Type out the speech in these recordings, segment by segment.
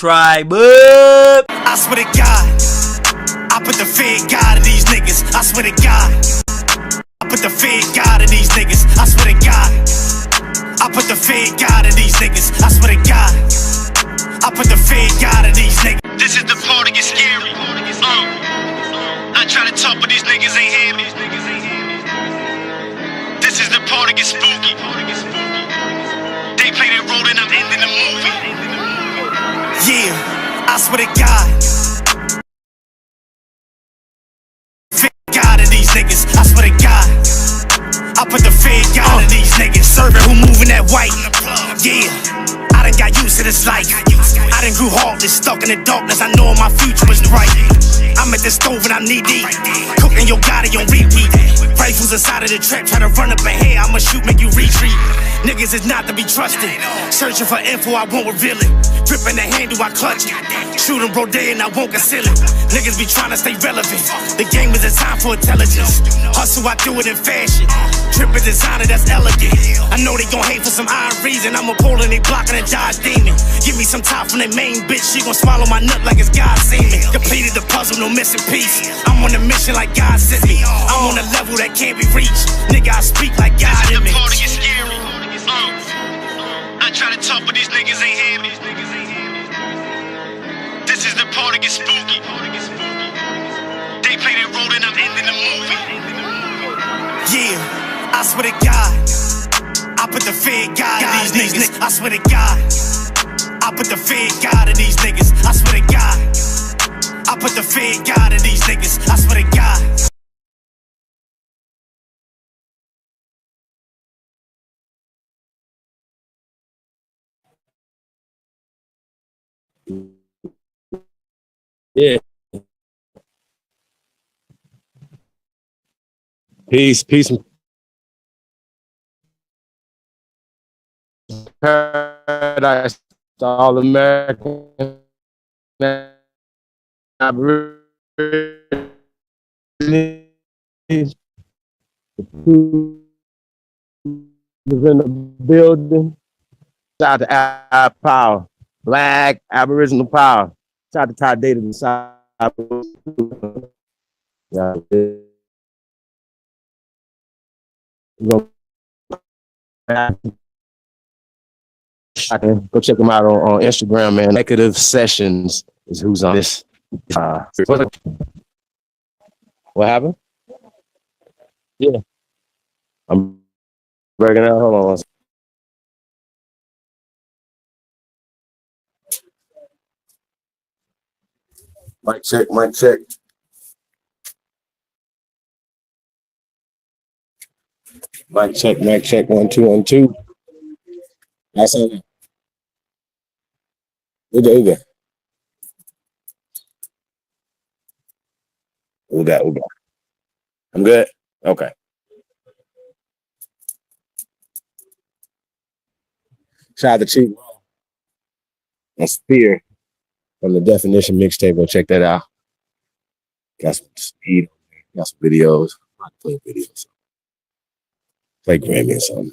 subscribe up. I swear to God, I put the Fed God in these niggas. I swear to God, I put the Fed God in these niggas. I swear to God, I put the Fed God in these niggas. I swear to God, I put the Fed God in these niggas. This is the part that gets scary. I try to talk, but these niggas ain't hear me. This is the part that gets spooky. They play their role and I'm ending the movie. Yeah, I swear to God. Fed God in these niggas. I swear to God. I put the Fed God in these niggas. Serving who moving that white. Yeah, I done got used to this life. I done grew heartless, stuck in the darkness. I know my future was bright. I'm at the stove and I'm knee deep, cooking your Gotti on repeat. Rifles inside of the trap, try to run up ahead. I'ma shoot, make you retreat. Niggas is not to be trusted. Searching for info, I won't reveal it. Gripping the handle, I clutch it. Shooting bro day and I won't conceal it. Niggas be trying to stay relevant. The game is a time for intelligence. Hustle, I do it in fashion. Trippin' designer, that's elegant. I know they gon' hate for some iron reason. I'm a pole and they blocking a Josh Demon. Give me some top from their main bitch. She gon' swallow my nut like it's God semen. Completed the puzzle, no missing piece. I'm on a mission like God sent me. I'm on a level that can't be reached. Nigga, I speak like God in me. I try to talk, but these niggas ain't hear me. This is the part that gets spooky. They play their role and I'm ending the movie. Yeah, I swear to God, I put the Fed God in these niggas. I swear to God, I put the Fed God in these niggas. I swear to God, I put the Fed God in these niggas. I swear to God. Yeah. Peace. Paradise to all American Aborigines. Who's in the building? Shout out to Ab Power, Black Aboriginal Power. Shout out to Ty Data and Side. Yeah. Go check them out on Instagram, man. Negative Sessions is who's on this. What happened? Yeah. I'm breaking out. Hold on. Mic check. Mic check. 1 2 1 2. That's it. Uga. I'm good. Okay. Shout out to Chief and Spear from the Definition mixtape. Go check that out. Got some speed. Got some videos. I play videos. Play Grammy or something.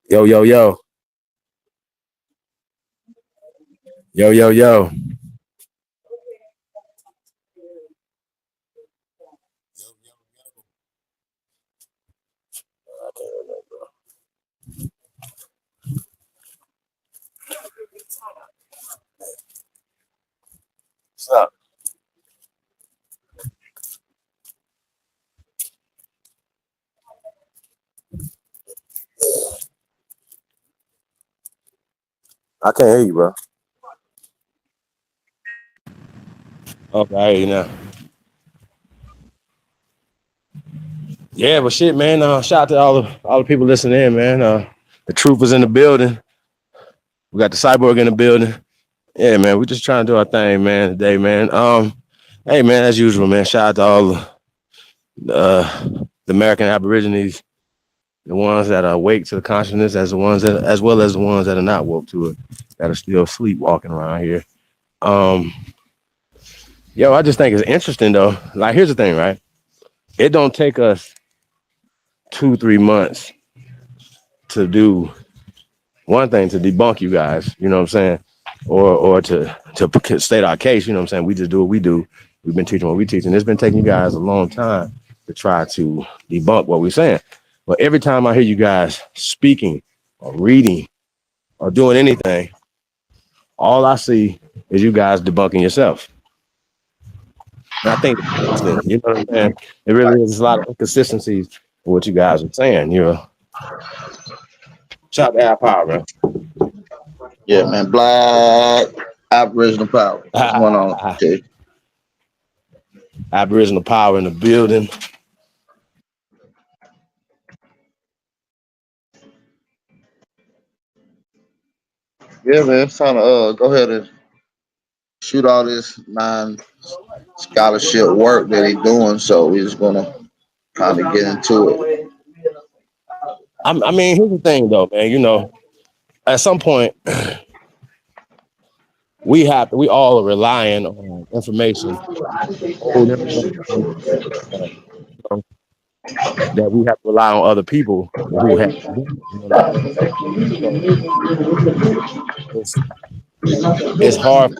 Yo. What's up? I can't hear you, bro. Okay, I hear you now. Yeah, but shit, man. Shout out to all the people listening in, man. The truth is in the building. We got the cyborg in the building. Yeah, man. We just trying to do our thing, man, today, man. Hey, man, as usual, man. Shout out to all the American Aborigines, the ones that are awake to the consciousness, as well as the ones that are not woke to it, that are still sleepwalking around here. Yo, I just think it's interesting though. Like, here's the thing, right? It don't take us 2-3 months to do one thing to debunk you guys, you know what I'm saying, or to state our case, you know what I'm saying. We just do what we do. We've been teaching what we teach, and it's been taking you guys a long time to try to debunk what we're saying. But every time I hear you guys speaking or reading or doing anything, all I see is you guys debunking yourself. And I think, you know what I'm saying? It really is a lot of inconsistencies in what you guys are saying. You know, shout out to Al Power, man. Yeah, man. Black Aboriginal power. What's going on? Okay. Aboriginal power in the building. Yeah, man. It's time to go ahead and shoot all this non-scholarship work that he's doing. So we're just gonna kind of get into it. I mean, here's the thing, though, man. You know, at some point, we all are relying on information, old information, that we have to rely on other people who have. You know what I'm saying? So it's hard.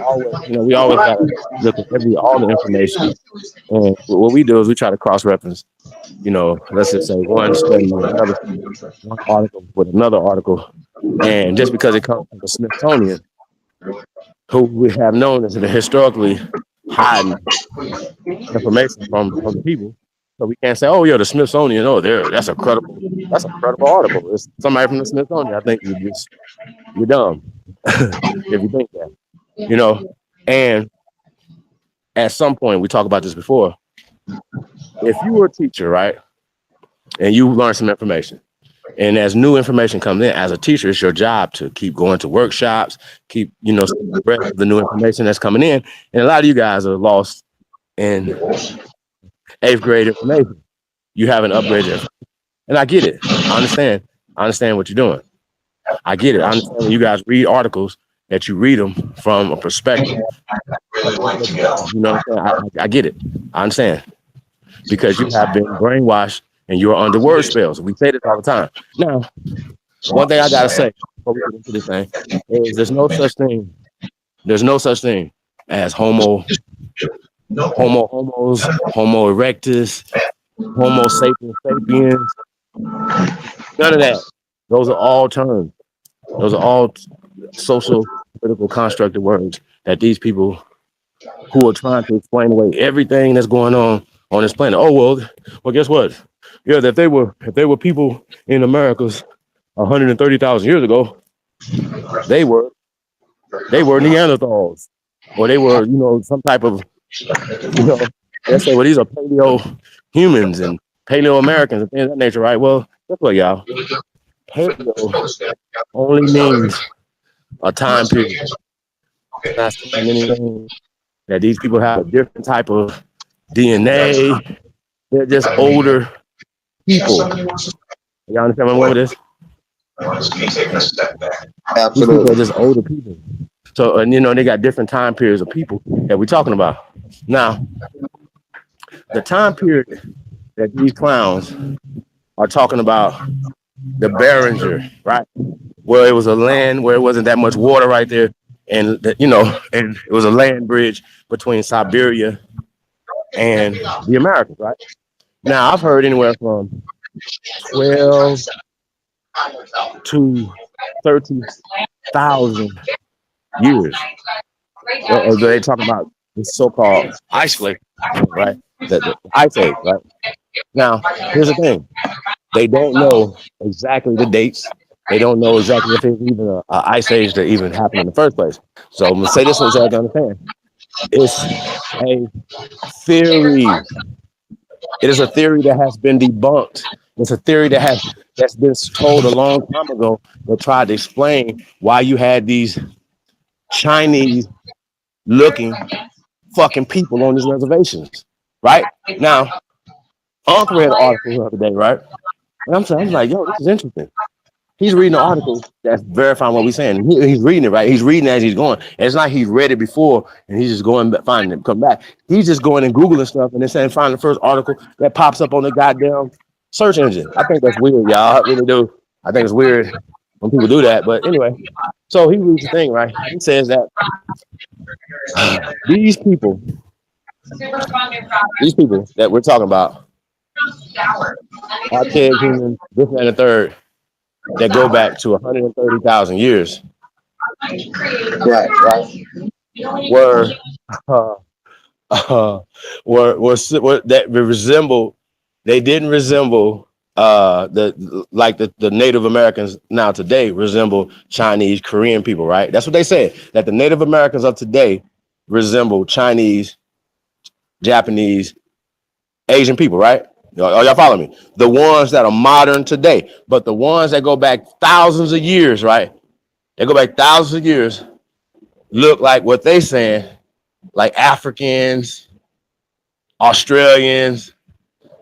Always, you know, we always got to look at all the information. And what we do is we try to cross reference. You know, let's just say one study with another study, one article with another article, and just because it comes from the Smithsonian, who we have known as historically hiding information from the people, so we can't say, "Oh, yeah, the Smithsonian. Oh, that's a credible article." It's somebody from the Smithsonian. I think you're dumb if you think that. You know, and at some point we talked about this before. If you were a teacher, right, and you learn some information, and as new information comes in, as a teacher, it's your job to keep going to workshops, keep, you know, the new information that's coming in. And a lot of you guys are lost in 8th grade information. You haven't upgraded, and I get it. I understand what you're doing. I get it. I understand when you guys read articles that you read them from a perspective. You know what I'm saying? I get it. I understand. Because you have been brainwashed and you're under word spells. We say this all the time. Now, one thing I gotta say before we get into this thing is there's no such thing as homos, homo erectus, homo sapiens. None of that. Those are all terms. Those are all social political constructed words that these people who are trying to explain away everything that's going on this planet. Oh, well, guess what? Yeah, if they were people in America's 130,000 years ago, they were Neanderthals, or they were, you know, some type of, you know, they say, well, these are paleo humans and paleo Americans and things of that nature, right? Well, guess what, y'all? Paleo only means a time period. It's not saying anything that these people have a different type of DNA. They're just older people. Y'all understand where I'm going with this? Absolutely. These people are just older people. So, and you know, they got different time periods of people that we're talking about. Now, the time period that these clowns are talking about, the Beringer, right? Where it was a land where it wasn't that much water right there. And, you know, and it was a land bridge between Siberia and the Americas, right? Now, I've heard anywhere from 12 to 30,000 years. They talk about the so-called ice flake, right? The ice age, right? Now, here's the thing. They don't know exactly the dates. They don't know exactly if it's even an ice age that even happened in the first place. So I'm going to say this one so I can understand. It's a theory. It is a theory that has been debunked. It's a theory that's been told a long time ago that tried to explain why you had these Chinese looking fucking people on these reservations, right? Now, Uncle read an article the other day, right? And I'm like, yo, this is interesting. He's reading an article that's verifying what we're saying. He's reading it, right? He's reading as he's going. And it's not he's read it before and he's just going back, finding it, come back. He's just going and Googling stuff and then saying, find the first article that pops up on the goddamn search engine. I think that's weird, y'all. I really do. I think it's weird when people do that. But anyway, so he reads the thing, right? He says that these people that we're talking about, archaic humans, this and the third, that go back to 130,000 years, Right. were uh, were that resemble. They didn't resemble the Native Americans now today resemble Chinese, Korean people, right? That's what they said, that the Native Americans of today resemble Chinese, Japanese, Asian people, right? Y'all follow me? The ones that are modern today, but the ones that go back thousands of years, right? They go back thousands of years, look like what they saying, like Africans, Australians,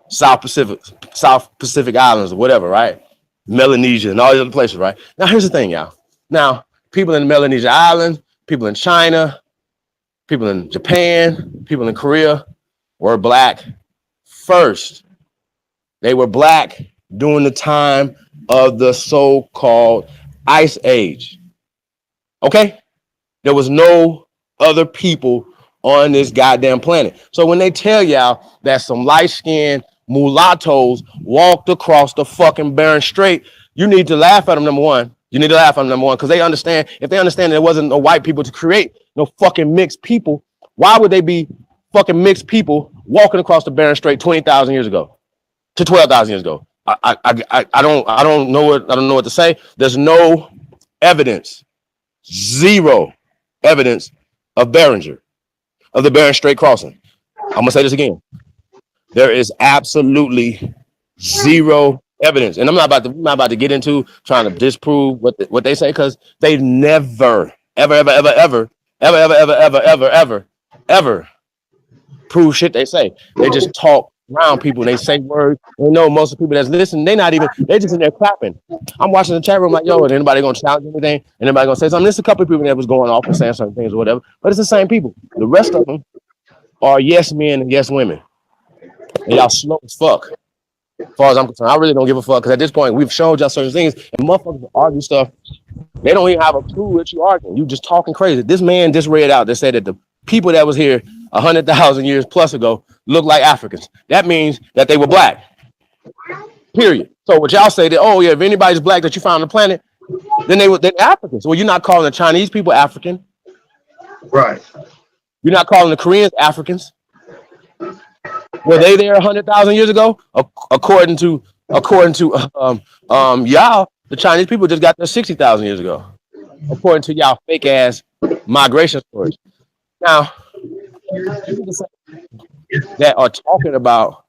South Pacific Islands, or whatever, right? Melanesia and all these other places, right? Now, here's the thing, y'all. Now, people in the Melanesia Islands, people in China, people in Japan, people in Korea were black first. They were black during the time of the so-called Ice Age. Okay? There was no other people on this goddamn planet. So when they tell y'all that some light-skinned mulattoes walked across the fucking Bering Strait, you need to laugh at them, number one. You need to laugh at them, number one, because they understand, if they understand there wasn't no white people to create no fucking mixed people, why would they be fucking mixed people walking across the Bering Strait 20,000 years ago to 12,000 years ago? I don't know what to say. There's no evidence, zero evidence of Beringer, of the Bering Strait crossing. I'm gonna say this again. There is absolutely zero evidence, and I'm not about to get into trying to disprove what they say, because they've never, ever prove shit they say. They just talk around people and they say words. They know most of the people that's listening, they just in there clapping. I'm watching the chat room like, yo, is anybody gonna challenge anything? Anybody gonna say something? There's a couple of people that was going off and saying certain things or whatever, but it's the same people. The rest of them are yes men and yes women. And y'all slow as fuck. As far as I'm concerned, I really don't give a fuck, because at this point we've shown y'all certain things, and motherfuckers argue stuff. They don't even have a clue what you arguing. You just talking crazy. This man just read out that said that the people that was here 100,000 years plus ago look like Africans. That means that they were black. Period. So what y'all say that, oh yeah, if anybody's black that you found on the planet, then they're Africans. Well, you're not calling the Chinese people African. Right. You're not calling the Koreans Africans. Were they there 100,000 years ago? According to y'all, the Chinese people just got there 60,000 years ago. According to y'all fake ass migration stories. Now, that are talking about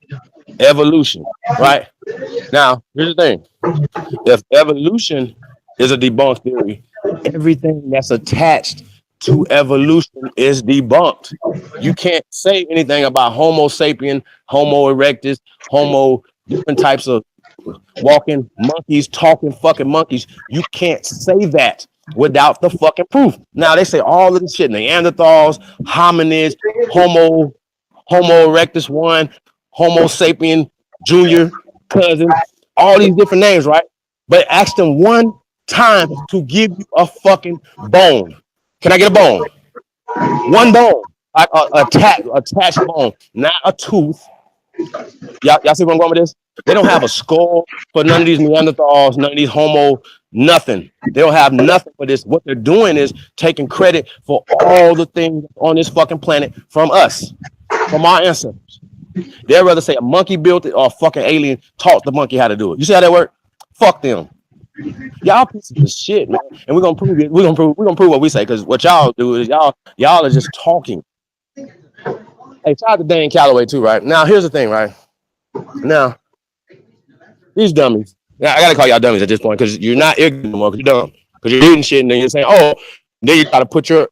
evolution, right? Now, here's the thing. If evolution is a debunked theory, everything that's attached to evolution is debunked. You can't say anything about Homo sapien, Homo erectus, different types of walking monkeys, talking fucking monkeys. You can't say that without the fucking proof. Now they say all of this shit: Neanderthals, hominids, Homo erectus 1, Homo sapien junior, cousin, all these different names, right? But ask them one time to give you a fucking bone. Can I get a bone? One bone, like attached bone, not a tooth. Y'all see where I'm going with this? They don't have a skull for none of these Neanderthals, none of these Homo, nothing. They don't have nothing for this. What they're doing is taking credit for all the things on this fucking planet from us, from our ancestors. They'd rather say a monkey built it or a fucking alien taught the monkey how to do it. You see how that work? Fuck them. Y'all pieces of shit, man. And we're gonna prove it. We're gonna prove what we say, because what y'all do is y'all are just talking. Hey, shout out to Dane Calloway too, right? Now, here's the thing, right? Now, these dummies. Now, I gotta call y'all dummies at this point, because you're not ignorant anymore, because you're dumb. Because you're reading shit and then you're saying, oh, then you gotta put your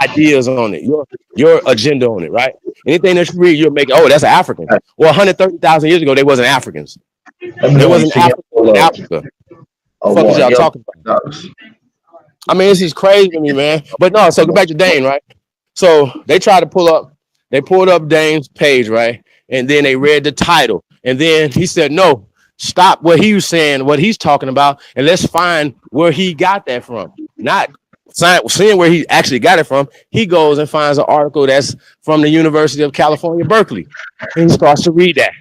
ideas on it, your agenda on it, right? Anything that you read, you'll make it, oh, that's an African. Well, 130,000 years ago, they wasn't Africans. There wasn't Africa in Africa. What the fuck is y'all talking about? I mean, this is crazy to me, man. But no, so go back to Dane, right? So they pulled up Dane's page, right? And then they read the title. And then he said, no, stop what he was saying, what he's talking about, and let's find where he got that from. Not seeing where he actually got it from. He goes and finds an article that's from the University of California, Berkeley, and he starts to read that.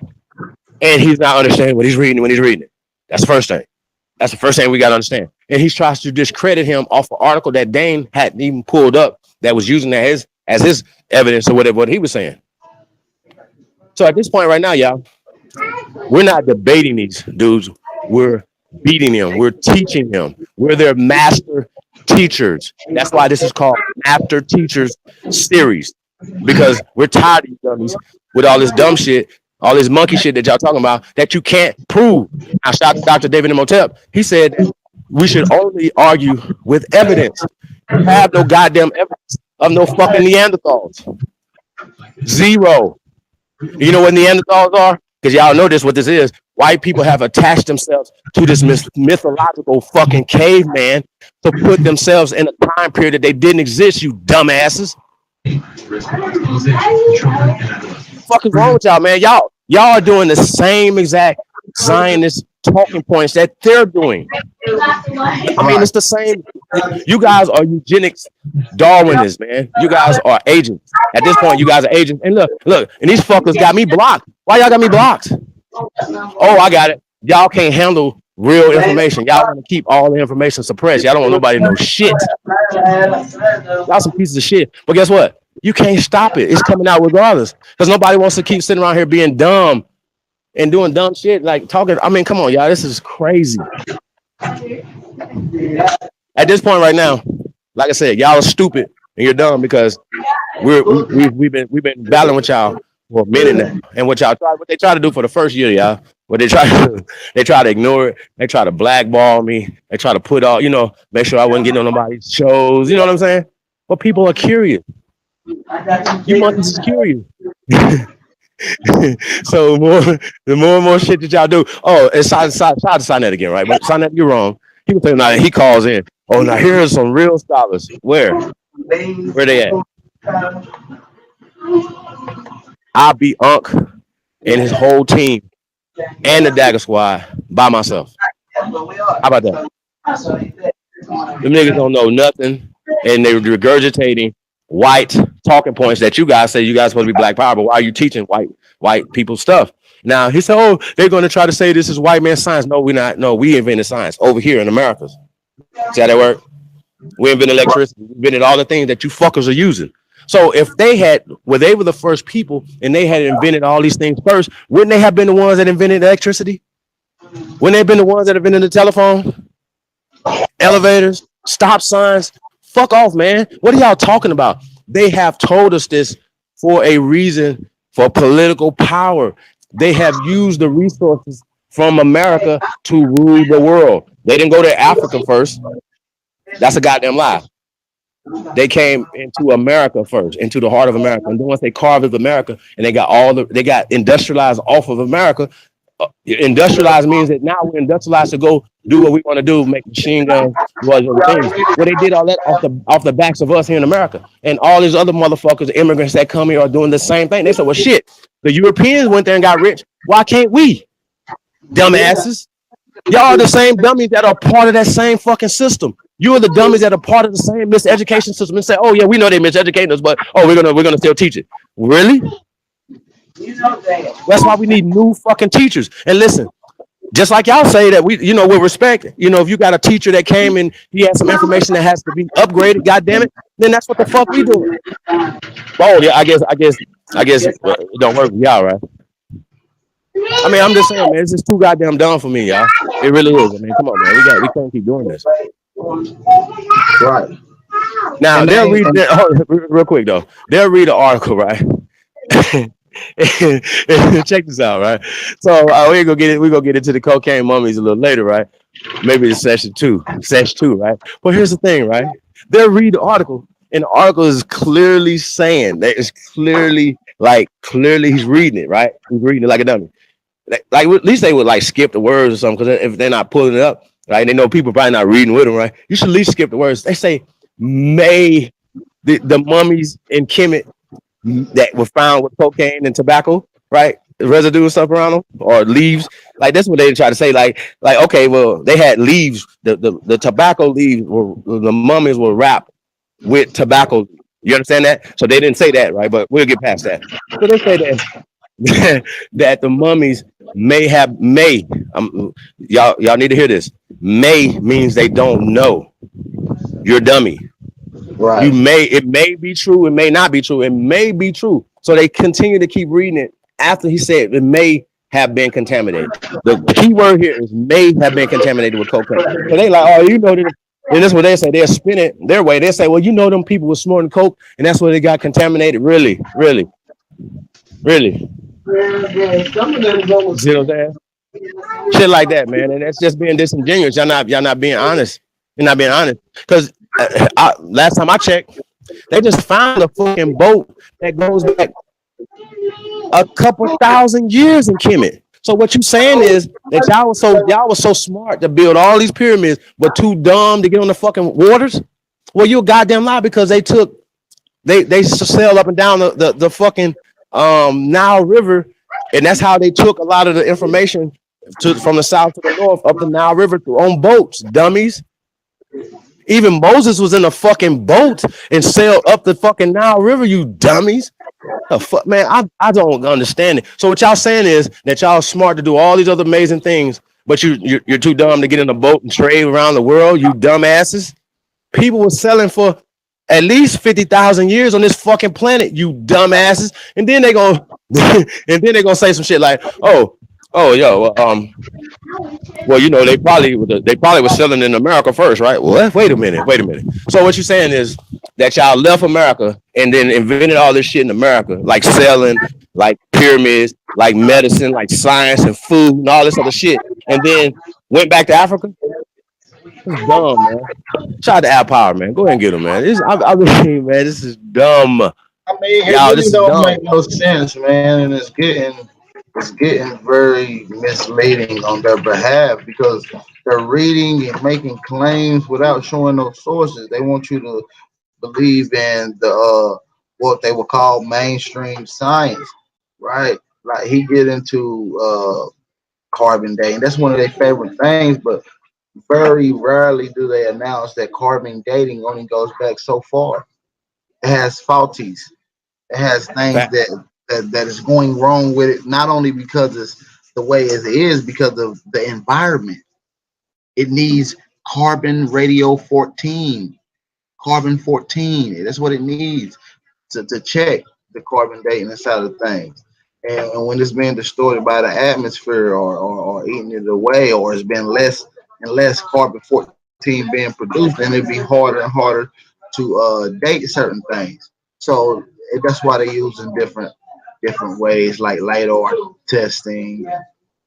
And he's not understanding what he's reading when he's reading it. That's the first thing. That's the first thing we got to understand. And he tries to discredit him off an article that Dane hadn't even pulled up that was using that as his evidence or whatever what he was saying. So at this point right now, y'all, we're not debating these dudes. We're beating them. We're teaching them. We're their master teachers. That's why this is called Master Teachers Series, because we're tired of you dummies with all this dumb shit, all this monkey shit that y'all talking about that you can't prove. I shout out to Dr. David Imhotep. He said we should only argue with evidence. You have no goddamn evidence of no fucking Neanderthals. Zero. You know what Neanderthals are? Because y'all know this, what this is. White people have attached themselves to this mythological fucking caveman to put themselves in a time period that they didn't exist, you dumbasses. Fuck is wrong with y'all, man? Y'all are doing the same exact Zionist talking points that they're doing. I mean, it's the same. You guys are eugenics Darwinists, man. You guys are agents. At this point, you guys are agents. And look, and these fuckers got me blocked. Why y'all got me blocked? Oh, I got it. Y'all can't handle real information. Y'all want to keep all the information suppressed. Y'all don't want nobody to know shit. Y'all some pieces of shit. But guess what? You can't stop it. It's coming out regardless. Because nobody wants to keep sitting around here being dumb and doing dumb shit, like talking. I mean, come on, y'all. This is crazy. At this point right now, like I said, y'all are stupid and you're dumb because we've been battling with y'all for a minute now. And what they try to do for the first year, y'all, what they try to ignore it. They try to blackball me. They try to put all, make sure I wouldn't get on nobody's shows. You know what I'm saying? But people are curious. You monkeys is curious. So the more and more shit that y'all do. Oh, it's try to sign that again, right? But sign that, you're wrong. People think now he calls in. Oh, now here are some real scholars. Where they at? I beat Unc and his whole team and the Dagger Squad by myself. How about that? Them niggas don't know nothing, and they're regurgitating white talking points that you guys say you guys supposed to be black power, but why are you teaching white people stuff? Now he said, oh, they're going to try to say this is white man science. No, we're not. No, we invented science over here in America. See how that work? We invented electricity. We invented all the things that you fuckers are using. So if they were the first people and they had invented all these things first, wouldn't they have been the ones that invented electricity? Wouldn't they have been the ones that invented the telephone, elevators, stop signs? Fuck off, man. What are y'all talking about? They have told us this for a reason, for political power. They have used the resources from America to rule the world. They didn't go to Africa first. That's a goddamn lie. They came into America first, into the heart of America. And then once they carved up America and they got industrialized off of America. Industrialized means that now we're industrialized to go do what we want to do, make machine guns, do all these other things. Well, they did all that off the backs of us here in America. And all these other motherfuckers, immigrants that come here are doing the same thing. They said, well, shit, the Europeans went there and got rich. Why can't we? Dumbasses. Y'all are the same dummies that are part of that same fucking system. You are the dummies that are part of the same miseducation system and say, oh, yeah, we know they miseducating us, but we're gonna still teach it. Really? That's why we need new fucking teachers. And listen, just like y'all say that we, with respect, if you got a teacher that came and he has some information that has to be upgraded, goddamn it, then that's what the fuck we doing. Oh yeah, I guess it don't work with y'all, right? I mean, I'm just saying, man, it's just too goddamn dumb for me, y'all. It really is. I mean, come on, man, we can't keep doing this. Right. Now they'll read real quick though. They'll read an article, right? Check this out, right? So we're gonna get into the cocaine mummies a little later, right? Maybe it's session two, right? But here's the thing, right? They'll read the article, and the article is clearly saying that it's clearly he's reading it, right? He's reading it like a dummy. Like at least they would skip the words or something, because if they're not pulling it up, right? They know people probably not reading with them, right? You should at least skip the words. They say, may the mummies in Kemet that were found with cocaine and tobacco, right? residue and stuff around them or leaves. Like that's what they try to say. Like okay, well they had leaves. The tobacco leaves were the mummies were wrapped with tobacco. You understand that? So they didn't say that, right? But we'll get past that. So they say that that the mummies may y'all need to hear this. May means they don't know. You're a dummy. Right. It may be true, it may not be true, it may be true. So they continue to keep reading it after he said it may have been contaminated. The key word here is may have been contaminated with cocaine. So they like, oh, you know, and that's what they say. They'll spin it their way. They say, well, you know, them people were snorting coke, and that's where they got contaminated. Really. Yeah, some of them go You know what I'm saying? Shit like that, man. And that's just being disingenuous. Y'all not being honest. You're not being honest. Because last time I checked, they just found a fucking boat that goes back a couple thousand years in Kemet. So what you saying is that y'all was so smart to build all these pyramids, but too dumb to get on the fucking waters? Well, you a goddamn lie, because they sailed up and down the fucking Nile River, and that's how they took a lot of the information from the south to the north up the Nile River on boats, dummies. Even Moses was in a fucking boat and sailed up the fucking Nile River, you dummies. The fuck, man, I don't understand it. So what y'all saying is that y'all smart to do all these other amazing things, but you're too dumb to get in a boat and trade around the world, you dumbasses. People were selling for at least 50,000 years on this fucking planet, you dumbasses. And then they gonna say some shit like, well, you know, they probably were selling in America first, right? Well, wait a minute. So what you're saying is that y'all left America and then invented all this shit in America, like selling, like pyramids, like medicine, like science and food and all this other shit, and then went back to Africa? It's dumb, man. Shout out to Al Power, man. Go ahead and get him, man. I mean, man, this is dumb. I mean, it Y'all, really this is don't dumb. make no sense, man, and it's getting very misleading on their behalf because they're reading and making claims without showing no sources. They want you to believe in the what they would call mainstream science, right? Like he get into carbon dating. That's one of their favorite things, but very rarely do they announce that carbon dating only goes back so far. It has faulties. It has things Fact. that is going wrong with it, not only because it's the way as it is, because of the environment. It needs carbon 14. That's what it needs to check the carbon dating inside of things. And when it's being distorted by the atmosphere or eating it away, or it's been less and less carbon 14 being produced, then it'd be harder and harder to date certain things. So that's why they're using different ways like LIDAR testing,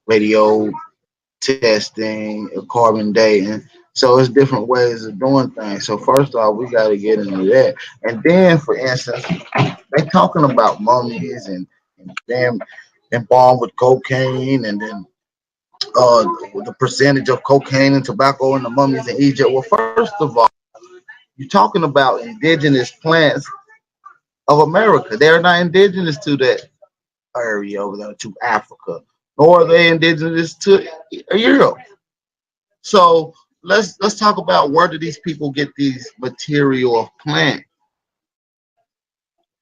radio testing, carbon dating. So it's different ways of doing things. So first off, we got to get into that. And then, for instance, they talking about mummies and them embalmed with cocaine, and then the percentage of cocaine and tobacco in the mummies in Egypt. Well, first of all, you're talking about indigenous plants of America. They're not indigenous to that area over there, to Africa, nor are they indigenous to Europe. So let's talk about where do these people get these material of plant,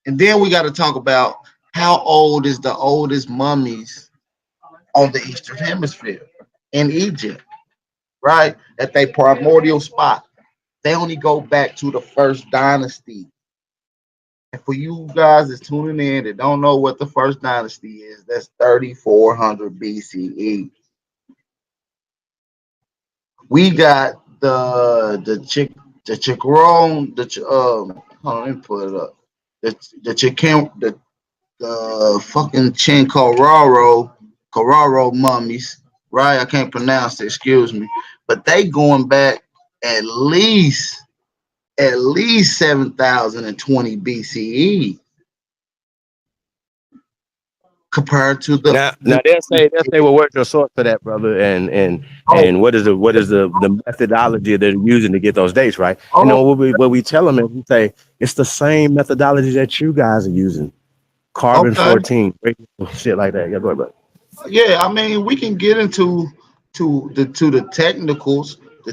and then we got to talk about how old is the oldest mummies on the Eastern Hemisphere in Egypt, right? At their primordial spot. They only go back to the first dynasty. And for you guys that's tuning in that don't know what the first dynasty is, that's 3400 BCE. We got the Chicron, hold on, let me put it up. The Chicken, the fucking Carraro mummies, right? I can't pronounce it, excuse me. But they going back at least 7020 BCE compared to Now they'll say well, where's your source for that, brother? And what is the methodology that they're using to get those dates, right? You know what we tell them is we say it's the same methodology that you guys are using. Carbon Okay. 14, shit like that. Yeah, go ahead, bro. Yeah, I mean, we can get into to the technicals, the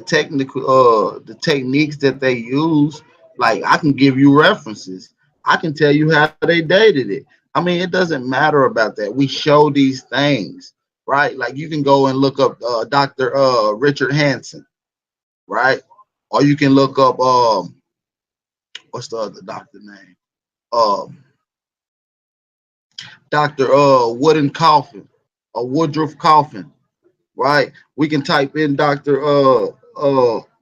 techniques that they use. Like I can give you references. I can tell you how they dated it. I mean, it doesn't matter about that. We show these things, right? Like you can go and look up Dr. Richard Hansen, right? Or you can look up what's the other doctor name? Um Dr. Wooden Coffin or Woodruff Coffin, right? We can type in Dr.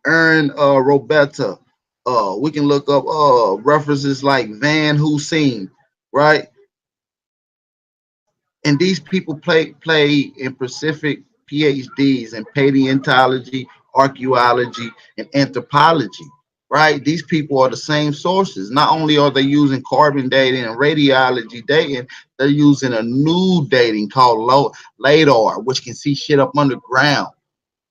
Aaron Roberta. We can look up references like Van Hussein, right? And these people play in Pacific PhDs in paleontology, archaeology, and anthropology. Right? These people are the same sources. Not only are they using carbon dating and radiology dating, they're using a new dating called LADAR, which can see shit up underground,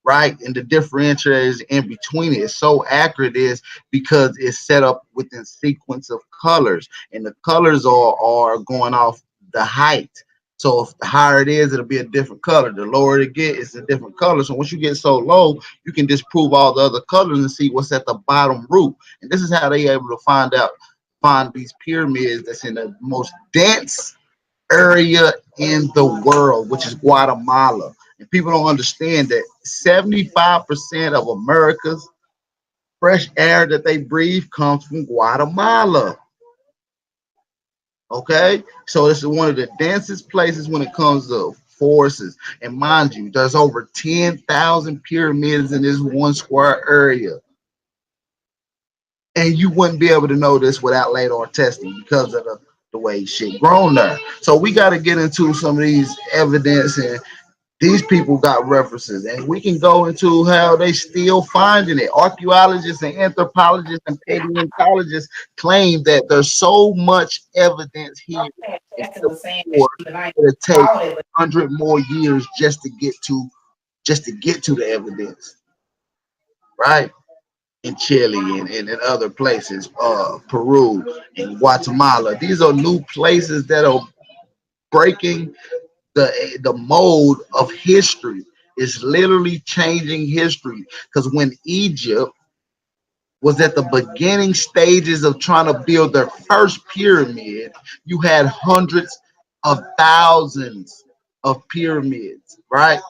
right? And the differentiators in between it is so accurate is because it's set up within sequence of colors, and the colors are going off the height. So if the higher it is, it'll be a different color. The lower it gets, it's a different color. So once you get so low, you can disprove all the other colors and see what's at the bottom root. And this is how they able to find these pyramids that's in the most dense area in the world, which is Guatemala. And people don't understand that 75% of America's fresh air that they breathe comes from Guatemala. Okay? So this is one of the densest places when it comes to forests. And mind you, there's over 10,000 pyramids in this one square area. And you wouldn't be able to know this without LADAR testing because of the way shit grown there. So we got to get into some of these evidence, and these people got references, and we can go into how they still finding it. Archaeologists and anthropologists and paleontologists claim that there's so much evidence here in Ecuador it'll take 100 more years just to get to the evidence, right? In Chile and in other places, Peru and Guatemala. These are new places that are breaking the mode of history. Is literally changing history because when Egypt was at the beginning stages of trying to build their first pyramid, you had hundreds of thousands of pyramids, right?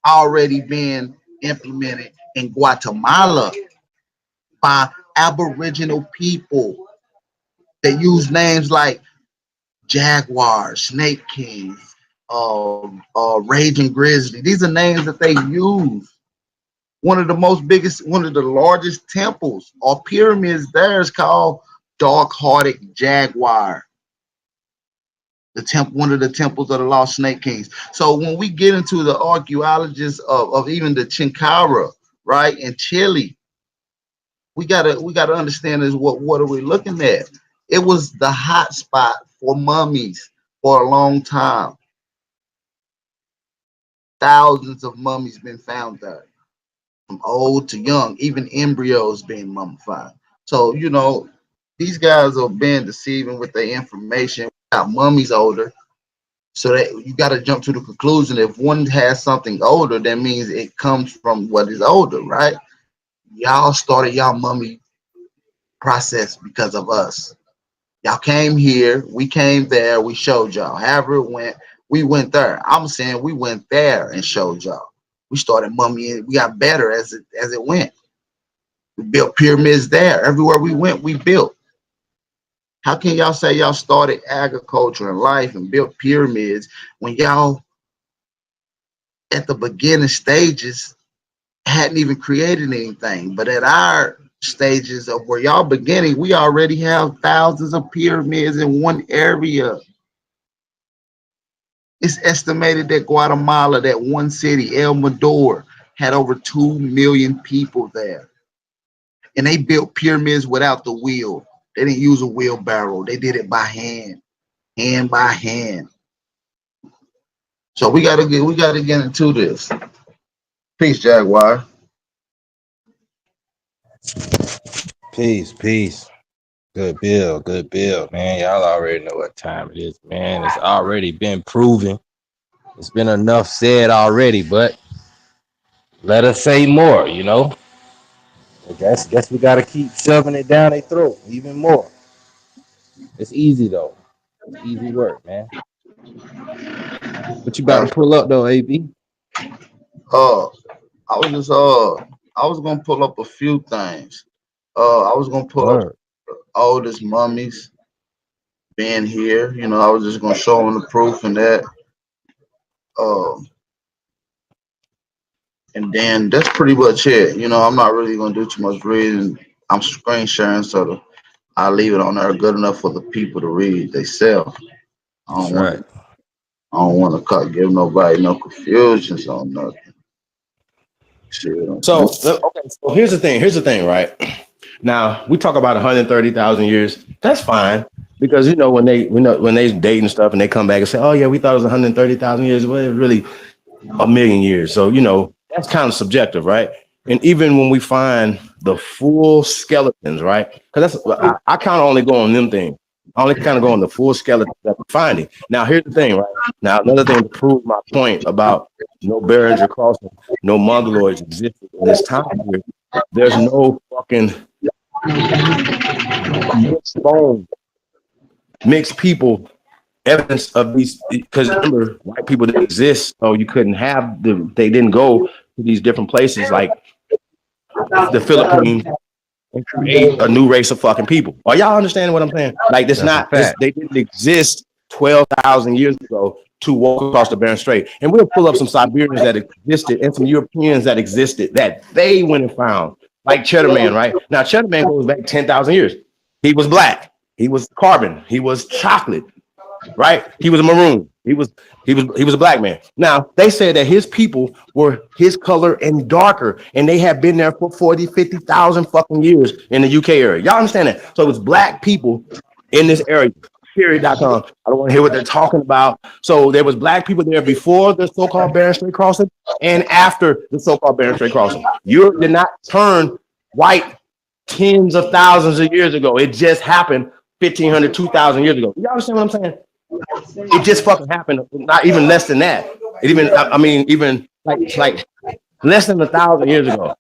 Already being implemented in Guatemala by Aboriginal people that use names like Jaguar, Snake Kings, Raging Grizzly. These are names that they use. One of the largest temples or pyramids there is called Dark-Hearted Jaguar. One of the temples of the Lost Snake Kings. So when we get into the archaeologists of even the Chinkara, right, in Chile, we gotta understand is what are we looking at? It was the hot spot for mummies for a long time. Thousands of mummies been found there, from old to young, even embryos being mummified. So these guys are being deceiving with their information. Got mummies older, so that you got to jump to the conclusion if one has something older, that means it comes from what is older, right? Y'all started y'all mummy process because of us. Y'all came here, we came there, we showed y'all. However it went, we went there. I'm saying we went there and showed y'all. We started mummying. We got better as it went. We built pyramids there. Everywhere we went, we built. How can y'all say y'all started agriculture and life and built pyramids when y'all at the beginning stages hadn't even created anything? But at our stages of where y'all beginning, we already have thousands of pyramids in one area. It's estimated that Guatemala, that one city, El Mador, had over 2 million people there. And they built pyramids without the wheel. They didn't use a wheelbarrow. They did it by hand by hand. So we gotta get into this. Peace, Jaguar. Peace, peace. Good bill, man. Y'all already know what time it is, man. It's already been proven. It's been enough said already, but let us say more, you know. I guess we gotta keep shoving it down their throat even more. It's easy though. It's easy work, man. What you about to That's pull up though, AB? uh I was just I was gonna pull up a few things. I was gonna pull up Word. oldest mummies being here. You know, I was just gonna show them the proof and that. Um, and then that's pretty much it. You know, I'm not really gonna do too much reading. I'm screen sharing, so I leave it on there good enough for the people to read themselves. I That's don't want right. to. I don't want to give nobody no confusions on nothing. See what I'm saying? Okay, so here's the thing. Here's the thing, right? Now we talk about 130,000 years. That's fine because you know when they date and stuff and they come back and say, "Oh yeah, we thought it was 130,000 years." Well, it really a million years. So, you know, that's kind of subjective, right? And even when we find the full skeletons, right? Because I kind of only go on them things. I only kind of go on the full skeleton that we're finding. Now, here's the thing, right? Now, another thing to prove my point about no Behringer crossing, no mongoloids existed in this time period. There's no fucking mixed bone, mixed people evidence of these, because remember, white people didn't exist, so you couldn't have they didn't go to these different places like the Philippines and create a new race of fucking people. Are y'all understanding what I'm saying? Like That's a fact. they didn't exist 12,000 years ago to walk across the Bering Strait. And we'll pull up some Siberians that existed and some Europeans that existed that they went and found, like Cheddar Man, right? Now Cheddar Man goes back 10,000 years. He was black. He was carbon. He was chocolate, right? He was a maroon. He was a black man. Now they said that his people were his color and darker, and they have been there for 40, 50,000 fucking years in the UK area. Y'all understand that? So it was black people in this area. Period.com. I don't want to hear what they're talking about. So there was black people there before the so-called Bering Strait crossing and after the so-called Bering Strait crossing. Europe did not turn white tens of thousands of years ago. It just happened 1,500, 2,000 years ago. Y'all understand what I'm saying? It just fucking happened. Not even less than that. It even, I mean, even like less than 1,000 years ago.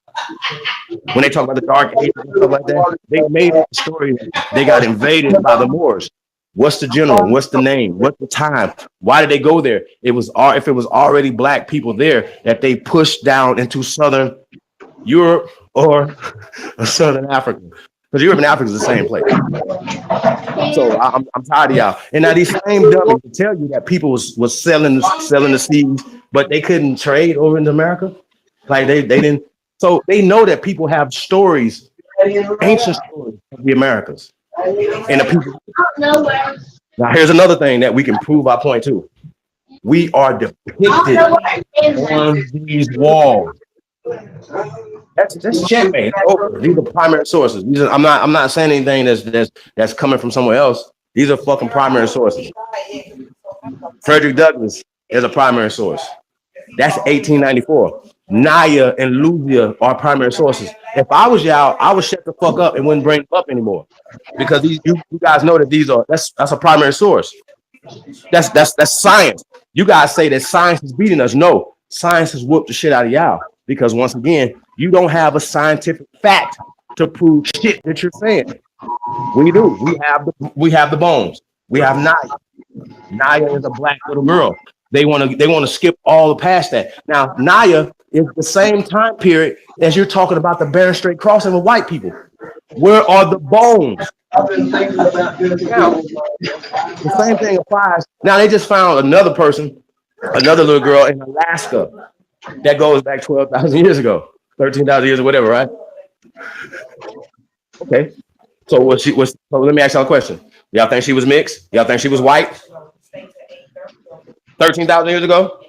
When they talk about the Dark Ages and stuff like that, they made up the story. They got invaded by the Moors. What's the general? What's the name? What's the time? Why did they go there? It was if it was already black people there that they pushed down into southern Europe or southern Africa, because Europe and Africa is the same place. So I'm tired of y'all. And now these same dummies will tell you that people was selling the seeds, but they couldn't trade over in America. Like they didn't. So they know that people have stories, ancient stories of the Americas and the people. Now here's another thing that we can prove our point to. We are depicted on these walls. That's checkmate. It's over. These are primary sources. I'm not saying anything that's coming from somewhere else. These are fucking primary sources. Frederick Douglass is a primary source. That's 1894. Naya and Lucia are primary sources. If I was y'all, I would shut the fuck up and wouldn't bring them up anymore. Because you guys know that that's a primary source. That's science. You guys say that science is beating us. No, science has whooped the shit out of y'all. Because once again, you don't have a scientific fact to prove shit that you're saying. We do. We have the bones. We have Naya. Naya is a black little girl. They want to skip all past that. Now, Naya is the same time period as you're talking about the Bering Strait crossing with white people. Where are the bones? I've been thinking about this. Now, the same thing applies. Now they just found another person, another little girl in Alaska that goes back 12,000 years ago, 13,000 years or whatever, right? Okay. So so let me ask y'all a question. Y'all think she was mixed? Y'all think she was white? 13,000 years ago?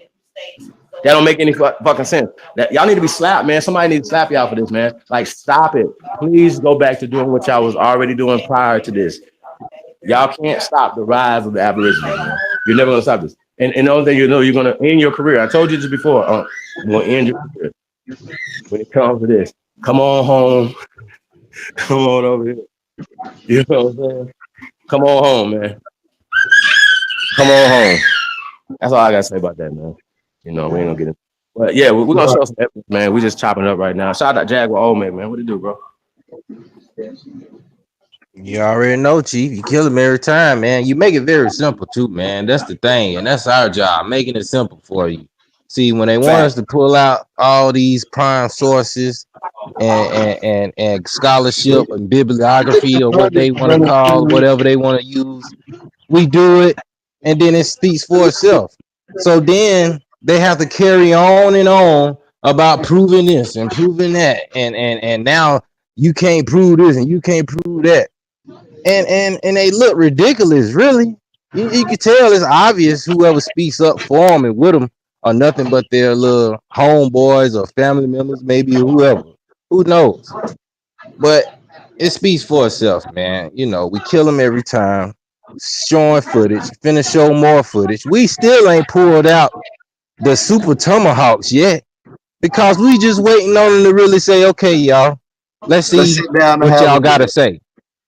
That don't make any fucking sense. Y'all need to be slapped, man. Somebody needs to slap y'all for this, man. Like, stop it. Please go back to doing what y'all was already doing prior to this. Y'all can't stop the rise of the Aborigines, man. You're never gonna stop this. And the only thing you know, you're gonna end your career. I told you this before. You're gonna end your career when it comes to this. Come on home. Come on over here. You know what I'm saying? Come on home, man. Come on home. That's all I gotta say about that, man. You know, we ain't gonna get it. But yeah, we're gonna show some evidence, man. We just chopping it up right now. Shout out Jaguar Old man. What it do, bro? You already know, Chief. You kill him every time, man. You make it very simple too, man. That's the thing, and that's our job, making it simple for you. See, when they want us Fact. to pull out all these prime sources and scholarship and bibliography or what they want to call, whatever they want to use, we do it, and then it speaks for itself. So then they have to carry on and on about proving this and proving that, and now you can't prove this and you can't prove that, and they look ridiculous, really. You can tell it's obvious whoever speaks up for them and with them are nothing but their little homeboys or family members, maybe whoever. Who knows? But it speaks for itself, man. You know, we kill them every time, showing footage, finna show more footage. We still ain't pulled out the super tomahawks yet because we just waiting on them to really say, okay, y'all, let's Let's see sit down and what have y'all a gotta bill. say.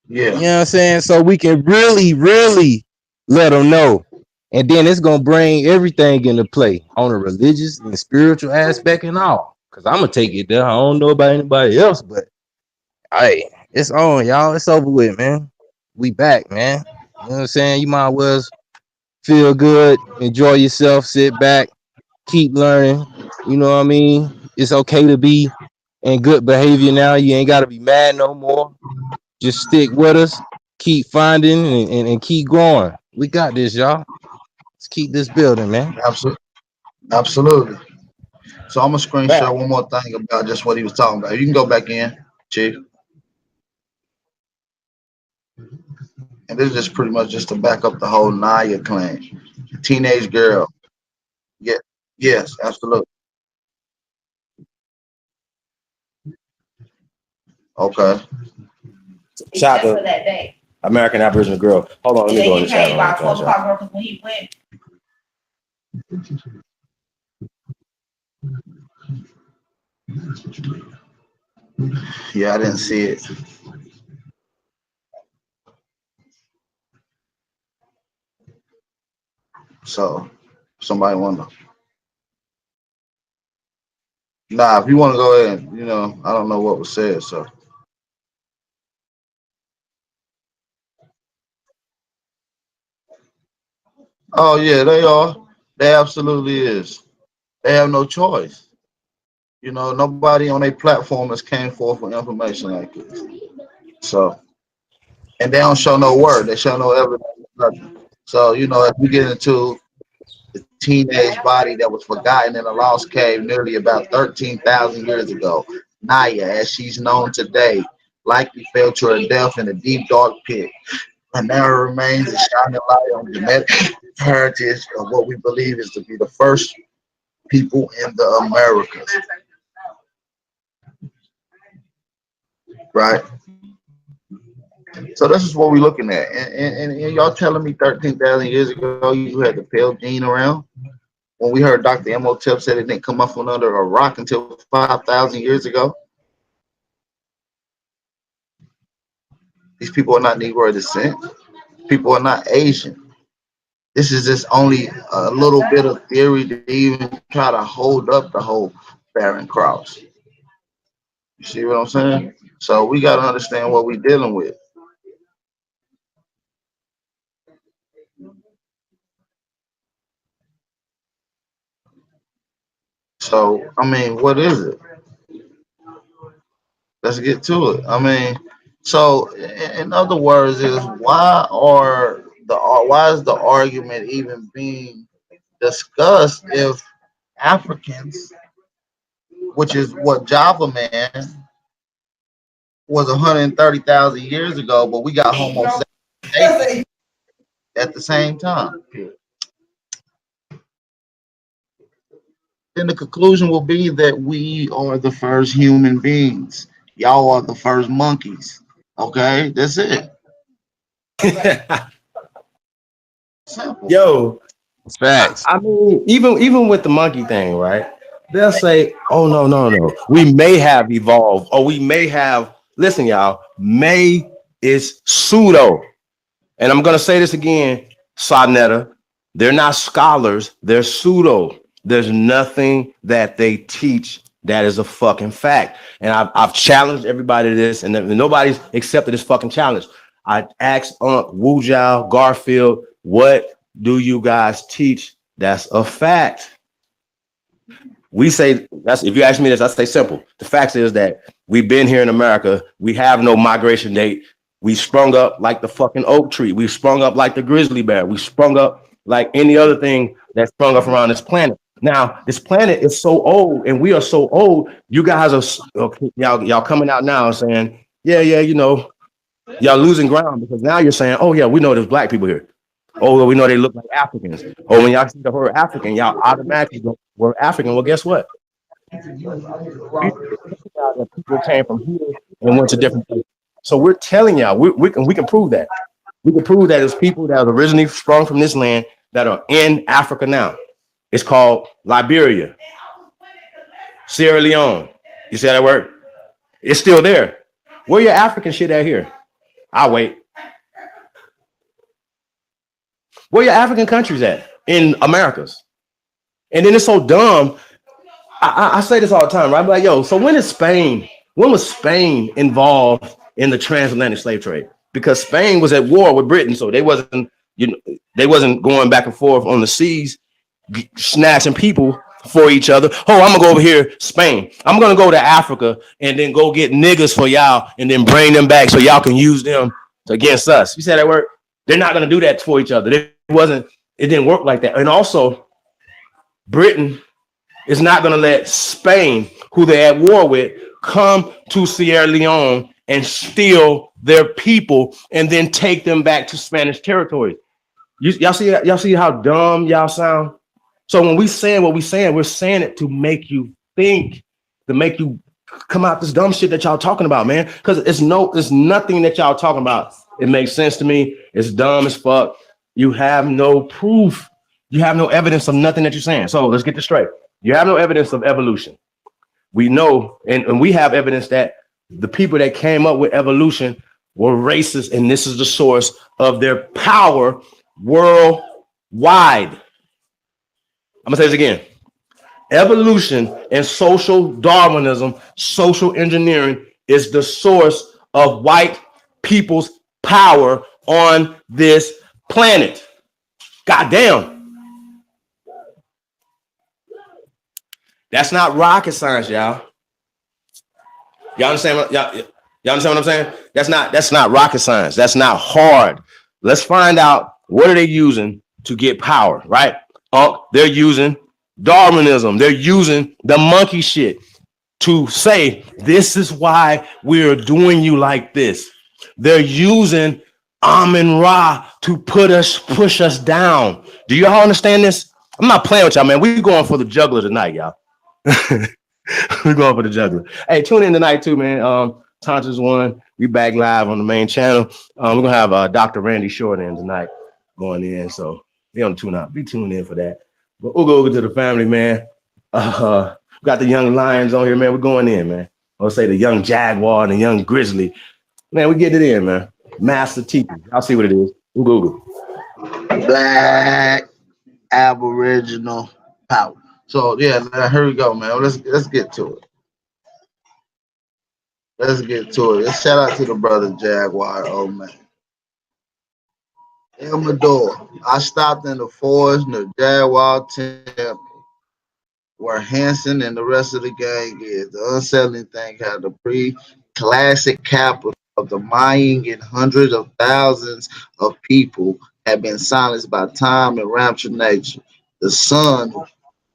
You Yeah, know what I'm saying? So we can really, really let them know. And then it's gonna bring everything into play on a religious and spiritual aspect and all. Cause I'm gonna take it there. I don't know about anybody else, but hey, it's on, y'all. It's over with, man. We back, man. You know what I'm saying? You might as well feel good, enjoy yourself, sit back, keep learning. You know what I mean? It's okay to be in good behavior now. You ain't gotta be mad no more. Just stick with us, keep finding and keep growing. We got this, y'all. Let's keep this building, man. absolutely, absolutely. So I'm gonna Back. screenshot one more thing about just what he was talking about. You can go back in, Chief. And this is just pretty much just to back up the whole Naya claim. Teenage girl. Yeah. Yes, absolutely. Okay. Shout out to American Aboriginal Girl. Hold on, let me go in the chat. Yeah, I didn't see it. So somebody wanna nah, if you wanna go ahead, I don't know what was said, so oh yeah, they are. They absolutely is. They have no choice. Nobody on a platform has came forth with information like this. So and they don't show no word. They show no evidence. Nothing. So, if we get into the teenage body that was forgotten in a lost cave nearly about 13,000 years ago, Naya, as she's known today, likely fell to her death in a deep, dark pit. And now remains a shining light on the genetic heritage of what we believe is to be the first people in the Americas. Right? So this is what we're looking at. And y'all telling me 13,000 years ago you had the pale gene around? When we heard Dr. Imhotep said it didn't come up from under a rock until 5,000 years ago, these people are not Negro descent. People are not Asian. This is just only a little bit of theory to even try to hold up the whole barren cross. You see what I'm saying? So we got to understand what we're dealing with. So, I mean, what is it? Let's get to it. I mean, so in other words, is why is the argument even being discussed if Africans, which is what Java Man was 130,000 years ago, but we got Homo sapiens at the same time. Then the conclusion will be that we are the first human beings. Y'all are the first monkeys. Okay, that's it. Simple. Yo, Facts. I mean, even with the monkey thing, right? They'll say, "Oh no, no, no, we may have evolved, or we may have." Listen, y'all, may is pseudo. And I'm gonna say this again, Sonetta. They're not scholars, they're pseudo. There's nothing that they teach that is a fucking fact. And I've challenged everybody to this, and nobody's accepted this fucking challenge. I asked Unc, Wu Jiao, Garfield, what do you guys teach that's a fact? We say that's if you ask me this, I say simple. The fact is that we've been here in America, we have no migration date. We sprung up like the fucking oak tree. We sprung up like the grizzly bear. We sprung up like any other thing that sprung up around this planet. Now, this planet is so old, and we are so old. You guys are okay, y'all coming out now saying, yeah, you know, y'all losing ground because now you're saying, oh yeah, we know there's black people here. Oh, well, we know they look like Africans. Oh, when y'all see the word African, y'all automatically go, we're African. Well, guess what? People came from here and went to different places. So we're telling y'all, we can prove that. We can prove that it's people that are originally sprung from this land that are in Africa now. It's called Liberia, Sierra Leone. You see how that word? It's still there. Where your African shit at here? I'll wait. Where your African countries at in Americas? And then it's so dumb. I say this all the time, right? I'm like, yo, so when was Spain involved in the transatlantic slave trade? Because Spain was at war with Britain, so they wasn't going back and forth on the seas, snatching people for each other. Oh, I'm gonna go over here, Spain. I'm gonna go to Africa and then go get niggas for y'all and then bring them back so y'all can use them against us. You see that word? They're not gonna do that for each other. It didn't work like that. And also, Britain is not going to let Spain, who they're at war with, come to Sierra Leone and steal their people and then take them back to Spanish territory. Y'all see how dumb y'all sound? So when we saying what we saying, we're saying it to make you think, to make you come out this dumb shit that y'all talking about, man. Because it's nothing that y'all talking about. It makes sense to me. It's dumb as fuck. You have no proof. You have no evidence of nothing that you're saying. So let's get this straight. You have no evidence of evolution. We know, and we have evidence that the people that came up with evolution were racist, and this is the source of their power worldwide. I'm gonna say this again. Evolution and social Darwinism, social engineering is the source of white people's power on this planet. Goddamn. That's not rocket science, y'all. Y'all understand what I'm saying? That's not rocket science. That's not hard. Let's find out what are they using to get power, right? They're using Darwinism. They're using the monkey shit to say this is why we're doing you like this. They're using Amun Ra to push us down. Do y'all understand this? I'm not playing with y'all, man. We're going for the juggler tonight, y'all. We're going for the juggler. Hey, tune in tonight too, man. Tantra's one. We back live on the main channel. We're gonna have Dr. Randy Short in tonight going in. So be on the tune out. Be tuned in for that. But we'll go over to the family, man. We got the young lions on here, man. We're going in, man. I'll say the young jaguar and the young grizzly. Man, we get it in, man. Master teacher. I'll see what it is. Google. Black Aboriginal power. So yeah, here we go, man. Let's get to it. Let's get to it. Let's shout out to the brother Jaguar, oh man. El Mador. I stopped in the forest near Jaguar Temple, where Hanson and the rest of the gang is. The unsettling thing had the pre-classic capital of the Mayan, and hundreds of thousands of people had been silenced by time and rapture nature. The sun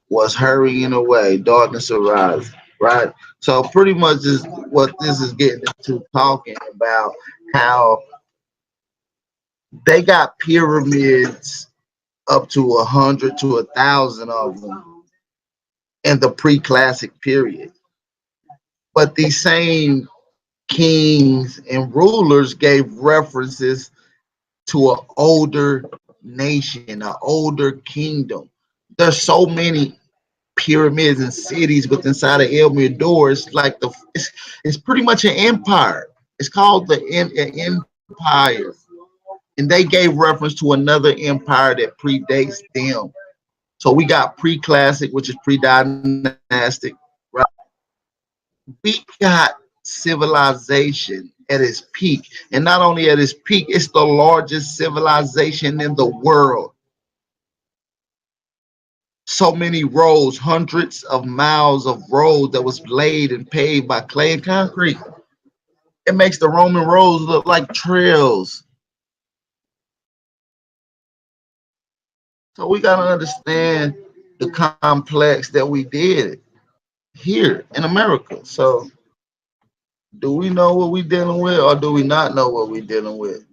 was hurrying away, darkness arising, right? So pretty much is what this is getting into, talking about how they got pyramids up to 100 to 1,000 of them in the pre-classic period. But these same kings and rulers gave references to an older nation, an older kingdom. There's so many pyramids and cities within inside of El Mirador. It's like it's pretty much an empire. It's called the empires, and they gave reference to another empire that predates them. So we got pre-classic, which is pre-dynastic, right? We got civilization at its peak, and not only at its peak, it's the largest civilization in the world. So many roads, hundreds of miles of road that was laid and paved by clay and concrete. It makes the Roman roads look like trails. So we gotta understand the complex that we did here in America. So do we know what we're dealing with, or do we not know what we're dealing with?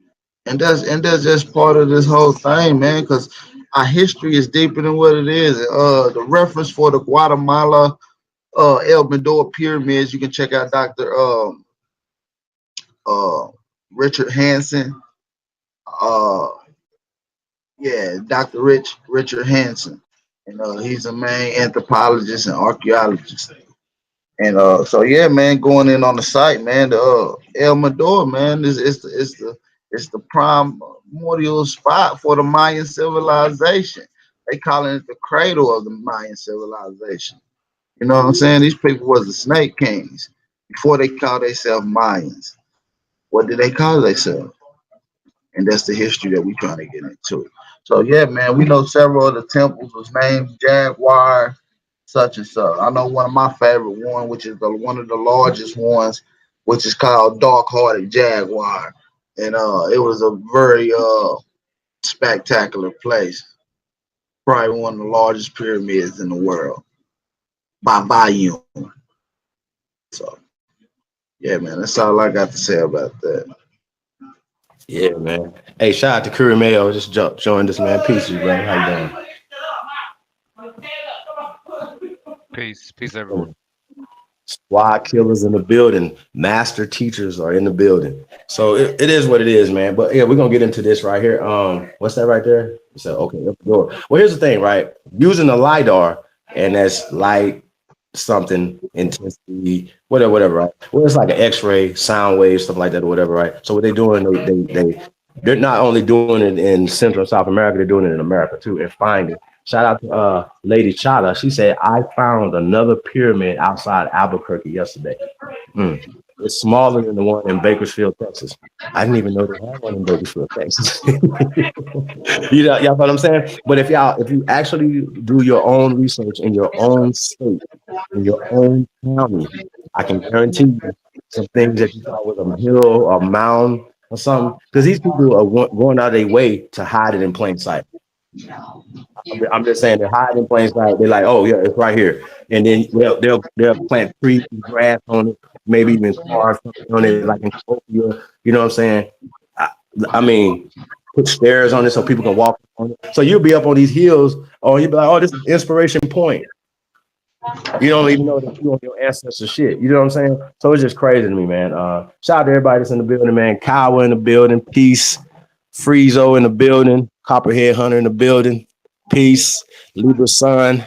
And that's just part of this whole thing, man. Because our history is deeper than what it is. The reference for the Guatemala El Medor pyramids, you can check out Dr. Uh, Richard Hansen. Uh, yeah, Dr. Richard Hansen, and he's a main anthropologist and archaeologist. And so yeah, man, going in on the site, man, the El Medor, man, is the primordial spot for the Mayan civilization. They calling it the cradle of the Mayan civilization. You know what I'm saying? These people was the Snake Kings before they called themselves Mayans. What did they call themselves? And that's the history that we trying to get into. So yeah, man, we know several of the temples was named Jaguar, such and such. I know one of my favorite one, which is one of the largest ones, which is called Dark Hearted Jaguar, and it was a very spectacular place. Probably one of the largest pyramids in the world by volume. So yeah, man, that's all I got to say about that. Yeah, man. Hey, shout out to Curry Mayo. Just joined us, man. Peace, you, brother. How Peace, everyone. you doing? Squad killers in the building. Master teachers are in the building. So it is what it is, man. But yeah, we're gonna get into this right here. What's that right there? So okay, up the door. Well, here's the thing, right? Using the LiDAR, and that's light, something, intensity, whatever, right? Well, it's like an X-ray, sound wave, stuff like that, or whatever, right? So what they're doing, they're not only doing it in Central and South America, they're doing it in America too, and finding. Shout out to Lady Chada. She said, I found another pyramid outside Albuquerque yesterday. Mm. It's smaller than the one in Bakersfield, Texas. I didn't even know they had one in Bakersfield, Texas. Y'all know what I'm saying? But if you actually do your own research in your own state, in your own county, I can guarantee you some things that you thought was a hill or mound or something. Because these people are going out of their way to hide it in plain sight. I'm just saying they're hiding in plain sight. They're like, oh yeah, it's right here, and then they'll plant trees, grass on it, maybe even cars on it, like in Colombia. You know what I'm saying? I, I mean, put stairs on it so people can walk on it. So you'll be up on these hills, or you'll be like, oh, this is Inspiration Point. You don't even know that you on your ancestors shit. You know what I'm saying? So it's just crazy to me, man. Shout out to everybody that's in the building, man. Kyle in the building, peace. Friezo in the building, Copperhead Hunter in the building, peace. Libra Sun,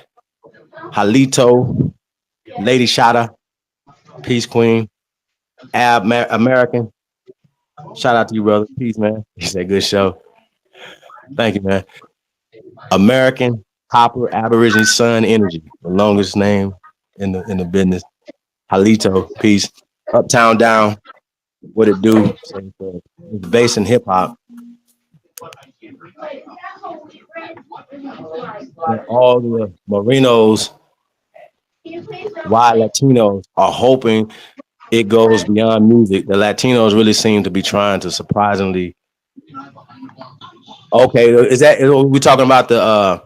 Halito, Lady Shada, peace queen, American. Shout out to you, brother. Peace, man. He said good show. Thank you, man. American Copper Aborigine Sun Energy, the longest name in the business. Halito, peace. Uptown Down, what it do? It's bass and hip hop. And all the Morinos, why Latinos are hoping it goes beyond music. The Latinos really seem to be trying to surprisingly. Okay, are we talking about the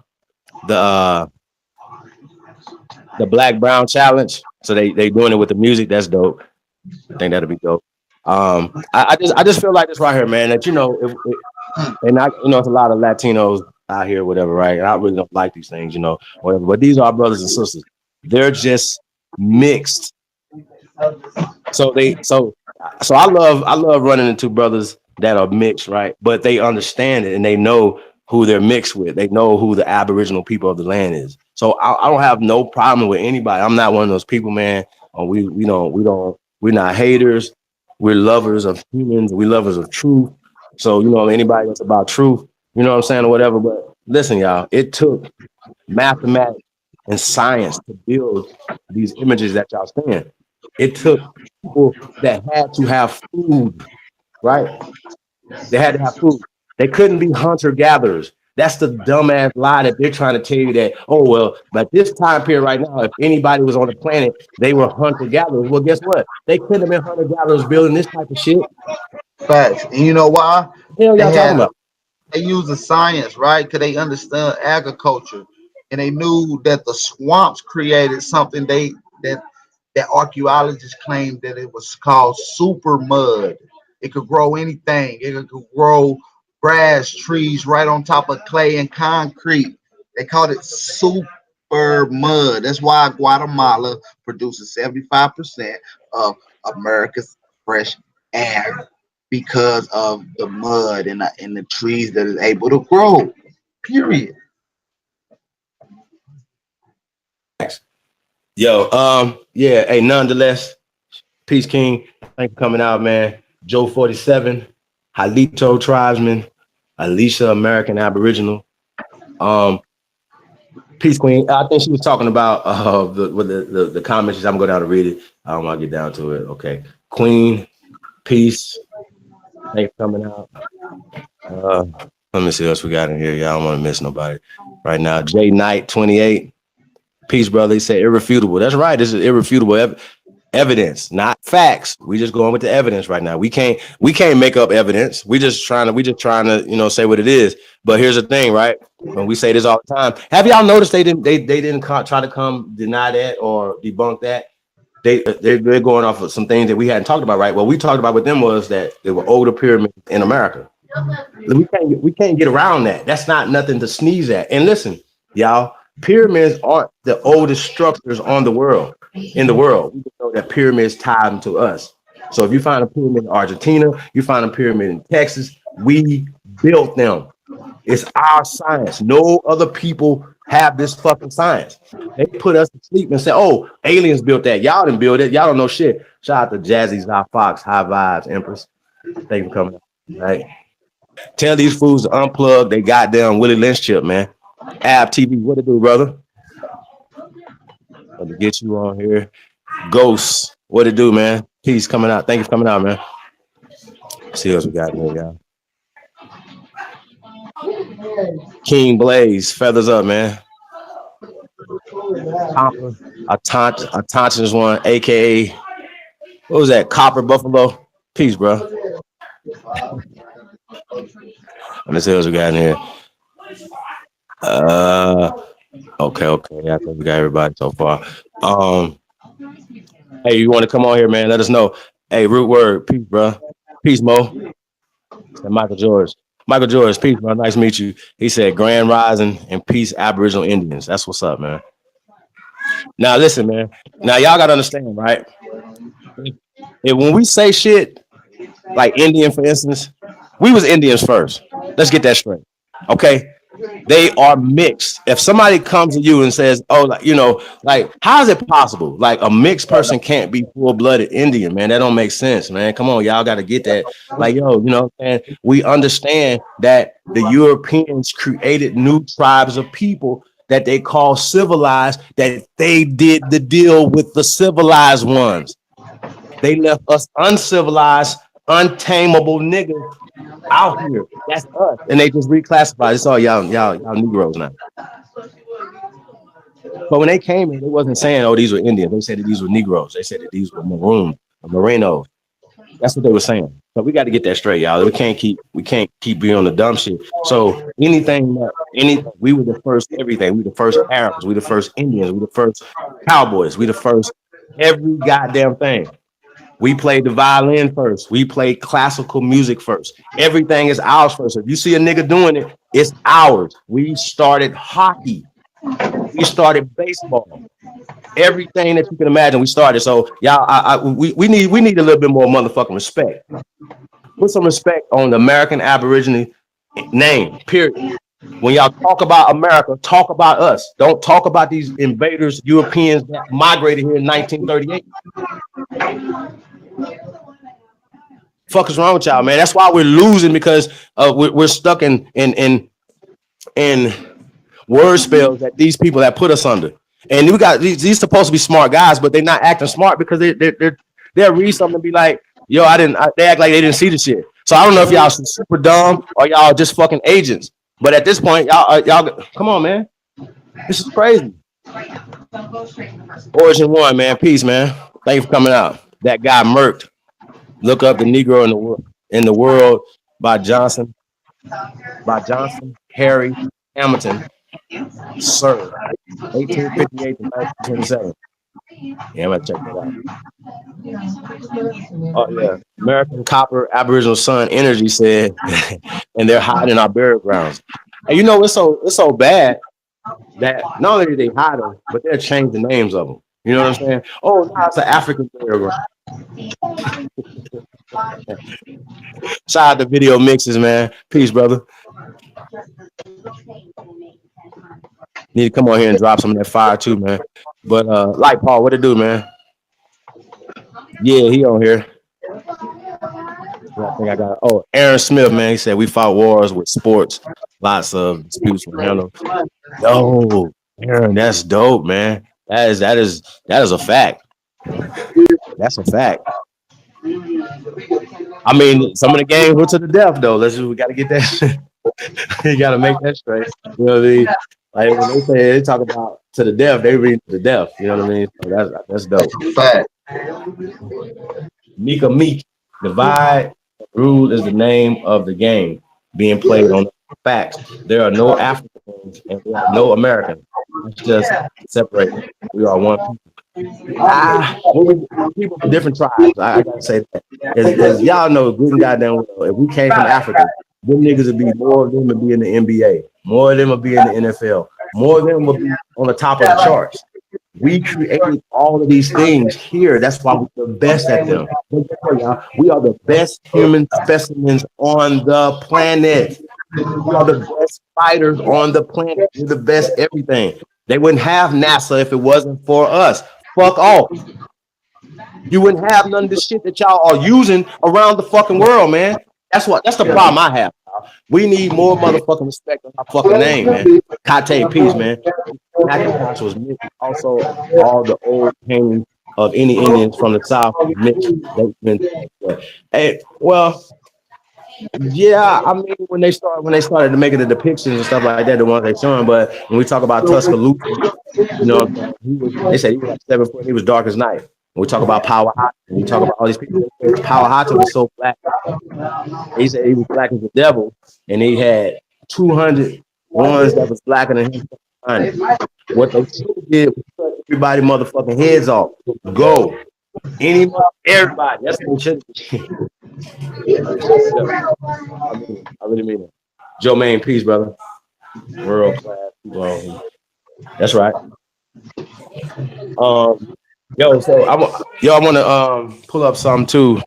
Black Brown Challenge? So they doing it with the music. That's dope. I think that'll be dope. I just feel like this right here, man. That and it's a lot of Latinos out here, whatever, right? And I really don't like these things, whatever. But these are brothers and sisters. They're just mixed. So I love running into brothers that are mixed, right? But they understand it and they know who they're mixed with. They know who the Aboriginal people of the land is. So I don't have no problem with anybody. I'm not one of those people, man. We're not haters. We're lovers of humans. We lovers of truth. So, anybody that's about truth, you know what I'm saying, or whatever. But listen, y'all, it took mathematics and science to build these images that y'all seeing. It took people that had to have food, right? They had to have food. They couldn't be hunter gatherers. That's the dumbass lie that they're trying to tell you that, oh, well, but this time period right now, if anybody was on the planet, they were hunter gatherers. Well, guess what? They couldn't have been hunter gatherers building this type of shit. Facts. And you know why? What the hell They y'all talking had about? they used the science, right? Because they understood agriculture, and they knew that the swamps created something that that archaeologists claimed that it was called super mud. It could grow anything. It could grow grass, trees right on top of clay and concrete. They called it super mud. That's why Guatemala produces 75% of America's fresh air because of the mud and the trees that is able to grow. Period. Yo, yeah, hey, nonetheless, Peace King, thanks for coming out, man. Joe 47, Halito Tribesman, Alicia American Aboriginal. Peace Queen. I think she was talking about the comments. I'm going down to read it. I don't want to get down to it. Okay. Queen, peace. Thanks for coming out. Let me see what else we got in here. Y'all don't want to miss nobody right now. J Knight 28. Peace, brother. He said irrefutable. That's right. This is irrefutable evidence, not facts. We just going with the evidence right now. We can't make up evidence. We just trying to say what it is. But here's the thing, right? When we say this all the time, have y'all noticed they didn't try to come deny that or debunk that? They're going off of some things that we hadn't talked about, right? What we talked about with them was that there were older pyramids in America. We can't get around that. That's not nothing to sneeze at. And listen, y'all, pyramids aren't the oldest structures in the world. We know that pyramids tie them to us. So if you find a pyramid in Argentina, you find a pyramid in Texas, we built them. It's our science. No other people have this fucking science. They put us to sleep and say, oh, aliens built that. Y'all didn't build it. Y'all don't know shit. Shout out to Jazzy Zah Fox, High Vibes, Empress. Thank you for coming. Right. Tell these fools to unplug they goddamn Willie Lynch chip, man. Ab TV, what it do, brother? Let me get you on here. Ghosts, what it do, man? Peace coming out. Thank you for coming out, man. Let's see what we got here, y'all. King Blaze, feathers up, man. Copper, Atanchins one, aka what was that? Copper Buffalo. Peace, bro. Let's see what we got in here. Okay. I think we got everybody so far. Hey, you want to come on here, man? Let us know. Hey, root word, peace, bro. Peace, Mo. And Michael George, peace, bro. Nice to meet you. He said, Grand Rising and peace, Aboriginal Indians. That's what's up, man. Now, listen, man. Now, y'all got to understand, right? When we say shit like Indian, for instance, we was Indians first. Let's get that straight. Okay? They are mixed. If somebody comes to you and says, oh, how is it possible? Like a mixed person can't be full-blooded Indian, man. That don't make sense, man. Come on, y'all got to get that. Like, and we understand that the Europeans created new tribes of people that they call civilized, that they did the deal with the civilized ones. They left us uncivilized, untamable niggas out here. That's us. And they just reclassified. It's all y'all Negroes now. But when they came in, they wasn't saying, oh, these were Indians. They said that these were Negroes. They said that these were maroon or Merinos. That's what they were saying. So we got to get that straight, y'all. We can't keep being on the dumb shit. So we were the first everything. We the first Arabs. We the first Indians. We the first cowboys. We the first every goddamn thing. We played the violin first. We played classical music first. Everything is ours first. If you see a nigga doing it, it's ours. We started hockey. We started baseball. Everything that you can imagine, we started. So y'all, we need a little bit more motherfucking respect. Put some respect on the American Aboriginal name, period. When y'all talk about America, talk about us. Don't talk about these invaders, Europeans that migrated here in 1938. Fuck is wrong with y'all, man? That's why we're losing because we're stuck in word spells that these people that put us under. And we got these supposed to be smart guys, but they're not acting smart because they'll read something and be like, yo, they act like they didn't see the shit. So I don't know if y'all super dumb or y'all just fucking agents. But at this point, y'all come on, man. This is crazy. Origin One, man. Peace, man. Thank you for coming out. That guy murked. Look up the Negro in the world by Johnson Harry Hamilton, sir. 1858 to 1927. Yeah, I'm gonna check that out. Oh yeah, American Copper Aboriginal Sun Energy said, and they're hiding our burial grounds. And you know it's so bad that not only do they hide them, but they'll change the names of them. You know what I'm saying? Oh, now it's an African burial ground. Shout out to Video Mixes, man. Peace, brother. Need to come on here and drop some of that fire too, man. But like Paul, what it do, man? Yeah, he on here. I think I got. Oh, Aaron Smith, man. He said we fought wars with sports, lots of disputes were handled. Yo, Aaron, that's dope, man. That is a fact. That's a fact. I mean, some of the games were to the death, though. We got to get that. You got to make that straight. You know what I mean? Like when they talk about to the death, they read to the death. You know what I mean? So that's dope. Fact. Mika Meek, divide rule is the name of the game being played on facts. There are no Africans and there are no Americans. It's just separated. We are one people. People from different tribes. I gotta say that. As y'all know, good and goddamn well, if we came from Africa, them niggas would be more of them would be in the NBA, more of them would be in the NFL, more of them would be on the top of the charts. We created all of these things here. That's why we're the best at them. We are the best human specimens on the planet. We are the best fighters on the planet. We're the best everything. They wouldn't have NASA if it wasn't for us. Fuck off. You wouldn't have none of the shit that y'all are using around the fucking world, man. That's the problem I have. We need more motherfucking respect on our fucking name, man. Kate, peace, man. Macintosh was mixed. Also, all the old paintings of any Indians from the South mixed. Hey, well, yeah, I mean when they started to making the depictions and stuff like that, the ones they showing. But when we talk about Tuscaloosa, you know, they said he was like 7 foot. He was dark as night. When we talk about Power Hot, we talk about all these people. Power Hot was so black. He said he was black as the devil, and he had 200 ones that was blacker than him. What they did was cut everybody motherfucking heads off. Go. Everybody. That's what they should. I really mean it. Joe Main, peace, brother. World class people. That's right. So I want to pull up something too.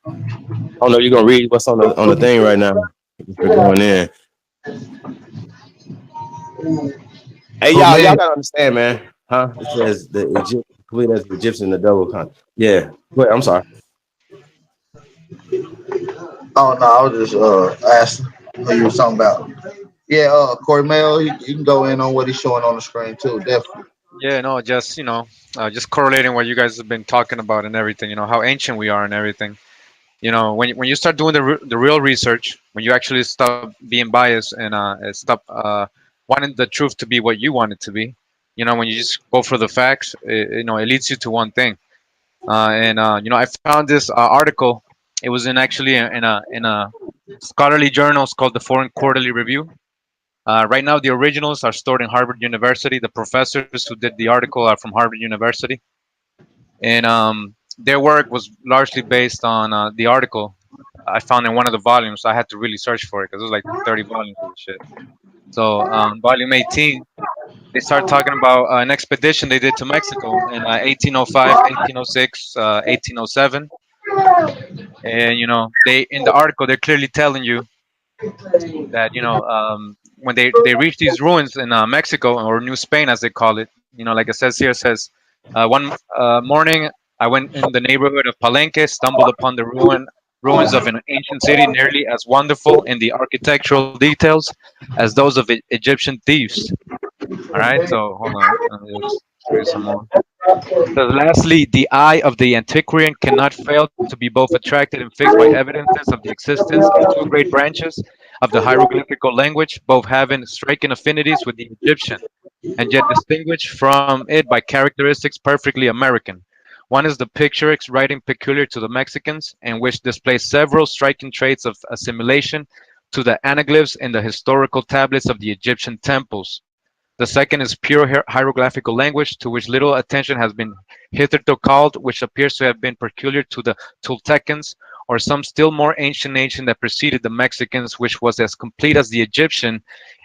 I don't know. You're gonna read what's on the thing right now. We're going in. Hey, y'all gotta understand, man. Huh? It says the Egyptian, complete as the Egyptian, the double con. Yeah. Wait, I'm sorry. Oh no, I was just asking what you were talking about. Yeah, Cormel, you can go in on what he's showing on the screen too, definitely. Yeah, no, just just correlating what you guys have been talking about and everything. How ancient we are and everything. When you start doing the real research, when you actually stop being biased and stop wanting the truth to be what you want it to be. When you just go for the facts, it leads you to one thing. I found this article. It was actually in a scholarly journal. It's called the Foreign Quarterly Review. Right now, the originals are stored in Harvard University. The professors who did the article are from Harvard University, and their work was largely based on the article I found in one of the volumes. I had to really search for it because it was like 30 volumes of shit. So volume 18, they start talking about an expedition they did to Mexico in 1805, 1806, 1807. And they in the article they're clearly telling you that when they reach these ruins in Mexico or New Spain as they call it, like it says here, it says one morning I went in the neighborhood of Palenque, stumbled upon the ruin ruins of an ancient city nearly as wonderful in the architectural details as those of Egyptian thieves. All right, so hold on, let me just show you some more. So lastly, the eye of the antiquarian cannot fail to be both attracted and fixed by evidences of the existence of two great branches of the hieroglyphical language, both having striking affinities with the Egyptian, and yet distinguished from it by characteristics perfectly American. One is the picturesque writing peculiar to the Mexicans, and which displays several striking traits of assimilation to the anaglyphs in the historical tablets of the Egyptian temples. The second is pure hieroglyphical language, to which little attention has been hitherto called, which appears to have been peculiar to the Toltecans, or some still more ancient nation that preceded the Mexicans, which was as complete as the Egyptian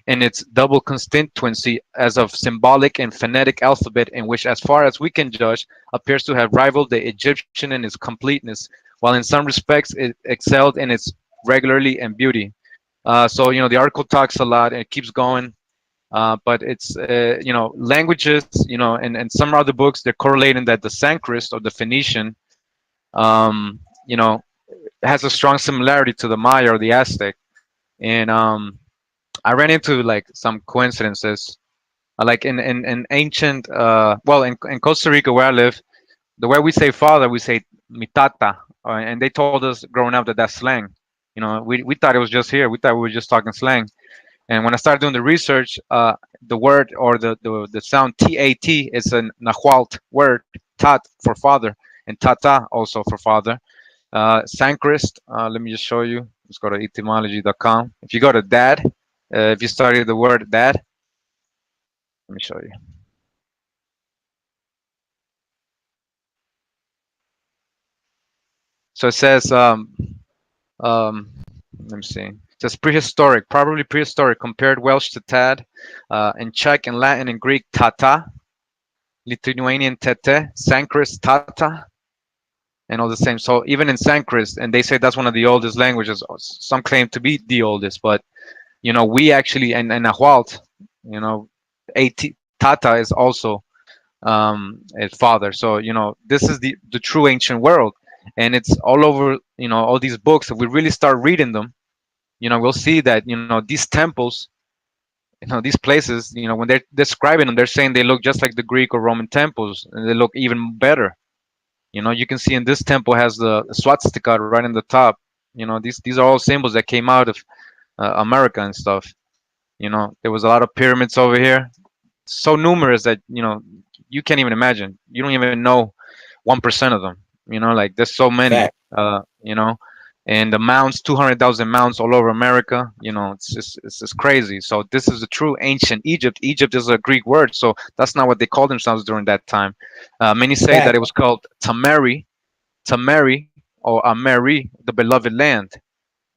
in its double constituency as of symbolic and phonetic alphabet, in which, as far as we can judge, appears to have rivaled the Egyptian in its completeness, while in some respects it excelled in its regularity and beauty. So, the article talks a lot and it keeps going. But it's languages, and some other books they're correlating that the Sanskrit or the Phoenician, um, you know, has a strong similarity to the Maya or the Aztec. And I ran into like some coincidences, like in ancient, in Costa Rica where I live, the way we say father, we say mitata, and they told us growing up that that's slang. We thought it was just here. We thought we were just talking slang. And when I started doing the research, the word or the sound TAT is a Nahuatl word, tat for father, and tata also for father. Sanskrit, let me just show you. Let's go to etymology.com. If you go to dad, if you study the word dad, let me show you. So it says, let me see. It says prehistoric, probably prehistoric, compared Welsh to tad, in Czech and Latin and Greek tata, Lithuanian tete, Sanskrit tata, and all the same. So even in Sanskrit, and they say that's one of the oldest languages. Some claim to be the oldest, but we actually and Nahuatl, at tata is also a father. So this is the true ancient world, and it's all over. All these books. If we really start reading them, we'll see that these temples, these places, when they're describing them, they're saying they look just like the Greek or Roman temples, and they look even better. You can see in this temple has the swastika right in the top. These are all symbols that came out of America and stuff. There was a lot of pyramids over here, so numerous that you can't even imagine. You don't even know 1% of them. Like there's so many. Fact. And the mounds, 200,000 mounds all over America. It's just crazy. So this is the true ancient Egypt. Egypt is a Greek word, so that's not what they called themselves during that time. Many say that it was called Tamari or Ameri, the beloved land,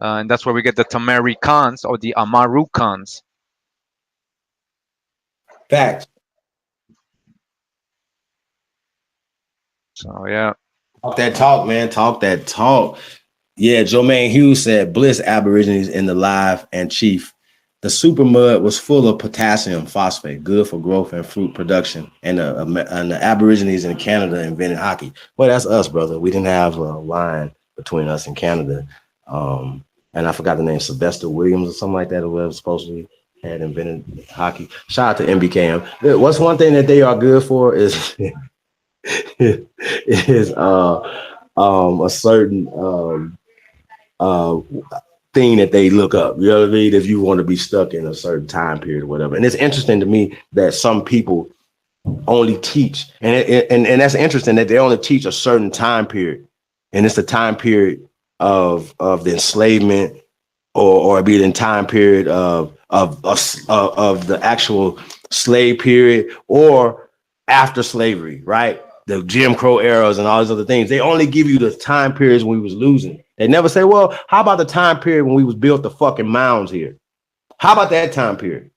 and that's where we get the Tamari Khans or the Amaru Khans. Facts. So yeah. Talk that talk, man. Talk that talk. Yeah, Jermaine Hughes said, bliss Aborigines in the live and chief. The super mud was full of potassium phosphate, good for growth and fruit production. And the Aborigines in Canada invented hockey. Well, that's us, brother. We didn't have a line between us and Canada. And I forgot the name, Sylvester Williams or something like that, or whatever supposedly had invented hockey. Shout out to MBKM. What's one thing that they are good for is is a certain thing that they look up. You know what I mean? If you want to be stuck in a certain time period or whatever. And it's interesting to me that some people only teach, and that's interesting that they only teach a certain time period, and it's the time period of the enslavement, or be it in time period of the actual slave period, or after slavery, right? The Jim Crow eras and all these other things. They only give you the time periods when we was losing. They never say, well, how about the time period when we was built the fucking mounds here? How about that time period?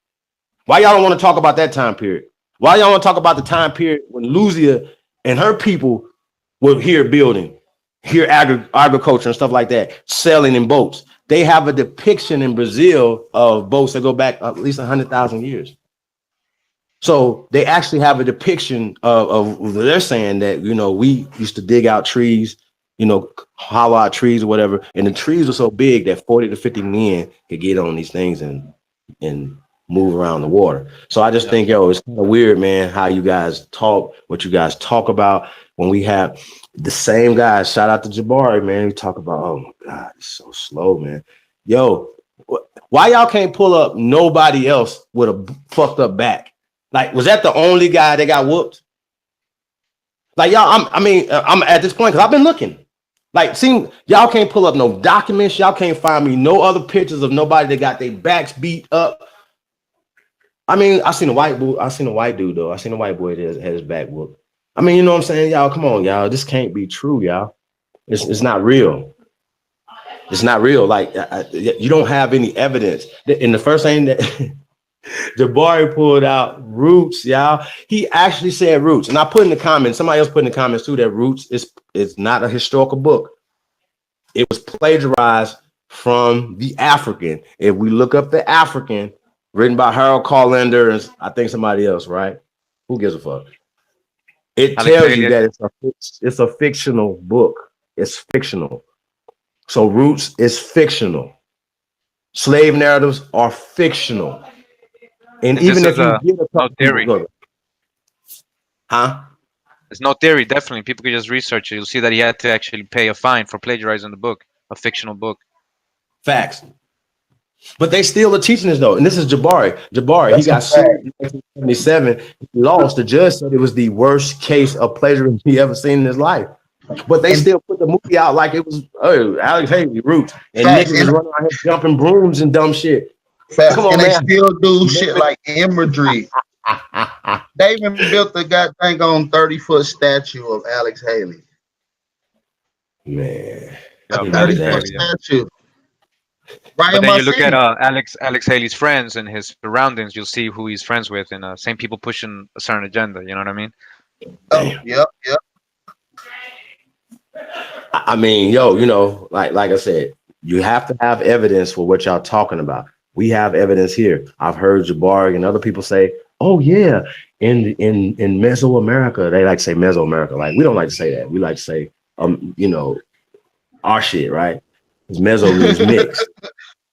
Why y'all don't want to talk about that time period? Why y'all want to talk about the time period when Lucia and her people were here building, here agriculture and stuff like that, sailing in boats? They have a depiction in Brazil of boats that go back at least 100,000 years. So they actually have a depiction of they're saying that, we used to dig out trees hollow out trees or whatever. And the trees were so big that 40 to 50 men could get on these things and move around the water. So I just think, it's kind of weird, man, how you guys talk, what you guys talk about when we have the same guys. Shout out to Jabari, man. We talk about, oh my God, it's so slow, man. Yo, why y'all can't pull up nobody else with a fucked up back? Like, was that the only guy that got whooped? Like, y'all, I'm at this point because I've been looking. Like, see, y'all can't pull up no documents. Y'all can't find me no other pictures of nobody that got their backs beat up. I mean, I seen a white dude though. I seen a white boy that had his back whooped. I mean, you know what I'm saying, y'all? Come on, y'all. This can't be true, y'all. It's not real. It's not real. Like, you don't have any evidence. And the first thing that Jabari pulled out, Roots, y'all. He actually said Roots. And I put in the comments, somebody else put in the comments too, that Roots is not a historical book. It was plagiarized from the African. If we look up the African, written by Harold Carlander and I think somebody else, right? Who gives a fuck? It tells you that it's a fictional book. It's fictional. So Roots is fictional. Slave narratives are fictional. And even if you get a no theory. Huh? There's no theory, definitely. People could just research it. You'll see that he had to actually pay a fine for plagiarizing the book, a fictional book. Facts. But they still are teaching this though. And this is Jabari. Jabari, he got sued in 1977. He lost. The judge said it was the worst case of plagiarism he ever seen in his life. But they still put the movie out like it was Alex Haley, Roots. And niggas was running around here jumping brooms and dumb shit. Come on, and man. They still do shit like imagery. They even built the goddamn on 30-foot statue of Alex Haley. Man. A 30-foot statue. Right, but then you look at Alex Haley's friends and his surroundings, you'll see who he's friends with, and same people pushing a certain agenda. You know what I mean? Oh, yep. I mean, like I said, you have to have evidence for what y'all talking about. We have evidence here. I've heard Jabari and other people say, "Oh yeah, in Mesoamerica," they like to say Mesoamerica. Like we don't like to say that. We like to say, our shit, right? Because Meso means mixed,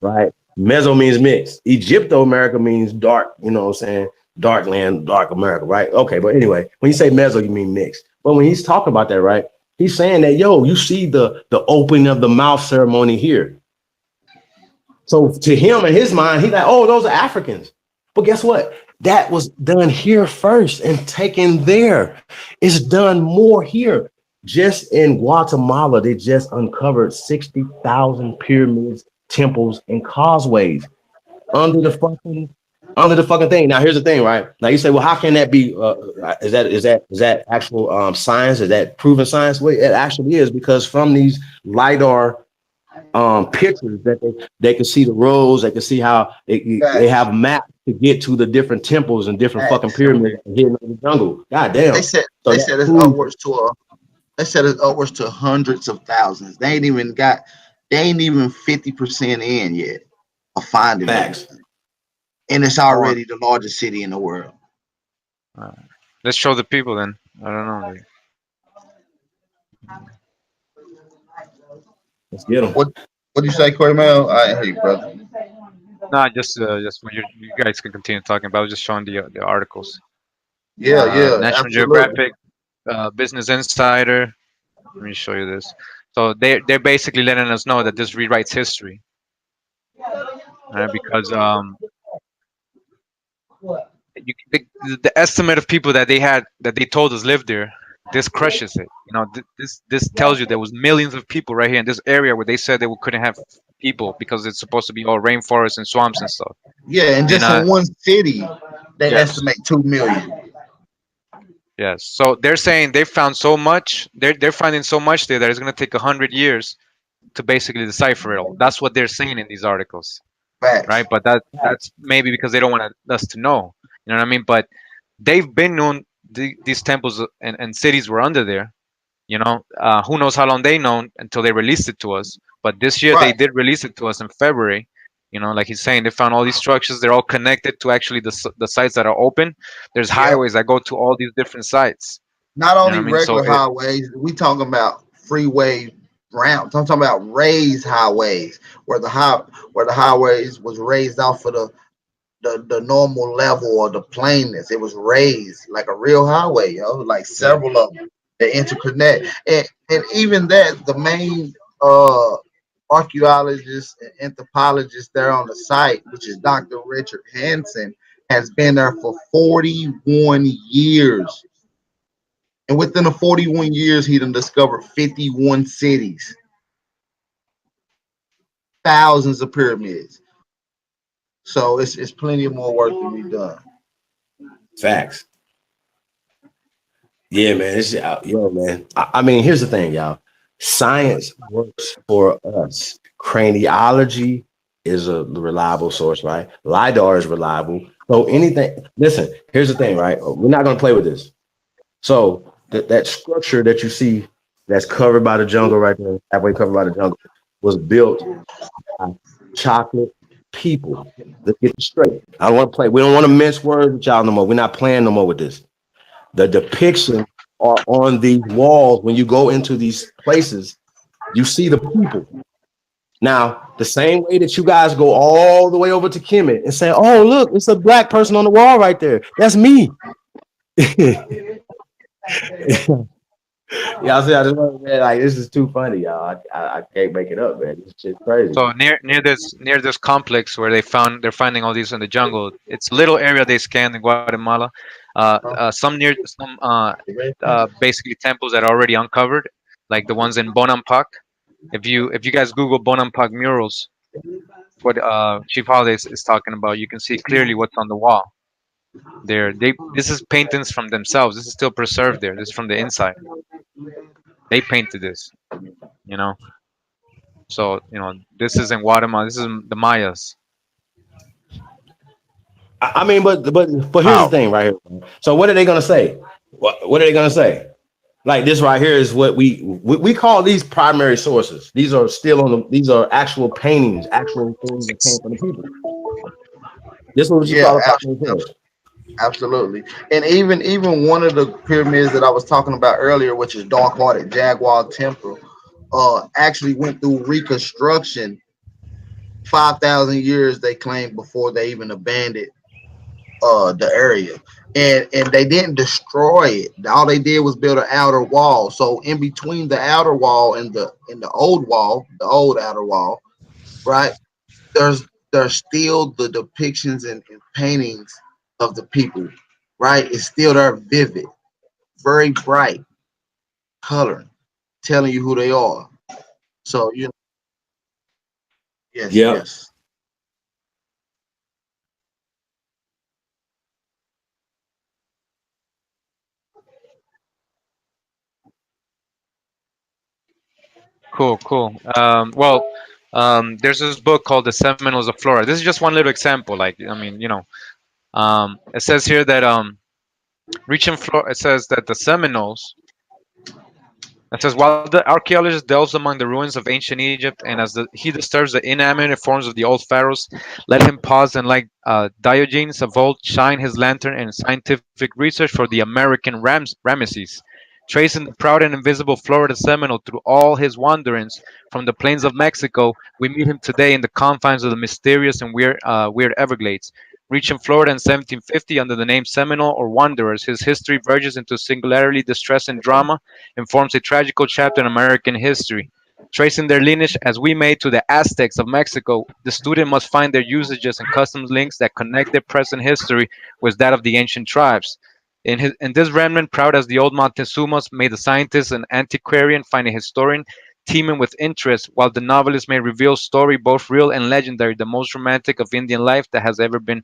right? Meso means mixed. Egypto-America means dark. You know what I'm saying? Dark land, dark America, right? Okay, but anyway, when you say Meso, you mean mixed. But when he's talking about that, right? He's saying that, you see the opening of the mouth ceremony here. So to him, in his mind, he's like, oh, those are Africans. But guess what? That was done here first and taken there. It's done more here. Just in Guatemala, they just uncovered 60,000 pyramids, temples, and causeways under the fucking thing. Now, here's the thing, right? Now you say, well, how can that be? Is that actual science? Is that proven science? Well, it actually is, because from these LiDAR pictures that they can see the roads, they can see how they have maps to get to the different temples and different fucking pyramids hidden in the jungle. God damn. They said it's upwards to hundreds of thousands. They ain't even 50% in yet of finding facts. Everything. And it's already the largest city in the world. Let's show the people then. I don't know. Let's get them. What do you say, Corey Mel? I hear you, brother. No, just when you guys can continue talking about. I was just showing the articles. Yeah, National Geographic, Business Insider. Let me show you this. So they're basically letting us know that this rewrites history, because the estimate of people that they told us lived there, this crushes it. This tells you there was millions of people right here in this area where they said they couldn't have people because it's supposed to be all rainforests and swamps and stuff. Yeah, and just in one city, they estimate 2 million. Yes. So they're saying they found so much. They're finding so much there that it's going to take 100 years to basically decipher it all. That's what they're saying in these articles. Facts. Right? But that's maybe because they don't want us to know. You know what I mean? But they've been known. These temples and cities were under there. Who knows how long they known until they released it to us. But this year they did release it to us in February. Like he's saying, they found all these structures. They're all connected to actually the sites that are open. There's highways that go to all these different sites. Not only regular highways, we talking about freeway round. I'm talking about raised highways where the highways was raised off of the normal level or the plainness. It was raised like a real highway, like Yeah. several of them that interconnect. And even that, the main uh archaeologist and anthropologist there on the site, which is Dr. Richard Hansen, has been there for 41 years. And within the 41 years, he done discovered 51 cities, thousands of pyramids. So it's plenty more work to be done. Facts. Yeah, man. Yo, man. I mean, here's the thing, y'all. Science works for us. Craniology is a reliable source, right? LIDAR is reliable. So anything, listen, here's the thing, right? We're not going to play with this. So that structure that you see that's covered by the jungle right there, halfway covered by the jungle, was built by chocolate people. Let's get it straight. I don't want to play. We don't want to mince words with y'all no more. We're not playing no more with this. The depiction are on these walls. When you go into these places, you see the people. Now, the same way that you guys go all the way over to Kemet and say, "Oh, look, it's a black person on the wall right there. That's me." Y'all see, I just man, like this is too funny, y'all. I can't make it up, man. This shit's crazy. So near this complex where they're finding all these in the jungle. It's a little area they scanned in Guatemala. Some basically temples that are already uncovered, like the ones in Bonampak. If you guys Google Bonampak murals, what Chief Holiday is talking about, you can see clearly what's on the wall. This is paintings from themselves. This is still preserved there. This is from the inside. They painted this, you know. So this is in Guatemala. This is the Mayas. I mean, but here's the Wow. thing, right here. So what are they gonna say? What are they gonna say? Like this right here is what we call these primary sources. These are still on the. These are actual paintings, actual things that came from the people. This is what you Yeah, call a primary source. absolutely. And even one of the pyramids that I was talking about earlier, which is Dark Hearted Jaguar Temple, actually went through reconstruction 5,000 years they claim before they even abandoned the area. And they didn't destroy it. All they did was build an outer wall. So in between the outer wall and the old wall, the old outer wall, right? There's still the depictions and paintings of the people, right? It's still there, vivid, very bright, coloring, telling you who they are. So yes, Yep. yes, Cool, cool. There's this book called The Seminoles of Florida. This is just one little example. Like, I mean, it says here that reaching Florida. It says that the Seminoles. It says while the archaeologist delves among the ruins of ancient Egypt, and he disturbs the inanimate forms of the old pharaohs, let him pause and, like Diogenes of old, shine his lantern in scientific research for the American Ramesses, tracing the proud and invisible Florida Seminole through all his wanderings from the plains of Mexico. We meet him today in the confines of the mysterious and weird Everglades. Reaching Florida in 1750 under the name Seminole or Wanderers, his history verges into singularly distressing drama and forms a tragical chapter in American history. Tracing their lineage as we may to the Aztecs of Mexico, the student must find their usages and customs links that connect their present history with that of the ancient tribes. In this remnant, proud as the old Montezumas, may the scientist and antiquarian find a historian teeming with interest, while the novelist may reveal story both real and legendary, the most romantic of Indian life that has ever been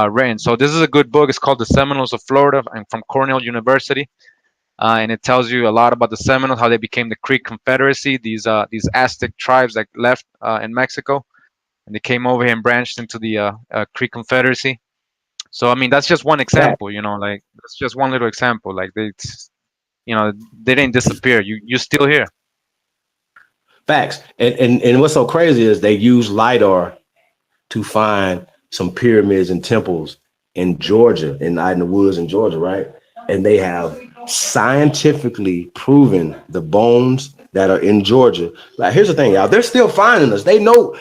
written. So this is a good book. It's called The Seminoles of Florida and from Cornell University. And it tells you a lot about the Seminoles, how they became the Creek Confederacy, these Aztec tribes that left in Mexico, and they came over here and branched into the Creek Confederacy. So I mean, that's just one Fact. example, like that's just one little example. Like they didn't disappear. You're still here. Facts. And what's so crazy is they use LIDAR to find some pyramids and temples in Georgia, out in the woods in Georgia, right? And they have scientifically proven the bones, that are in Georgia. Like, here's the thing, y'all. They're still finding us. They know.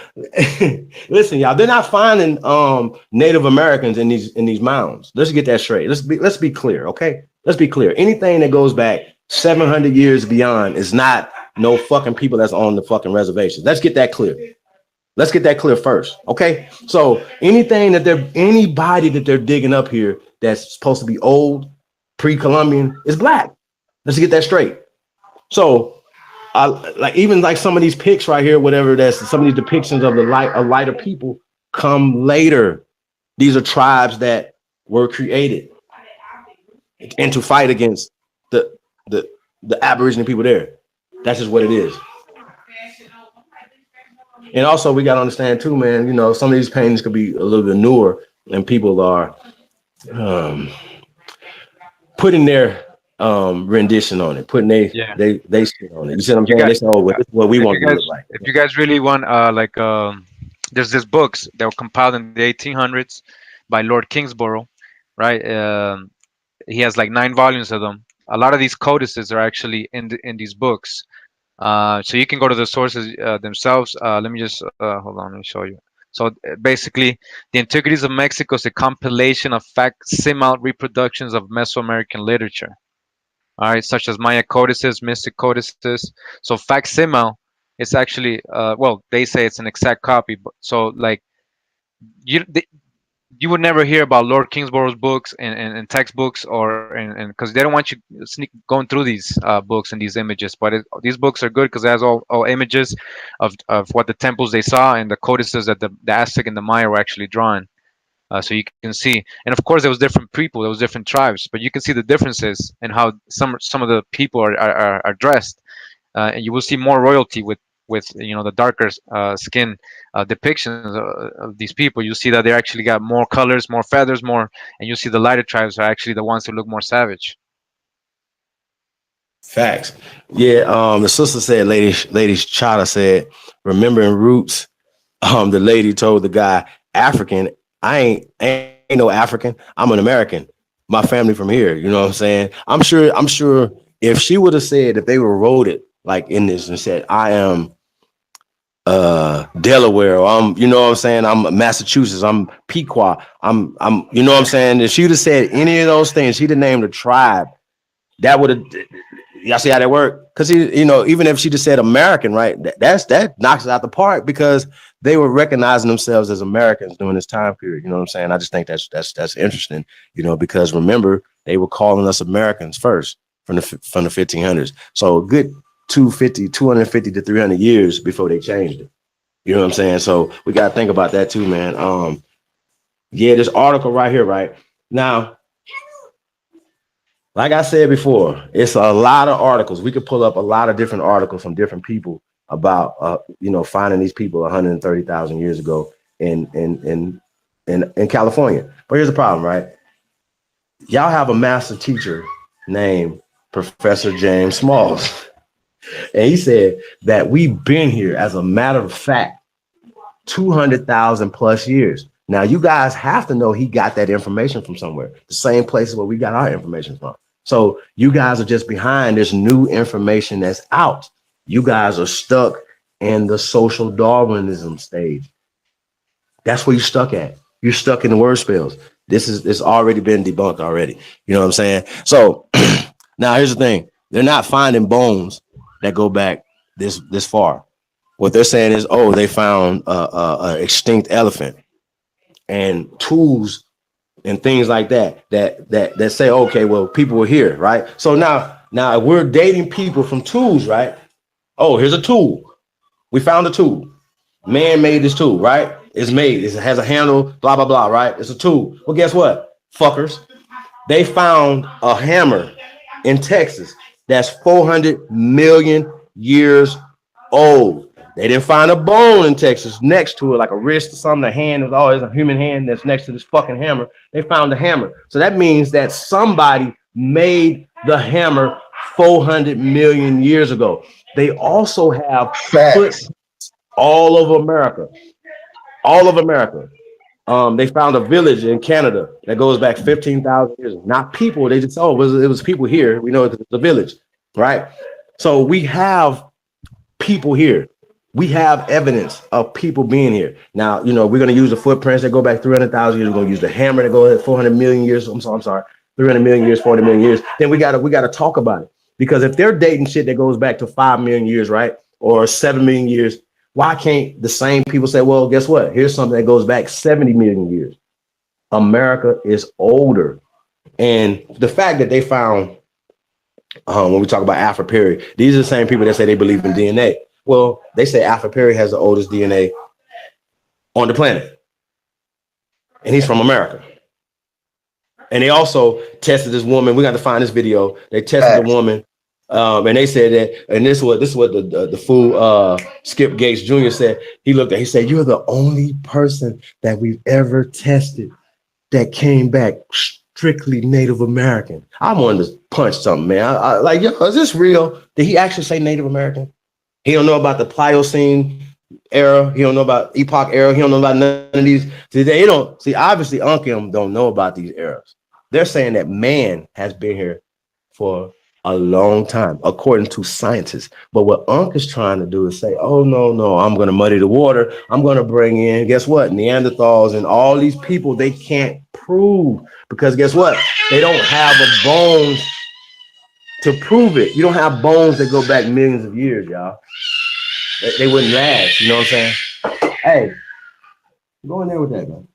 Listen, y'all. They're not finding Native Americans in these mounds. Let's get that straight. Let's be clear, okay? Let's be clear. Anything that goes back 700 years beyond is not no fucking people that's on the fucking reservations. Let's get that clear. Let's get that clear first, okay? So anybody that they're digging up here that's supposed to be old, pre-Columbian, is black. Let's get that straight. So, like even like some of these pics right here, whatever that's some of these depictions of lighter people come later. These are tribes that were created and to fight against the Aboriginal people there. That's just what it is. And also, we got to understand too, man, you know, some of these paintings could be a little bit newer and people are putting their rendition on it, putting they shit on it. You see what I'm saying? They say, oh, well, this is what we want to look like. If you guys really want, there's this books that were compiled in the 1800s by Lord Kingsborough, right? He has like 9 volumes of them. A lot of these codices are actually in these books. So you can go to the sources themselves. Let me just hold on. Let me show you. So basically, the Antiquities of Mexico is a compilation of facsimile reproductions of Mesoamerican literature. All right, such as Maya codices, mystic codices. So facsimile is actually, well, they say it's an exact copy. But so like you would never hear about Lord Kingsborough's books and textbooks or and because they don't want you going through these books and these images. But these books are good because it has all images of what the temples they saw and the codices that the Aztec and the Maya were actually drawing. So you can see, and of course there was different people, there was different tribes, but you can see the differences in how some of the people are dressed, and you will see more royalty with you know the darker skin depictions of these people. You see that they actually got more colors, more feathers, more, and you see the lighter tribes are actually the ones who look more savage. Facts. Yeah. The sister said, lady Chada said, remembering roots. The lady told the guy, African. I ain't no African. I'm an American. My family from here. You know what I'm saying? I'm sure if she would have said, if they were wrote it like in this and said, I am Delaware, or I'm, you know what I'm saying, I'm Massachusetts, I'm Pequot, I'm you know what I'm saying, if she would have said any of those things, she'd have named a tribe, that would have, y'all see how that worked? Because you know, even if she just said American, right, that knocks it out the park, because they were recognizing themselves as Americans during this time period. You know what I'm saying? I just think that's interesting, you know, because remember, they were calling us Americans first from the 1500s. So a good 250 to 300 years before they changed it. You know what I'm saying? So we got to think about that too, man. Yeah, this article right here, right now, like I said before, it's a lot of articles. We could pull up a lot of different articles from different people about, you know, finding these people 130,000 years ago in California. But here's the problem, right? Y'all have a master teacher named Professor James Smalls. And he said that we've been here, as a matter of fact, 200,000 plus years. Now, you guys have to know he got that information from somewhere, the same places where we got our information from. So you guys are just behind this new information that's out. You guys are stuck in the social Darwinism stage. That's where you're stuck at. You're stuck in the word spells. It's already been debunked already. You know what I'm saying? So now here's the thing. They're not finding bones that go back this far. What they're saying is, oh, they found a extinct elephant and tools and things like that say, okay, well, people were here, right? So now if we're dating people from tools, right? Oh, here's a tool. We found a tool. Man made this tool, right? It's made. It has a handle, blah, blah, blah, right? It's a tool. Well, guess what, fuckers? They found a hammer in Texas that's 400 million years old. They didn't find a bone in Texas next to it, like a wrist or something, a hand. There's always a human hand that's next to this fucking hammer. They found a hammer. So that means that somebody made the hammer 400 million years ago. They also have footprints all over America. All of America. They found a village in Canada that goes back 15,000 years. Not people. They just, it was people here. We know it's a village, right? So we have people here. We have evidence of people being here. Now, you know, we're going to use the footprints that go back 300,000 years. We're going to use the hammer that goes 400 million years. I'm sorry, 300 million years, 40 million years. Then we got to talk about it. Because if they're dating shit that goes back to 5 million years, right? Or 7 million years, why can't the same people say, well, guess what? Here's something that goes back 70 million years. America is older. And the fact that they found, when we talk about Alfred Perry, these are the same people that say they believe in DNA. Well, they say Alfred Perry has the oldest DNA on the planet. And he's from America. And they also tested this woman. We got to find this video. They tested the woman. And they said that, and this is what the fool Skip Gates Jr. said. He said, you're the only person that we've ever tested that came back strictly Native American. I wanted to punch something, man. I like, yo, is this real? Did he actually say Native American? He don't know about the Pliocene era. He don't know about Epoch era. He don't know about none of these. They don't see. Obviously, Uncle don't know about these eras. They're saying that man has been here for a long time, according to scientists. But what Unc is trying to do is say, oh, no, I'm going to muddy the water. I'm going to bring in, guess what? Neanderthals and all these people they can't prove because guess what? They don't have the bones to prove it. You don't have bones that go back millions of years, y'all. They wouldn't last. You know what I'm saying? Hey, go in there with that, man.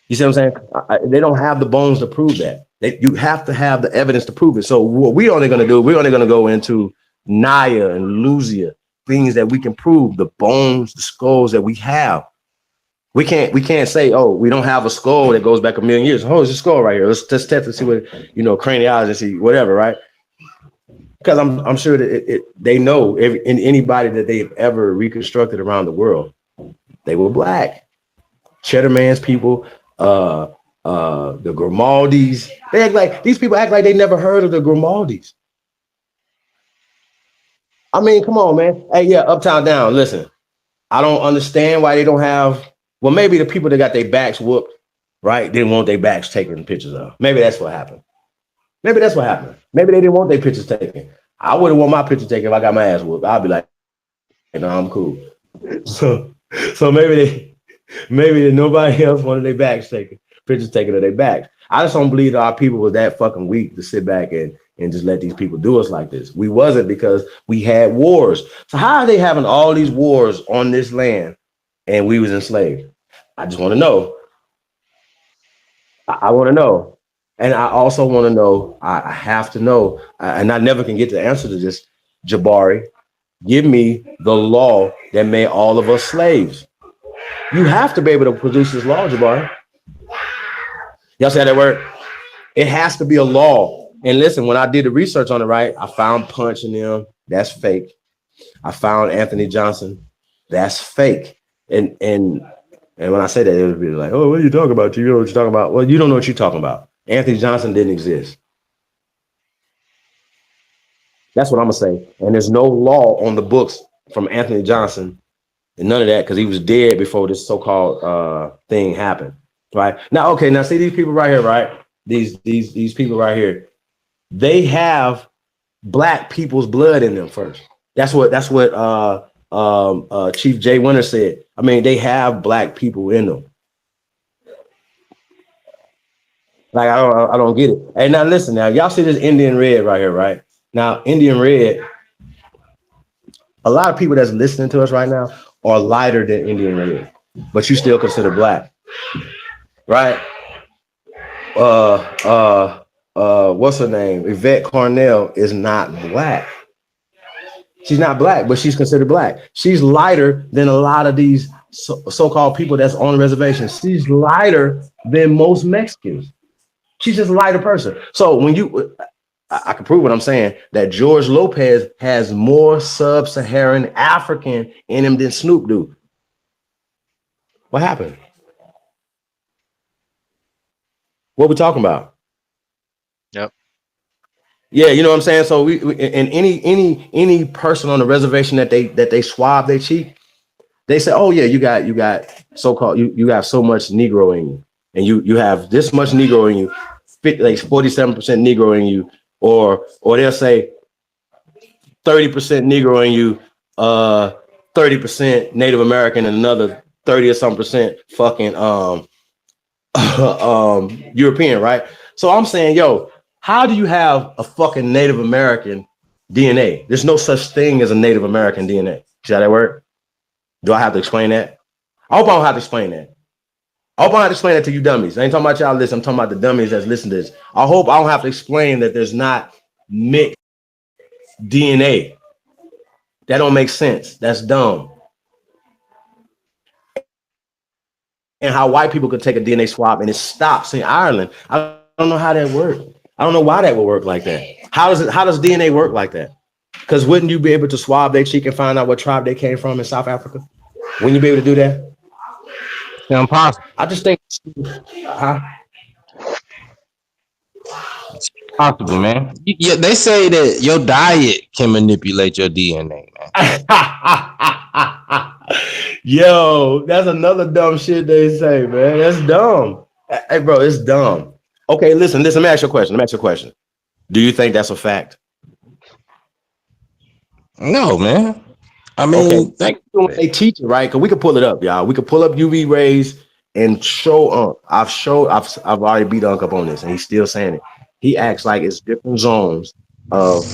You see what I'm saying? They don't have the bones to prove that. You have to have the evidence to prove it. So what we're only going to do, we're only going to go into Naya and Luzia, things that we can prove, the bones, the skulls that we have. We can't say, oh, we don't have a skull that goes back a million years. Oh, it's a skull right here. Let's test to see what, craniology and see whatever, right? Because I'm sure that they know anybody that they've ever reconstructed around the world, they were black. Cheddar Man's people, the Grimaldis. These people act like they never heard of the Grimaldis. I mean, come on, man. Hey, yeah, Uptown Down. Listen, I don't understand why they don't have. Well, maybe the people that got their backs whooped, right, didn't want their backs taken pictures of. Maybe that's what happened. Maybe they didn't want their pictures taken. I wouldn't want my picture taken if I got my ass whooped. I'd be like, no, I'm cool. So maybe nobody else wanted their backs taken, pictures taken of their backs. I just don't believe that our people was that fucking weak to sit back and just let these people do us like this. We wasn't because we had wars. So how are they having all these wars on this land and we was enslaved? I just want to know. I want to know. And I also want to know, I have to know, and I never can get the answer to this, Jabari. Give me the law that made all of us slaves. You have to be able to produce this law, Jabari. Y'all see how that work? It has to be a law. And listen, when I did the research on it, right, I found Punch in them. That's fake. I found Anthony Johnson. That's fake. And when I say that, it would be like, oh, what are you talking about? You know what you're talking about? Well, you don't know what you're talking about. Anthony Johnson didn't exist. That's what I'm gonna say. And there's no law on the books from Anthony Johnson and none of that because he was dead before this so-called thing happened. Right now, okay. Now see these people right here, right? These people right here. They have black people's blood in them first. That's what Chief Jay Winter said. I mean, they have black people in them. Like I don't get it. Hey, now listen. Now y'all see this Indian red right here, right? Now Indian red. A lot of people that's listening to us right now are lighter than Indian red, but you still consider black, right? What's her name? Yvette Cornell is not black. She's not black, but she's considered black. She's lighter than a lot of these so-called people that's on the reservation. She's lighter than most Mexicans. She's just a lighter person. So when I can prove what I'm saying, that George Lopez has more sub-Saharan African in him than Snoop do. What happened? What we talking about? Yep. Yeah, you know what I'm saying? So we and any person on the reservation that they swab their cheek, they say, oh yeah, you got so-called you got so much Negro in you, and you have this much Negro in you, like 47% Negro in you, or they'll say 30% Negro in you, 30% Native American, and another 30 or some percent fucking European, right? So I'm saying, yo, how do you have a fucking Native American DNA? There's no such thing as a Native American DNA. See how that work? Do I have to explain that? I hope I don't have to explain that. I hope I don't have to explain that to you dummies. I ain't talking about y'all listen. I'm talking about the dummies that's listening to this. I hope I don't have to explain that there's not mixed DNA. That don't make sense. That's dumb. And how white people could take a DNA swab and it stops in Ireland. I don't know how that works. I don't know why that would work like that. How does DNA work like that? Because wouldn't you be able to swab their cheek and find out what tribe they came from in South Africa? Wouldn't you be able to do that? It's impossible. I just think, huh? Possible, man. Yeah, they say that your diet can manipulate your DNA, man. Yo, that's another dumb shit they say, man. That's dumb. Hey, bro, it's dumb. Okay, listen. Let me ask you a question. Do you think that's a fact? No, man. I mean, okay. They teach it, right? Because we can pull it up, y'all. We can pull up UV rays and show I've already beat Unc up on this, and he's still saying it. He acts like it's different zones of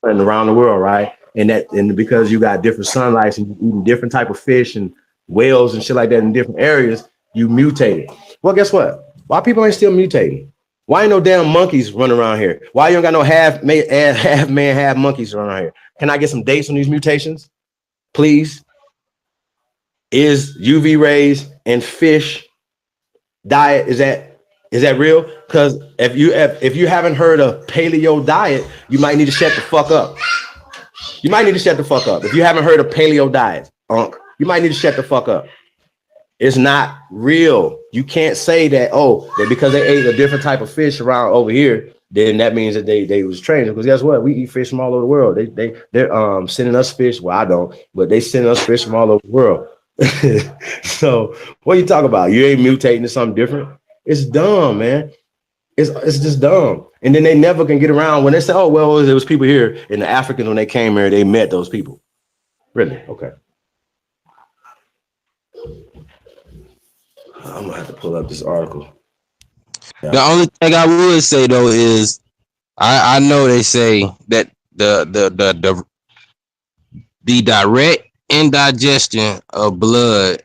and around the world, right? And because you got different sunlights and you eating different type of fish and whales and shit like that in different areas, you mutated. Well, guess what? Why people ain't still mutating? Why ain't no damn monkeys running around here? Why you don't got no half man, half monkeys running around here? Can I get some dates on these mutations, please? Is UV rays and fish diet is that real? Because if you haven't heard of paleo diet, you might need to shut the fuck up. You might need to shut the fuck up. If you haven't heard of paleo diet, Unc, you might need to shut the fuck up. It's not real. You can't say that, that because they ate a different type of fish around over here, then that means that they was trained. Because guess what? We eat fish from all over the world. They're sending us fish. Well, I don't, but they sending us fish from all over the world. So what are you talking about? You ain't mutating to something different? It's dumb, man. It's just dumb. And then they never can get around when they say, there was people here, and the Africans, when they came here, they met those people. Really? Okay. I'm gonna have to pull up this article. Yeah. The only thing I would say though is I know they say that the direct indigestion of blood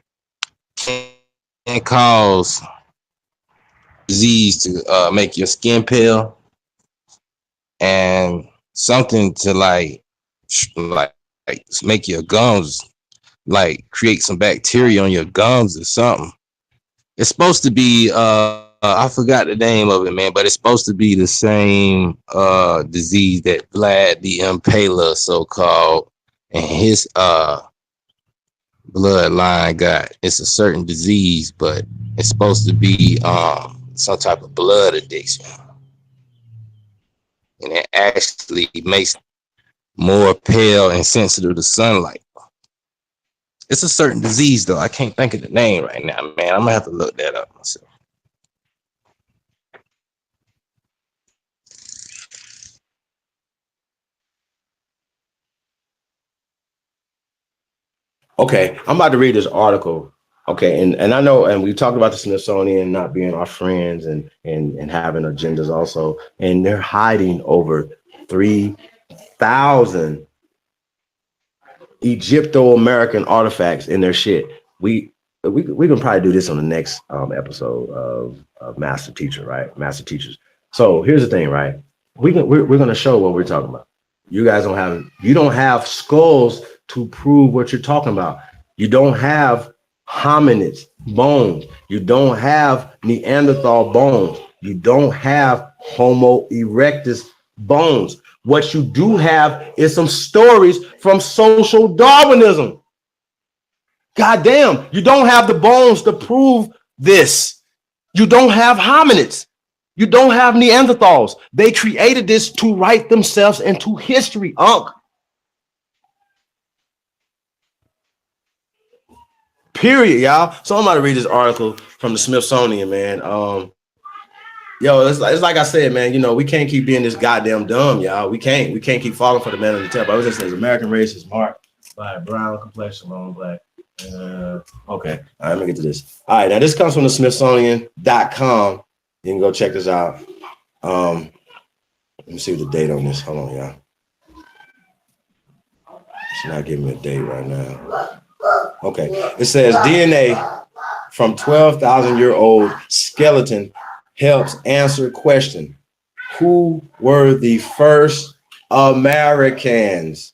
can cause disease to make your skin pale and something to like make your gums like create some bacteria on your gums or something. It's supposed to be I forgot the name of it, man, but it's supposed to be the same disease that Vlad the Impaler, so-called, and his bloodline got. It's a certain disease, but it's supposed to be some type of blood addiction. And it actually makes more pale and sensitive to sunlight. It's a certain disease, though. I can't think of the name right now, man. I'm gonna have to look that up myself. Okay, I'm about to read this article. Okay, and I know, and we talked about the Smithsonian not being our friends and having agendas also, and they're hiding over 3,000 Egypto-American artifacts in their shit. We can probably do this on the next episode of Master Teacher, right? Master Teachers. So here's the thing, right? We're gonna show what we're talking about. You don't have skulls to prove what you're talking about. You don't have hominids bones. You don't have Neanderthal bones. You don't have Homo erectus bones. What you do have is some stories from social Darwinism. God damn, you don't have the bones to prove this. You don't have hominids. You don't have Neanderthals. They created this to write themselves into history, Unc. Period, y'all. So I'm about to read this article from the Smithsonian, man. Yo, it's like I said, man. You know, we can't keep being this goddamn dumb, y'all. We can't keep falling for the man on the top. I was just saying, American race is marked by brown complexion, long black. Okay, all right, let me get to this. All right, now this comes from the Smithsonian.com. You can go check this out. Let me see the date on this. Hold on, y'all. It's not giving me a date right now. Okay, it says DNA from 12,000-year-old skeleton helps answer question: who were the first Americans?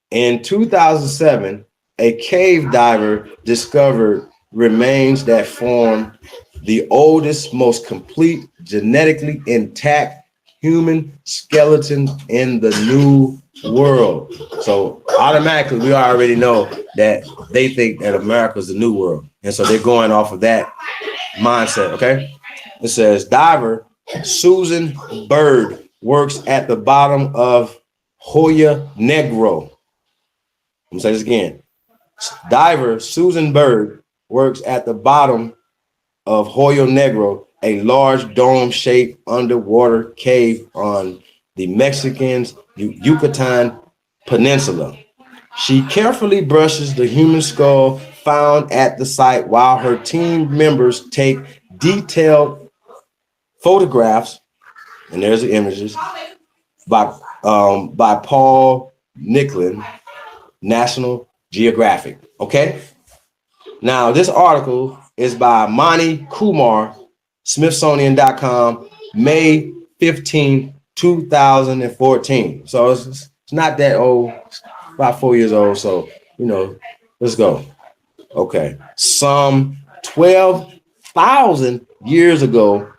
In 2007, a cave diver discovered remains that form the oldest, most complete, genetically intact human skeleton in the New World. So automatically, we already know that they think that America's the New World. And so they're going off of that mindset, okay? It says, diver Susan Bird works at the bottom of Hoya Negro. I'm gonna say this again. Diver Susan Bird works at the bottom of Hoyo Negro, a large dome-shaped underwater cave on the Mexican's Yucatan Peninsula. She carefully brushes the human skull found at the site while her team members take detailed photographs, and there's the images, by Paul Nicklin, National Geographic. Okay? Now, this article is by Mani Kumar, Smithsonian.com, May 15, 2014. So it's not that old, about 4 years old. So, you know, let's go. Okay. Some 12,000 years ago,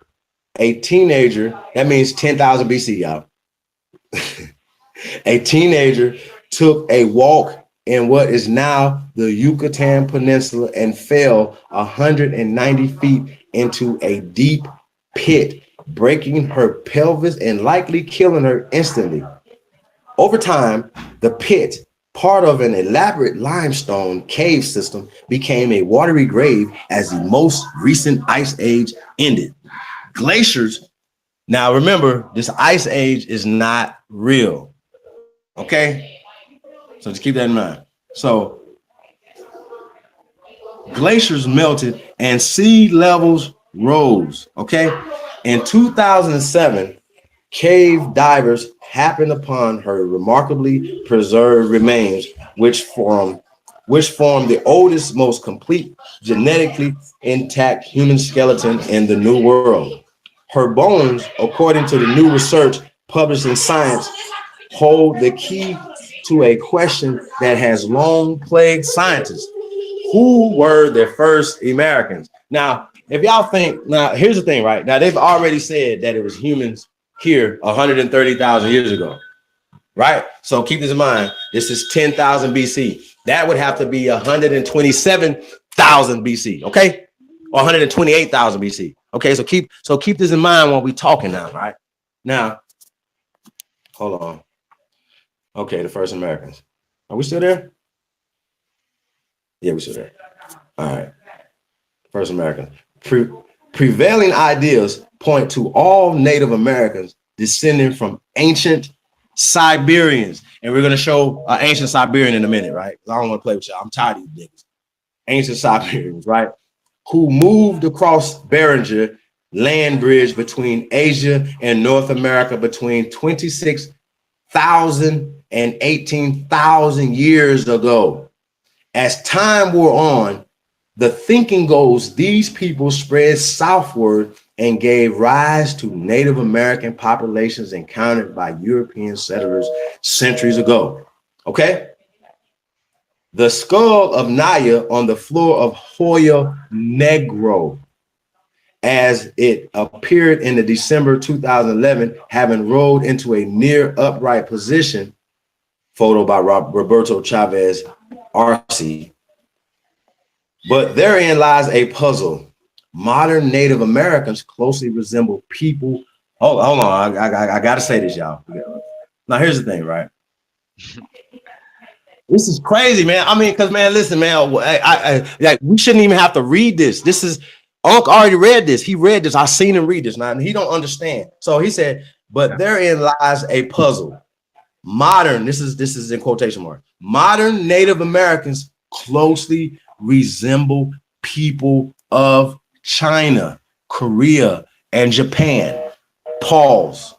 a teenager, that means 10,000 BC, y'all. A teenager took a walk in what is now the Yucatan Peninsula and fell 190 feet into a deep pit, breaking her pelvis and likely killing her instantly. Over time, the pit, part of an elaborate limestone cave system, became a watery grave as the most recent ice age ended. Glaciers, now remember, this ice age is not real, okay? So just keep that in mind. So glaciers melted and sea levels rose, okay? In 2007, cave divers happened upon her remarkably preserved remains, which form the oldest, most complete, genetically intact human skeleton in the New World. Her bones, according to the new research published in Science, hold the key to a question that has long plagued scientists. Who were the first Americans? Now, if y'all think, now here's the thing, right? Now, they've already said that it was humans here 130,000 years ago, right? So keep this in mind. This is 10,000 BC. That would have to be 127,000 BC, okay? Or 128,000 BC. Okay, so keep this in mind when we're talking now, right? Now, hold on. Okay, the first Americans. Are we still there? Yeah, we're still there. All right. First Americans. Prevailing ideas point to all Native Americans descending from ancient Siberians. And we're going to show ancient Siberian in a minute, right? I don't want to play with y'all. I'm tired of these niggas. Ancient Siberians, right? Who moved across Beringer land bridge between Asia and North America between 26,000 and 18,000 years ago. As time wore on, the thinking goes these people spread southward and gave rise to Native American populations encountered by European settlers centuries ago. Okay? The skull of Naya on the floor of Hoya Negro, as it appeared in the December 2011, having rolled into a near upright position, photo by Roberto Chavez Arce. But therein lies a puzzle. Modern Native Americans closely resemble people. Hold on, I gotta say this, y'all. Now here's the thing, right? This is crazy, man. I mean, because man, listen, man, like we shouldn't even have to read this. This is Unc already read this. He read this. I seen him read this now, and he don't understand. So he said, but therein lies a puzzle. Modern, this is in quotation mark. Modern Native Americans closely resemble people of China, Korea, and Japan. Pause.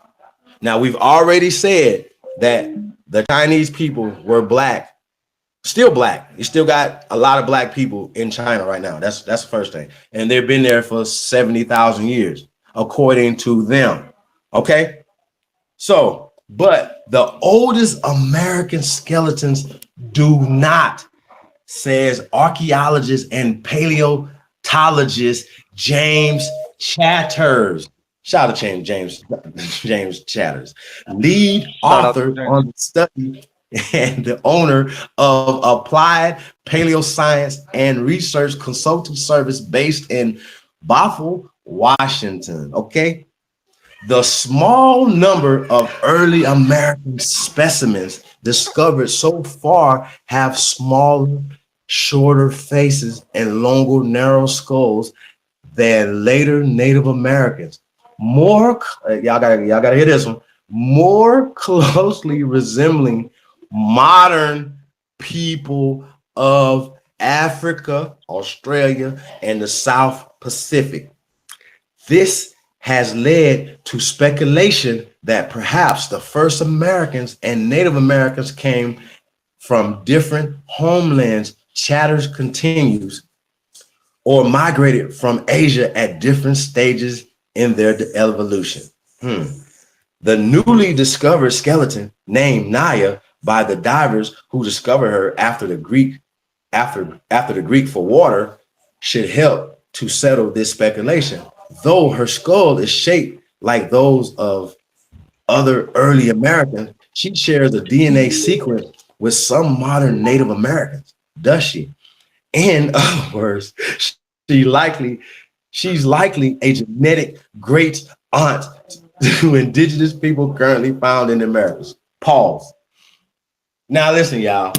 Now we've already said that the Chinese people were black. Still black. You still got a lot of black people in China right now. That's the first thing. And they've been there for 70,000 years, according to them. Okay? So, but the oldest American skeletons do not, says archaeologist and paleontologist James Chatters. Shout out to James Chatters, lead author on the study and the owner of Applied Paleoscience and Research Consulting Service based in Bothell, Washington. Okay. The small number of early American specimens discovered so far have smaller, shorter faces and longer, narrow skulls than later Native Americans. Y'all gotta hear this one. More closely resembling modern people of Africa, Australia, and the South Pacific. This has led to speculation that perhaps the first Americans and Native Americans came from different homelands, Chatters continues, or migrated from Asia at different stages in their evolution. The newly discovered skeleton, named Naya by the divers who discovered her after the Greek for water, should help to settle this speculation. Though her skull is shaped like those of other early Americans, she shares a DNA sequence with some modern Native Americans, does she? In other words, she's likely a genetic great aunt to indigenous people currently found in the Americas. Pause. Now listen, y'all.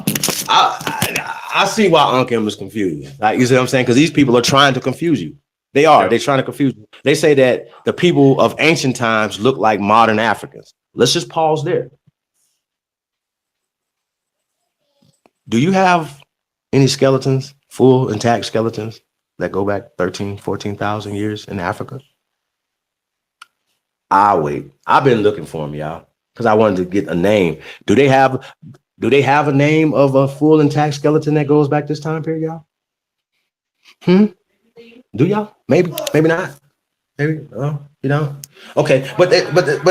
I see why Unc M is confused. Like, you see what I'm saying? Because these people are trying to confuse you. They are. Yeah. They're trying to confuse you. They say that the people of ancient times look like modern Africans. Let's just pause there. Do you have any skeletons, full intact skeletons that go back 13, 14,000 years in Africa? I'll wait. I've been looking for them, y'all, because I wanted to get a name. Do they have a name of a full intact skeleton that goes back this time period, y'all? Do y'all? Maybe not. Maybe, Okay, but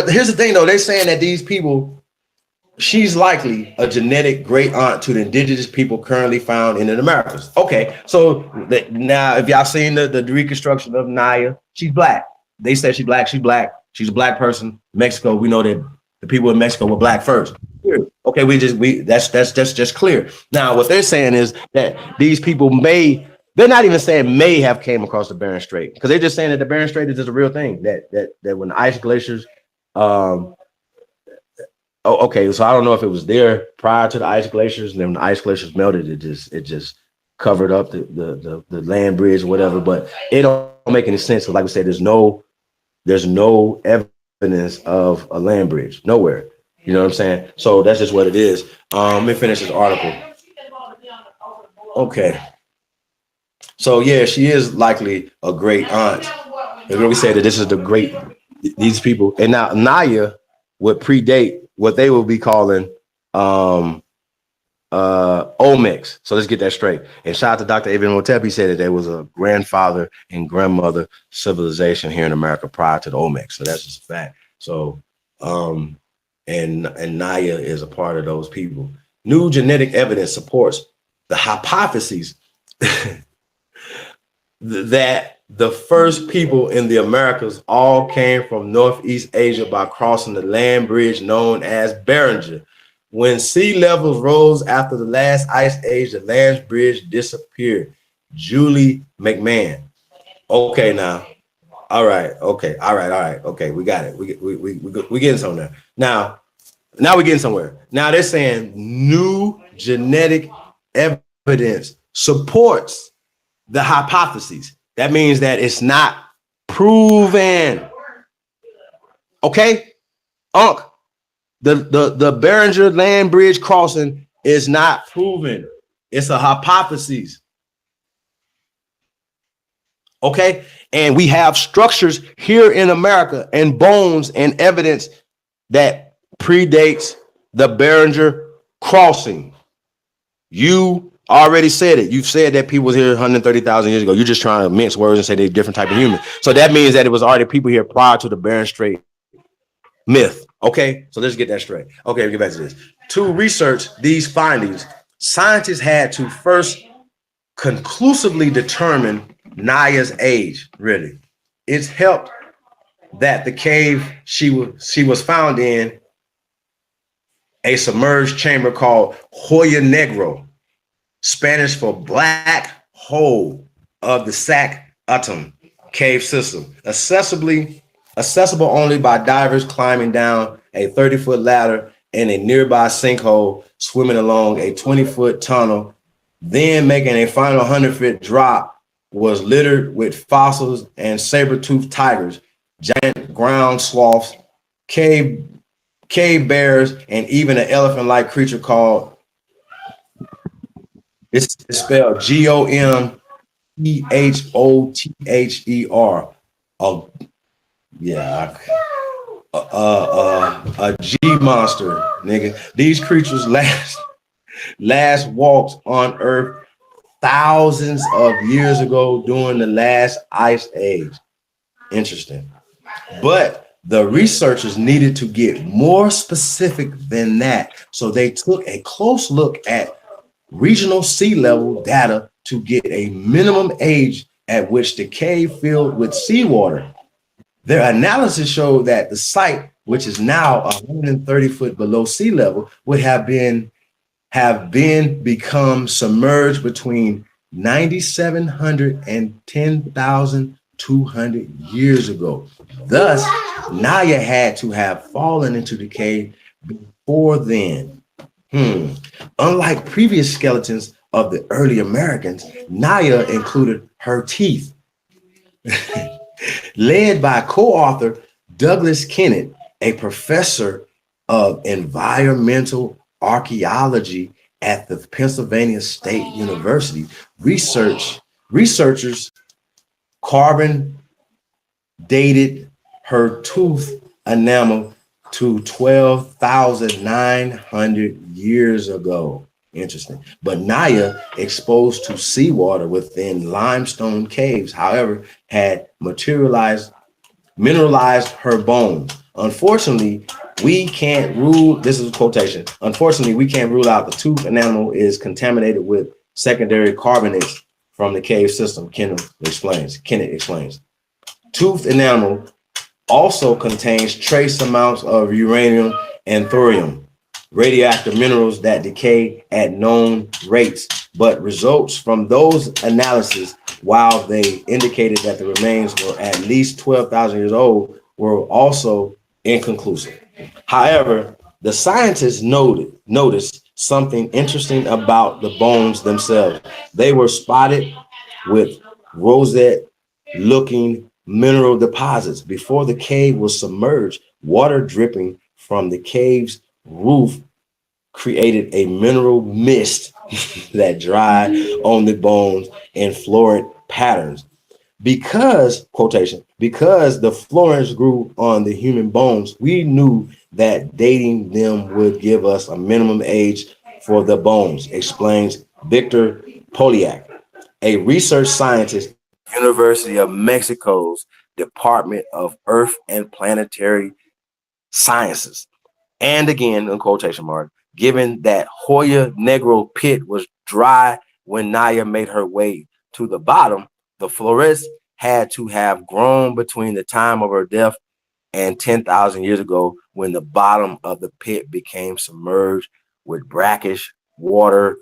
here's the thing, though. They're saying that these people, she's likely a genetic great aunt to the indigenous people currently found in the Americas. Okay, so now if y'all seen the reconstruction of Naya, she's black. They said she's black. She's black. She's a black person. Mexico, we know that the people in Mexico were black first. Okay, that's just clear. Now, what they're saying is that these people they're not even saying may have came across the Bering Strait, because they're just saying that the Bering Strait is just a real thing. That when the ice glaciers, okay, so I don't know if it was there prior to the ice glaciers, and then when the ice glaciers melted, it just covered up the land bridge or whatever. But it don't make any sense. Like we said, there's no evidence of a land bridge nowhere. You know what I'm saying? So that's just what it is. Let me finish this article. Okay. So yeah, she is likely a great aunt. And we say that this is these people. And now Naya would predate what they will be calling Olmecs. So let's get that straight. And shout out to Dr. Ibn Motep. He said that there was a grandfather and grandmother civilization here in America prior to the Olmecs. So that's just a fact. So and Naya is a part of those people. New genetic evidence supports the hypotheses that the first people in the Americas all came from Northeast Asia by crossing the land bridge known as Beringer. When sea levels rose after the last ice age, the land bridge disappeared. Julie McMahon. Okay, now. All right. Okay. All right. Okay, we got it. We getting somewhere. Now we're getting somewhere. Now they're saying new genetic evidence supports the hypotheses That means that it's not proven. Okay? Unc, the Behringer Land Bridge crossing is not proven. It's a hypothesis. Okay? And we have structures here in America and bones and evidence that predates the Behringer crossing. You already said it. You've said that people was here 130,000 years ago. You're just trying to mince words and say they're different type of human. So that means that it was already people here prior to the Bering Strait myth. Okay, so let's get that straight. Okay, get back to this. To research these findings, scientists had to first conclusively determine Naya's age. Really, it's helped that the cave she was found in, a submerged chamber called Hoya Negro, Spanish for black hole of the Sac Atum cave system, accessible only by divers climbing down a 30-foot ladder in a nearby sinkhole, swimming along a 20-foot tunnel, then making a final 100-foot drop, was littered with fossils and saber-toothed tigers, giant ground sloths, cave bears, and even an elephant-like creature called, it's spelled Gomphother. Oh, yeah. A G monster, nigga. These creatures last walked on Earth thousands of years ago during the last ice age. Interesting. But the researchers needed to get more specific than that. So they took a close look at regional sea level data to get a minimum age at which the cave filled with seawater. Their analysis showed that the site, which is now 130 foot below sea level, would have become submerged between 9,700 and 10,200 years ago. Thus, Naya had to have fallen into the cave before then. Unlike previous skeletons of the early Americans, Naya included her teeth. Led by co-author Douglas Kennett, a professor of environmental archaeology at the Pennsylvania State University, researchers carbon dated her tooth enamel to 12,900 years ago. Interesting. But Naya, exposed to seawater within limestone caves, however, had mineralized her bones. Unfortunately, we can't rule, this is a quotation, unfortunately, we can't rule out the tooth enamel is contaminated with secondary carbonates from the cave system, Kennett explains. Tooth enamel also contains trace amounts of uranium and thorium, radioactive minerals that decay at known rates, but results from those analyses, while they indicated that the remains were at least 12,000 years old, were also inconclusive. However, the scientists noticed something interesting about the bones themselves. They were spotted with rosette-looking mineral deposits. Before the cave was submerged, water dripping from the cave's roof created a mineral mist that dried on the bones in florid patterns. Because the florence grew on the human bones, we knew that dating them would give us a minimum age for the bones, explains Victor Poliak, a research scientist at the University of Mexico's Department of Earth and Planetary Sciences. And again, in quotation mark, given that Hoya Negro pit was dry when Naya made her way to the bottom, the florets had to have grown between the time of her death and 10,000 years ago, when the bottom of the pit became submerged with brackish water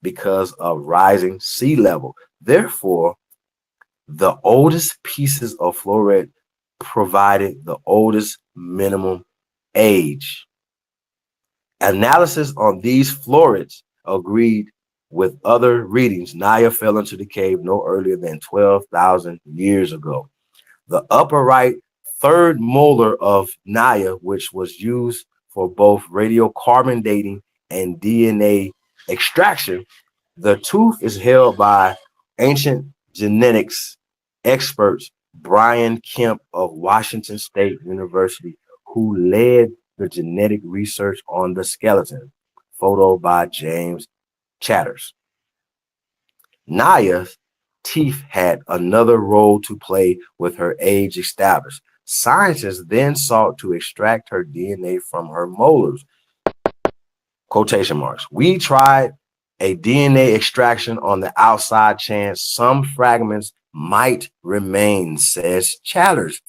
because of rising sea level. Therefore, the oldest pieces of floret provided the oldest minimum age. Analysis on these florets agreed With other readings, Naya fell into the cave no earlier than 12,000 years ago. The upper right third molar of Naya, which was used for both radiocarbon dating and DNA extraction, the tooth is held by ancient genetics experts Brian Kemp of Washington State University, who led the genetic research on the skeleton. Photo by James Chatters. Naya's teeth had another role to play with her age established. Scientists then sought to extract her DNA from her molars. Quotation marks. We tried a DNA extraction on the outside chance some fragments might remain, says Chatters.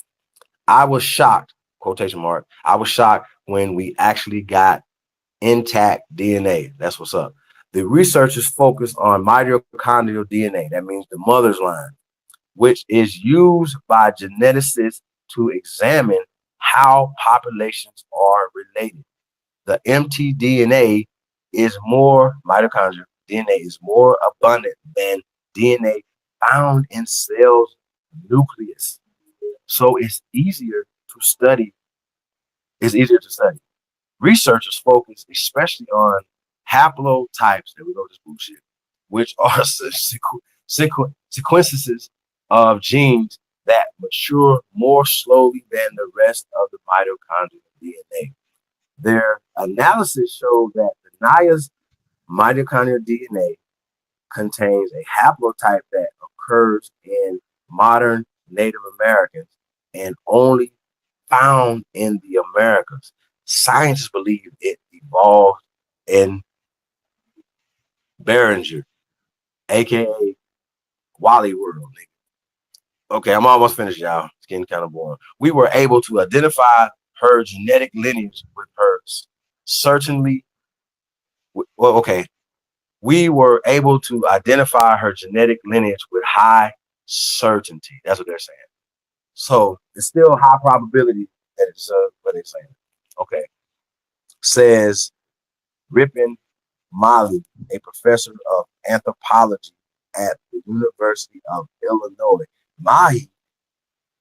I was shocked, quotation mark. I was shocked when we actually got intact DNA. That's what's up. The researchers focused on mitochondrial DNA, that means the mother's line, which is used by geneticists to examine how populations are related. The mtDNA is more mitochondrial DNA is more abundant than DNA found in cells nucleus. So it's easier to study. Researchers focus especially on haplotypes, there we go, this bullshit, which are sequences of genes that mature more slowly than the rest of the mitochondrial DNA. Their analysis showed that the Naya's mitochondrial DNA contains a haplotype that occurs in modern Native Americans and only found in the Americas. Scientists believe it evolved in Beringer, aka Wally World. Okay, I'm almost finished, y'all. It's getting kind of boring. We were able to identify her genetic lineage with hers. Certainly, well, okay. We were able to identify her genetic lineage with high certainty. That's what they're saying. So it's still high probability that it's what they're saying. Okay. Says Ripon Mali, a professor of anthropology at the University of Illinois.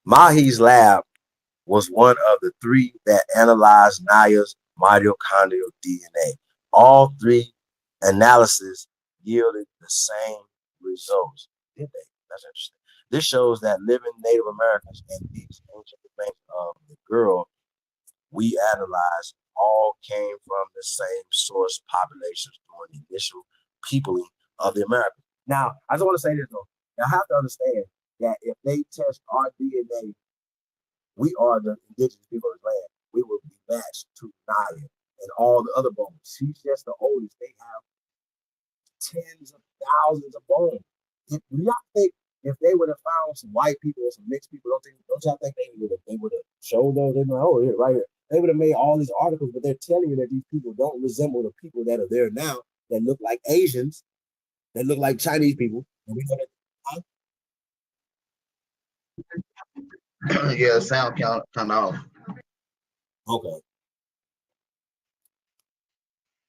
Mahi's lab was one of the three that analyzed Naya's mitochondrial DNA. All three analyses yielded the same results. Did they? That's interesting. This shows that living Native Americans and these ancient remains of the girl we analyzed all came from the same source populations during the initial peopling of the Americas. Now, I just want to say this though. You have to understand that if they test our DNA, we are the indigenous people of the land. We will be matched to Naya and all the other bones. She's just the oldest. They have tens of thousands of bones. Do y'all think if they would have found some white people or some mixed people, don't y'all think they would have showed those? They'd be like, oh, here, right here. They would have made all these articles, but they're telling you that these people don't resemble the people that are there now that look like Asians, that look like Chinese people. And we know that. Yeah, sound count off. Okay.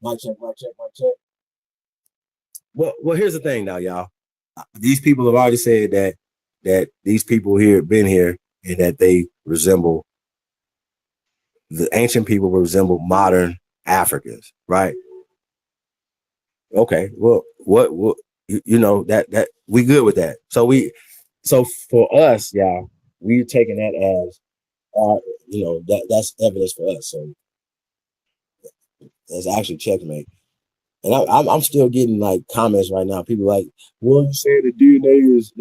Mic check, mic check, mic check. Well, here's the thing now, y'all. These people have already said that these people here been here and that they resemble the ancient people resemble modern Africans, right? Okay, well, what you know that we good with that. So for us, y'all, we're taking that as our, that's evidence for us. So that's actually checkmate. And I'm still getting like comments right now. People like, well, you say the DNA is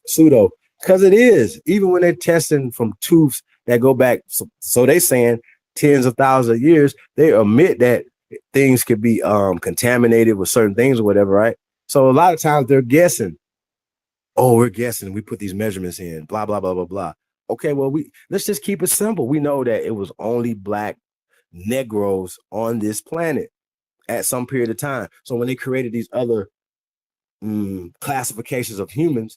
pseudo, because it is. Even when they're testing from tooths that go back, so they saying tens of thousands of years, they admit that things could be contaminated with certain things or whatever, right? So a lot of times they're guessing. Oh, we're guessing. We put these measurements in. Blah blah blah blah blah. Okay, well, let's just keep it simple. We know that it was only black Negroes on this planet at some period of time. So when they created these other classifications of humans,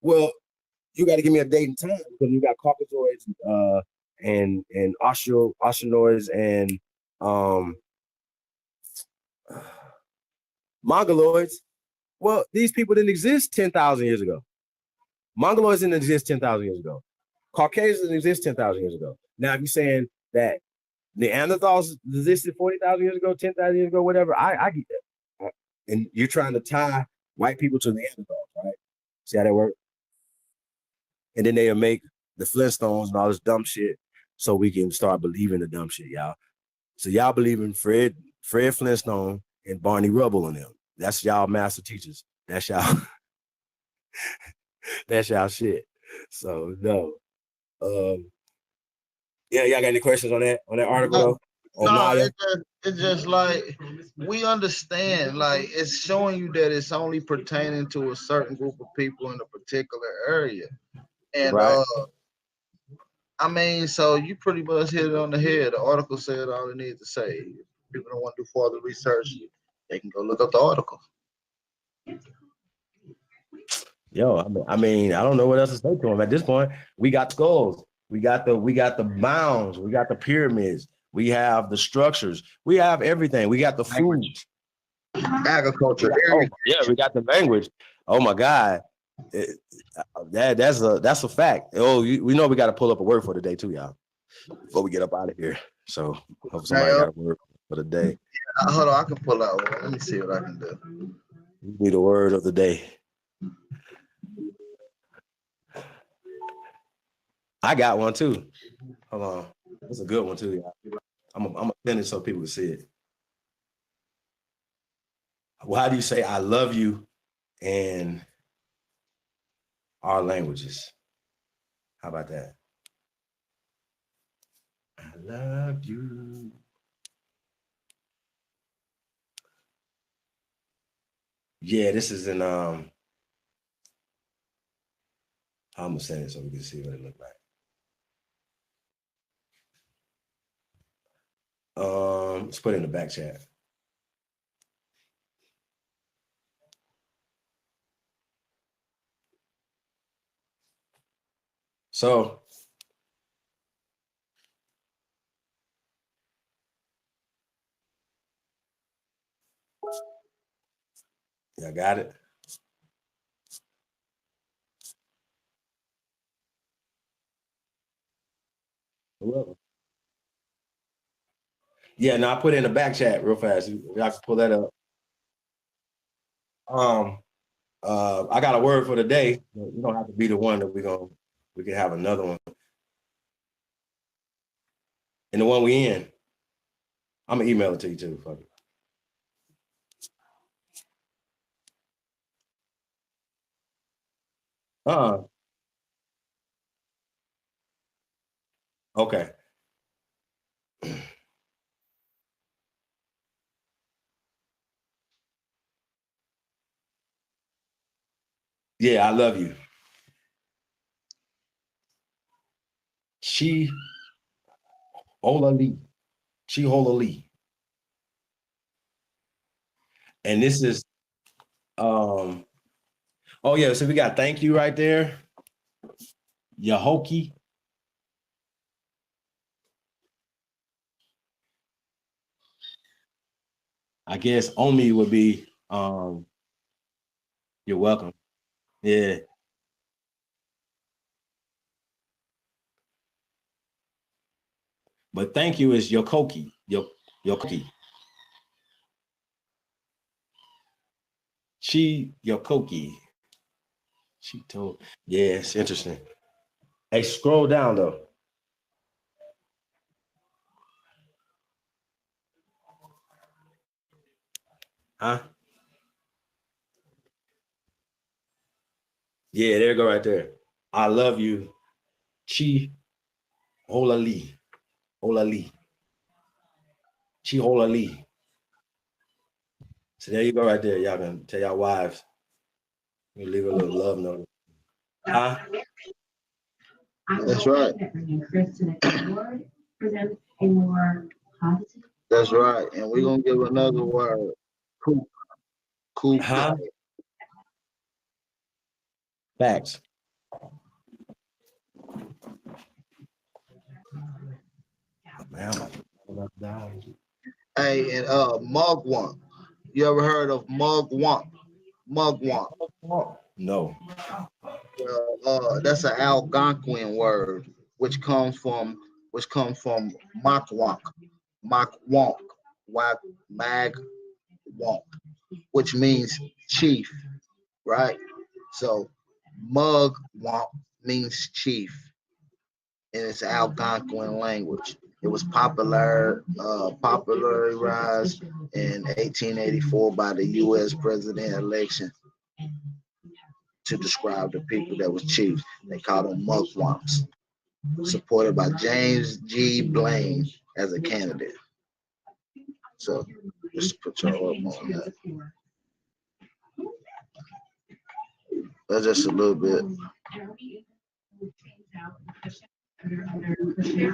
well, you got to give me a date and time because you got Caucasoids and Australoids and Mongoloids. Well, these people didn't exist 10,000 years ago. Mongoloids didn't exist 10,000 years ago. Caucasians didn't exist 10,000 years ago. Now, if you're saying that Neanderthals existed 40,000 years ago, 10,000 years ago, whatever, I get that. And you're trying to tie white people to Neanderthals, right? See how that works? And then they'll make the Flintstones and all this dumb shit so we can start believing the dumb shit, y'all. So y'all believe in Fred Flintstone and Barney Rubble and them. That's y'all master teachers. That's y'all. That's y'all shit. So no. Yeah, y'all got any questions on that article though? On No, Maya? it's just like we understand, like it's showing you that it's only pertaining to a certain group of people in a particular area. And Right. I mean, so you pretty much hit it on the head. The article said all it needs to say. If people don't want to do further research, they can go look up the article. Yo, I mean, I don't know what else to say to him at this point. We got skulls, we got the mounds, we got the pyramids, we have the structures, we have everything, we got the food, Agriculture. we got the language. Oh my God, that's a fact. Oh, we know we got to pull up a word for the day too, y'all, before we get up out of here. So hope somebody got a word for the day. Hold on, I can pull out one. Let me see what I can do. We need a word of the day. I got one too. Hold on. That's a good one too, y'all. I'm gonna send it so people can see it. Well, how do you say I love you in our languages? How about that? I love you. Yeah, this is in I'm gonna send it so we can see what it look like. Let's put it in the back chat. So y'all got it? Yeah, no, I put it in the back chat real fast. Y'all can pull that up. I got a word for the day. You don't have to be the one that we can have another one. And the one we in, I'm gonna email it to you too. Fuck it. Okay. Yeah, I love you. Chi Ola Lee. Chi Ola Lee. And this is oh yeah, so we got thank you right there. Yahoki. I guess Omi would be you're welcome. Yeah. But thank you is Yokoki. Yokoki. Chi Yokoki. She told. Yeah, it's interesting. Hey, scroll down though. Huh? Yeah, there you go right there. I love you. Chi Hola Lee. Hola Lee. Chi Hola Lee. So there you go right there. Y'all can tell y'all wives. You leave a little love note. Huh? That's right. That's right. And we're gonna give another word. Cool. Cool. Huh? Facts. Man, Hey, and Mark one. You ever heard of mugwump? Mugwump. No. That's an Algonquin word, which comes from makwonk, makwonk, wak magwonk, which means chief, right? So mugwump means chief in its Algonquin language. It was popularized in 1884 by the U.S. president election to describe the people that was chiefs. They called them mugwumps, supported by James G. Blaine as a candidate. So just to put y'all up on that. That's just a little bit. There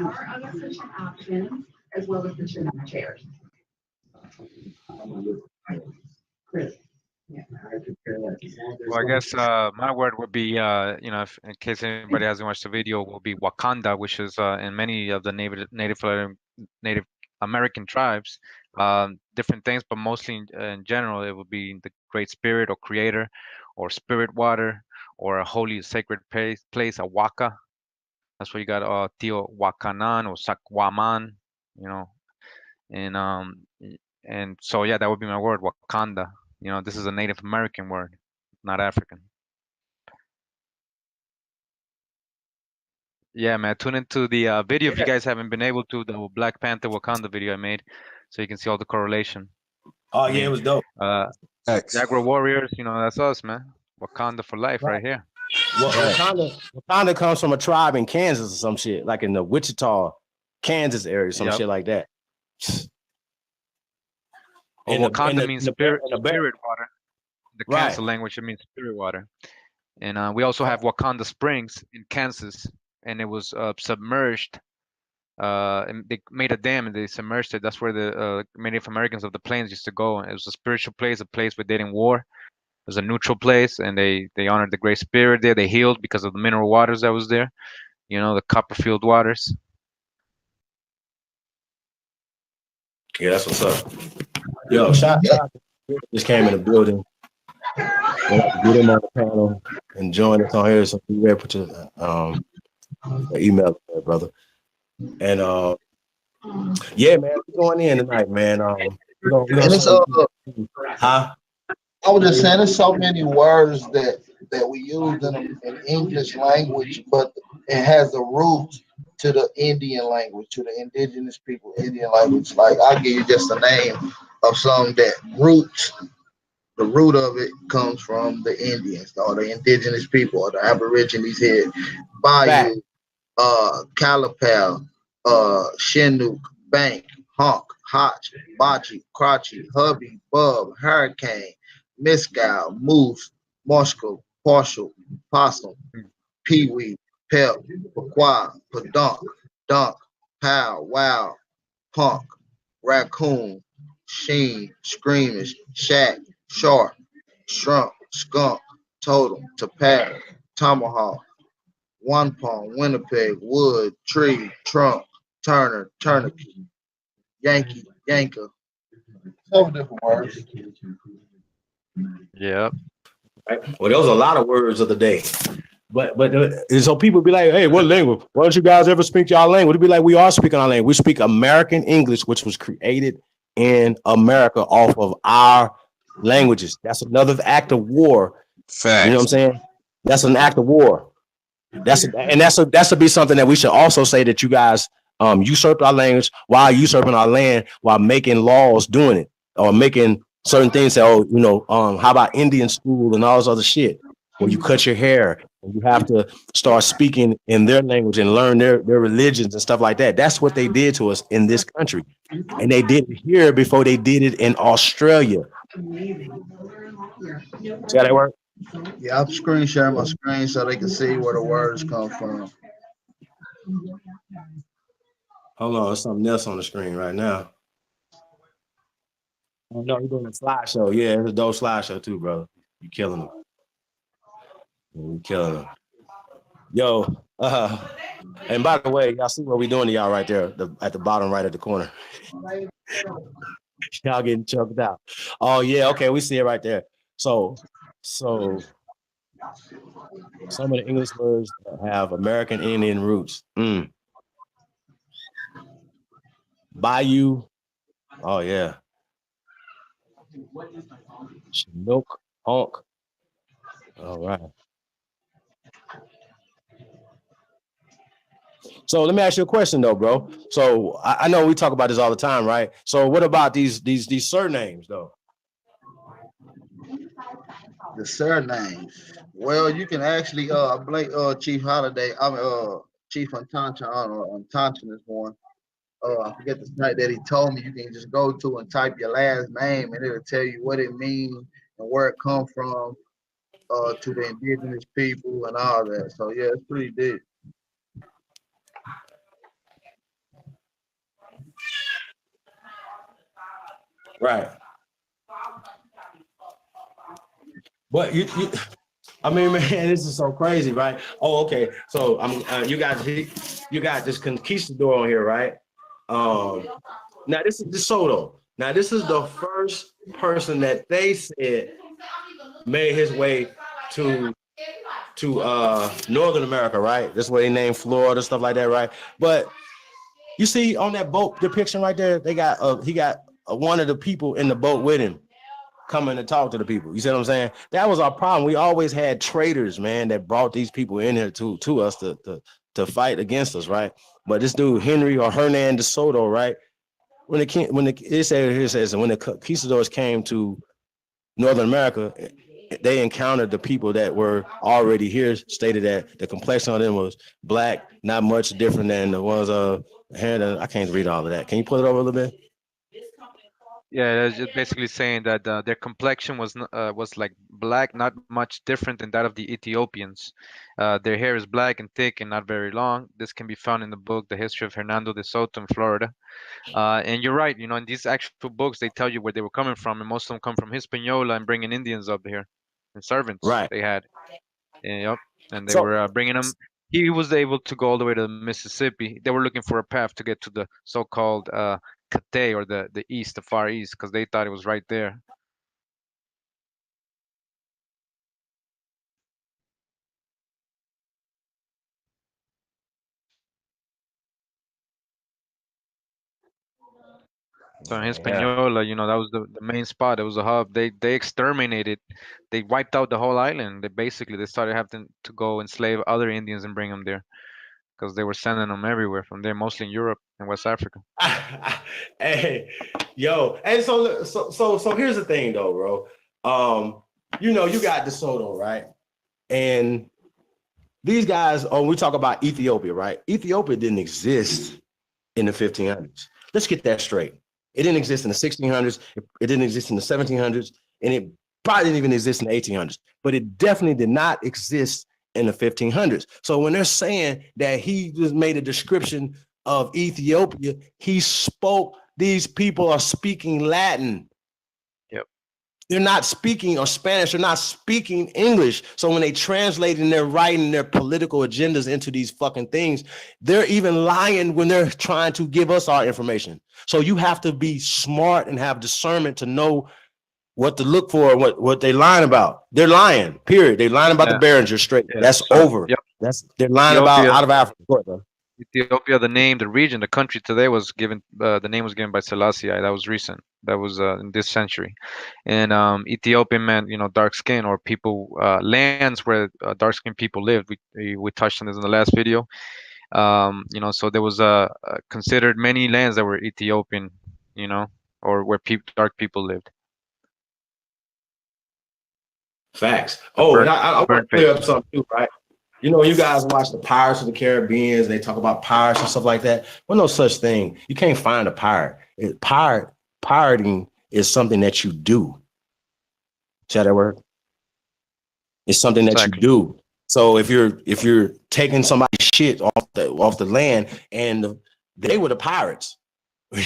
are other cushion options as well as cushion chairs. Chris. Well, I guess my word would be, if in case anybody hasn't watched the video, will be Wakanda, which is in many of the Native American tribes, different things, but mostly in general, it would be the Great Spirit or Creator, or Spirit Water, or a holy sacred place, a Waka. That's where you got Tio Wakanan or Sakwaman, you know, and and so yeah, that would be my word, Wakanda. This is a Native American word, not African. Yeah, man. Tune into the video if you Yeah. guys haven't been able to, the Black Panther Wakanda video I made, so you can see all the correlation. Oh I yeah, it mean, was dope. uh, X. Jaguar Warriors, that's us, man. Wakanda for life, Right. right here. Right. Wakanda comes from a tribe in Kansas or some shit, like in the Wichita, Kansas area, some Yep. shit like that. Well, Wakanda means spirit water. The right. Kansas language, it means spirit water. And we also have Wakanda Springs in Kansas, and it was submerged. And they made a dam and they submerged it. That's where the Native Americans of the plains used to go. It was a spiritual place, a place where they didn't war. It was a neutral place, and they honored the Great Spirit there. They healed because of the mineral waters that was there. The Copperfield waters. Yeah, that's what's up. Yo, shout just came in the building. We'll have to get him on the panel and join us on here. So be ready to put your email there, brother. And yeah, man, we're going in tonight, man. And it's huh? I was just saying, there's so many words that we use in English language, but it has a root to the Indian language, to the indigenous people Indian language. Like I'll give you just a name of some that roots. The root of it comes from the Indians or the indigenous people or the Aborigines here. Fact. Bayou, Calipal, Chinook, Bank, Honk, Hotch, Bachi, Crotchy, Hubby, Bub, Hurricane, Mescal, Moose, Moscow, Partial, Possum, Peewee, Pep, Pequod, Padunk, Dunk, Pow, Wow, Punk, Raccoon, Sheen, Screamish, Shack, Sharp, Shrunk, Skunk, Totem, Tapar, Tomahawk, One Palm, Winnipeg, Wood, Tree, Trunk, Turner, Tourniquet, Yankee, Yanker. Several different words. Yep. Right? Well, those are a lot of words of the day. But so people be like, hey, what language? Why don't you guys ever speak y'all language? It'd be like, we are speaking our language. We speak American English, which was created in America off of our languages. That's another act of war. Facts. You know what I'm saying? That's an act of war. That's to be something that we should also say that you guys usurped our language while usurping our land while making laws doing it or making certain things. Say, how about Indian school and all this other shit? Where you cut your hair and you have to start speaking in their language and learn their religions and stuff like that. That's what they did to us in this country. And they did it here before they did it in Australia. See how that work? Yeah, I'm screen sharing my screen so they can see where the words come from. Hold on, there's something else on the screen right now. Oh no, you're doing a slideshow. Yeah, it's a dope slideshow too, bro. You killing them. You killing them. Yo, and by the way, y'all see what we doing to y'all right there at the bottom right at the corner. Y'all getting choked out. Oh yeah, okay, we see it right there. So some of the English words that have American Indian roots. Bayou. Oh yeah. Chinook, honk. All right. So let me ask you a question though, bro. So I know we talk about this all the time, right? So what about these surnames though? The surnames. Well, you can actually blame Chief Holiday. Chief Untanchan is one. I forget the site that he told me. You can just go to and type your last name, and it'll tell you what it means and where it come from. To the indigenous people and all that. So yeah, it's pretty deep. Right. But I mean, man, this is so crazy, right? Oh, okay. So you got this conquistador on here, right? Um, now this is DeSoto. Now this is the first person that they said made his way to Northern America, right? That's where they named Florida, stuff like that, right? But you see on that boat depiction right there, he got one of the people in the boat with him coming to talk to the people. You see what I'm saying? That was our problem. We always had traders, man, that brought these people in here to us to fight against us, right? But this dude Henry or Hernan de Soto, right? It says when the conquistadors came to Northern America, they encountered the people that were already here. Stated that the complexion of them was black, not much different than the ones I can't read all of that. Can you pull it over a little bit? Yeah, it's just basically saying that their complexion was like black, not much different than that of the Ethiopians. Their hair is black and thick and not very long. This can be found in the book The History of Hernando de Soto in Florida. And you're right, in these actual books, they tell you where they were coming from, and most of them come from Hispaniola and bringing Indians up here and servants Right. they had. And, yep, and they So were bringing them. He was able to go all the way to Mississippi. They were looking for a path to get to the so-called Cathay or the east, the far east, because they thought it was right there. So in yeah. Hispaniola, that was the main spot. It was a hub. They exterminated. They wiped out the whole island. They started having to go enslave other Indians and bring them there because they were sending them everywhere from there, mostly in Europe and West Africa. Hey, yo, and so here's the thing though, bro. You got DeSoto, right? And these guys, we talk about Ethiopia, right? Ethiopia didn't exist in the 1500s. Let's get that straight. It didn't exist in the 1600s. It didn't exist in the 1700s, and it probably didn't even exist in the 1800s. But it definitely did not exist in the 1500s. So when they're saying that he just made a description of Ethiopia, he spoke. These people are speaking Latin. Yep. They're not speaking or Spanish. They're not speaking English. So when they translate and they're writing their political agendas into these fucking things, they're even lying when they're trying to give us our information. So you have to be smart and have discernment to know what to look for, what they lying about. They're lying, period. They're lying about the Yeah. Behringer Strait. Yeah. That's So, over. yep. They're lying about Ethiopia. out of Africa. Go ahead, bro. Ethiopia, the name, the region, the country today was given. The name was given by Selassie. That was recent. That was in this century. And Ethiopia meant, dark skin or people, lands where dark skinned people lived. We touched on this in the last video. So there was considered many lands that were Ethiopian, or where dark people lived. Facts. The Oh, and burnt, I want to burnt clear up faces. something too, right? You guys watch the Pirates of the Caribbean, and they talk about pirates and stuff like that. Well, no such thing. You can't find a pirate. Pirating is something that you do. See how that work? It's something that you Exactly. do. So if you're taking somebody's shit off the land, and they were the pirates,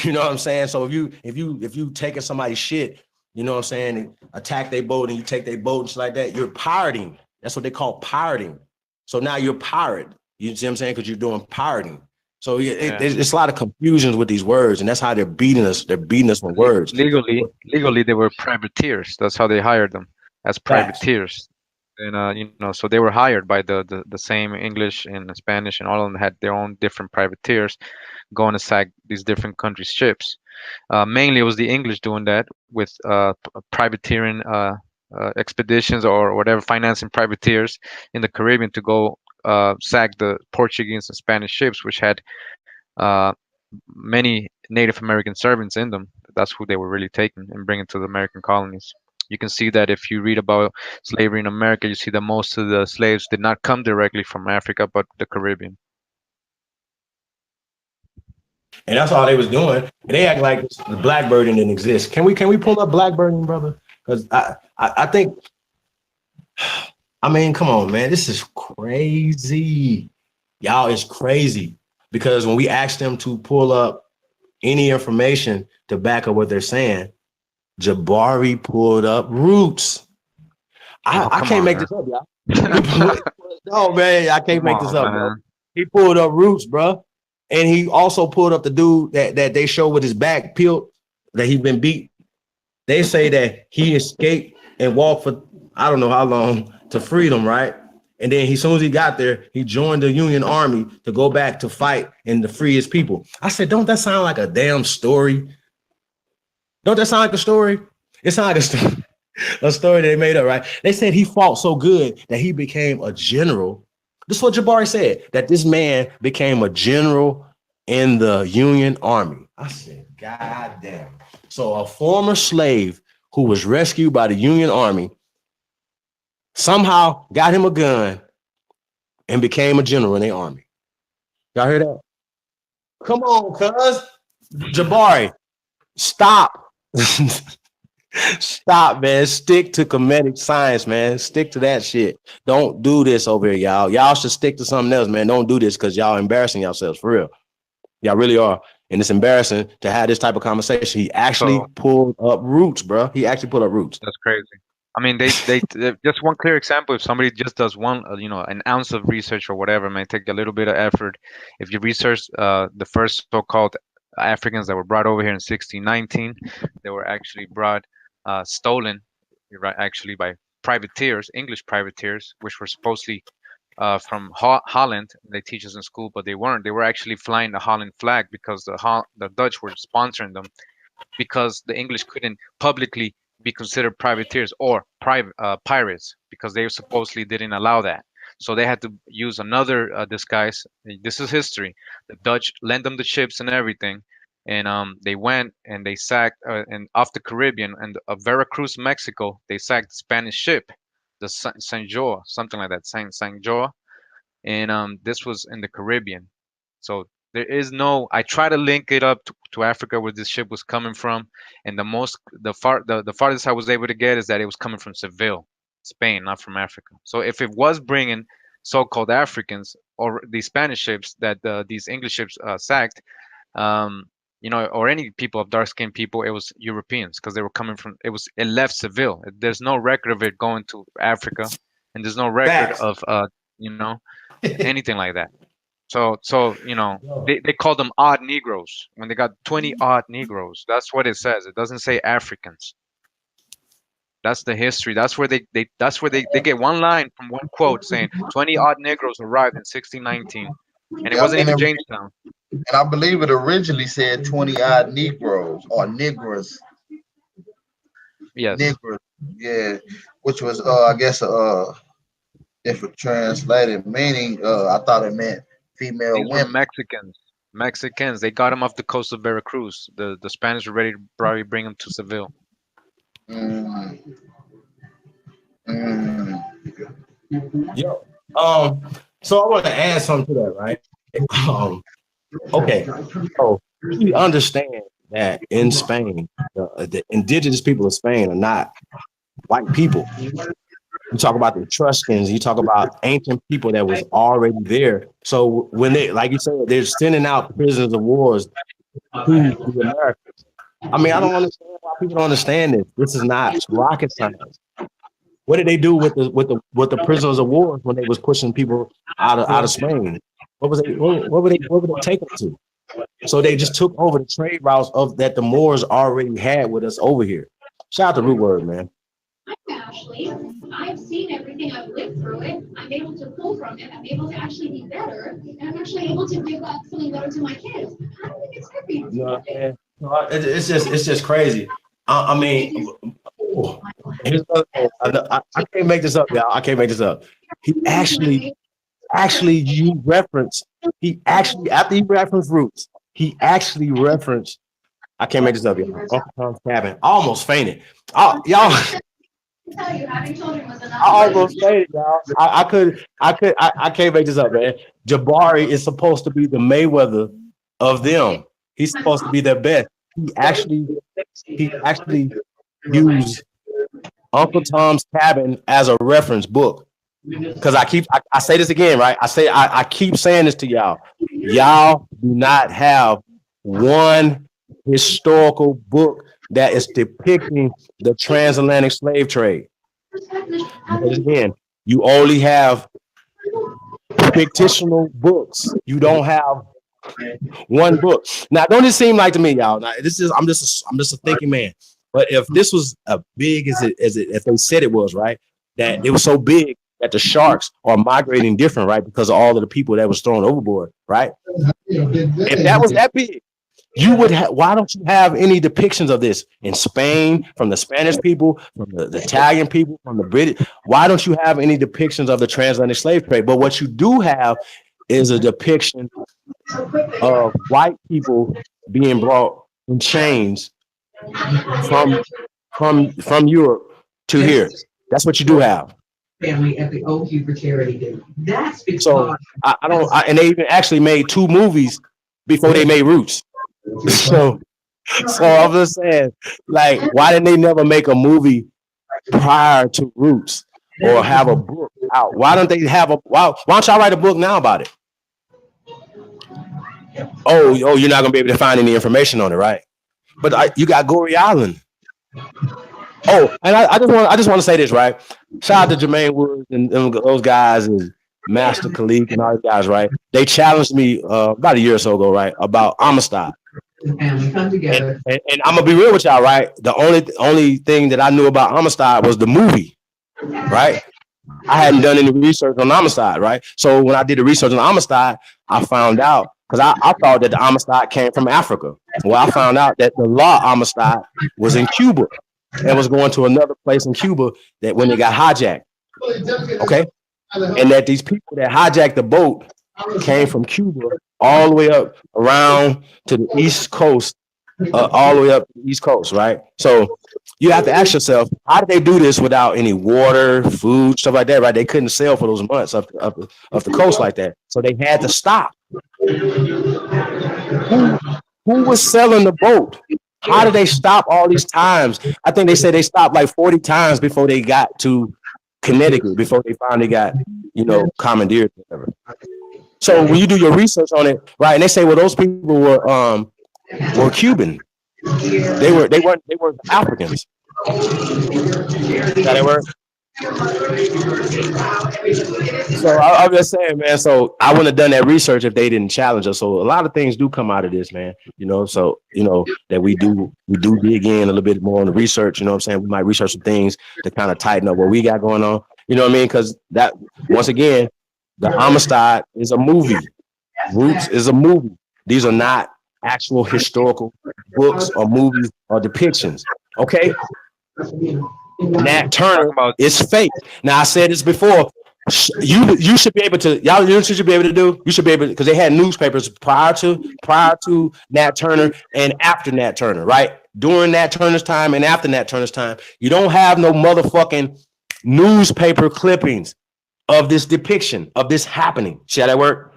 you know what I'm saying? So if you taking somebody's shit, you know what I'm saying, and attack their boat and you take their boat and shit like that, you're pirating. That's what they call pirating. So now you're pirate. You see what I'm saying? Because you're doing pirating. So yeah, Yeah. it's a lot of confusions with these words, and that's how they're beating us. They're beating us with words. Legally, they were privateers. That's how they hired them, as Facts. privateers. And so they were hired by the same English and Spanish, and all of them had their own different privateers going to sack these different countries' ships. Mainly, it was the English doing that with privateering expeditions or whatever, financing privateers in the Caribbean to go sack the Portuguese and Spanish ships, which had uh, many Native American servants in them. That's who they were really taking and bringing to the American colonies. You can see that if you read about slavery in America, you see that most of the slaves did not come directly from Africa, but the Caribbean. And that's all they was doing. And they act like the blackbirding didn't exist. Can we pull up blackbirding, brother? Because I think, I mean, come on, man, this is crazy. Y'all is crazy. Because when we asked them to pull up any information to back up what they're saying, Jabari pulled up roots. I can't make this up, y'all. No, man, I can't make this up, bro. He pulled up roots, bro. And he also pulled up the dude that they show with his back peeled, that he's been beat. They say that he escaped and walked for I don't know how long to freedom, right? And then as soon as he got there, he joined the Union Army to go back to fight and to free his people. I said, don't that sound like a damn story? Don't that sound like a story? It sounds like a story, a story they made up, right? They said he fought so good that he became a general. This is what Jabari said, that this man became a general in the Union Army. I said, God damn. So a former slave who was rescued by the Union Army somehow got him a gun and became a general in the army. Y'all hear that? Come on, cuz. Jabari, stop. Stop, man. Stick to comedic science, man. Stick to that shit. Don't do this over here, y'all. Y'all should stick to something else, man. Don't do this because y'all embarrassing yourselves for real. Y'all really are. And it's embarrassing to have this type of conversation. He actually pulled up roots, bro. He actually pulled up roots. That's crazy. I mean, they just one clear example. If somebody just does one, an ounce of research or whatever, it may take a little bit of effort. If you research the first so-called Africans that were brought over here in 1619, they were actually brought stolen, right, actually by privateers, English privateers, which were supposedly from Holland. They teach us in school, but they weren't. They were actually flying the Holland flag because the Dutch were sponsoring them, because the English couldn't publicly be considered privateers or pirates, because they supposedly didn't allow that. So they had to use another disguise. This is history. The Dutch lent them the ships and everything, and they went and they sacked and off the Caribbean and Veracruz, Mexico. They sacked the Spanish ship, the Saint Joa, something like that, Saint Joa, and this was in the Caribbean. So there is no. I try to link it up to Africa where this ship was coming from, and the farthest I was able to get is that it was coming from Seville, Spain, not from Africa. So if it was bringing so-called Africans or these Spanish ships that these English ships sacked, or any people of dark-skinned people, it was Europeans because they were coming from. It left Seville. There's no record of it going to Africa, and there's no record of anything like that. So they call them odd Negroes when they got 20 odd Negroes. That's what it says. It doesn't say Africans. That's the history. That's where they get one line from one quote saying 20 odd Negroes arrived in 1619, and it wasn't even Jamestown. And I believe it originally said 20 odd Negroes or Negroes. Yes. Negroes, yeah, which was I guess if it translated meaning, I thought it meant female These were women. Mexicans. They got them off the coast of Veracruz. The Spanish were ready to probably bring them to Seville. Mm. Mm. Yo, so I want to add something to that, right? Okay, so we understand that in Spain, the indigenous people of Spain are not white people. You talk about the Etruscans, you talk about ancient people that was already there. So when they, like you said, they're sending out prisoners of wars to the Americans. I mean, I don't understand why people don't understand this. This is not rocket science. What did they do with the prisoners of war when they was pushing people out of Spain? what would they take them to? So they just took over the trade routes of that the Moors already had with us over here. Shout out to Root Word, man. Ashley, I've seen everything, I've lived through it, I'm able to pull from it, I'm able to actually be better, and I'm actually able to give up something better to my kids. I don't think it's happy. You know what I'm saying? No, it's just crazy. I mean, here's another thing. I can't make this up, y'all. I can't make this up. He actually you reference. He actually after he referenced Roots, he actually referenced. I can't make this up, y'all. Uncle Tom's Cabin. I almost fainted. Y'all. Tell you, having children was enough. I almost fainted, y'all. I can't make this up, man. Jabari is supposed to be the Mayweather of them. He's supposed to be their best. He actually used Uncle Tom's Cabin as a reference book. Because I say this again, right? I keep saying this to y'all. Y'all do not have one historical book that is depicting the transatlantic slave trade. Because again, you only have fictional books. You don't have one book. Now, don't it seem like to me, y'all? Now, I'm just a thinking man. But if this was as big as it if they said it was, right? That it was so big that the sharks are migrating different, right? Because of all of the people that was thrown overboard, right? If that was that big, you would have. Why don't you have any depictions of this in Spain from the Spanish people, from the Italian people, from the British? Why don't you have any depictions of the transatlantic slave trade? But what you do have is a depiction of white people being brought in chains from Europe to here. That's what you do have. Family at the OQ for charity dinner. That's because So and they even actually made 2 movies before they made Roots. So I'm just saying, like, why didn't they never make a movie prior to Roots or have a book out? Why don't they have why don't y'all write a book now about it? Oh, you're not gonna be able to find any information on it, right? But you got Gory Island. Oh, and I just want to say this, right? Shout out to Jermaine Woods and those guys and Master Khalik and all those guys, right? They challenged me about a year or so ago, right, about Amistad. family come together. And I'm gonna be real with y'all, right? The only thing that I knew about Amistad was the movie, right? I hadn't done any research on Amistad, right? So when I did the research on Amistad, I found out because I thought that the Amistad came from Africa. Well, I found out that the law Amistad was in Cuba and was going to another place in Cuba that when they got hijacked, okay, and that these people that hijacked the boat came from Cuba all the way up around to the East Coast, all the way up to the East Coast, right? So you have to ask yourself, how did they do this without any water, food, stuff like that, right? They couldn't sail for those months up the coast like that. So they had to stop. Who was selling the boat? How did they stop all these times? I think they said they stopped like 40 times before they got to Connecticut, before they finally got, commandeered or whatever. So when you do your research on it, right, and they say, well, those people were Cuban. They weren't Africans. That they were. So I'm just saying, man. So I wouldn't have done that research if they didn't challenge us. So a lot of things do come out of this, man. So that we do dig in a little bit more on the research. You know what I'm saying? We might research some things to kind of tighten up what we got going on. You know what I mean? Because that, once again, the Amistad is a movie. Roots is a movie. These are not actual historical books or movies or depictions. Okay? Nat Turner is fake. Now I said this before. You should be able to, y'all, you know what you should be able to do? You should be able to, because they had newspapers prior to Nat Turner and after Nat Turner, right? During Nat Turner's time and after Nat Turner's time. You don't have no motherfucking newspaper clippings of this depiction, of this happening. See how that work?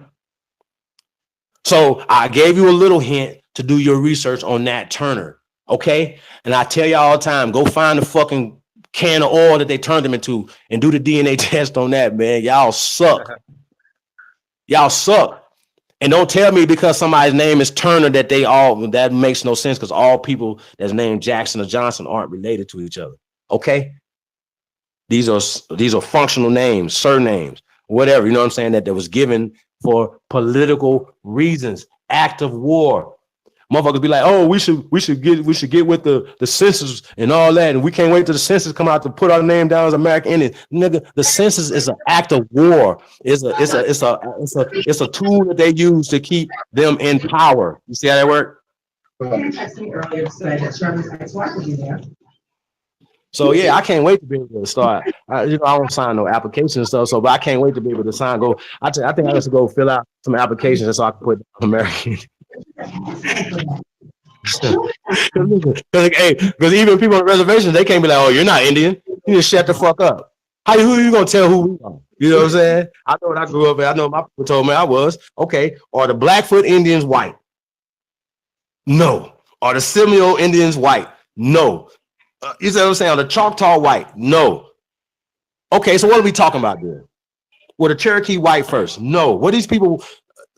So I gave you a little hint to do your research on Nat Turner, okay? And I tell y'all all the time, go find the fucking can of oil that they turned him into and do the DNA test on that, man. Y'all suck. Y'all suck. And don't tell me because somebody's name is Turner that makes no sense, because all people that's named Jackson or Johnson aren't related to each other, okay? These are functional names, surnames, whatever, you know what I'm saying, that was given for political reasons, act of war. Motherfuckers be like, oh, we should get with the census and all that, and we can't wait till the census come out to put our name down as American Indian. Nigga, the census is an act of war. It's a tool that they use to keep them in power. You see how that works? Earlier said that Sherman's ex-wife would be there. So yeah, I can't wait to be able to start. I don't sign no applications and stuff. So, but I can't wait to be able to sign. I think I just go fill out some applications so I can put American. Because even people on the reservation, they can't be like, "Oh, you're not Indian. You just shut the fuck up." Who are you gonna tell who we are? You know what I'm saying? I know what I grew up in. I know my people told me I was okay. Are the Blackfoot Indians white? No. Are the Seminole Indians white? No. You see what I'm saying? Are the Choctaw white? No. Okay, so what are we talking about there? Were the Cherokee white first? No. What these people?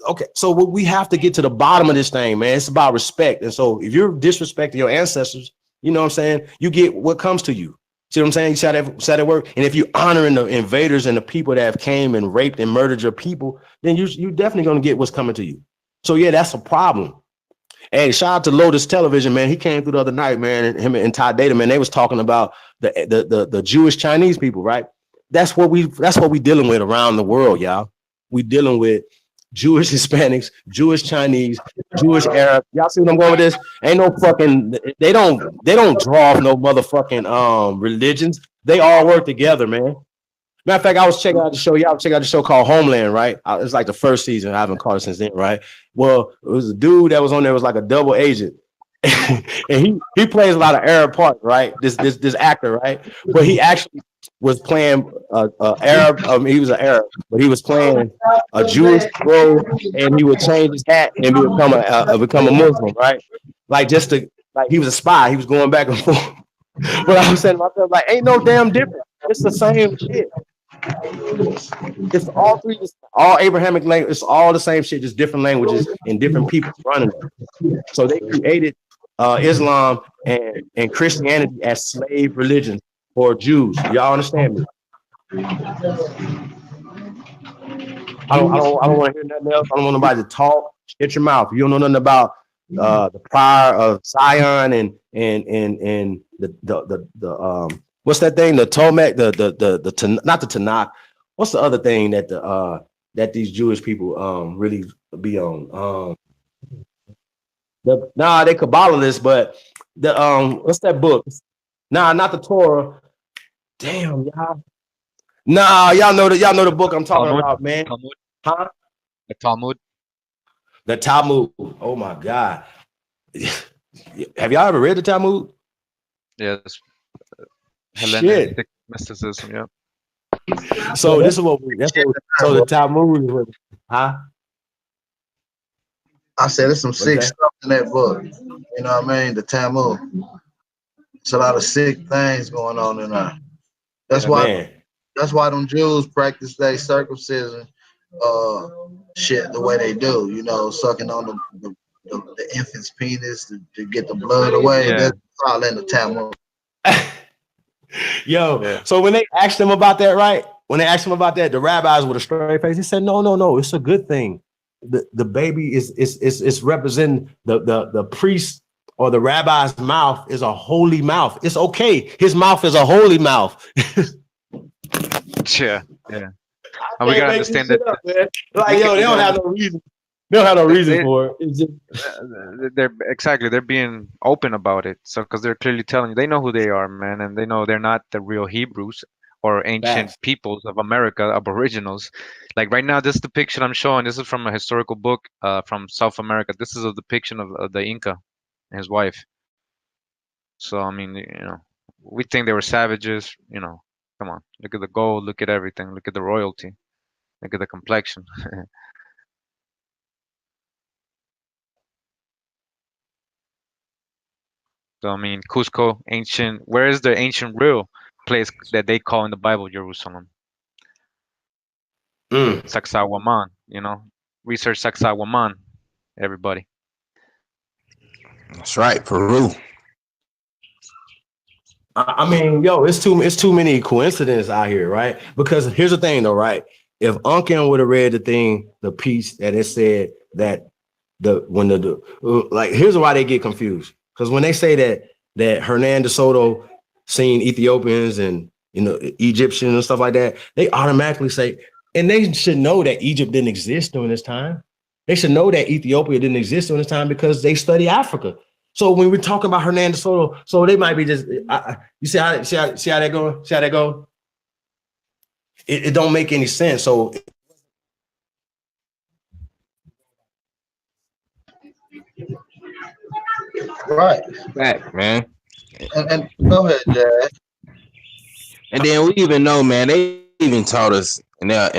Okay, so we have to get to the bottom of this thing, man. It's about respect. And so if you're disrespecting your ancestors, you know what I'm saying? You get what comes to you. See what I'm saying? You see that work? And if you're honoring the invaders and the people that have came and raped and murdered your people, then you definitely going to get what's coming to you. So yeah, that's a problem. Hey, shout out to Lotus Television, man. He came through the other night, man, and him and Ty Data, man. They was talking about the Jewish Chinese people, right? That's what we dealing with around the world, y'all. We dealing with Jewish Hispanics, Jewish Chinese, Jewish Arab. Y'all see what I'm going with this? Ain't no fucking. They don't draw off no motherfucking religions. They all work together, man. Matter of fact, I was checking out the show. Y'all check out the show called Homeland, right? It's like the first season. I haven't caught it since then, right? Well, it was a dude that was on there, was like a double agent. And he plays a lot of Arab parts, right? This actor, right? But he actually was playing Arab. He was an Arab, but he was playing a Jewish role, and he would change his hat and become a Muslim, right? Like he was a spy. He was going back and forth. But I was saying to myself, like, ain't no damn difference. It's the same shit. It's all three, all Abrahamic language. It's all the same shit, just different languages and different people running them. So they created Islam and Christianity as slave religions for Jews. Y'all understand me? I don't want to hear nothing else. I don't want nobody to talk. Shut your mouth. You don't know nothing about the prior of Zion and the what's that thing? The Tomek, the not the Tanakh. What's the other thing that that these Jewish people really be on? They Kabbalists, but what's that book? Nah, not the Torah. Damn, y'all. Nah, y'all know the book I'm talking Talmud, about, man. Talmud, Huh? the Talmud. The Talmud. Oh my God. Have y'all ever read the Talmud? Yes. Shit. Hellenistic mysticism. Yeah. So this is so the Talmud is what, huh? I said there's some sick that? stuff in that book. You know what I mean? The Talmud. It's a lot of sick things going on in there. That's why them Jews practice their circumcision shit the way they do, you know, sucking on the infant's penis to get the blood away. Yeah. That's all in the Talmud. Yo, Yeah. so when they asked him about that, right? When they asked him about that, the rabbis with a straight face, he said, no, it's a good thing. The baby is representing the priest or the rabbi's mouth is a holy mouth. It's okay. His mouth is a holy mouth. Yeah. And we gotta understand that like, yo, they don't have no reason. They don't have no reason for it. It's just, they're being open about it. So because they're clearly telling you they know who they are, man, and they know they're not the real Hebrews or ancient Facts. peoples of America, aboriginals. Like right now, this depiction I'm showing, this is from a historical book from South America. This is a depiction of the Inca and his wife. So I mean, we think they were savages. Come on, look at the gold, look at everything, look at the royalty, look at the complexion. So I mean, Cusco, ancient. Where is the ancient real place that they call in the Bible Jerusalem? Sacsayhuaman. Research Sacsayhuaman, everybody. That's right, Peru. I mean, yo, it's too many coincidences out here, right? Because here's the thing, though, right? if Unkin would have read the piece that it said that here's why they get confused. Because when they say that Hernan de Soto seen Ethiopians and Egyptians and stuff like that, they automatically say, and they should know that Egypt didn't exist during this time. They should know that Ethiopia didn't exist during this time because they study Africa. So when we're talking about Hernan de Soto, so they might be just you see how that go? See how that go? It don't make any sense. So Right. Fact, man. And go ahead, Jazz. And then we even know, man, they even taught us in our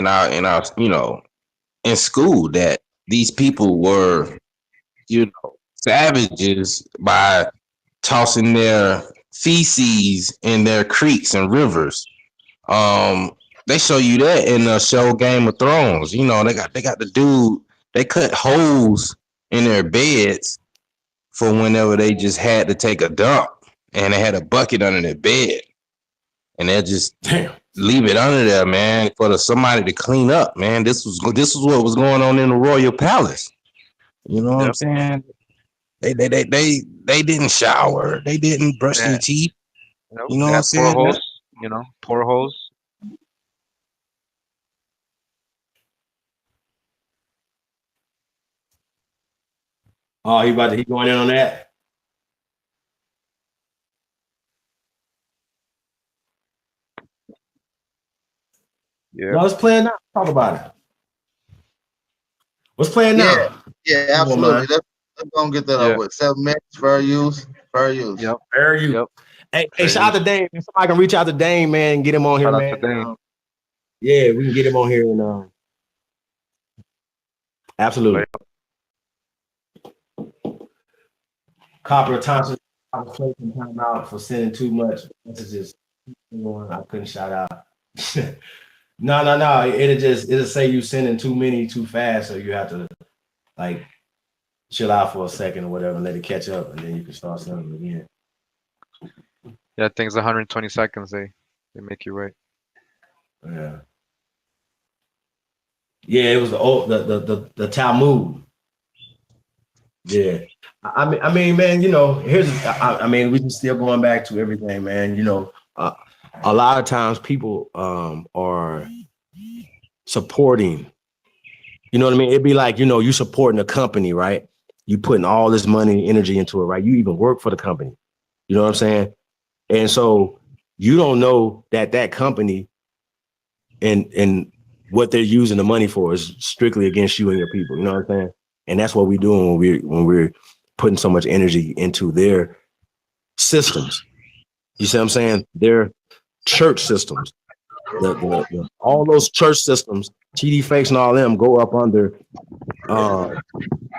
in school that these people were, savages by tossing their feces in their creeks and rivers. They show you that in the show Game of Thrones. They got the dude, they cut holes in their beds for whenever they just had to take a dump, and they had a bucket under their bed, and they'll just leave it under there, man, for somebody to clean up, man. This was what was going on in the royal palace. You know what I'm saying? They didn't shower, they didn't brush their teeth. You know what I'm saying? Poor holes. Oh, he going in on that? Yeah. No, let's play it now. Talk about it. Let's play it now. Yeah, absolutely. Let's go and get that over with. 7 minutes, fair use. Yep. Fair use. Hey, shout out to Dame. If somebody can reach out to Dame, man, and get him on here, man. Yeah, we can get him on here and absolutely. Copper Thompson, I was taking time out for sending too much messages. I couldn't shout out. No. It'll say you sending too many too fast, so you have to chill out for a second or whatever and let it catch up, and then you can start sending them again. Yeah, I think it's 120 seconds. They make you wait. Yeah. Yeah, it was the Talmud. Yeah. I mean, man, we can still going back to everything, man. A lot of times people are supporting, you know what I mean? It'd be like, you supporting a company, right? You putting all this money and energy into it, right? You even work for the company. You know what I'm saying? And so you don't know that company and what they're using the money for is strictly against you and your people. You know what I'm saying? And that's what we're doing when we're putting so much energy into their systems. You see what I'm saying? Their church systems. All those church systems, TD Fakes and all them go up under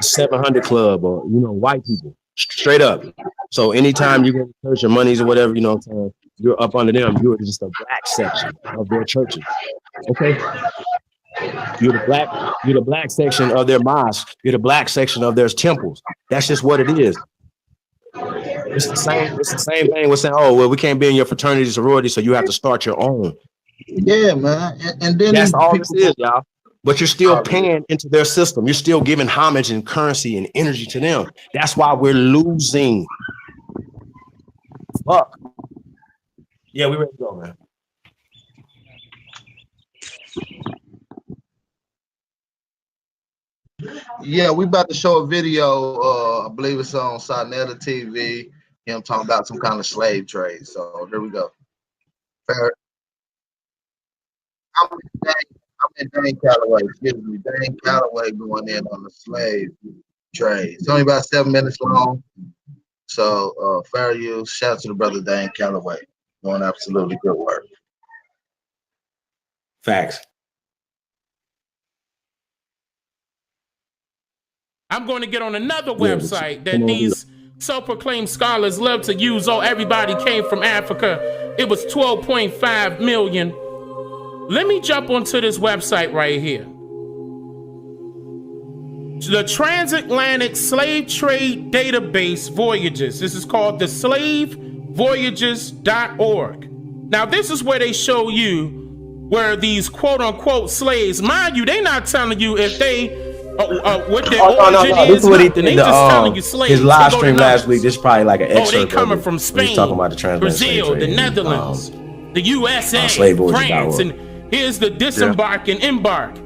700 Club or, white people. Straight up. So anytime you go to church or monies or whatever, you know what I'm saying, you're up under them. You're just a black section of their churches. Okay? You're the black section of their mosques. You're the black section of their temples. That's just what it is. It's the same thing with saying, oh, well, we can't be in your fraternity sorority, so you have to start your own. Yeah, man. And then that's all this is, y'all. But you're still paying into their system. You're still giving homage and currency and energy to them. That's why we're losing. Fuck. Yeah, we ready to go, man. Yeah, we about to show a video. I believe it's on Sarnetta TV. Him talking about some kind of slave trade. So here we go. Fair. I'm in Dane Calloway. Excuse me, Dane Calloway going in on the slave trade. It's only about 7 minutes long. So fair use. Shout out to the brother Dane Calloway. Doing absolutely good work. Facts. I'm going to get on another website that these self-proclaimed scholars love to use. Oh, everybody came from Africa. It was 12.5 million. Let me jump onto this website right here. The Transatlantic Slave Trade Database Voyages. This is called the slavevoyages.org. Now, this is where they show you where these quote unquote slaves, mind you, they not telling you if they what their No. origin This is. is what he Nothing. did. They just telling you slaves. His live They go to stream last numbers. week. This is probably like an Oh, excerpt. they coming of from when Spain, he's talking about the transatlantic slave Brazil, trade the and, Netherlands, the USA, slaveorigins.org. France, and here's the disembark and embark,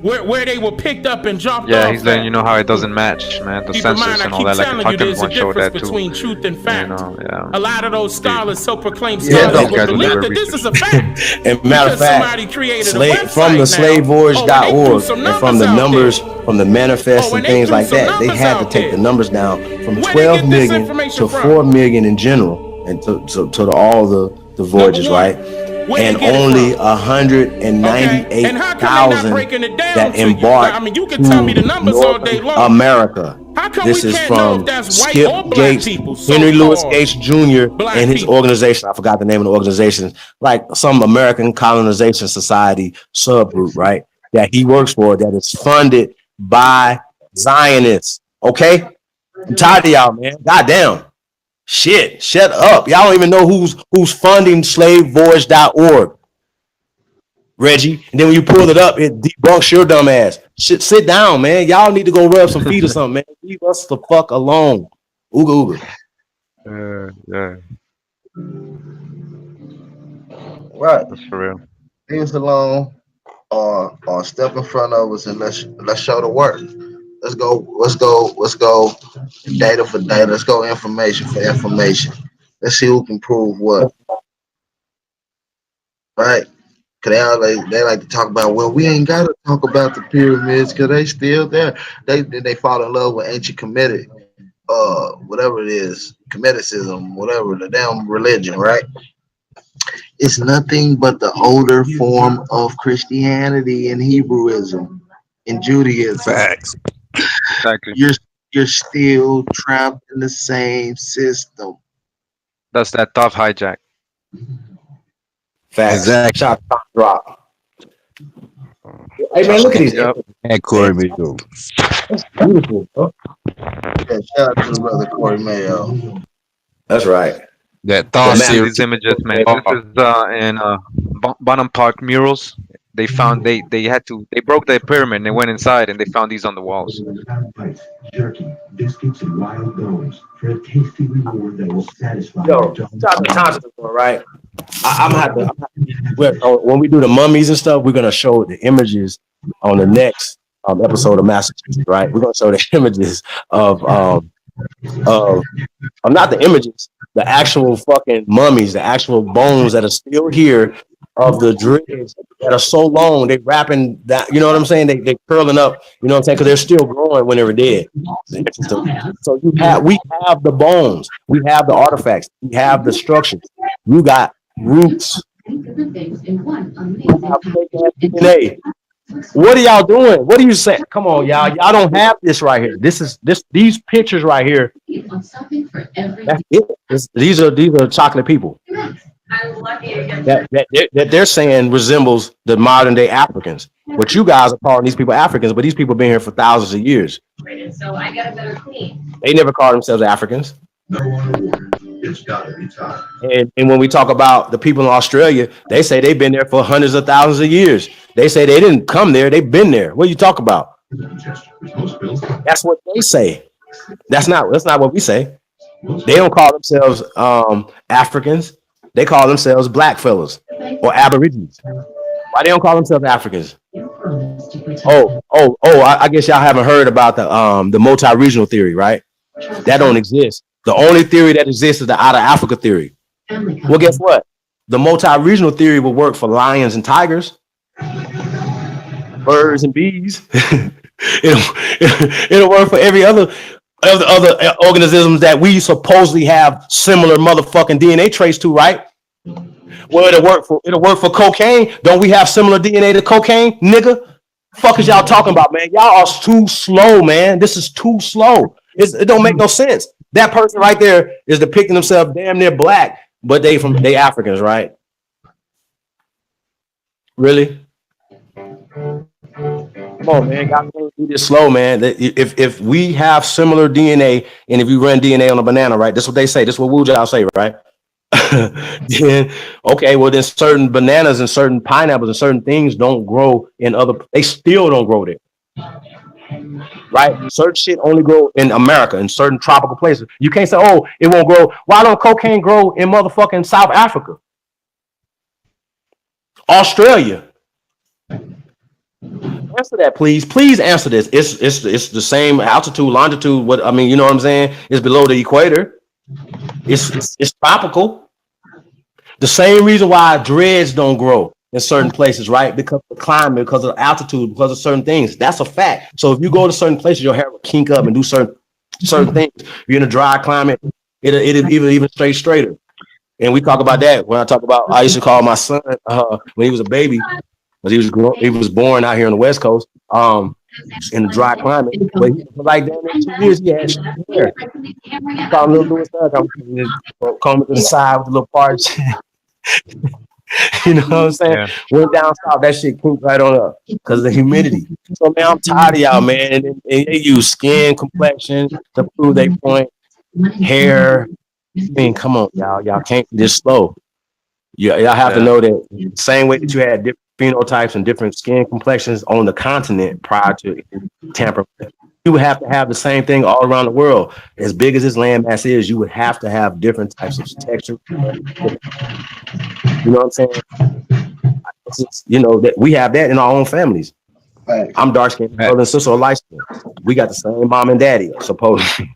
where they were picked up and dropped off. Yeah, he's letting you know how it doesn't match, man. The Keep in mind, census I and all keep that. Like telling the you, Huckins there's a one showed difference that too. between truth and fact. You know, yeah. A lot of those scholars, self-proclaimed Yeah, scholars, those will guys will believe never that this research. is a fact. And matter of fact, somebody created a website from the now. slaveorg.org and from the numbers, from the manifest and they things threw like some that, they numbers had to out take there. the numbers down from Where they 12 get this million information to from? 4 million in general, and to all the voyages, one, right? where And they get it only from? 198,000 breaking it down that to you? embarked I mean, you can tell me the to numbers all North day long. America. How come This we is can't know from if that's white Skip or black Gates, people? Henry Louis So-called Gates Jr. black and his people. organization. I forgot the name of the organization, like some American Colonization Society subgroup, right? That he works for, that is funded by Zionists. Okay, I'm tired of y'all, man. Goddamn, shit, shut up. Y'all don't even know who's funding slavevoyage.org. Reggie, and then when you pull it up, it debunks your dumb ass. Shit, sit down, man. Y'all need to go rub some feet or something, man. Leave us the fuck alone. Ooga ooga. Yeah, Right. that's for real. Leave us alone, or step in front of us and let's show the work. Let's go data for data. Let's go information for information. Let's see who can prove what. Right? Cause they like to talk about, well, we ain't gotta talk about the pyramids because they still there. They fall in love with ancient Kemetic, whatever it is, Kemeticism, whatever the damn religion, right? It's nothing but the older form of Christianity and Hebrewism and Judaism. Facts. Exactly. You're still trapped in the same system. That's that tough hijack. Facts. Exactly. Shot drop. Hey man, look at these. Yep. And Corey Mayo. That's beautiful. Huh? Yeah, shout out to the brother Corey Mayo. That's right. That thought Yeah, man. series. These images, man. This is in Bonham Park murals. They found they broke the pyramid and they went inside and they found these on the walls. Bites, jerky, biscuits, and wild bones for a tasty reward that will satisfy Yo, your tongue. shout out to Thompson, right? I'm gonna have to when we do the mummies and stuff, we're gonna show the images on the next episode of Massachusetts, right? We're gonna show the images of not the images, the actual fucking mummies, the actual bones that are still here of the dreads that are so long, they wrapping that, you know what I'm saying? They curling up, you know what I'm saying? Because they're still growing when they were dead. So we have the bones, we have the artifacts, we have the structures. You got roots. You have fake-ass DNA. What are y'all doing? What are you saying? Come on, y'all. Y'all don't have this right here. These pictures right here. That's it. These are chocolate people. That they're saying resembles the modern day Africans. What you guys are calling these people Africans, but these people been here for thousands of years. So I got a better clean. They never called themselves Africans. No underwater, it's gotta be time. And when we talk about the people in Australia, they say they've been there for hundreds of thousands of years. They say they didn't come there, they've been there. What do you talk about? That's what they say. That's not what we say. They don't call themselves Africans. They call themselves black fellas or Aborigines. Why they don't call themselves Africans? I guess y'all haven't heard about the multi-regional theory, right? That don't exist. The only theory that exists is the out of Africa theory. Well, guess what? The multi-regional theory will work for lions and tigers, birds and bees. It'll work for every other organisms that we supposedly have similar motherfucking DNA trace to, right? Well, it'll work for cocaine. Don't we have similar DNA to cocaine, nigga? Fuck is y'all talking about, man? Y'all are too slow, man. This is too slow. It don't make no sense. That person right there is depicting themselves damn near black, but they Africans, right? Really? Come on, man. Y'all can't do this slow, man. If we have similar DNA, and if you run DNA on a banana, right? That's what they say. This is what Wu Jiao say, right? then okay, well then certain bananas and certain pineapples and certain things don't grow in other. They still don't grow there, right? Certain shit only grow in America in certain tropical places. You can't say, oh, it won't grow. Why don't cocaine grow in motherfucking South Africa, Australia? Answer that, please. Please answer this. It's the same altitude, longitude. What I mean, you know what I'm saying? It's below the equator. It's tropical. The same reason why dreads don't grow in certain places, right? Because of the climate, because of the altitude, because of certain things. That's a fact. So if you go to certain places, your hair will kink up and do certain things. If you're in a dry climate, it'll even straighter. And we talk about that when I talk about. I used to call my son when he was a baby, because he was born out here on the West Coast, in a dry climate. But for like damn near 2 years, he had short hair. Call him little Louis Thug. Coming to the side with the little parts. You know what I'm saying? Yeah. Went down south, that shit cooked right on up because of the humidity. So man, I'm tired of y'all, man. And they use skin complexion to prove their point. Hair. I mean, come on, y'all. Y'all can't be this slow. Y'all have to know that the same way that you had different phenotypes and different skin complexions on the continent prior to tampering, you would have to have the same thing all around the world. As big as this landmass is, you would have to have different types of texture. You know what I'm saying? You know that we have that in our own families. Right. I'm dark skinned, brother and sister are light skinned. We got the same mom and daddy, supposedly.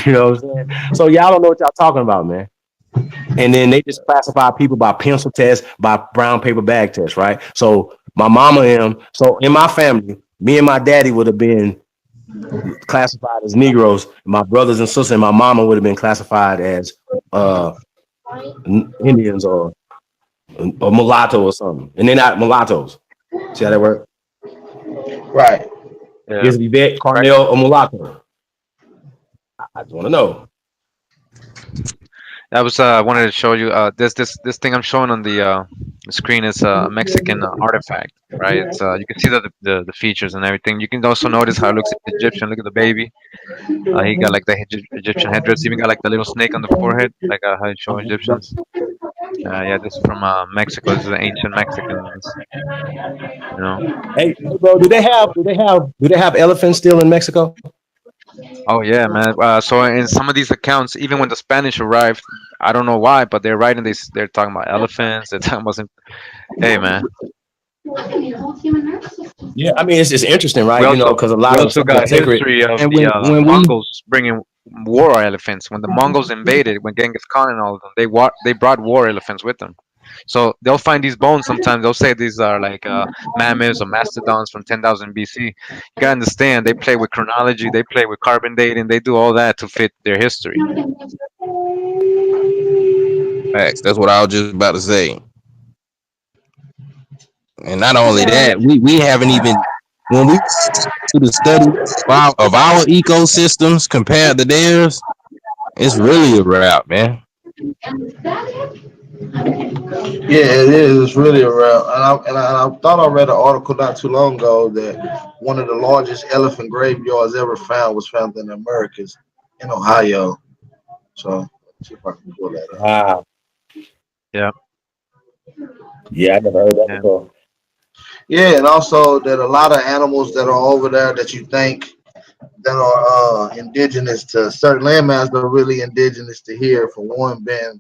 You know what I'm saying? So y'all don't know what y'all talking about, man. And then they just classify people by pencil test, by brown paper bag test, right? So my mama so in my family, me and my daddy would have been classified as Negroes. My brothers and sisters and my mama would have been classified as Indians or mulatto or something. And they're not mulattoes. See how that works? Right. Yeah. Is it Yvette, Cornell, or mulatto? I just want to know. I was wanted to show you this thing I'm showing on the screen is a Mexican artifact, right? It's you can see the features and everything. You can also notice how it looks Egyptian. Look at the baby. He got like the Egyptian headdress. Even got like the little snake on the forehead, like how you show Egyptians. Yeah, this is from Mexico. This is the ancient Mexicans. You know. Hey, bro, do they have elephants still in Mexico? Oh yeah, man. So in some of these accounts, even when the Spanish arrived, I don't know why, but they're writing this. They're talking about elephants. They're talking about some. Hey, man. Yeah, I mean it's interesting, right? We You know, also because a lot we of also stuff is got sacred. history of And the when we Mongols bringing war elephants. When the Mongols invaded, when Genghis Khan and all of them, they brought war elephants with them. So they'll find these bones sometimes. They'll say these are like mammoths or mastodons from 10,000 BC. You gotta understand, they play with chronology, they play with carbon dating, they do all that to fit their history. Facts. That's what I was just about to say. And not only that, we haven't even when we do the study of our ecosystems compared to theirs, it's really a wrap, man. Yeah, it is. It's really around. And I thought I read an article not too long ago that one of the largest elephant graveyards ever found was found in the Americas, in Ohio. So let's see if I can pull that up. wow, Yeah, yeah, I never heard that yeah, before. Yeah, and also that a lot of animals that are over there that you think that are indigenous to certain landmasses are really indigenous to here. For one, being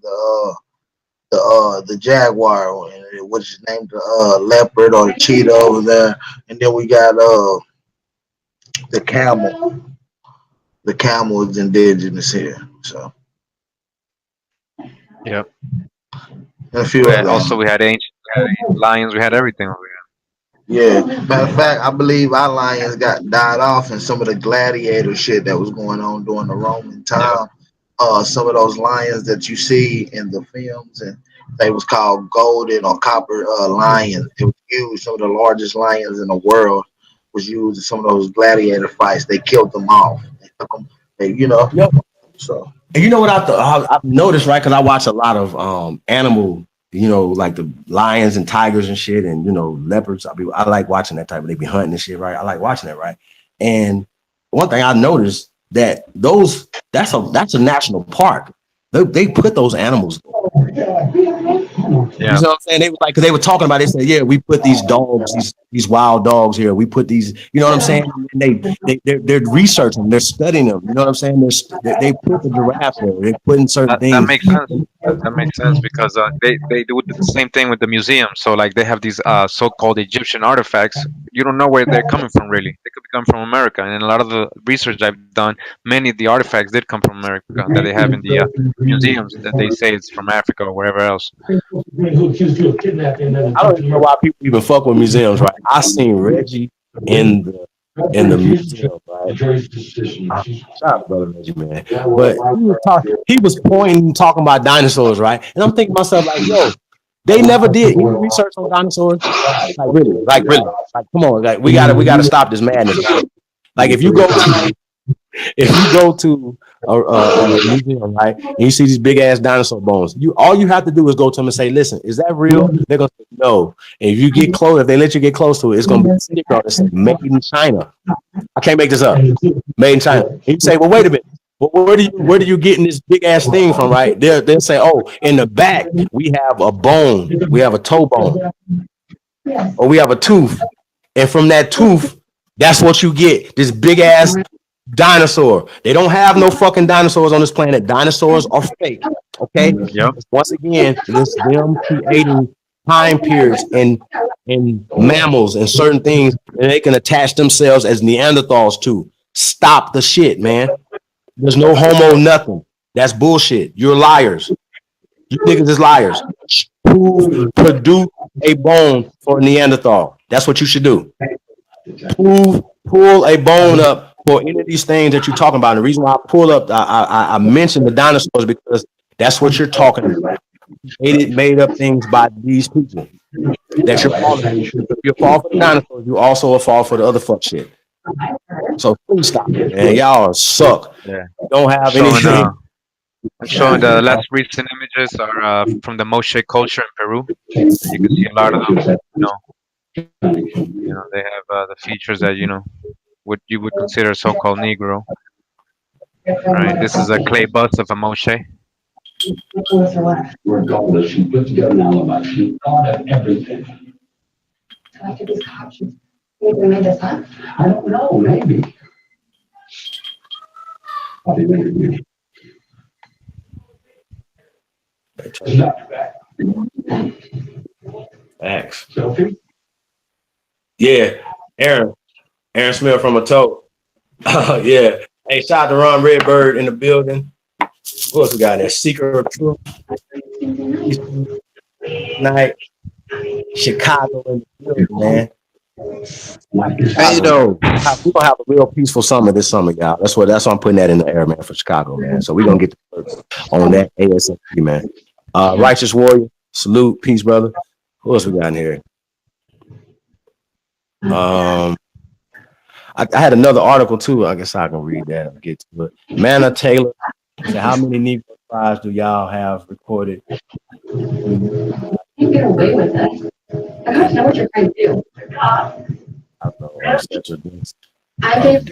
the jaguar, which is named the leopard or the cheetah over there, and then we got the camel. The camel is indigenous here, so yeah. and a few other Also, animals. we had ancient lions, we had everything over Yeah, matter of fact, I believe our lions got died off in some of the gladiator shit that was going on during the Roman here. Yeah, time. Some of those lions that you see in the films, and they was called golden or copper lions. It was used. Some of the largest lions in the world was used in some of those gladiator fights. They killed them off. They took them. Yo, So and you know what I've noticed, right? Because I watch a lot of animal, you know, like the lions and tigers and shit, and you know, leopards. I like watching that type of. They be hunting and shit, right? I like watching that, right? And one thing I noticed that that's a national park. They put those animals. You know what I'm saying? They was like, because they were talking about it. They said, yeah, we put these dogs, these wild dogs here. We put these, you know what I'm saying? And they're researching, they're studying them. You know what I'm saying? They put the giraffe there. They're putting certain That things. makes sense. That makes sense because they do the same thing with the museum. So like they have these so-called Egyptian artifacts. You don't know where they're coming from really. They could come from America, and in a lot of the research I've done, many of the artifacts did come from America that they have in the museums that they say it's from Africa or wherever else. I don't even know why people even fuck with museums, right? I seen Reggie in the museum, right? Shout out, brother Reggie, man. But he was pointing, talking about dinosaurs, right? And I'm thinking to myself, like, yo, they never did any research on dinosaurs. Like really, like come on, like we gotta stop this madness. Right? Like if you go to a museum, right, and you see these big ass dinosaur bones, all you have to do is go to them and say, "Listen, is that real?" They're gonna say no. And if you get close, if they let you get close to it, it's gonna be a sticker on it saying "Made in China." I can't make this up. Made in China. And you say, "Well, wait a minute. Well, where do you getting this big ass thing from?" Right? They'll say, "Oh, in the back we have a bone. We have a toe bone, or we have a tooth, and from that tooth, that's what you get. This big ass." Dinosaur. They don't have no fucking dinosaurs on this planet. Dinosaurs are fake. Okay. Yep. Once again, it's them creating time periods and mammals and certain things, and they can attach themselves as Neanderthals to. Stop the shit, man. There's no homo nothing. That's bullshit. You're liars. You niggas is liars. Produce a bone for a Neanderthal. That's what you should do. Pull a bone up for any of these things that you're talking about. And the reason why I mentioned the dinosaurs because that's what you're talking about. Made up things by these people that you're falling for. If you fall for the dinosaurs, you also will fall for the other fuck shit. So please stop it, man. Y'all suck. Yeah. Don't have anything. I'm showing the last recent images are from the Moshe culture in Peru. You can see a lot of them. They have the features that what you would consider so-called Negro. Right. This is a clay bust of a Moshe. Regardless, she put together an alibi. She thought of everything. After these cops, maybe we made this up. I don't know, maybe. I'll be waiting for you. It's not bad. Thanks. Selfie? Yeah. Aaron Smith from a toe. Yeah. Hey, shout out to Ron Redbird in the building. Who else we got there? Seeker of Truth. Night. Chicago in the building, man. Hey, though. We're gonna have a real peaceful summer this summer, y'all. That's why I'm putting that in the air, man, for Chicago, man. So we're gonna get the first on that ASAP, man. Righteous Warrior, salute, peace, brother. Who else we got in here? I had another article too. I guess I can read that and get to it. Manna Taylor said, how many Negro tribes do y'all have recorded? You get away with it. I don't know what you're trying to do. I don't know. I gave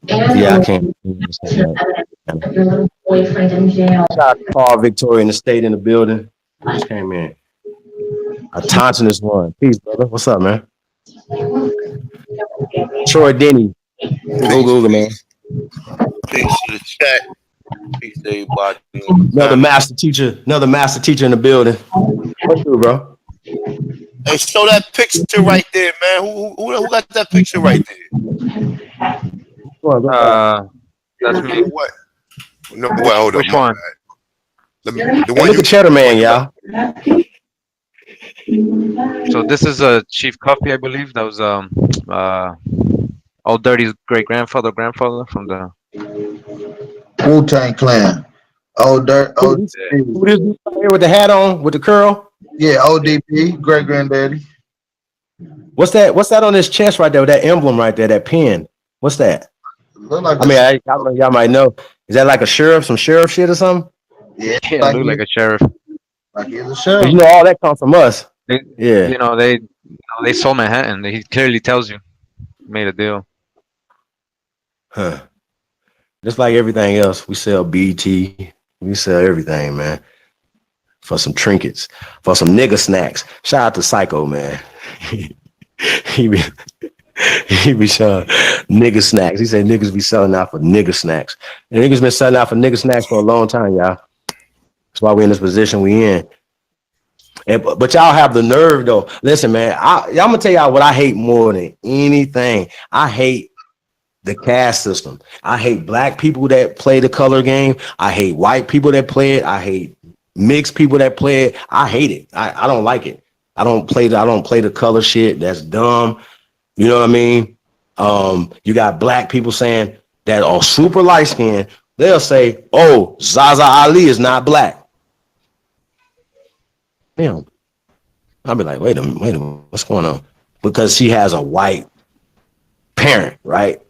Yeah, I can't. your little boyfriend in jail. Shout out to Paul Victoria in the state in the building. Just came in. A Thompson is one. Peace, brother. What's up, man? Troy Denny. Google, man. Peace to the chat. Peace to everybody. Another master teacher in the building. What's up, bro? Hey, show that picture right there, man. Who got that picture right there? That's me. What? No, what? Hold on. Which one? The Hey, look at Cheddar Man, y'all. So this is a Chief Coffee, I believe. That was Old Dirty's grandfather from the Wu-Tang Clan. Old Dirt. Who this here with the hat on with the curl? Yeah, ODP, great granddaddy. What's that on his chest right there with that emblem right there, that pin? What's that? Look like y'all might know. Is that like a sheriff, some sheriff shit or something? Yeah, look like a sheriff. Like he's a sheriff. You know, all that comes from us. They sold Manhattan. He clearly tells you made a deal. Huh. Just like everything else, we sell BT. We sell everything, man. for some trinkets, for some nigga snacks. Shout out to Psycho, man. he be selling nigga snacks. He said niggas be selling out for nigga snacks. And niggas been selling out for nigga snacks for a long time, y'all. That's why we in this position we in. But y'all have the nerve though. Listen, man, I'm gonna tell y'all what I hate more than anything. I hate the caste system. I hate black people that play the color game. I hate white people that play it. I hate mixed people that play it. I hate it. I don't like it. I don't play the color shit. That's dumb. You know what I mean? You got black people saying that are super light skinned. They'll say, "Oh, Zaza Ali is not black." Damn. I'll be like, wait a minute, what's going on? Because she has a white parent, right?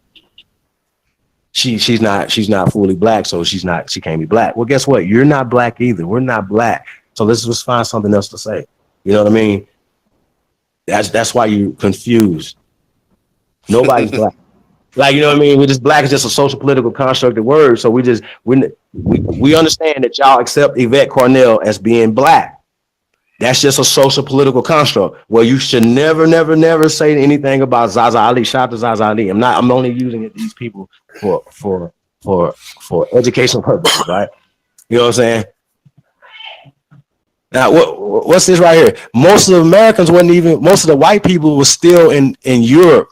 She's not fully black, so she can't be black. Well, guess what? You're not black either. We're not black. So let's just find something else to say. You know what I mean? That's why you're confused. Nobody's black. Like, you know what I mean? We're just black is just a social political constructed word. So we understand that y'all accept Yvette Cornell as being black. That's just a social political construct. Well, you should never, never, never say anything about Zaza Ali. Shout out to Zaza Ali. I'm only using these people for educational purposes, right? You know what I'm saying? Now, what's this right here? Most of the Americans most of the white people was still in Europe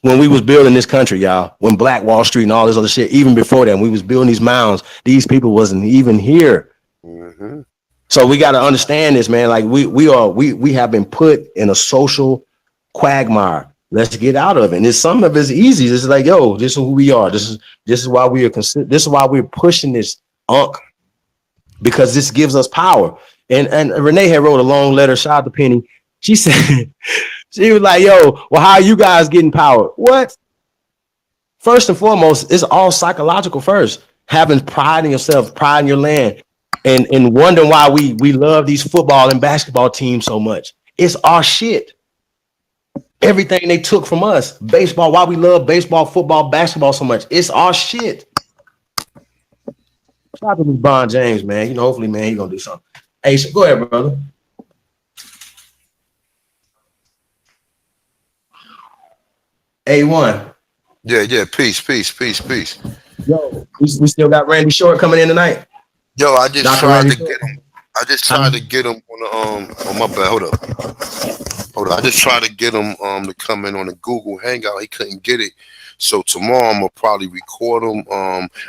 when we was building this country, y'all. When Black Wall Street and all this other shit, even before that, when we was building these mounds, these people wasn't even here. Mm-hmm. So we got to understand this, man. Like we have been put in a social quagmire. Let's get out of it. And some of it's easy. It's like, yo, this is who we are. This is why we are this is why we're pushing this because this gives us power. And Renee had wrote a long letter. Shout out to Penny. She said, she was like, yo, well, how are you guys getting power? What? First and foremost, it's all psychological first. Having pride in yourself, pride in your land. And wondering why we love these football and basketball teams so much. It's our shit. Everything they took from us. Baseball, why we love baseball, football, basketball so much. It's our shit. Shout out to LeBron James, man. You know, hopefully, man, he's gonna do something. Hey, so go ahead, brother. A1. Yeah. Peace. Yo, we still got Randy Short coming in tonight. Yo, I just tried to get him on my bad. Hold up. I just tried to get him to come in on a Google Hangout. He couldn't get it. So tomorrow I'm gonna probably record him.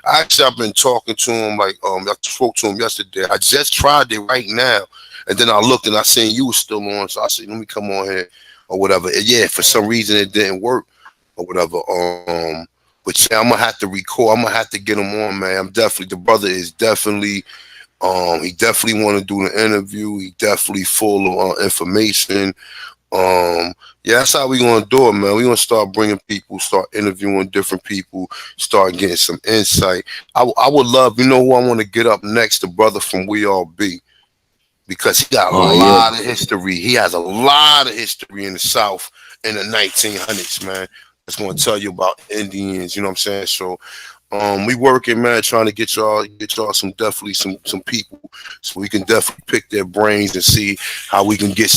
Actually I've been talking to him, like I spoke to him yesterday. I just tried it right now, and then I looked and I seen you was still on. So I said, let me come on here or whatever. And yeah, for some reason it didn't work or whatever. But yeah, I'm gonna have to record. I'm gonna have to get him on, man. The brother is definitely, he definitely want to do the interview. He definitely full of information. Yeah, that's how we gonna do it, man. We gonna start bringing people, start interviewing different people, start getting some insight. I would love, you know who I want to get up next? The brother from We All Be, because he got a lot of history. He has a lot of history in the South in the 1900s, man. That's going to tell you about Indians, you know what I'm saying? So we working, man, trying to get y'all some people so we can definitely pick their brains and see how we can get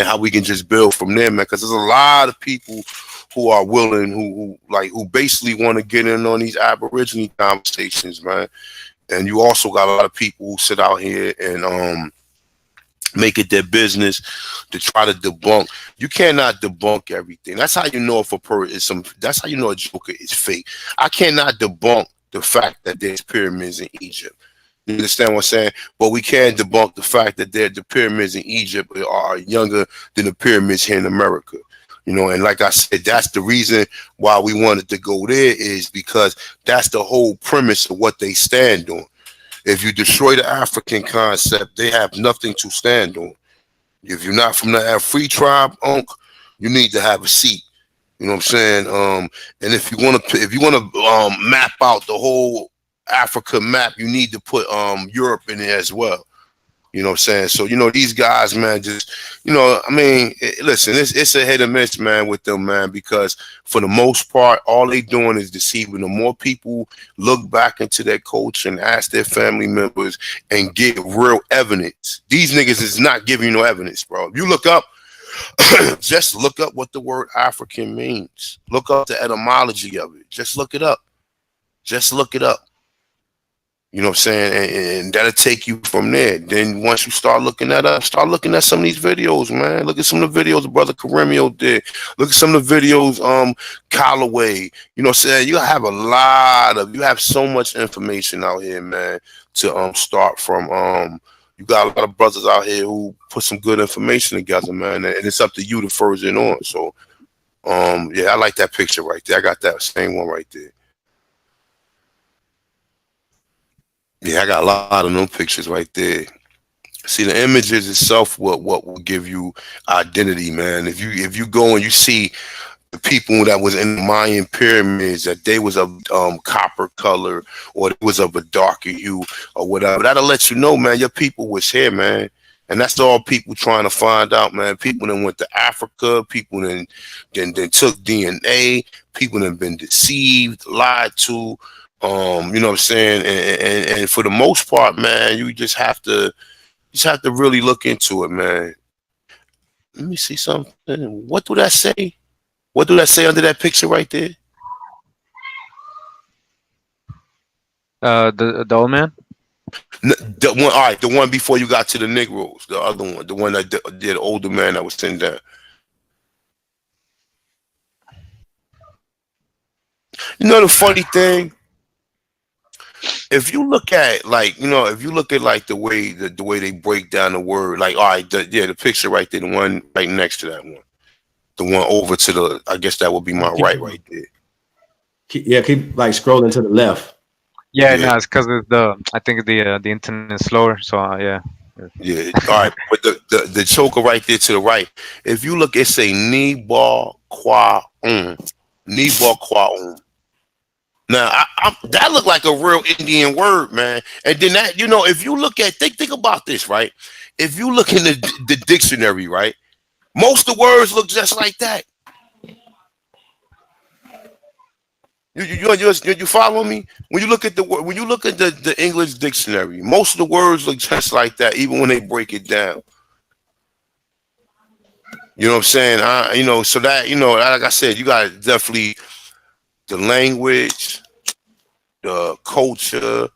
how we can just build from there, man, because there's a lot of people who are willing, who basically want to get in on these Aborigine conversations, man. And you also got a lot of people who sit out here and make it their business to try to debunk. You cannot debunk everything. That's how you know if a person is that's how you know a joker is fake. I cannot debunk the fact that there's pyramids in Egypt. You understand what I'm saying? But we can debunk the fact that the pyramids in Egypt are younger than the pyramids here in America. You know, and like I said, that's the reason why we wanted to go there, is because that's the whole premise of what they stand on. If you destroy the African concept, they have nothing to stand on. If you're not from the free tribe, you need to have a seat. You know what I'm saying? And if you want to map out the whole Africa map, you need to put Europe in there as well. You know what I'm saying? So, these guys, man, just, I mean, listen, it's a hit or miss, man, with them, man, because for the most part, all they doing is deceiving. The more people look back into their culture and ask their family members and get real evidence, these niggas is not giving you no evidence, bro. If you look up, just look up what the word African means. Look up the etymology of it. Just look it up. Just look it up. You know what I'm saying? And that'll take you from there. Then once you start looking that up, start looking at some of these videos, man. Look at some of the videos Brother Caremio did. Look at some of the videos Callaway. You know what I'm saying? You have so much information out here, man, to start from. You got a lot of brothers out here who put some good information together, man, and it's up to you to further it on. So yeah, I like that picture right there. I got that same one right there. Yeah, I got a lot of them pictures right there. See, the images itself, what will give you identity, man. If you go and you see the people that was in the Mayan pyramids, that they was of copper color or it was of a darker hue or whatever, that'll let you know, man, your people was here, man. And that's all people trying to find out, man. People that went to Africa, people then took DNA, people that been deceived, lied to. You know what I'm saying? And for the most part, man, you just have to really look into it, man. Let me see something. What do that say? What do that say under that picture right there? The old man. The one, all right, the one before you got to the Negroes, the other one, the one that did older man that was sitting down. You know the funny thing? If you look at like the way they break down the word, like all right, the picture right there, the one right next to that one, the one over to the, I guess that would be my right there. Keep like scrolling to the left. Yeah, no, it's because I think the internet is slower. So yeah. Yeah, all right, but the choker right there to the right. If you look, it say Niba Kwa Niba Kwa. Now, that looked like a real Indian word, man. And then that, if you look at, think about this, right? If you look in the dictionary, right, most of the words look just like that. You follow me? When you look at the English dictionary, most of the words look just like that, even when they break it down. You know what I'm saying? So that, like I said, you got definitely the language, the culture,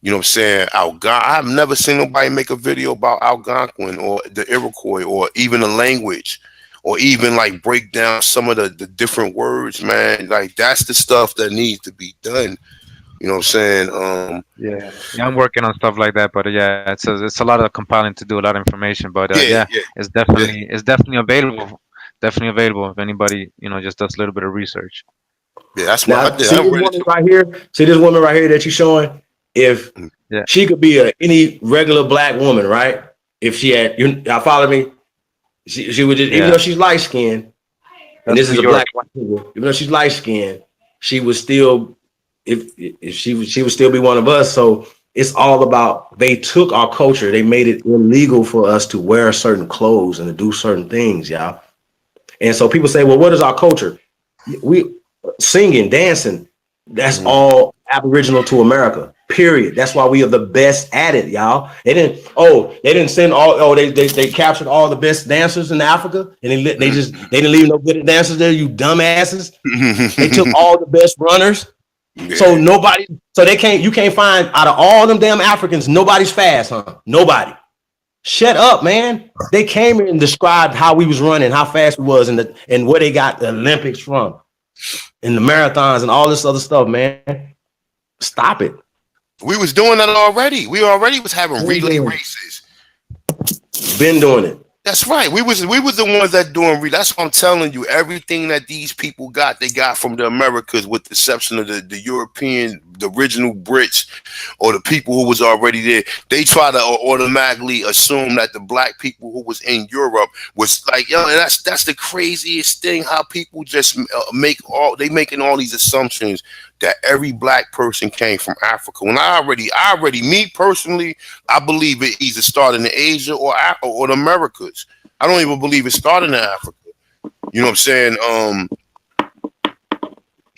you know what I'm saying? I've never seen nobody make a video about Algonquin or the Iroquois or even the language or even like break down some of the different words, man. Like that's the stuff that needs to be done. You know what I'm saying? Yeah, I'm working on stuff like that, but yeah, it's a lot of compiling to do, a lot of information, but it's definitely available. Definitely available if anybody, just does a little bit of research. Yeah, that's what I did. See this woman right here? See this woman right here that you're showing? If she could be any regular black woman, right? If she had, y'all follow me? She would just, even though she's light skinned, and this is a black woman, even though she's light skinned, she would still, if she would still be one of us. So it's all about, they took our culture, they made it illegal for us to wear certain clothes and to do certain things, y'all. And so people say, well, what is our culture? We singing, dancing, that's all aboriginal to America, period. That's why we are the best at it, y'all. They didn't send all, they captured all the best dancers in Africa, and they didn't leave no good dancers there, you dumbasses. They took all the best runners. Yeah. So you can't find, out of all them damn Africans, nobody's fast, huh? Nobody. Shut up, man. They came here and described how we was running, how fast we was, and where they got the Olympics from, and the marathons and all this other stuff, man. Stop it. We was doing that already. We already was having relay races. Been doing it. That's right. We was the ones that doing. That's what I'm telling you. Everything that these people got, they got from the Americas, with the exception of the European, the original Brits, or the people who was already there. They try to automatically assume that the black people who was in Europe was like, that's the craziest thing. How people just making all these assumptions that every black person came from Africa. When me personally, I believe it either started in Asia or the Americas. I don't even believe it started in Africa. You know what I'm saying?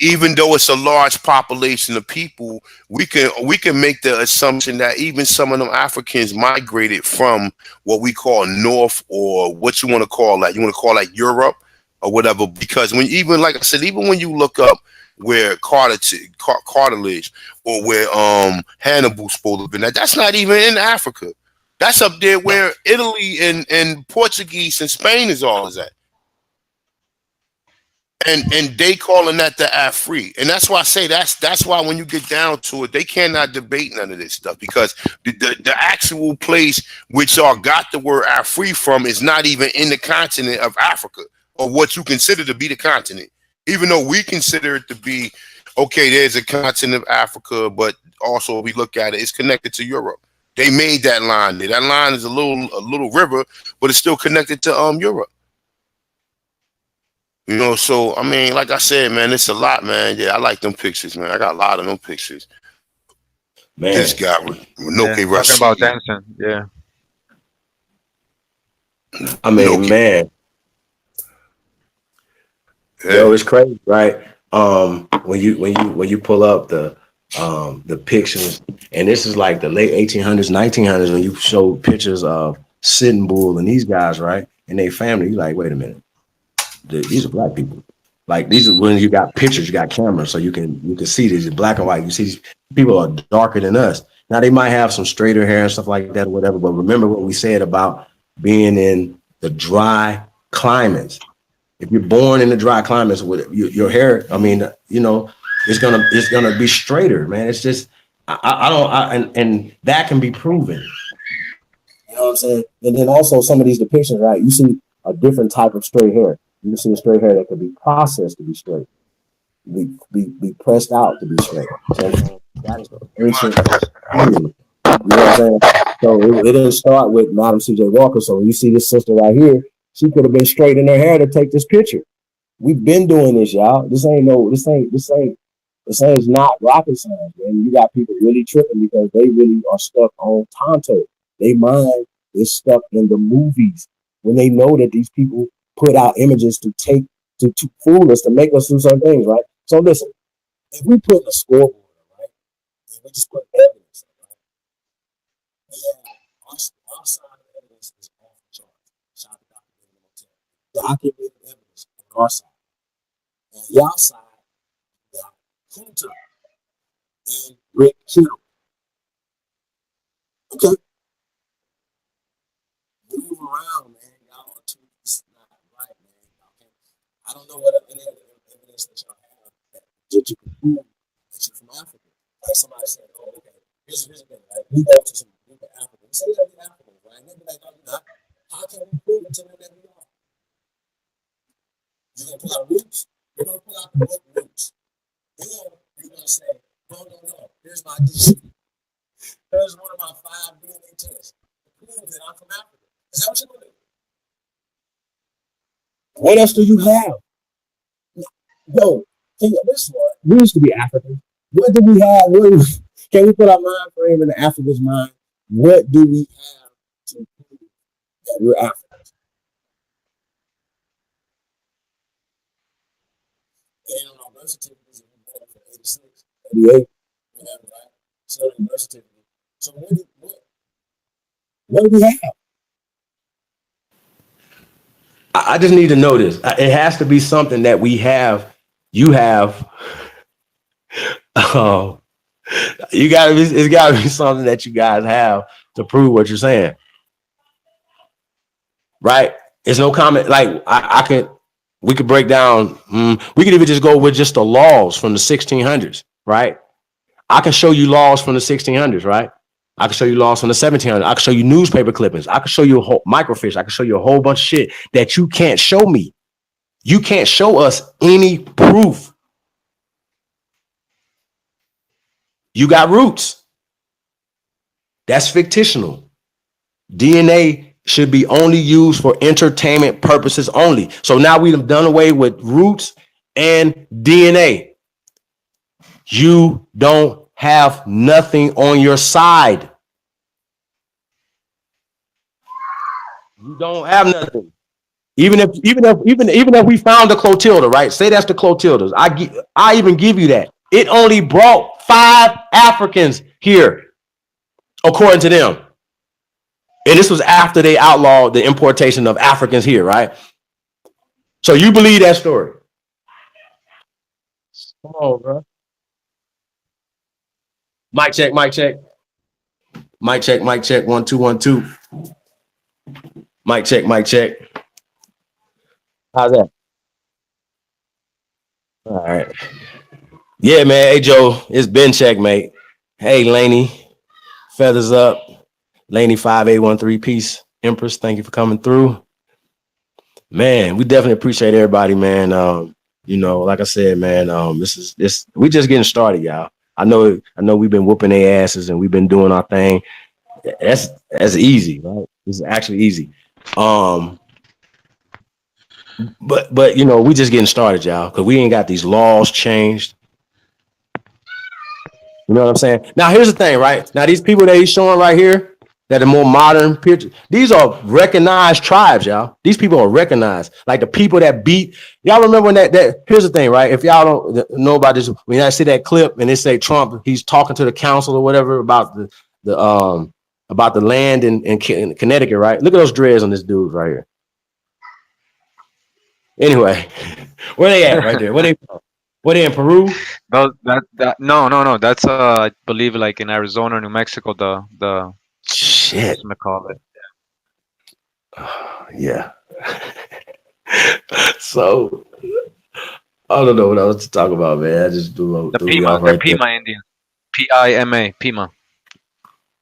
Even though it's a large population of people, we can make the assumption that even some of them Africans migrated from what we call North, or what you want to call that. You want to call that Europe or whatever, because when even like I said, even when you look up where cartilage or where Hannibal's supposed to have been, that's not even in Africa. That's up there where Italy and Portuguese and Spain is all is at. And they calling that the Afri, and that's why I say that's why when you get down to it, they cannot debate none of this stuff, because the actual place which y'all got the word Afri from is not even in the continent of Africa, or what you consider to be the continent, even though we consider it to be okay. There's a continent of Africa, but also we look at it, it's connected to Europe. They made that line there. That line is a little river, but it's still connected to Europe. You know, so I mean, like I said, man, it's a lot, man. Yeah, I like them pictures, man. I got a lot of them pictures. Man, this guy, Talking about dancing, yeah. I mean, man, yo, it's crazy, right? When you pull up the pictures, and this is like the late 1800s, 1900s, when you show pictures of Sitting Bull and these guys, right, and their family, you're like, wait a minute. These are black people. Like, these are when you got pictures, you got cameras, so you can see these in black and white. You see these people are darker than us. Now they might have some straighter hair and stuff like that or whatever, but remember what we said about being in the dry climates. If you're born in the dry climates with your hair, I mean, you know, it's gonna be straighter, man. It's just and that can be proven. You know what I'm saying? And then also some of these depictions, right? You see a different type of straight hair. You see a straight hair that could be processed to be straight, be pressed out to be straight. So that is ancient. You know what I'm saying? So it didn't start with Madam C.J. Walker. So when you see this sister right here, she could have been straight in her hair to take this picture. We've been doing this, y'all. This ain't not rocket science, man. You got people really tripping because they really are stuck on Tonto. Their mind is stuck in the movies when they know that these people put out images to fool us, to make us do certain things, right? So listen, if we put a scoreboard, right, and we just put evidence, right? Yeah, our side of the evidence is off the charts. Shout out to documented evidence on our side. On y'all side, we got Kunta and Rick Kittle. Okay. Move around, man. Y'all are too not right, man. I don't know what any other evidence that y'all have that you can prove that you're from Africa. Like somebody said, oh, okay, here's the thing, right? We go to some group of Africans. We say that we're Africans, right? And they'll be like, no, you're not. How can we prove it to them that we are? You're going to pull out roots? You're going to pull out the what roots? Then you're going to say, no. Here's my DNA. Here's one of my 5 DNA tests to prove that I'm from Africa. Is that what you're going to do? What else do you have? Yo, this one, we used to be African. What do we have? Can we put our mind frame in the African's mind? What do we have to prove that we're Africans? And on our birth certificates, if we're born for 86, 88, whatever, right? So the birth certificate. So what do we have? I just need to know this. It has to be something that we have. You have. It's gotta be something that you guys have to prove what you're saying. Right? It's no comment. Like we could break down. We could even just go with just the laws from the 1600s. Right? I can show you laws from the 1600s. Right? I can show you laws from the 1700s. I can show you newspaper clippings. I can show you microfiche. I can show you a whole bunch of shit that you can't show me. You can't show us any proof. You got roots. That's fictional. DNA should be only used for entertainment purposes only. So now we've done away with roots and DNA. You don't have nothing on your side. You don't have nothing. Even if we found the Clotilda, right? Say that's the Clotildas. I even give you that. It only brought 5 Africans here, according to them. And this was after they outlawed the importation of Africans here, right? So you believe that story? Come on, bro. Mic check, mic check. Mic check, mic check. 1 2 1 2. Mic check, mic check. How's that? All right. Yeah, man. Hey, Joe, it's Ben Checkmate. Hey, Laney, feathers up. Laney 5813, peace. Empress, thank you for coming through. Man, we definitely appreciate everybody, man. Like I said, man, this we just getting started, y'all. I know we've been whooping their asses and we've been doing our thing. That's easy, right? It's actually easy. But we just getting started, y'all, because we ain't got these laws changed. You know what I'm saying? Now, here's the thing, right? Now, these people that he's showing right here, that are more modern pictures, these are recognized tribes, y'all. These people are recognized. Like the people that beat, y'all remember when that here's the thing, right? If y'all don't know about this, when I see that clip and they say Trump, he's talking to the council or whatever about the land in Connecticut, right? Look at those dreads on this dude right here. Anyway, where they at right there? Where they in Peru? No. That's I believe like in Arizona or New Mexico. The shit. What's call it? Yeah. So I don't know what else to talk about, man. I just threw Pima. They're Pima Indian. Pima. Pima.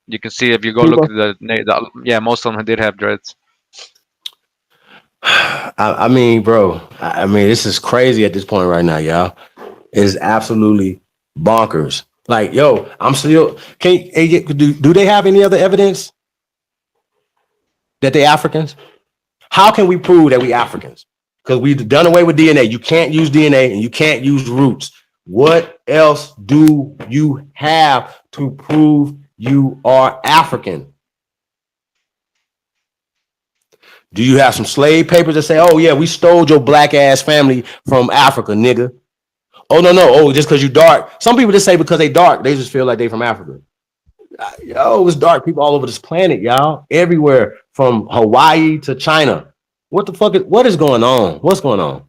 You can see if you go look at the most of them did have dreads. I mean, bro. I mean, this is crazy at this point right now, y'all. It's absolutely bonkers. Like, yo, I'm still. Do they have any other evidence that they Africans? How can we prove that we Africans? Because we've done away with DNA. You can't use DNA and you can't use roots. What else do you have to prove you are African? Do you have some slave papers that say, oh, yeah, we stole your black ass family from Africa, nigga? Oh, no. Oh, just because you dark. Some people just say because they dark, they just feel like they from Africa. Yo, it's dark people all over this planet, y'all. Everywhere from Hawaii to China. What the fuck what is going on? What's going on?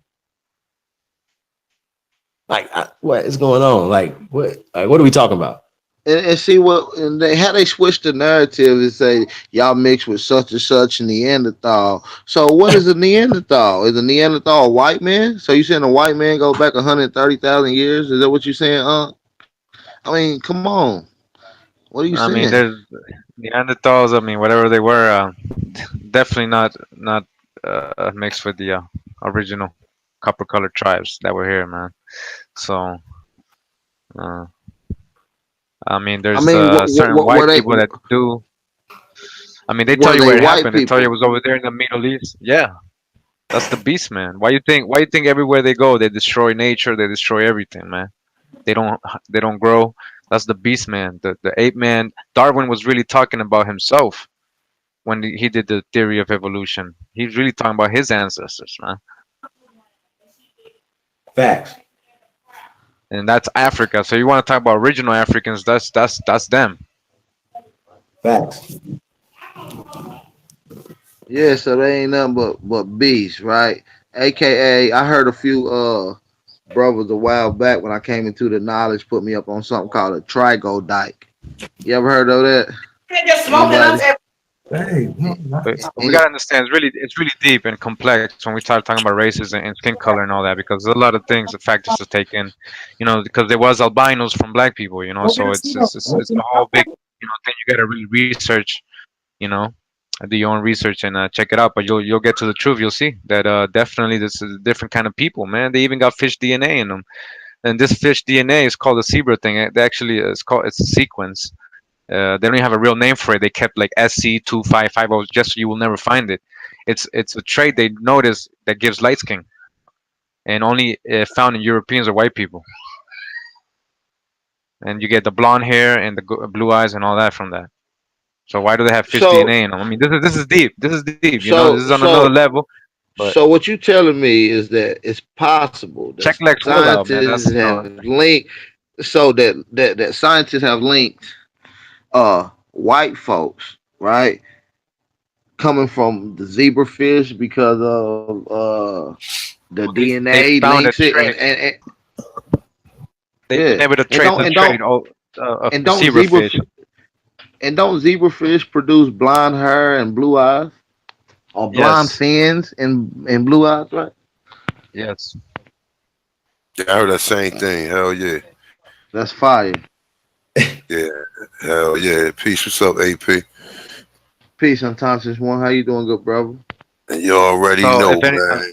Like, what is going on? Like, what are we talking about? And see how they switch the narrative and say y'all mixed with such and such Neanderthal. So what is a Neanderthal? Is a Neanderthal a white man? So you saying a white man go back 130,000 years? Is that what you're saying? I mean, come on. What are you saying? I mean, there's Neanderthals. I mean, whatever they were, definitely not mixed with the original copper colored tribes that were here, man. So. I mean, there's certain white people that do. I mean, they tell you where it happened. They tell you it was over there in the Middle East. Yeah, that's the beast, man. Why you think everywhere they go they destroy nature, they destroy everything, man? They don't grow. That's the beast, man. The ape man. Darwin was really talking about himself when he did the theory of evolution. He's really talking about his ancestors, man. Facts. And that's Africa. So you want to talk about original Africans? That's them. Facts. Yeah, so they ain't nothing but beasts, right? AKA, I heard a few brothers a while back when I came into the knowledge put me up on something called a troglodyte. You ever heard of that? Hey, we gotta understand it's really deep and complex when we start talking about races and skin color and all that, because there's a lot of things, factors to take in, because there was albinos from black people, so it's a whole big thing you gotta really research, do your own research and check it out. But you'll get to the truth. You'll see that definitely this is a different kind of people, man. They even got fish DNA in them, and this fish DNA is called a zebra thing. It actually it's a sequence. They don't even have a real name for it. They kept like SC2550 just so you will never find it. It's a trait they notice that gives light skin, and only found in Europeans or white people. and you get the blonde hair and the blue eyes and all that from that. So why do they have fish So DNA in them? I mean, this is deep. This is deep. You know, this is so on another so level. But so what you telling me is that it's possible that check Lex Will out, man. scientists That's have linked, so that scientists have linked white folks, right, coming from the zebrafish because of the they DNA found a links it, trait. and They've been yeah, able to and trace don't the and trait don't of and the don't zebrafish. zebrafish produce blonde hair and blue eyes, or blonde Yes, fins and blue eyes, right? yes. Yeah, I heard that same thing. Hell yeah. That's fire. Yeah. Hell yeah. Peace. What's up, AP? Peace, unconscious one. How you doing, good brother? And you already So know, if any, man.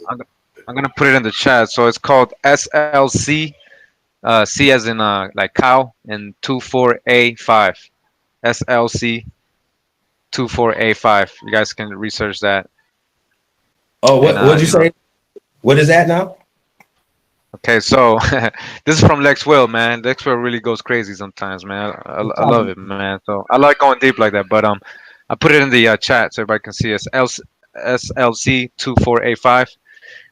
I'm gonna put it in the chat. So it's called SLC. C as in like cow and 24A5. SLC 24A5. You guys can research that. Oh, And what'd you say? What is that now? okay, so this is from Lex Will, man. Lex Will really goes crazy sometimes, man. I love it, man. So I like going deep like that. But I put it in the chat so everybody can see it. SLC 24A5.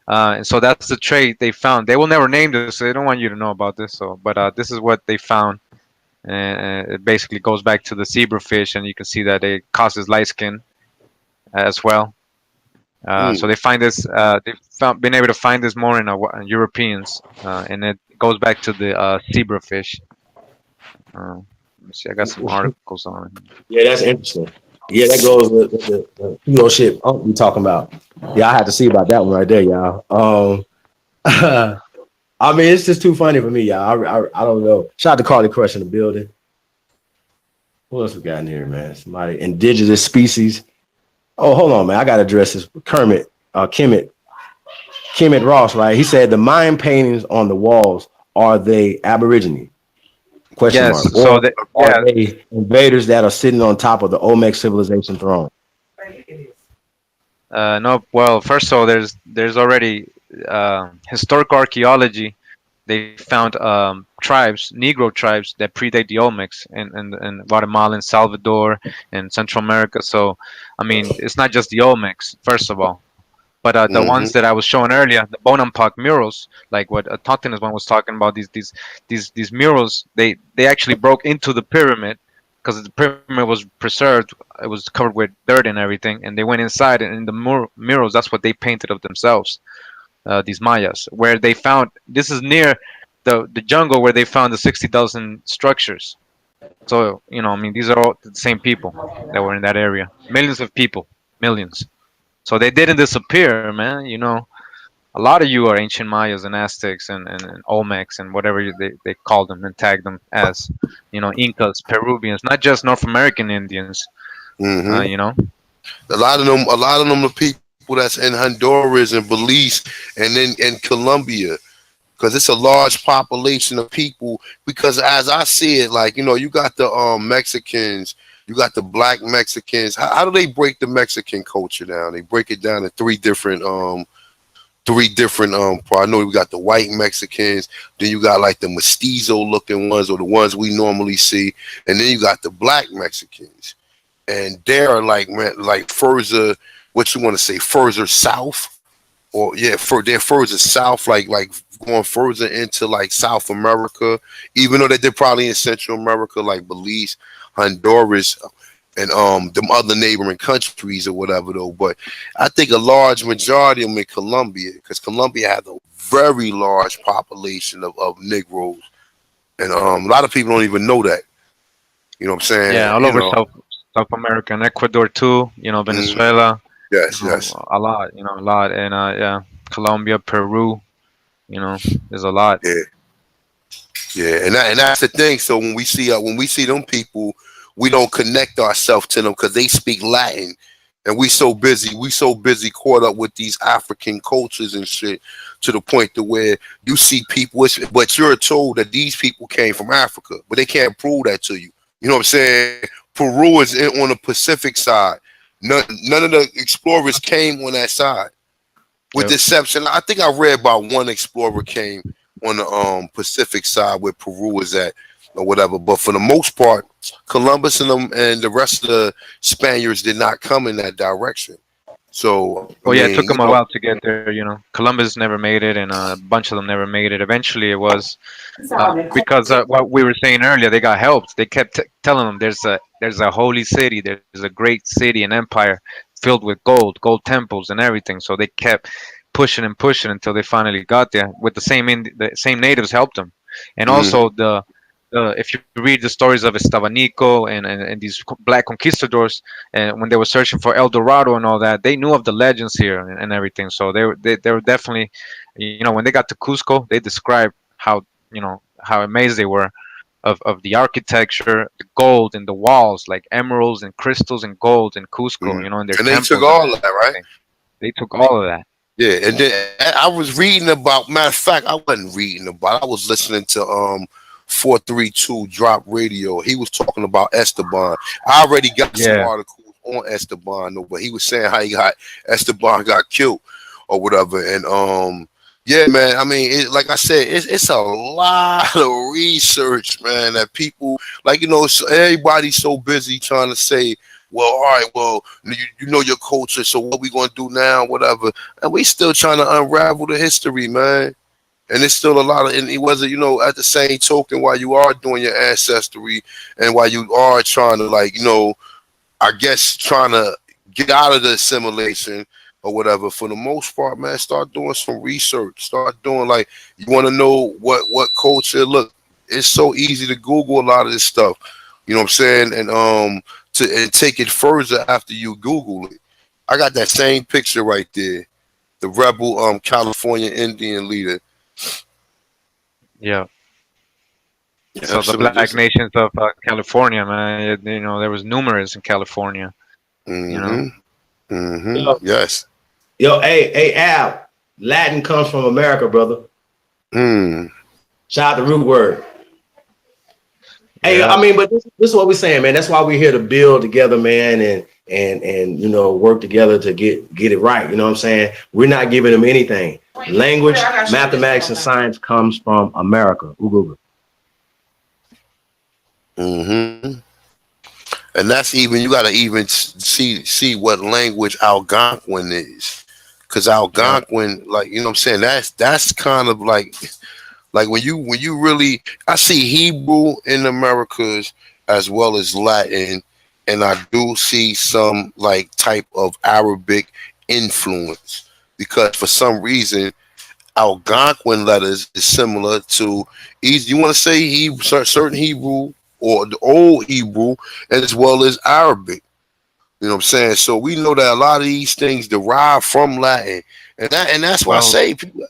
And so that's the trait they found. They will never name this. So they don't want you to know about this. So, but this is what they found, and it basically goes back to the zebrafish, and you can see that it causes light skin as well. So they find this. Been able to find this more in Europeans, and it goes back to the zebrafish. Let me see. I got some articles on it. Yeah, that's interesting. Yeah, that goes with the keto shit we talking about. Yeah, I had to see about that one right there, y'all. I mean, it's just too funny for me, y'all. I don't know. Shout out to Carly Crush in the building. What else we got in here, man? Somebody indigenous species. Oh, hold on, man. I gotta address this. Kemet Ross, right? He said the Mayan paintings on the walls, are they Aborigine? Question Yes. mark. So Or are they invaders that are sitting on top of the Olmec civilization throne? no. Well, first of all, there's already historical archaeology. They found tribes, Negro tribes that predate the Olmecs in Guatemala and Salvador and Central America. So, I mean, it's not just the Olmecs, first of all. But the ones that I was showing earlier, the Bonampak murals, like what Tottenham one was talking about, these murals, they actually broke into the pyramid because the pyramid was preserved. It was covered with dirt and everything, and they went inside, and in the murals, that's what they painted of themselves. These Mayas, where they found this is near the jungle where they found the 60,000 structures. So I mean, these are all the same people that were in that area. Millions of people, millions. So they didn't disappear, man. A lot of you are ancient Mayas and Aztecs and Olmecs and whatever they called them and tagged them as, Incas, Peruvians, not just North American Indians. A lot of them are people that's in Honduras and Belize and then in Colombia, because it's a large population of people. Because as I see it, like you got the Mexicans, you got the black Mexicans. How do they break the Mexican culture down? They break it down in three different I know we got the white Mexicans, then you got like the mestizo looking ones, or the ones we normally see, and then you got the black Mexicans, and they're like further, what you want to say, further south, or they're further south, like going further into like South America, even though they're probably in Central America, like Belize, Honduras, and them other neighboring countries or whatever though. But I think a large majority of them in Colombia, because Colombia has a very large population of Negroes, and a lot of people don't even know that. You know what I'm saying? Yeah, all over South America and Ecuador too. Venezuela. Yes, yes. A lot. A lot, and yeah, Colombia, Peru. There's a lot. Yeah, and that's the thing. So when we see them people, we don't connect ourselves to them because they speak Latin, and we so busy caught up with these African cultures and shit, to the point to where you see people, but you're told that these people came from Africa, but they can't prove that to you. You know what I'm saying? Peru is on the Pacific side. None of the explorers came on that side, with the exception. I think I read about one explorer came on the Pacific side where Peru is at, or whatever. But for the most part, Columbus and them and the rest of the Spaniards did not come in that direction. So I Well, yeah, it mean, took them a while to get there. You know, Columbus never made it, and a bunch of them never made it. Eventually, it was because what we were saying earlier, they got helped. They kept telling them there's a holy city, there's a great city, an empire filled with gold temples and everything. So they kept pushing and pushing until they finally got there. With the same natives helped them, and also if you read the stories of Estabanico and these black conquistadors, and when they were searching for El Dorado and all that, they knew of the legends here and everything. So they were definitely, you know, when they got to Cusco, they described how, you know, how amazed they were of the architecture, the gold in the walls, like emeralds and crystals and gold in Cusco, you know, in their and they took temples and all of that, right? everything. They took all of that. Yeah, and then I was reading about. Matter of fact, I wasn't reading about. I was listening to 432 Drop Radio. He was talking about Esteban. I already got some Yeah. articles on Esteban, though, but he was saying how Esteban got killed or whatever. And yeah, man. I mean, like I said, it's a lot of research, man. That people like, you know, everybody's so busy trying to say, well, all right, well, you know your culture, so what we gonna do now, whatever. And we still trying to unravel the history, man. And it's still a lot of, and it wasn't, you know, at the same token, while you are doing your ancestry and while you are trying to, like, you know, I guess trying to get out of the assimilation or whatever. For the most part, man, start doing some research. Start doing, like, you want to know what culture. Look, it's so easy to Google a lot of this stuff. You know what I'm saying? And take it further after you Google it. I got that same picture right there. The rebel California Indian leader. Yeah. Yeah, So the absolutely. black nations of California, man, you know, there was numerous in California, you know. Yo, Yes. yo, hey, Al. Latin comes from America, brother. Shout out the root word. Hey, Yeah. I mean, but this is what we're saying, man. That's why we're here to build together, man, and you know, work together to get it right. You know what I'm saying? We're not giving them anything. Language, mathematics, and science comes from America. Google. And that's even, you gotta even see what language Algonquin is, because Algonquin, like, you know what I'm saying, that's kind of like when you really, I see Hebrew in Americas as well as Latin, and I do see some like type of Arabic influence, because for some reason Algonquin letters is similar to, you want to say certain Hebrew or the old Hebrew, as well as Arabic. You know what I'm saying? So we know that a lot of these things derive from Latin, and that's why I Well, say people.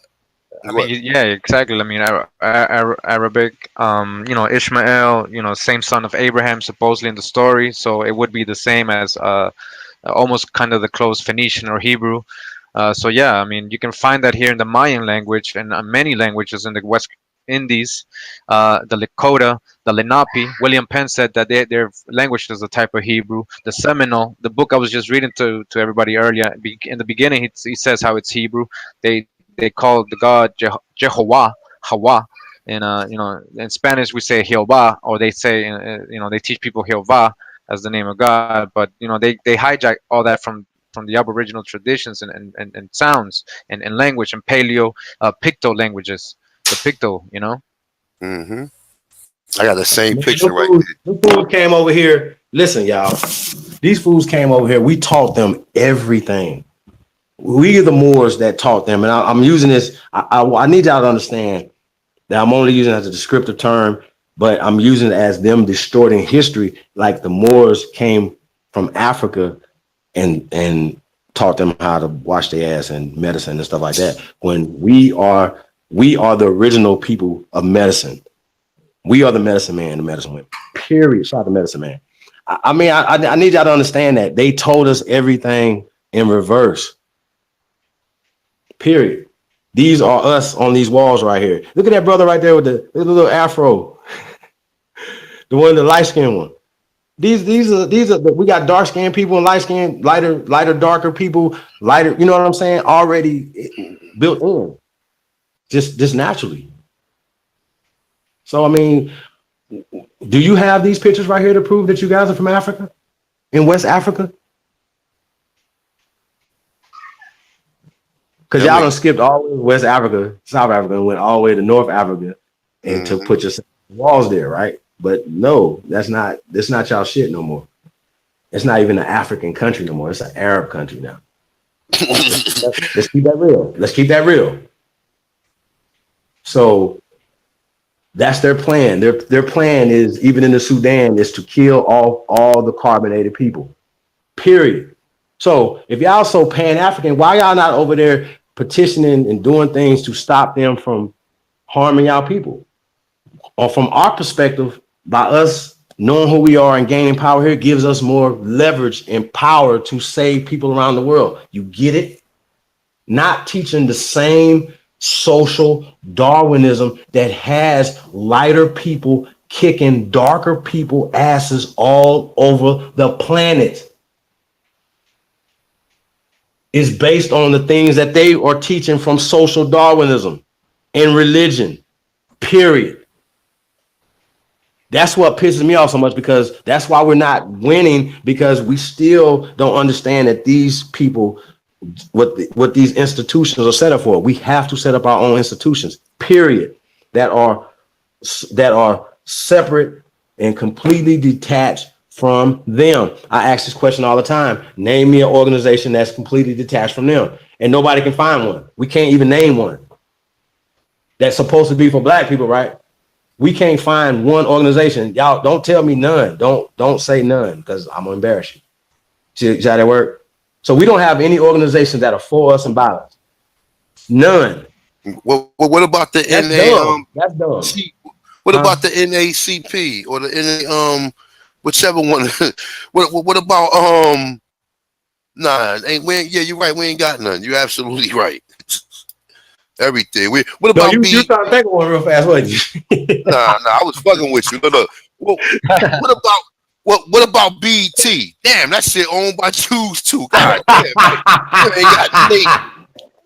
I mean, yeah, exactly. I mean, Arabic, you know, Ishmael, you know, same son of Abraham, supposedly in the story. So it would be the same as almost kind of the close Phoenician or Hebrew. So yeah, I mean, you can find that here in the Mayan language and many languages in the West Indies, the Lakota, the Lenape. William Penn said that their language is a type of Hebrew. The Seminole, the book I was just reading to everybody earlier, in the beginning, he says how it's Hebrew. They call the god Jehovah, Hawa. In you know, in Spanish we say Jehová, or they say you know, they teach people Jehová as the name of God, but you know, they hijack all that from the Aboriginal traditions and sounds and language and Paleo Picto languages, the Picto, you know. I got the same Man, picture right them fools came over here. Listen, y'all. These fools came over here. We taught them everything. We are the Moors that taught them, and I'm using this. I need y'all to understand that I'm only using it as a descriptive term, but I'm using it as them distorting history. Like the Moors came from Africa and taught them how to wash their ass and medicine and stuff like that. When we are the original people of medicine. We are the medicine man and the medicine women. Period. Shout out to medicine man. I mean, I need y'all to understand that they told us everything in reverse. Period. These are us on these walls right here. Look at that brother right there with the little afro, the one, the light skinned one. These are we got dark skinned people and light skinned, lighter, darker people, lighter. You know what I'm saying? Already built in, just naturally. So I mean, Do you have these pictures right here to prove that you guys are from Africa? In West Africa? Because y'all done skipped all the way to West Africa, South Africa, and went all the way to North Africa and to put your walls there, right? But no, that's not y'all shit no more. It's not even an African country no more. It's an Arab country now. Let's keep that real. Let's keep that real. So that's their plan. Their plan is, even in the Sudan, is to kill all the carbonated people. Period. So if y'all so Pan-African, why y'all not over there petitioning and doing things to stop them from harming y'all people? Or from our perspective, by us knowing who we are and gaining power here gives us more leverage and power to save people around the world. You get it? Not teaching the same social Darwinism that has lighter people kicking darker people asses all over the planet. Is based on the things that they are teaching from social Darwinism and religion, period. That's what pisses me off so much, because that's why we're not winning, because we still don't understand that these people, what these institutions are set up for. We have to set up our own institutions, period, that are separate and completely detached from them. I ask this question all the time. Name me an organization that's completely detached from them. And nobody can find one. We can't even name one. That's supposed to be for black people, right? We can't find one organization. Y'all don't tell me none. Don't say none, because I'm gonna embarrass you. See how that work? So we don't have any organizations that are for us and by us. None. What about the That's NA? dumb. That's dumb. What about the NACP or the NA? Whichever one. What about Nah, you're right. We ain't got none. You're absolutely right. Everything. What about you trying to think of one real fast, wasn't you? Nah, I was fucking with you. No. What about BT? Damn, that shit owned by Jews too. God damn,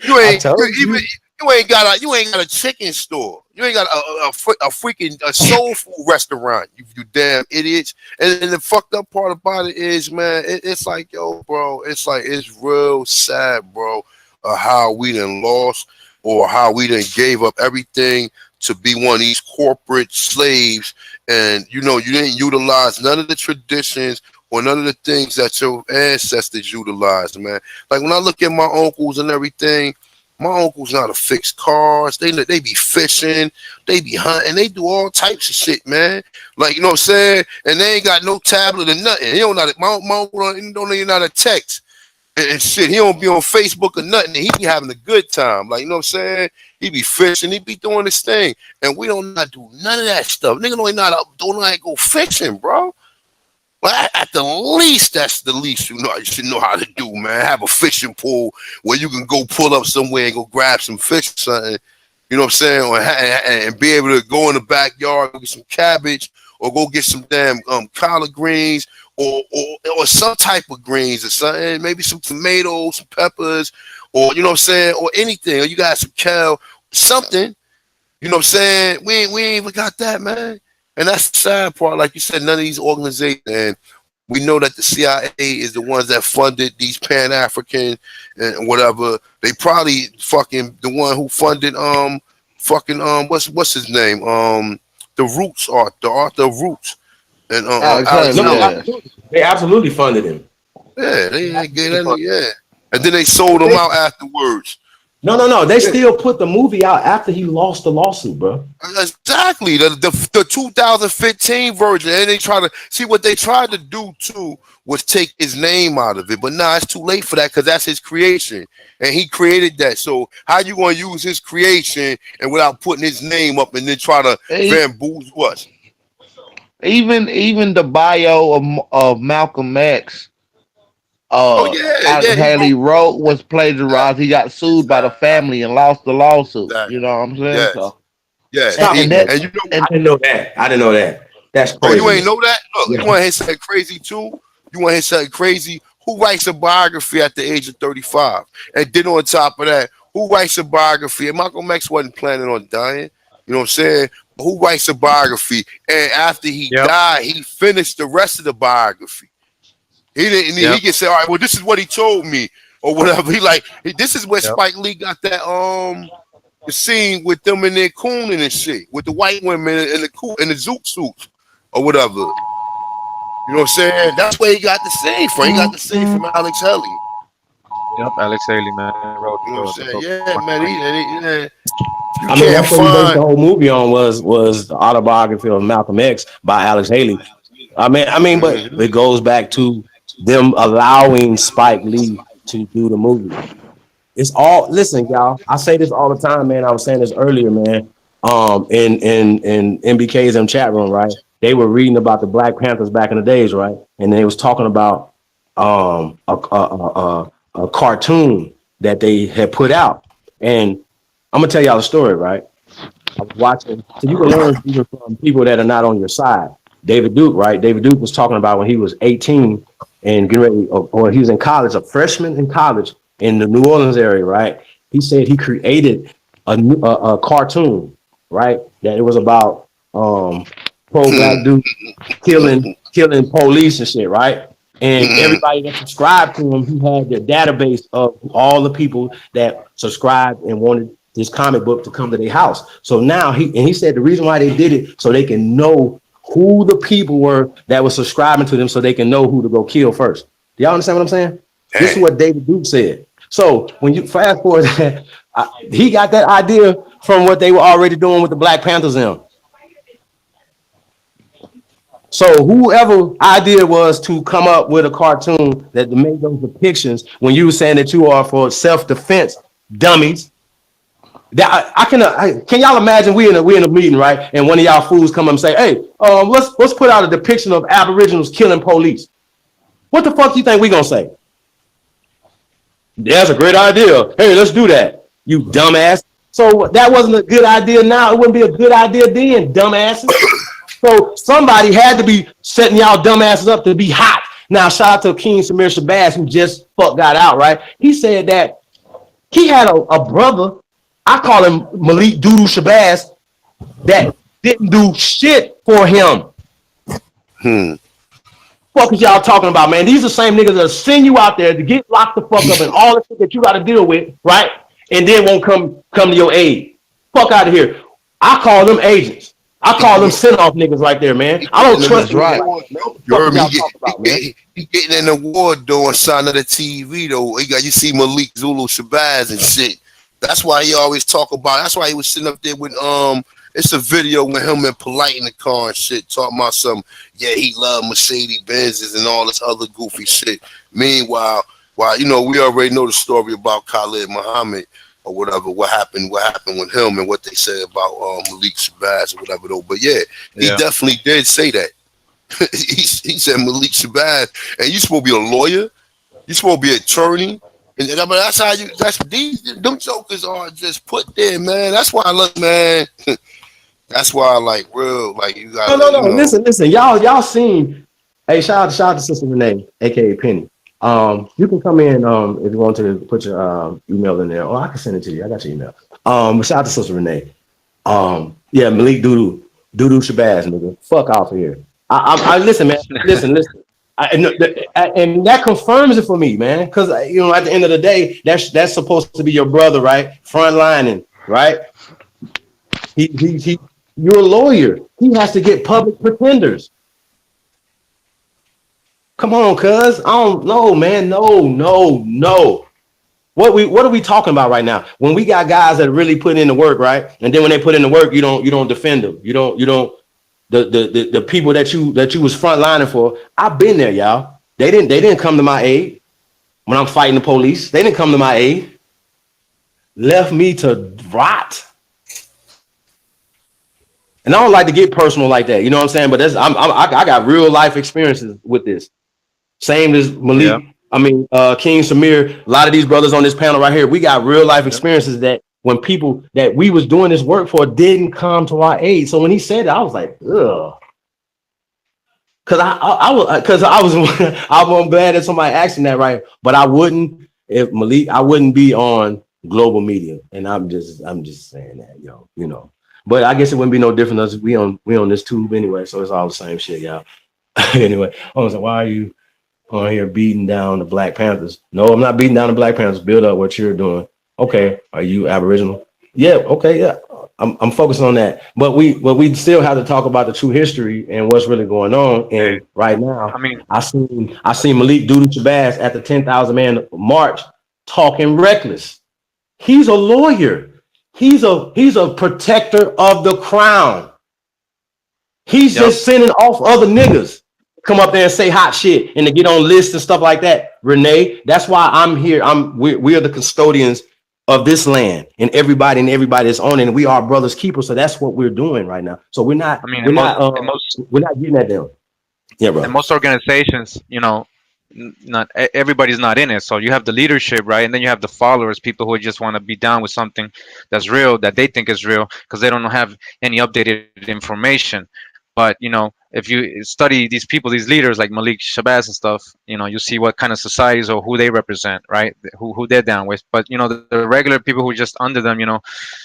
you ain't got you ain't got a chicken store. You ain't got a freaking soul food restaurant. You damn idiots. And the fucked up part about it is, man, it's like, yo, bro, it's real sad, bro, how we done lost, or how we done gave up everything to be one of these corporate slaves. And you didn't utilize none of the traditions or none of the things that your ancestors utilized, man. Like when I look at my uncles and everything, my uncles know how to fix cars. They be fishing, they be hunting, they do all types of shit, man. Like, you know what I'm saying? And they ain't got no tablet or nothing. He don't know my uncle don't even know how to text and shit. He don't be on Facebook or nothing. And he be having a good time. Like, you know what I'm saying? He be fishing, he be doing this thing. And we don't not do none of that stuff. Nigga don't know how to go fishing, bro. Well, at the least, that's the least you should know how to do, man. Have a fishing pool where you can go pull up somewhere and go grab some fish or something. You know what I'm saying? And be able to go in the backyard, get some cabbage, or go get some damn collard greens, or some type of greens or something. Maybe some tomatoes, some peppers, or you know what I'm saying, or anything. Or you got some kale, something. You know what I'm saying? We ain't even got that, man. And that's the sad part. Like you said, none of these organizations, and we know that the CIA is the ones that funded these Pan-African and whatever. They probably fucking the one who funded what's his name? The Roots art, the author of Roots. And they absolutely funded him. Yeah, they gave that, yeah. And then they sold him out afterwards. No. They still put the movie out after he lost the lawsuit, bro. Exactly. The 2015 version. And they try to see what they tried to do too was take his name out of it. But nah, it's too late for that, because that's his creation. And he created that. So how you gonna use his creation and without putting his name up and then try to bamboozle us? Even the bio of Malcolm X. He wrote was plagiarized. He got sued by the family and lost the lawsuit. Exactly. You know what I'm saying? Yes. I didn't know that. That's crazy. Oh, you ain't know that? Look, you want to hear something crazy too? You want to hear something crazy? Who writes a biography at the age of 35? And then on top of that, who writes a biography? And Malcolm X wasn't planning on dying. You know what I'm saying? who writes a biography, and after he died, he finished the rest of the biography. He didn't. He can say, all right, well, this is what he told me, or whatever. This is where Spike Lee got that the scene with them in their cooning and shit, with the white women in the zoot suits or whatever. You know what I'm saying? That's where he got the scene from. He got the scene from Alex Haley. Yep, Alex Haley, man. Wrote, you know what I'm saying? Yeah, man. I mean, that's what he based the whole movie on was the autobiography of Malcolm X by Alex Haley. I mean, but it goes back to them allowing Spike Lee to do the movie. It's all, listen, y'all. I say this all the time, man. I was saying this earlier, man. In MBK's chat room, right? They were reading about the Black Panthers back in the days, right? And they was talking about a cartoon that they had put out. And I'm gonna tell y'all the story, right? I was watching, so you can learn even from people that are not on your side. David Duke, right? David Duke was talking about when he was 18 and getting ready, or he was in college, a freshman in college in the New Orleans area, right? He said he created a cartoon, right? That it was about pro-black dudes killing police and shit, right? And everybody that subscribed to him, he had the database of all the people that subscribed and wanted this comic book to come to their house. So now he said the reason why they did it so they can know who the people were that were subscribing to them, so they can know who to go kill first. Do y'all understand what I'm saying? This is what David Duke said. So when you fast forward, he got that idea from what they were already doing with the Black Panthers in. So whoever idea was to come up with a cartoon that made those depictions, when you were saying that you are for self-defense dummies, that can y'all imagine we in a meeting, right? And one of y'all fools come up and say, hey, let's put out a depiction of Aboriginals killing police. What the fuck you think we gonna say? That's a great idea. Hey, let's do that, you dumbass. So that wasn't a good idea now. It wouldn't be a good idea then, dumbasses. So somebody had to be setting y'all dumbasses up to be hot. Now, shout out to King Samir Shabazz, who just got out, right? He said that he had a brother, I call him Malik Doodoo Shabazz, that didn't do shit for him. Fuck is y'all talking about, man? These are the same niggas that send you out there to get locked the fuck up and all the shit that you got to deal with, right? And then won't come to your aid. Fuck out of here. I call them agents. I call them send-off niggas right there, man. I don't trust right. You heard me? He getting an award though on sign of the TV though. You see Malik Zulu Shabazz and shit. That's why he always talk about. That's why he was sitting up there with It's a video with him and Polite in the car and shit, talking about some. Yeah, he loved Mercedes Benzes and all this other goofy shit. Meanwhile, we already know the story about Khalid Muhammad. Or whatever, what happened with him and what they said about Malik Shabazz or whatever though. But yeah, he definitely did say that. he said Malik Shabazz, and you supposed to be a lawyer, you supposed to be an attorney, and that's how them jokers are just put there, man. That's why I look, man. That's why I like real, like you got. No. Listen, y'all seen. Hey, shout out to Sister Renee, aka Penny. You can come in if you want to put your email in there, or I can send it to you. I got your email. Shout out to Sister Renee. Yeah, Malik Doodoo Shabazz, nigga. Fuck off of here. I listen, man. Listen. And that confirms it for me, man. Because at the end of the day, that's supposed to be your brother, right? Frontlining, right? You're a lawyer. He has to get public pretenders. Come on, cuz. I don't know, man. No. What are we talking about right now? When we got guys that really put in the work, right? And then when they put in the work, you don't defend them. You don't the people that you was frontlining for. I've been there, y'all. They didn't come to my aid when I'm fighting the police. They didn't come to my aid. Left me to rot. And I don't like to get personal like that. You know what I'm saying? But I got real life experiences with this. Same as Malik. Yeah. I mean, King Samir, a lot of these brothers on this panel right here, we got real life experiences that when people that we was doing this work for didn't come to our aid. So when he said it, I was like, ugh. I'm glad that somebody asking that, right? But I wouldn't be on global media. And I'm just saying that, But I guess it wouldn't be no different as we on this tube anyway, so it's all the same shit, y'all. Anyway, I was like, why are you on here beating down the Black Panthers? No, I'm not beating down the Black Panthers. Build up what you're doing. Okay, are you Aboriginal? Yeah, okay, yeah. I'm focusing on that. But we still have to talk about the true history and what's really going on. And right now, I mean, I seen Malik Doodoo Shabazz at the 10,000 man march talking reckless. He's a lawyer. He's a protector of the crown. He's just sending off other niggas come up there and say hot shit and to get on lists and stuff like that. Renee, that's why I'm here. We are the custodians of this land and everybody is on it, and we are brothers keepers. So that's what we're doing right now. So we're not we're not getting at them. Yeah, bro. And most organizations, not everybody's not in it. So you have the leadership, right? And then you have the followers, people who just want to be down with something that's real, that they think is real, because they don't have any updated information. But if you study these people, these leaders like Malik Shabazz and stuff, you see what kind of societies or who they represent, right? Who they're down with. But the regular people who are just under them,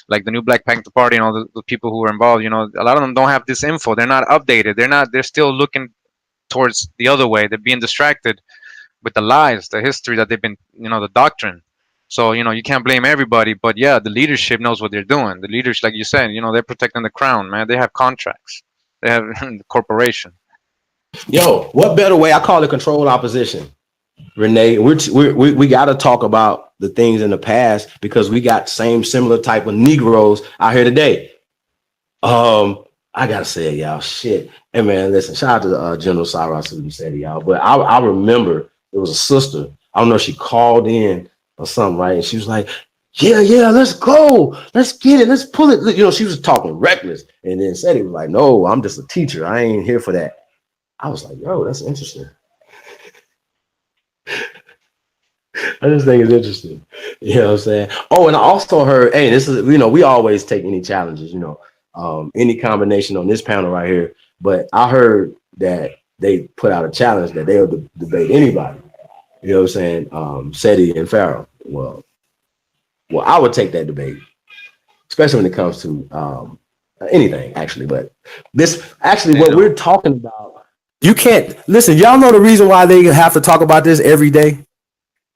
like the new Black Panther Party and all the people who are involved, a lot of them don't have this info. They're not updated. They're still looking towards the other way. They're being distracted with the lies, the history that they've been, the doctrine. So you can't blame everybody, but yeah, the leadership knows what they're doing. The leaders, like you said, they're protecting the crown, man. They have contracts. They have the corporation. Yo, what better way? I call it controlled opposition. Renee, we got to talk about the things in the past because we got similar type of Negroes out here today. I gotta say it, y'all. Shit. Hey man, listen, shout out to General Cyrus who said it, y'all. But I remember it was a sister. I don't know if she called in or something, right? And she was like, yeah, let's go. Let's get it. Let's pull it. She was talking reckless. And then said he was like, no, I'm just a teacher. I ain't here for that. I was like, yo, that's interesting. I just think it's interesting. You know what I'm saying? Oh, and I also heard, hey, this is, we always take any challenges, any combination on this panel right here. But I heard that they put out a challenge that they'll debate anybody. You know what I'm saying? Seti and Pharaoh. Well, I would take that debate, especially when it comes to anything, actually. But this, actually, what we're talking about, you can't listen. Y'all know the reason why they have to talk about this every day,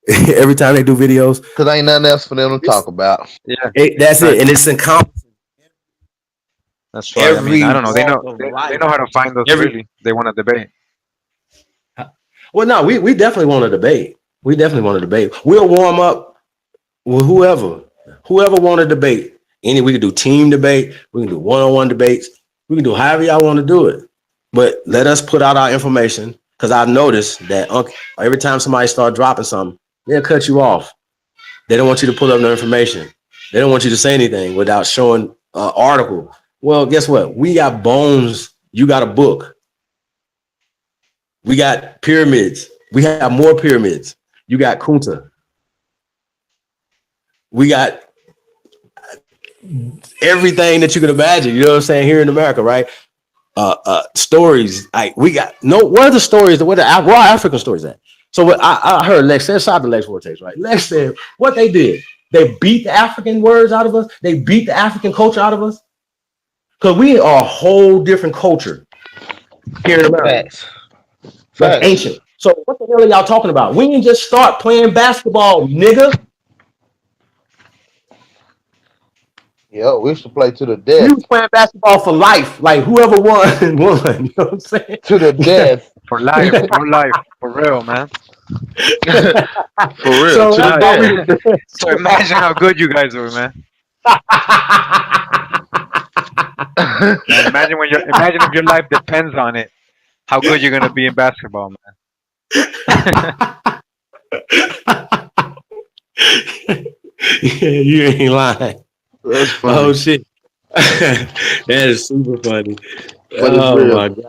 every time they do videos, because ain't nothing else for them to talk about. Yeah, that's it, and it's encompassing. That's right. I don't know. They know how to find us. Really, they want to debate. Well, no, we definitely want to debate. We'll warm up. Well, whoever want to debate, we can do team debate, we can do one-on-one debates, we can do however y'all want to do it. But let us put out our information, because I've noticed that every time somebody start dropping something, they'll cut you off. They don't want you to pull up no information. They don't want you to say anything without showing an article. Well, guess what? We got bones. You got a book. We got pyramids. We have more pyramids. You got Kunta. We got everything that you can imagine, you know what I'm saying, here in America, right? Stories, we got what are the stories, where are African stories at? So what I heard Lex said, shout out to Lex Vortex, right? Lex said what they did, they beat the African words out of us, they beat the African culture out of us, because we are a whole different culture here in America. That's ancient. So what the hell are y'all talking about? We didn't just start playing basketball, nigga. Yo, we used to play to the death. We was playing basketball for life. Like whoever won. You know what I'm saying? To the death. For life. For real, man. For real. So imagine how good you guys were, man. Imagine if your life depends on it, how good you're gonna be in basketball, man. Yeah, you ain't lying. That's funny. Oh shit. That is super funny. Oh my god.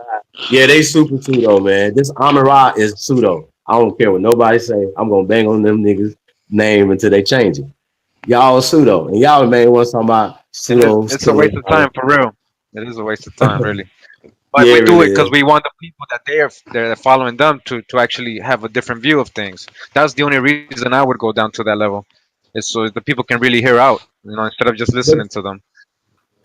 Yeah, they super too though, man. This Amara is pseudo. I don't care what nobody say. I'm gonna bang on them niggas' name until they change it. Y'all are pseudo, and y'all man wants talking about pseudo. It's a waste of time for real. It is a waste of time, really. But we do it because we want the people that they're following them to actually have a different view of things. That's the only reason I would go down to that level. Is so the people can really hear out, instead of just listening to them.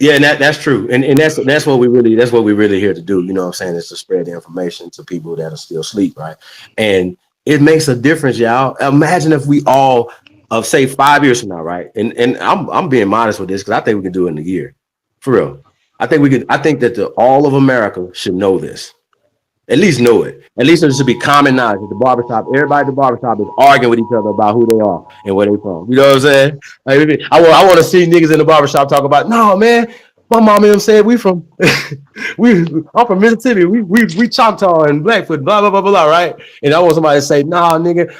Yeah, and that's true, and that's what we really here to do. You know what I'm saying? Is to spread the information to people that are still asleep, right? And it makes a difference, y'all. Imagine if we all of say 5 years from now, right? And I'm being modest with this because I think we can do it in a year, for real. I think we could. I think that all of America should know this. At least know it. At least there should be common knowledge at the barbershop. Everybody at the barbershop is arguing with each other about who they are and where they from. You know what I'm saying? Like, I want to see niggas in the barbershop talk about, no, man, my mom and them said we from I'm from Mississippi. We Choctaw and Blackfoot, blah, blah, blah, blah, right? And I want somebody to say, nah, nigga,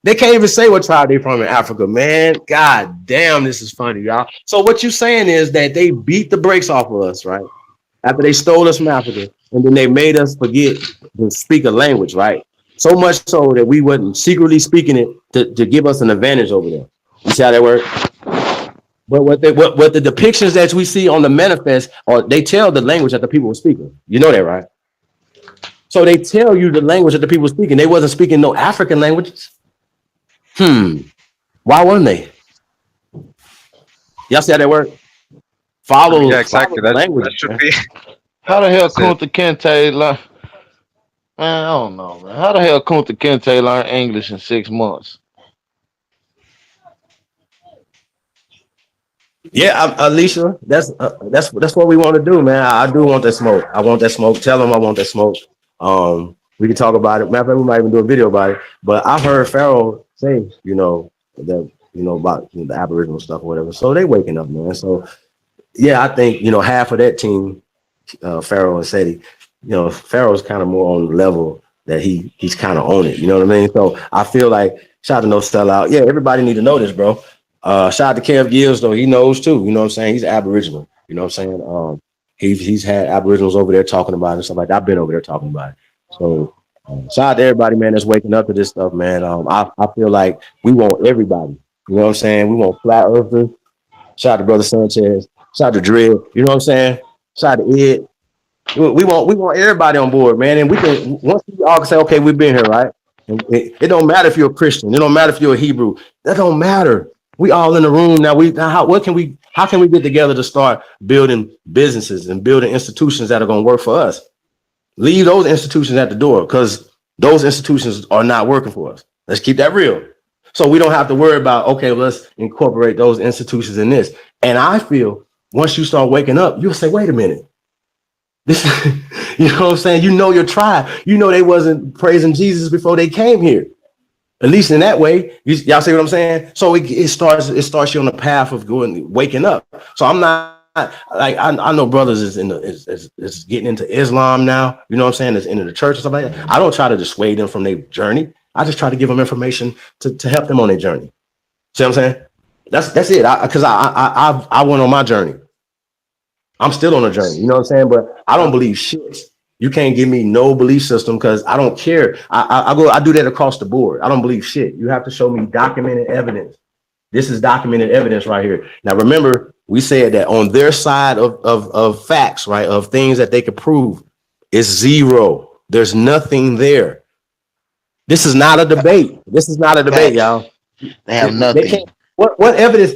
they can't even say what tribe they from in Africa, man. God damn, this is funny, y'all. So what you saying is that they beat the brakes off of us, right? After they stole us from Africa, and then they made us forget to speak a language, right? So much so that we wasn't secretly speaking it to give us an advantage over there. You see how that works? But what the depictions that we see on the manifest, or they tell the language that the people were speaking. You know that, right? So they tell you the language that the people were speaking. They wasn't speaking no African languages. Why weren't they? Y'all see how that work? Follow, yeah, exactly. follow the That language. should Man. be. How the hell That's it. Kunta Kinte learn? Man, I don't know, man. How the hell Kunta Kinte learn English in 6 months? Yeah, Alicia, that's what we want to do, man. I do want that smoke. I want that smoke. Tell them I want that smoke. We can talk about it. Matter of fact, we might even do a video about it. But I heard Pharaoh say, that about the Aboriginal stuff or whatever. So they waking up, man. So yeah, I think half of that team, Pharaoh and Seti, Pharaoh's kind of more on the level that he's kind of on it. You know what I mean? So I feel like shout out to No Sellout. Yeah, everybody need to know this, bro. Shout out to Kev Gills though. He knows too. You know what I'm saying? He's Aboriginal. You know what I'm saying? He's had Aboriginals over there talking about it and stuff like that. I've been over there talking about it. So shout out to everybody, man, that's waking up to this stuff, man. I feel like we want everybody. You know what I'm saying? We want flat earthers. Shout out to Brother Sanchez. Shout out to Drill. You know what I'm saying? Shout out to Ed. We want everybody on board, man. And we can once we all say, okay, we've been here, right? And it don't matter if you're a Christian. It don't matter if you're a Hebrew. That don't matter. We all in the room now. How can we get together to start building businesses and building institutions that are going to work for us? Leave those institutions at the door because those institutions are not working for us. Let's keep that real. So we don't have to worry about, okay, let's incorporate those institutions in this. And I feel once you start waking up, you'll say, wait a minute. This, you know what I'm saying? You know your tribe. You know they wasn't praising Jesus before they came here. At least in that way, y'all see what I'm saying? So it starts you on the path of waking up. So I'm not like I know brothers is getting into Islam now. You know what I'm saying? Is into the church and stuff like that. I don't try to dissuade them from their journey. I just try to give them information to help them on their journey. See what I'm saying? That's it. Because I went on my journey. I'm still on a journey. You know what I'm saying? But I don't believe shit. You can't give me no belief system because I don't care. I do that across the board. I don't believe shit. You have to show me documented evidence. This is documented evidence right here. Now, remember, we said that on their side of facts, right, of things that they could prove, it's zero. There's nothing there. This is not a debate. This is not a debate, y'all. They have nothing. What evidence?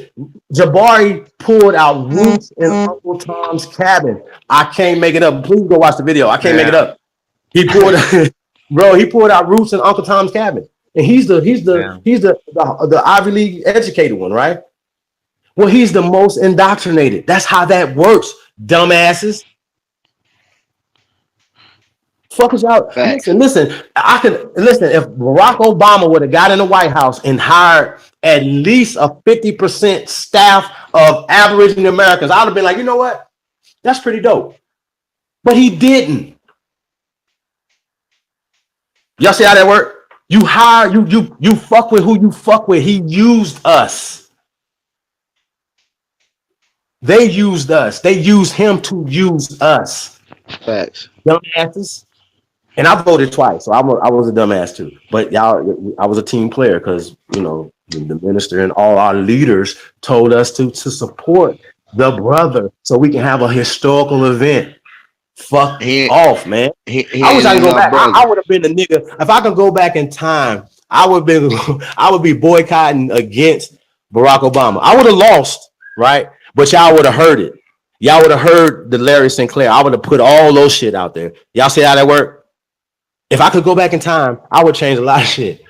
Jabari pulled out roots in Uncle Tom's cabin. I can't make it up. Please go watch the video. I can't make it up. He pulled, bro. He pulled out roots in Uncle Tom's cabin, and he's the Ivy League educated one, right? Well, he's the most indoctrinated. That's how that works, dumbasses. Fuck is y'all. Listen. I can listen. If Barack Obama would have got in the White House and hired at least a 50% staff of Aboriginal Americans, I'd have been like, you know what? That's pretty dope. But he didn't. Y'all see how that worked? You hire, you fuck with who you fuck with. He used us. They used us. They used him to use us. Facts. Dumbasses. And I voted twice, so I was a dumbass too. But y'all, I was a team player because the minister and all our leaders told us to support the brother so we can have a historical event. Fuck off, man. I wish I could go back. I would have been the nigga. If I could go back in time, I would be boycotting against Barack Obama. I would have lost, right? but y'all would have heard it. Y'all would have heard the Larry Sinclair. I would have put all those shit out there. Y'all see how that worked? If I could go back in time, I would change a lot of shit.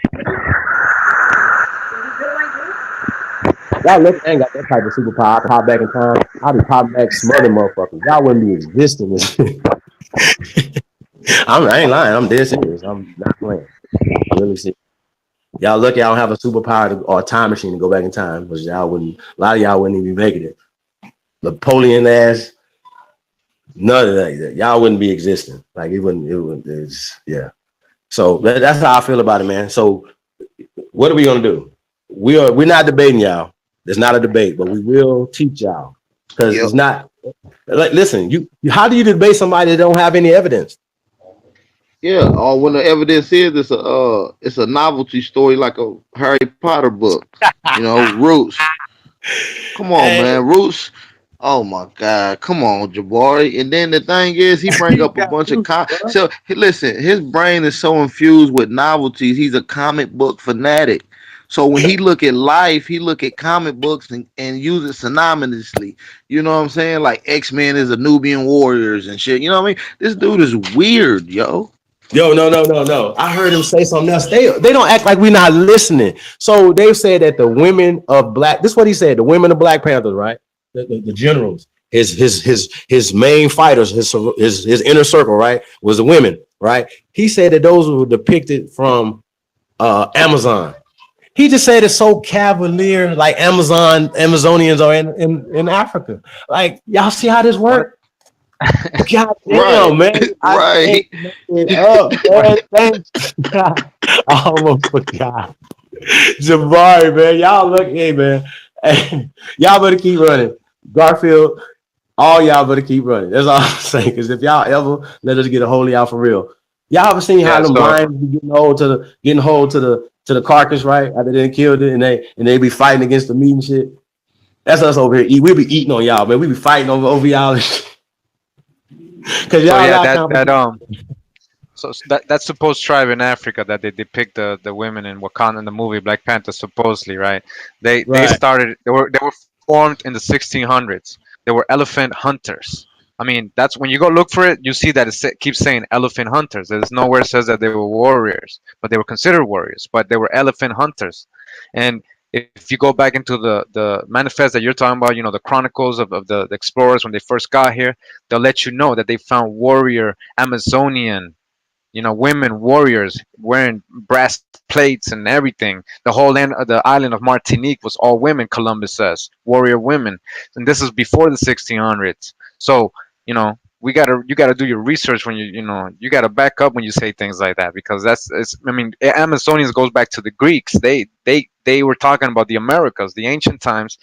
Y'all look, I ain't got that type of superpower. I pop back in time. I'll be popping back smothering motherfuckers. Y'all wouldn't be existing. I ain't lying. I'm dead serious. I'm not playing. I really serious. Y'all lucky I don't have a superpower or a time machine to go back in time, because y'all wouldn't. A lot of y'all wouldn't even be making it. Napoleon ass, none of that. Y'all wouldn't be existing. Like it wouldn't. It wouldn't. It's, yeah. So that's how I feel about it, man. So what are we gonna do? We're not debating y'all. There's not a debate, but we will teach y'all, because it's not. Like, listen, you how do you debate somebody that don't have any evidence? Yeah, or when the evidence is it's a novelty story like a Harry Potter book. You know, Roots. Come on, Hey, man, Roots. Oh my God, come on, Jabari. And then the thing is, he bring you up a got bunch of proof, bro. so listen, his brain is so infused with novelties. He's a comic book fanatic. So when he look at life, he look at comic books and use it synonymously. You know what I'm saying? Like X-Men is a Nubian Warriors and shit. You know what I mean? This dude is weird, yo. Yo, no. I heard him say something else. They don't act like we're not listening. So they said that the women of Black. This is what he said. The women of Black Panthers, right? The generals, his main fighters, his inner circle, right, was the women, right? He said that those were depicted from Amazon. He just said it's so cavalier, like Amazonians are in Africa. Like, y'all see how this works? God Right, damn, man. I right. can't make it up, man. Thanks. I almost forgot. Jabari, man. Y'all look, hey, man. Hey, y'all better keep running. Garfield, all y'all better keep running. That's all I'm saying. Because if y'all ever let us get a hold of y'all for real, y'all ever seen how Yeah. them So lions be getting hold to the carcass, right? After they killed it, and they be fighting against the meat and shit. That's us over here. We be eating on y'all, man. We be fighting over y'all. Because y'all yeah, got that competition. that supposed tribe in Africa that they depict the women in Wakanda in the movie Black Panther supposedly, right? They Right. started they were formed in the 1600s. They were elephant hunters. I mean, that's when you go look for it, you see that it keeps saying elephant hunters. There's nowhere it says that they were warriors, but they were considered warriors, but they were elephant hunters. And if you go back into the manifest that you're talking about, you know, the chronicles of the explorers when they first got here, they'll let you know that they found warrior Amazonian, you know, women warriors wearing brass plates and everything. The whole land of the island of Martinique was all women, Columbus says, warrior women. And this is before the 1600s. So, you know, you gotta do your research when you gotta back up when you say things like that, because I mean, Amazonians goes back to the Greeks. They were talking about the Americas, the ancient times.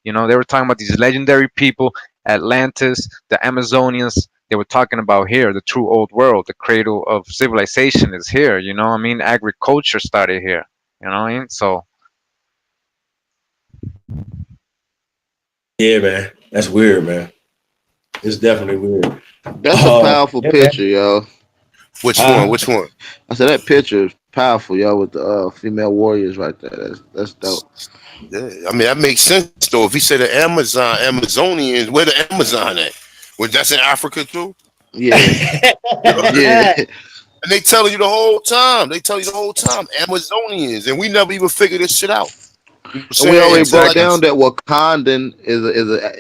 You know, they were talking about these legendary people, Atlantis, the Amazonians. They were talking about here, the true old world, the cradle of civilization is here. You know what I mean? Agriculture started here. You know what I mean? So, Yeah, man. That's weird, man. It's definitely weird. That's a powerful Yeah, man. picture, yo. Which one? Uh, Which one? I said that picture is powerful, yo, with the female warriors right there. That's dope. Yeah, I mean that makes sense though. If he said the Amazonians, where the Amazon at? Well, that's in Africa too. Yeah, yeah. And they telling you the whole time. They tell you the whole time, Amazonians, and we never even figured this shit out. You know what I'm And we saying? yeah, already Until broke like exactly. down that Wakandan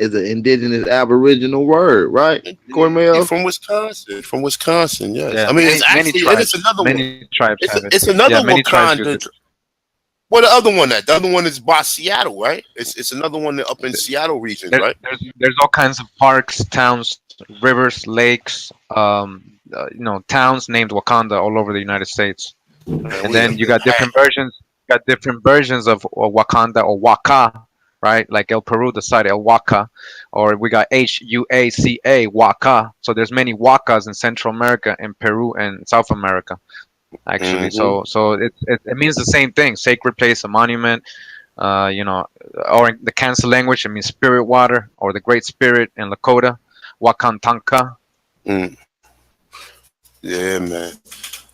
is an indigenous Aboriginal word, right, he Cornell? from Wisconsin. From Wisconsin, yes. Yeah, I mean, it's many actually and it's tribes, another one. many tribes have it. It's Yeah, another many tribes use Wakanda. it. What the other one at? The other one is by Seattle, right? It's another one up in Seattle regions, There, right? there's all kinds of parks, towns, rivers, lakes, towns named Wakanda all over the United States. Man, And we then have you been got had. different versions. Got different versions of Wakanda or Waka, right? Like El Peru, the side El Waka, or we got Huaca Waka. So there's many Wakas in Central America, in Peru, and South America actually. Mm-hmm. So it means the same thing: sacred place, a monument. You know, or in the Kansa language, it means spirit water or the Great Spirit in Lakota, Wakantanka. Mm. Yeah, man.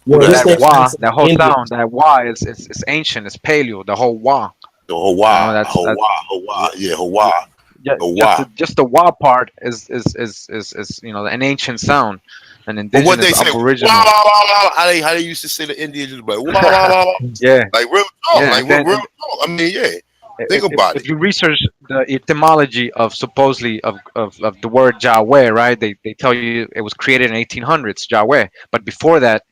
Who yo, the And this heck that thing is wa, that whole Indian. sound, that wa is ancient, it's paleo, the whole wa. the You know, Hawaii? that's Hawaii, Hawaii. Yeah, Hawaii. Yeah, The why. just the wah part is an ancient sound, an But what indigenous they say, wah aboriginal. wah wah wah. How they used to say the Indians, like wah wah wah wah. Yeah, Like real talk, yeah, like and then real talk. I mean, yeah. Think if about if it. you research the etymology of supposedly of the word Yahweh, right? They tell you it was created in 1800s, Yahweh, but before that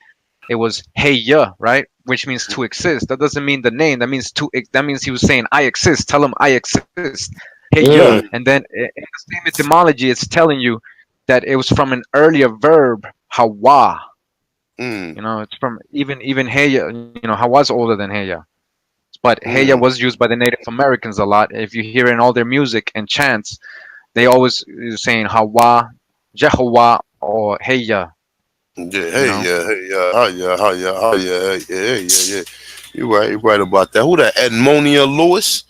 it was Hey Ya, right? Which means to exist. That doesn't mean the name. That means that means he was saying I exist. Tell him I exist. Hey Ya, Mm. and then in the same etymology, it's telling you that it was from an earlier verb, Hawa. Mm, It's from even Hey Ya. Hawa's older than Hey Ya. But Heya mm. was used by the Native Americans a lot. If you hear in all their music and chants, they always saying Hawa, Jehovah, or Heya. Yeah, You hey, know. yeah, hey, yeah, hi, yeah, hi, yeah, hi, yeah, hey, yeah, hey, yeah, yeah. You're right about that. Who that? Edmonia Lewis?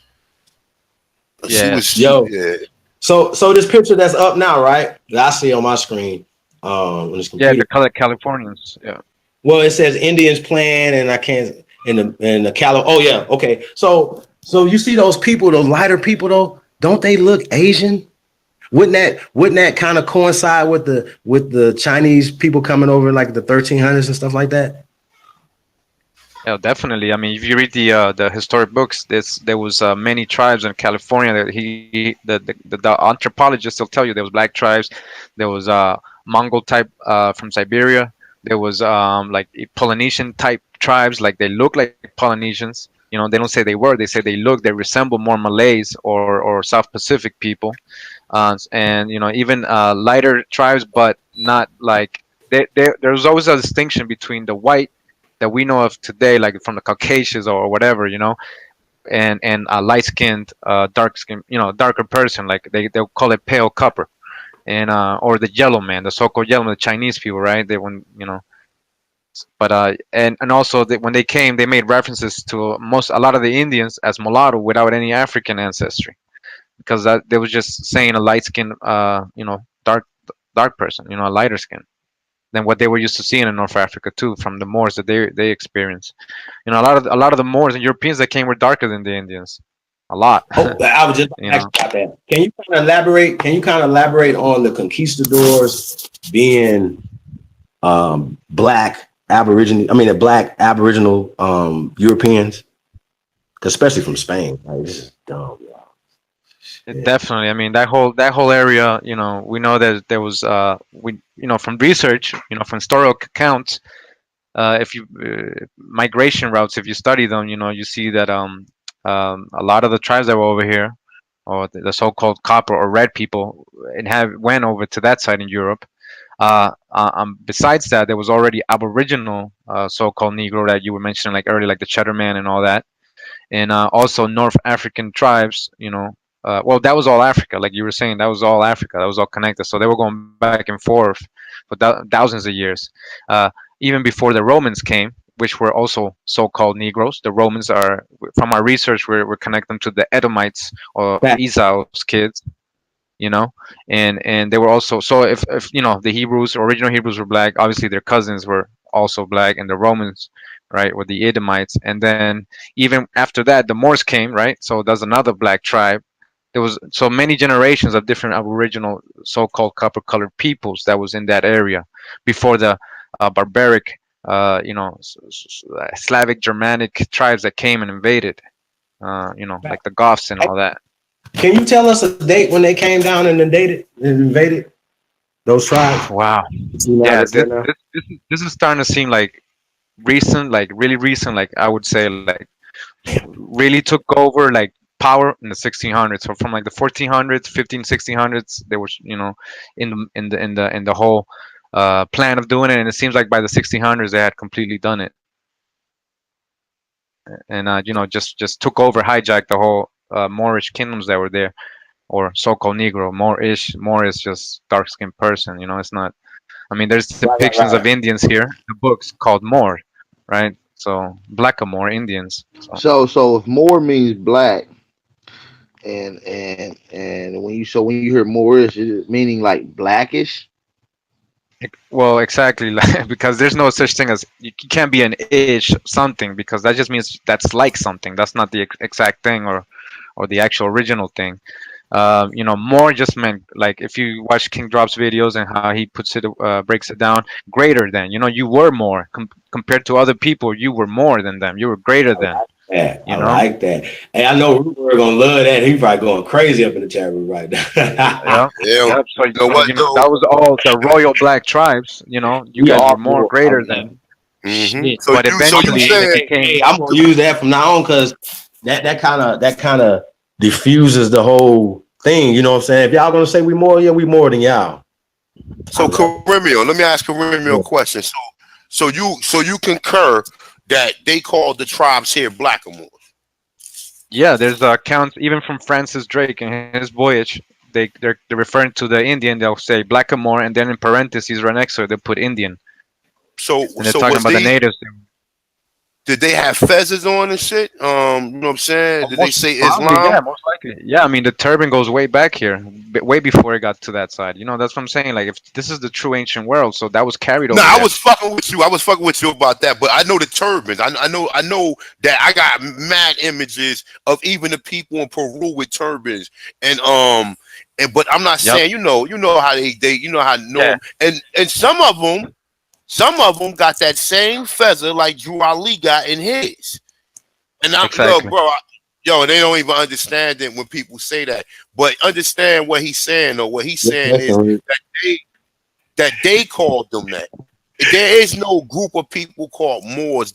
Yeah. Yo, Yeah. so this picture that's up now, right? That I see on my screen on this Yeah, computer. the color Californians. Yeah. Well, it says Indians playing, and I can't in the Cali. Oh yeah, okay. So you see those people, those lighter people though, don't they look Asian? Wouldn't that kind of coincide with the Chinese people coming over in like the 1300s and stuff like that? Yeah, definitely. I mean, if you read the historic books, there was many tribes in California that the anthropologists will tell you there was black tribes, there was Mongol type from Siberia, there was like Polynesian type tribes, like they look like Polynesians. They don't say they were, they say they look, they resemble more Malays or South Pacific people, and even lighter tribes, but not like there's always a distinction between the white that we know of today, like from the Caucasians or whatever, and a light skinned, dark skin, darker person, like they'll call it pale copper, and or the yellow man, the so-called yellow man, the Chinese people, right? They when but and also when they came, they made references to a lot of the Indians as mulatto without any African ancestry, because that they was just saying a light skinned, dark person, a lighter skin than what they were used to seeing in North Africa too, from the Moors that they experienced. A lot of the Moors and Europeans that came were darker than the Indians, a lot. Oh, I was just you asking know. about that. Can you kind of elaborate? Can you kind of elaborate on the conquistadors being black Aboriginal? I mean, the black Aboriginal Europeans, especially from Spain. Like, this is dumb. Yeah. Definitely. I mean, that whole area. We know that there was from research, from historical accounts. If you migration routes, if you study them, you see that a lot of the tribes that were over here, or the so-called copper or red people, and have went over to that side in Europe. Besides that, there was already Aboriginal, so-called Negro that you were mentioning like earlier, like the Cheddar Man and all that, and also North African tribes. Well, that was all Africa, like you were saying. That was all Africa. That was all connected. So they were going back and forth for thousands of years, uh, even before the Romans came, which were also so-called Negroes. The Romans are, from our research, we're connecting to the Edomites or Fact. Esau's kids, you know and they were also, so if the Hebrews, original Hebrews, were black, obviously their cousins were also black, and the Romans, right, were the Edomites. And then even after that, the Moors came, right? So there's another black tribe. There was so many generations of different aboriginal, so-called copper colored peoples that was in that area before the barbaric, Slavic Germanic tribes that came and invaded, like the Goths and all that. Can you tell us a date when they came down and invaded those tribes? Wow. You know, Yeah, this, now? this, this, is, this is starting to seem like recent, like really recent, like I would say, like really took over like power in the 1600s. So from like the 1400s, 15, 1600s, they were, in the whole plan of doing it, and it seems like by the 1600s they had completely done it, and just took over, hijacked the whole Moorish kingdoms that were there, or so-called Negro. Moor is just dark-skinned person. It's not. I mean, there's Right, right, depictions of right. Indians here, the books called Moor, right? So Blackamoor Indians. So So if more means black, and when you hear Moorish, is it meaning like blackish? well, exactly, like, because there's no such thing as, you can't be an ish something, because that just means that's like something. That's not the exact thing, or the actual original thing. More just meant like if you watch King Drop's videos and how he puts it, breaks it down, greater than. You were more compared to other people. You were more than them. You were greater than. Yeah, You I know. like that. Hey, I know we're gonna love that. He's probably going crazy up in the chat room right now. Yeah. Yeah, Yep. So, you know what though? that was all the royal black tribes. You We guys were are more more. I greater love than. shit. So But you eventually, it said Hey, became. I'm gonna use that from now on because that kind of diffuses the whole thing. You know what I'm saying? If y'all gonna say we more, yeah, we more than y'all. I so love Karimio. Let me ask Karimio a it. question. So you concur that they called the tribes here blackamoors? Yeah, there's accounts even from Francis Drake and his voyage. They're referring to the Indian. They'll say Blackamoor, and then in parentheses right next to it they put Indian, So and they're so talking was about the they natives. did they have feathers on and shit? You know what I'm saying? Did they Most say probably, Islam? yeah, most likely. Yeah, I mean the turban goes way back here, way before it got to that side. That's what I'm saying. Like if this is the true ancient world, so that was carried No, over I there. was fucking with you. I was fucking with you about that. But I know the turbans. I know that I got mad images of even the people in Peru with turbans. But I'm not Yep. saying you know how they you know how Yeah. norm and some of them got that same feather like Drew Ali got in his. And I'm yo, Exactly. bro, yo, they don't even understand it when people say that. But understand what he's saying though. What he's saying is Listen, that they called them that. There is no group of people called Moors.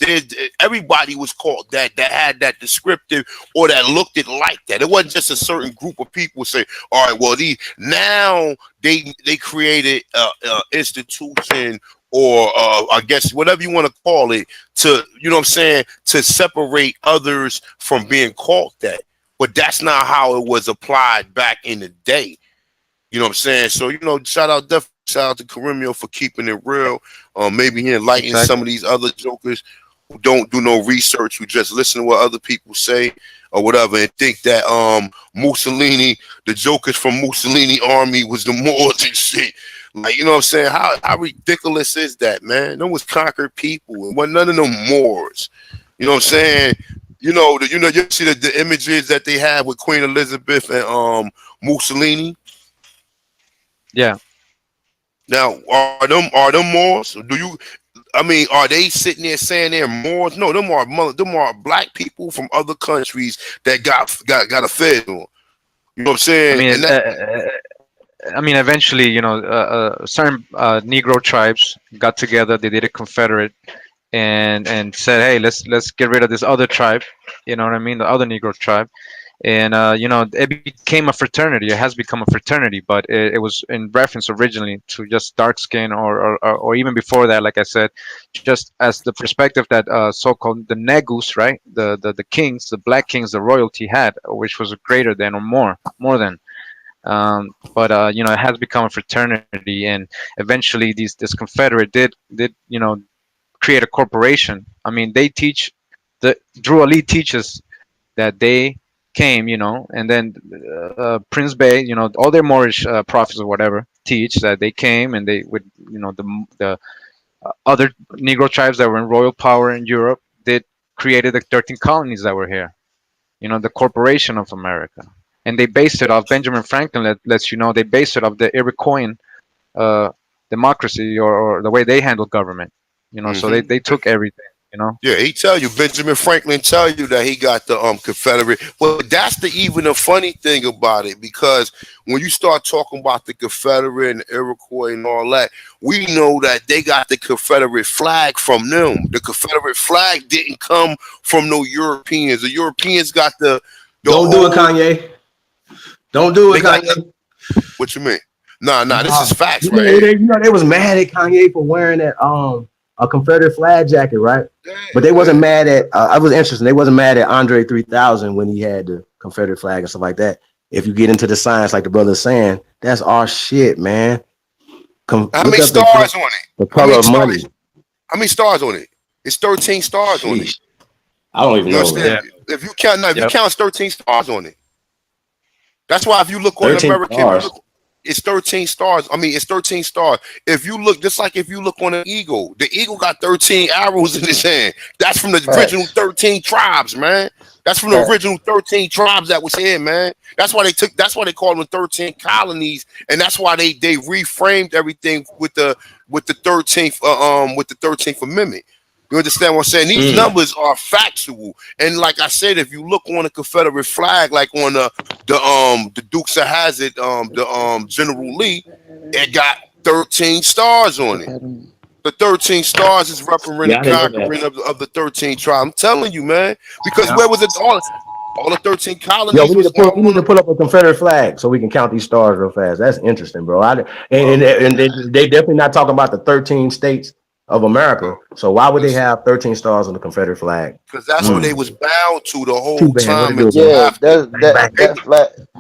Everybody was called that had that descriptive or that looked it like that. It wasn't just a certain group of people say, all right, well, now they created a institution or I guess whatever you want to call it to, you know what I'm saying, to separate others from being called that. But that's not how it was applied back in the day. You know what I'm saying? So, shout out to Karimio for keeping it real. Maybe he enlightens some Exactly. of these other jokers who don't do no research, who just listen to what other people say or whatever, and think that Mussolini, the jokers from Mussolini army was the Moors and shit. Like, you know what I'm saying? How ridiculous is that, man? Them was conquered people. It wasn't none of them Moors. You know what I'm saying? You see the images that they have with Queen Elizabeth and Mussolini. Yeah. Now, are them Moors? I mean, are they sitting there saying they're Moors? No, them are black people from other countries that got a fed on. You know what I'm I saying? mean, And that eventually, certain Negro tribes got together. They did a confederate and said, "Hey, let's get rid of this other tribe." You know what I mean? The other Negro tribe, and it became a fraternity. It has become a fraternity, but it was in reference originally to just dark skin, or even before that, like I said, just as the perspective that so-called the Negus, right? The kings, the black kings, the royalty had, which was greater than or more than. But it has become a fraternity, and eventually this confederate did create a corporation. I mean, they teach the Drew Ali teaches that they came, and then Prince Bay, all their Moorish prophets or whatever teach that they came and they would, the other Negro tribes that were in royal power in Europe did created the 13 colonies that were here, the corporation of America. And they based it off Benjamin Franklin lets you know they based it off the Iroquoian uh, democracy or the way they handled government. So hmm they took everything. Yeah, he tell you, Benjamin Franklin tell you that he got the Confederate. But that's the funny thing about it, because when you start talking about the Confederate and the Iroquois and all that, we know that they got the Confederate flag from them. The Confederate flag didn't come from no Europeans. The Europeans got the don't do it, whole Kanye. Don't do it, they got Kanye. what you mean? Nah, this Nah. is facts You right know, here. they was mad at Kanye for wearing that a Confederate flag jacket, right? Yeah, But they wasn't yeah. mad at. I was interesting. They wasn't mad at Andre 3000 when he had the Confederate flag and stuff like that. If you get into the science, like the brother's saying, that's our shit, man. How Look many up stars on it? the How color many of money. stars? How many stars on it? It's 13 stars on it. Sheesh. I don't even You know, understand? man. Yeah. If you count now, if you Yep. count, it's 13 stars on it. That's why if you look on 13 American, if you stars. look, it's 13 stars. I mean, it's 13 stars. If you look, just like if you look on an eagle, the eagle got 13 arrows in his hand. That's from the original Facts. 13 tribes, man. That's from the original 13 tribes that was here, man. That's why they called them 13 colonies, and that's why they reframed everything with the 13th Amendment. You understand what I'm saying? These numbers are factual, and like I said, if you look on the Confederate flag, like on the Dukes of Hazzard, General Lee, it got 13 stars on it. The 13 stars is representing the conquering of the 13 tribes. I'm telling you, man, because where was it all the 13 colonies? Yo, we need to pull up a Confederate flag so we can count these stars real fast. That's interesting, bro. And they definitely not talking about the 13 states of America. So why would they have 13 stars on the Confederate flag? Because that's what they was bound to the whole time. Yeah,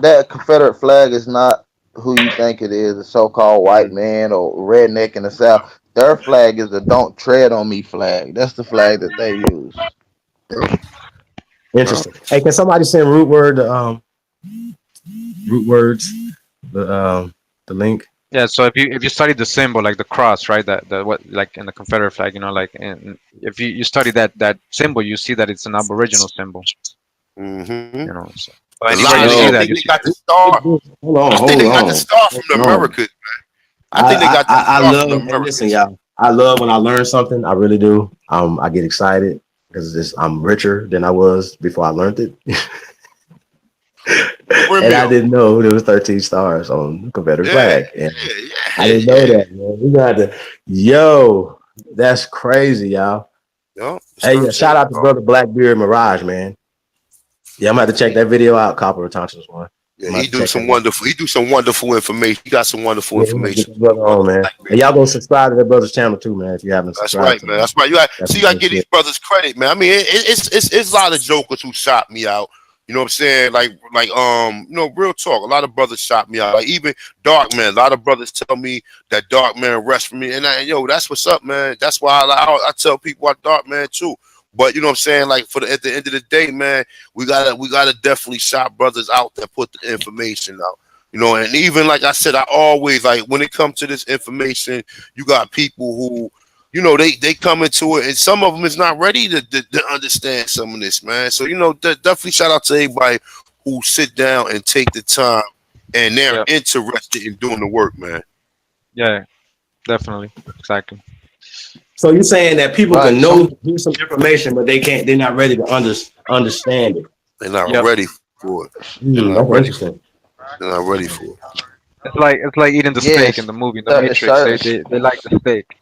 that Confederate flag is not who you think it is, a so-called white man or redneck in the South. Their flag is the "Don't Tread on Me" flag. That's the flag that they use. Interesting. Hey, can somebody send root words the link? Yeah, so if you study the symbol, like the cross, right? That what, like in the Confederate flag, you know, like, and if you study that symbol, you see that it's an Aboriginal symbol. Mm-hmm. You know, so anywhere you see that, they got the star. I think they got the star from the Americas, man. I think they got the star from the Americas. Listen, y'all. I love when I learn something. I really do. I get excited because I'm richer than I was before I learned it. And I didn't know there was 13 stars on the Confederate flag. And I didn't know that, man. We got to, yo, that's crazy, y'all. Hey, shout out to brother Blackbeard Mirage, man. Yeah, I'm gonna have to check that video out. Copper Thompson's one. Yeah, he do some wonderful information. He got some wonderful information. On, man. And y'all go subscribe to that brother's channel too, man. If you haven't subscribed. That's right, man. That's right. You gotta give these brothers credit, man. I mean, it's a lot of jokers who shot me out. You know what I'm saying? Like, you know, real talk. A lot of brothers shot me out. Like even Dark Man. A lot of brothers tell me that Dark Man rests for me, and that's what's up, man. That's why I tell people about Dark Man too. But you know what I'm saying? Like at the end of the day, man, we gotta definitely shout brothers out that put the information out. You know, and even like I said, I always like when it comes to this information, you got people who, you know, they come into it, and some of them is not ready to understand some of this, man. So you know, definitely shout out to everybody who sit down and take the time and they're interested in doing the work, man. Yeah, definitely, exactly. So you're saying that people can know some information, but they're not ready to understand it. They're not ready for it. They're not ready for it. It's like eating the steak in the movie, The Matrix. They like the steak.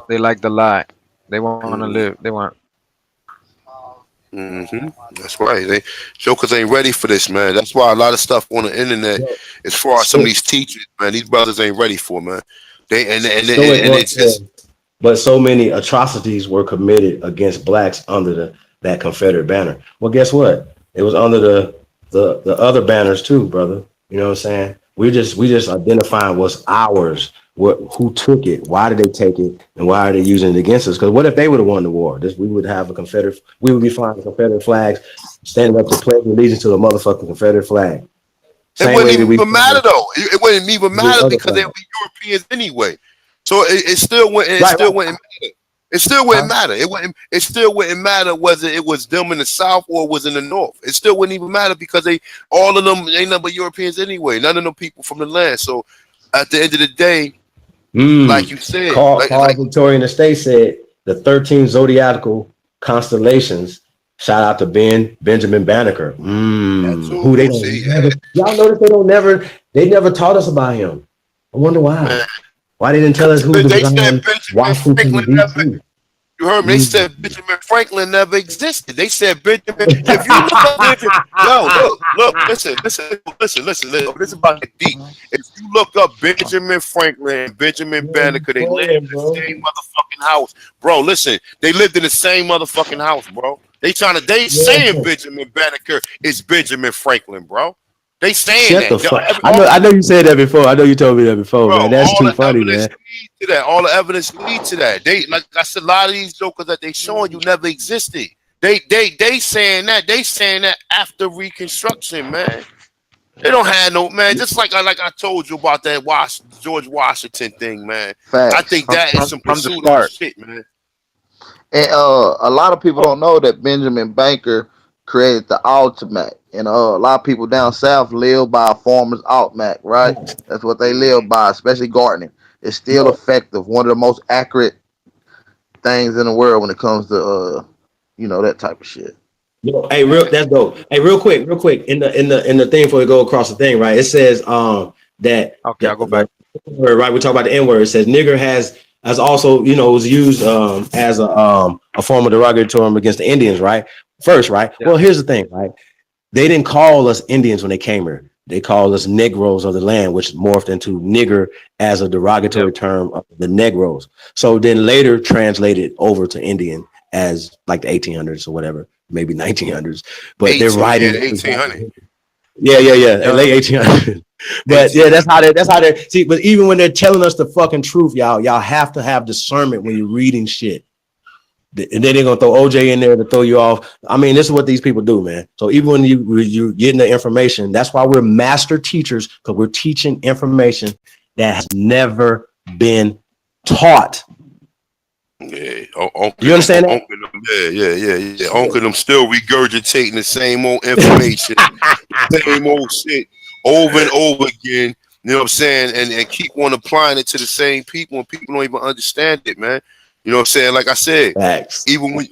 They like the lie. They want to live. They want. That's right. Jokers ain't ready for this, man. That's why a lot of stuff on the internet, as far as some of these teachers, man, these brothers ain't ready for, man. But so many atrocities were committed against blacks under that Confederate banner. Well, guess what? It was under the other banners too, brother. You know what I'm saying? We just identifying what's ours, who took it, why did they take it, and why are they using it against us? Because what if they would have won the war? We would be flying Confederate flags, standing up to pledge allegiance to the motherfucking Confederate flag. It wouldn't even matter though. It wouldn't even matter because they would be Europeans anyway. So it still wouldn't. It still wouldn't matter. It still wouldn't matter. It still wouldn't matter whether it was them in the South or was in the North. It still wouldn't even matter because all of them ain't nothing but Europeans anyway. None of them people from the land. So at the end of the day, like you said, Carl Victorian Estate said the 13 zodiacal constellations. Shout out to Benjamin Banneker. Who they y'all notice they never taught us about him. I wonder why. Why they didn't tell us who they designed said Washington D.C.? You heard me? They said Benjamin Franklin never existed. They said Benjamin. If you look up Benjamin, look, listen. This is about to get deep. If you look up Benjamin Franklin and Benjamin Banneker, they lived in the same motherfucking house, bro. Listen, they lived in the same motherfucking house, bro. They saying Benjamin Banneker is Benjamin Franklin, bro. They saying that. I know you said that before. I know you told me that before, bro, man. That's too funny, man. All the evidence leads to that. They, like I said, a lot of these jokers that they showing you never existed. They saying that. They saying that after Reconstruction, man. They don't have no, man. Just like I told you about that George Washington thing, man. Facts. I think that is some pseudo shit, man. And a lot of people don't know that Benjamin Banneker created the ultimate. And a lot of people down south live by a farmer's almanac, right? That's what they live by, especially gardening. It's still effective. One of the most accurate things in the world when it comes to that type of shit. Hey, that's dope. Hey, real quick, in the thing before we go across the thing, right? It says that Okay, I'll go back. word, right? We talk about the N word. It says nigger has also, was used as a form of derogatory term against the Indians, right? First, right? Yeah. Well, here's the thing, right? They didn't call us Indians when they came here. They called us Negroes of the land, which morphed into nigger as a derogatory term of the Negroes. So then later translated over to Indian as like the 1800s or whatever, maybe 1900s. But they're writing 1800. Yeah, late 1800s. But yeah, that's how they see. But even when they're telling us the fucking truth, y'all have to have discernment when you're reading shit. And then they're gonna throw OJ in there to throw you off. I mean, this is what these people do, man. So even when you're getting the information, that's why we're master teachers, because we're teaching information that has never been taught. Yeah, you understand that? Yeah. Uncle them still regurgitating the same old information, same old shit over and over again. You know what I'm saying? And keep on applying it to the same people, and people don't even understand it, man. You know what I'm saying? Like I said, facts. Even when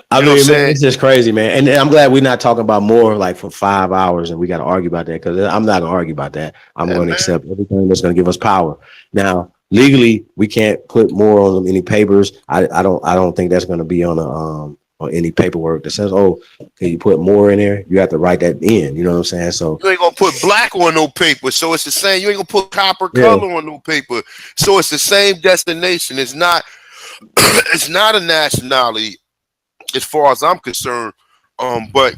I mean, man, it's just crazy, man. And I'm glad we're not talking about more like for 5 hours and we got to argue about that, because I'm not gonna argue about that. I'm going to accept everything that's going to give us power. Now, legally, we can't put more on any papers. I don't think that's going to be on any paperwork that says, oh, can you put more in there? You have to write that in. You know what I'm saying? So you ain't gonna put black on no paper, so it's the same. You ain't gonna put copper color on no paper, so it's the same destination. It's not. It's not a nationality, as far as I'm concerned. But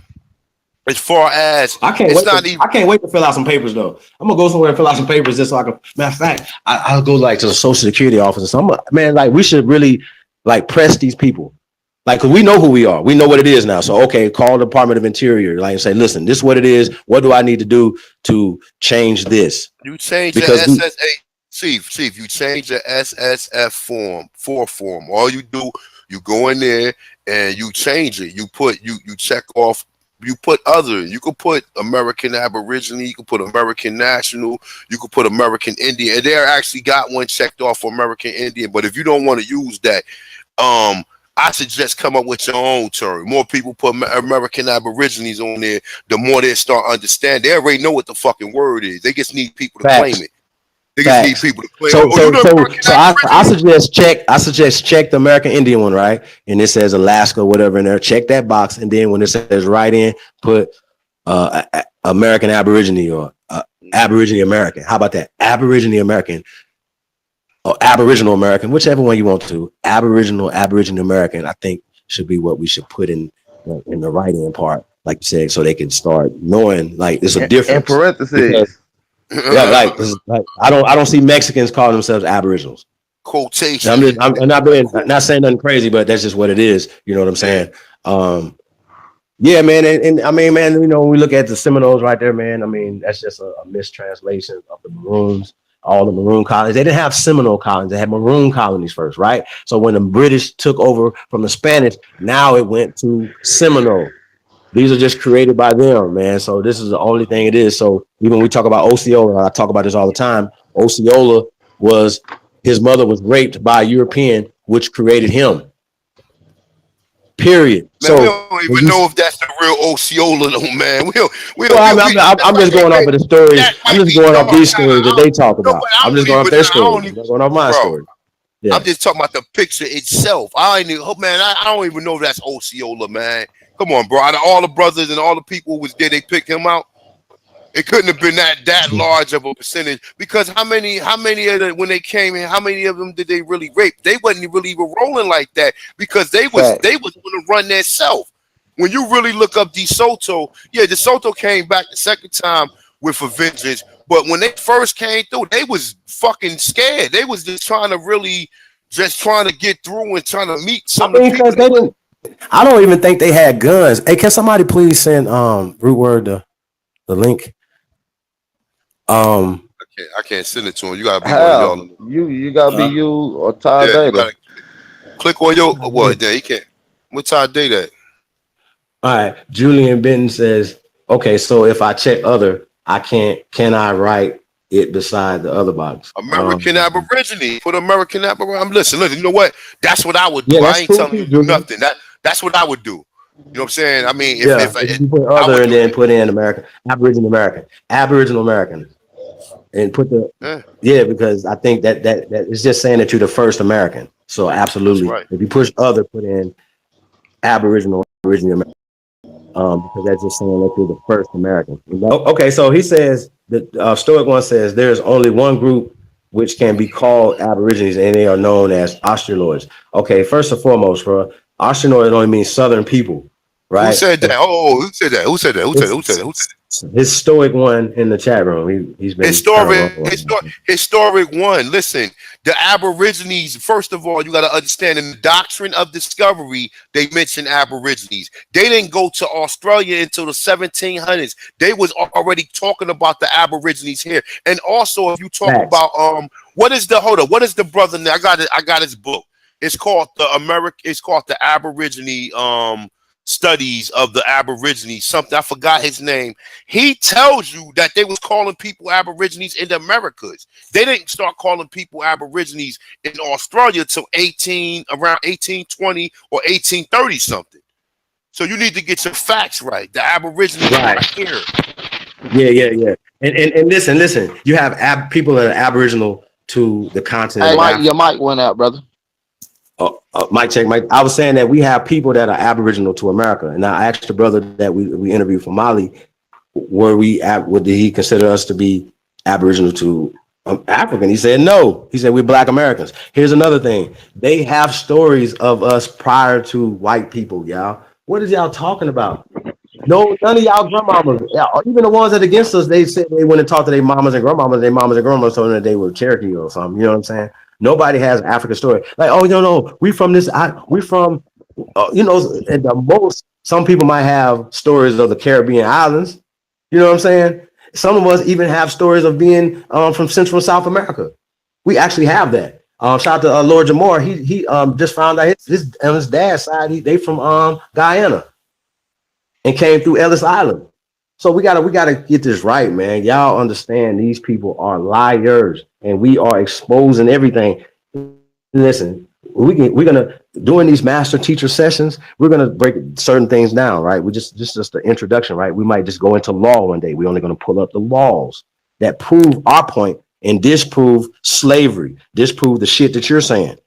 as far as I can't wait to fill out some papers though. I'm gonna go somewhere and fill out some papers just so I can. Matter of fact, I'll go like to the Social Security office. So like we should really like press these people. Like, cause we know who we are. We know what it is now. So, okay, call the Department of Interior, like, and say, listen, this is what it is. What do I need to do to change this? You change the SSA. Chief, you change the SSF form. All you do, you go in there and you change it. You check off. You put other. You could put American Aborigine. You could put American National. You could put American Indian. And they actually got one checked off for American Indian. But if you don't want to use that, I suggest come up with your own term. More people put American Aborigines on there, the more they start understanding. They already know what the fucking word is. They just need people to claim it. They just need people to claim it. So I suggest check the American Indian one, right? And it says Alaska, whatever in there. Check that box, and then when it says right in, put American Aborigine or Aborigine American. How about that? Aborigine American. Or Aboriginal American, whichever one you want to. Aboriginal American, I think should be what we should put in the write-in part, like you said, so they can start knowing like there's a difference. In parentheses. Because, like I don't see Mexicans calling themselves Aboriginals. Quotation. I'm not saying nothing crazy, but that's just what it is. You know what I'm saying? Yeah, man, and I mean, man, when we look at the Seminoles right there, man, I mean, that's just a mistranslation of the Maroons. All the Maroon colonies. They didn't have Seminole colonies. They had Maroon colonies first, right? So when the British took over from the Spanish, now it went to Seminole. These are just created by them, man. So this is the only thing it is. So even when we talk about Osceola, I talk about this all the time. Osceola his mother was raped by a European, which created him. Period. Man, so we don't even know if that's the real Osceola, though, man. I'm just going off of the stories. I'm just going off these stories that they talk about. I'm just going off their stories. I'm going off my story. Yeah. I'm just talking about the picture itself. I don't even know if that's Osceola, man. Come on, bro. Out of all the brothers and all the people who was there, they picked him out. It couldn't have been that large of a percentage, because how many of them, when they came in, how many of them did they really rape? They wasn't really even rolling like that, because they was going to run their self. When you really look up DeSoto, DeSoto came back the second time with a vengeance, but when they first came through, they was fucking scared. They was just trying to get through and trying to meet some of the people. I don't even think they had guns. Hey, can somebody please send Root Word the link? I can't send it to him. You gotta be one of y'all. You gotta be you or Todd Data. Click on your what? There, he can't. What Todd Data? All right. Julian Benton says, okay, so if I check other, can I write it beside the other box? American Aborigine. Put American Aborigine. Listen. You know what? That's what I would Yeah, do. I that's ain't cool telling too, you to do Julian. nothing. That's what I would do. You know what I'm saying? I mean, Yeah, if if you put I other would and do then put in American, Aboriginal American, and put the it. yeah, because I think that it's just saying that you're the first American. So That's absolutely, right. if you push other, put in Aboriginal American, because that's just saying that you're the first American. Okay, so he says the Stoic one says there's only one group which can be called Aborigines, and they are known as Australoids. Okay, first and foremost, bro, Australoid only means Southern people, Who right? said that? Oh, who said that? Who said that? Who said that? Who said that? Who said that? His Stoic one in the chat room, he's been kind of wrong. Historic one. Listen, the Aborigines. First of all, you got to understand in the doctrine of discovery, they mention Aborigines. They didn't go to Australia until the 1700s. They was already talking about the Aborigines here. And also, if you talk Facts. about what is the hold up? What is the brother? I got it. I got his book. It's called the American. It's called the Aborigine studies of the Aborigines. Something I forgot his name. He tells you that they was calling people Aborigines in the Americas. They didn't start calling people Aborigines in Australia till around 1820 or 1830 something. So you need to get your facts right. The Aborigines Right. right here. Yeah. And listen. You have people that are Aboriginal to the continent Hey, of Mike, your Africa. mic went out, brother. Mic check, Mike. I was saying that we have people that are Aboriginal to America, and I asked the brother that we interviewed from Mali, did he consider us to be Aboriginal to African? He said no. He said we're Black Americans. Here's another thing: they have stories of us prior to white people, y'all. What is y'all talking about? No, none of y'all grandmamas, yeah, even the ones that against us, they said they went and talked to their mamas and grandmamas. Their mamas and grandmamas told them that they were Cherokee or something. You know what I'm saying? Nobody has an African story. Like, oh, no, we from this. We from, at the most, some people might have stories of the Caribbean islands. You know what I'm saying? Some of us even have stories of being from Central and South America. We actually have that. Shout out to Lord Jamar. He just found out his on his dad's side. They from Guyana and came through Ellis Island. So we gotta get this right, man. Y'all understand these people are liars, and we are exposing everything. Listen, we're gonna during these master teacher sessions, we're gonna break certain things down, right? We just the introduction, right? We might just go into law one day. We're only gonna pull up the laws that prove our point and disprove slavery, disprove the shit that you're saying.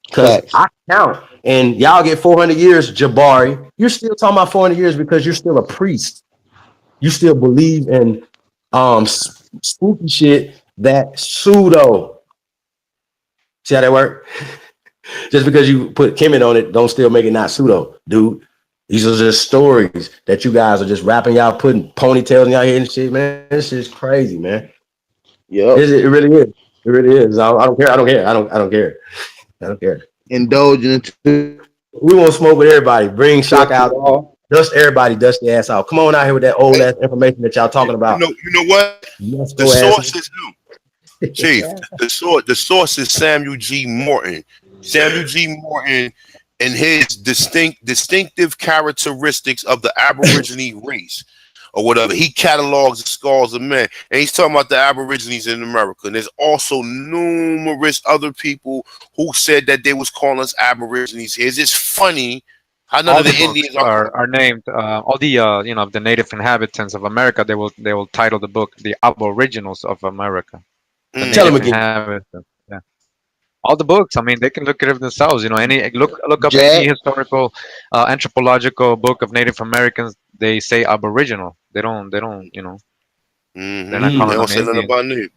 Because Facts. I count, and y'all get 400 years, Jabari. You're still talking about 400 years because you're still a priest. You still believe in spooky shit that pseudo. See how that work? Just because you put Kemet on it, don't still make it not pseudo, dude. These are just stories that you guys are just rapping. Y'all putting ponytails in y'all head and shit, man. This shit's crazy, man. Yep. It really is. It really is. I don't care. I don't care. I don't care. I don't care. Indulging into We want to smoke with everybody. Bring shock the out. law. Dust everybody. Dust the ass out. Come on out here with that old Hey, ass information that y'all talking about. you know what? Let's The go ass. source is who? Chief, the source is Samuel G. Morton. Samuel G. Morton and his distinctive characteristics of the Aborigine race or whatever. He catalogs the skulls of men. And he's talking about the Aborigines in America. And there's also numerous other people who said that they was calling us Aborigines here. It's just funny how none All of the the books Indians are are named. All the the native inhabitants of America. They will title the book "The Aboriginals of America," the Tell him native mm, again. inhabitants. Yeah. All the books. I mean, they can look at it themselves. Any look up any Jack. historical, anthropological book of Native Americans. They say Aboriginal. They don't. They're not they calling don't them say nothing Indians. about me.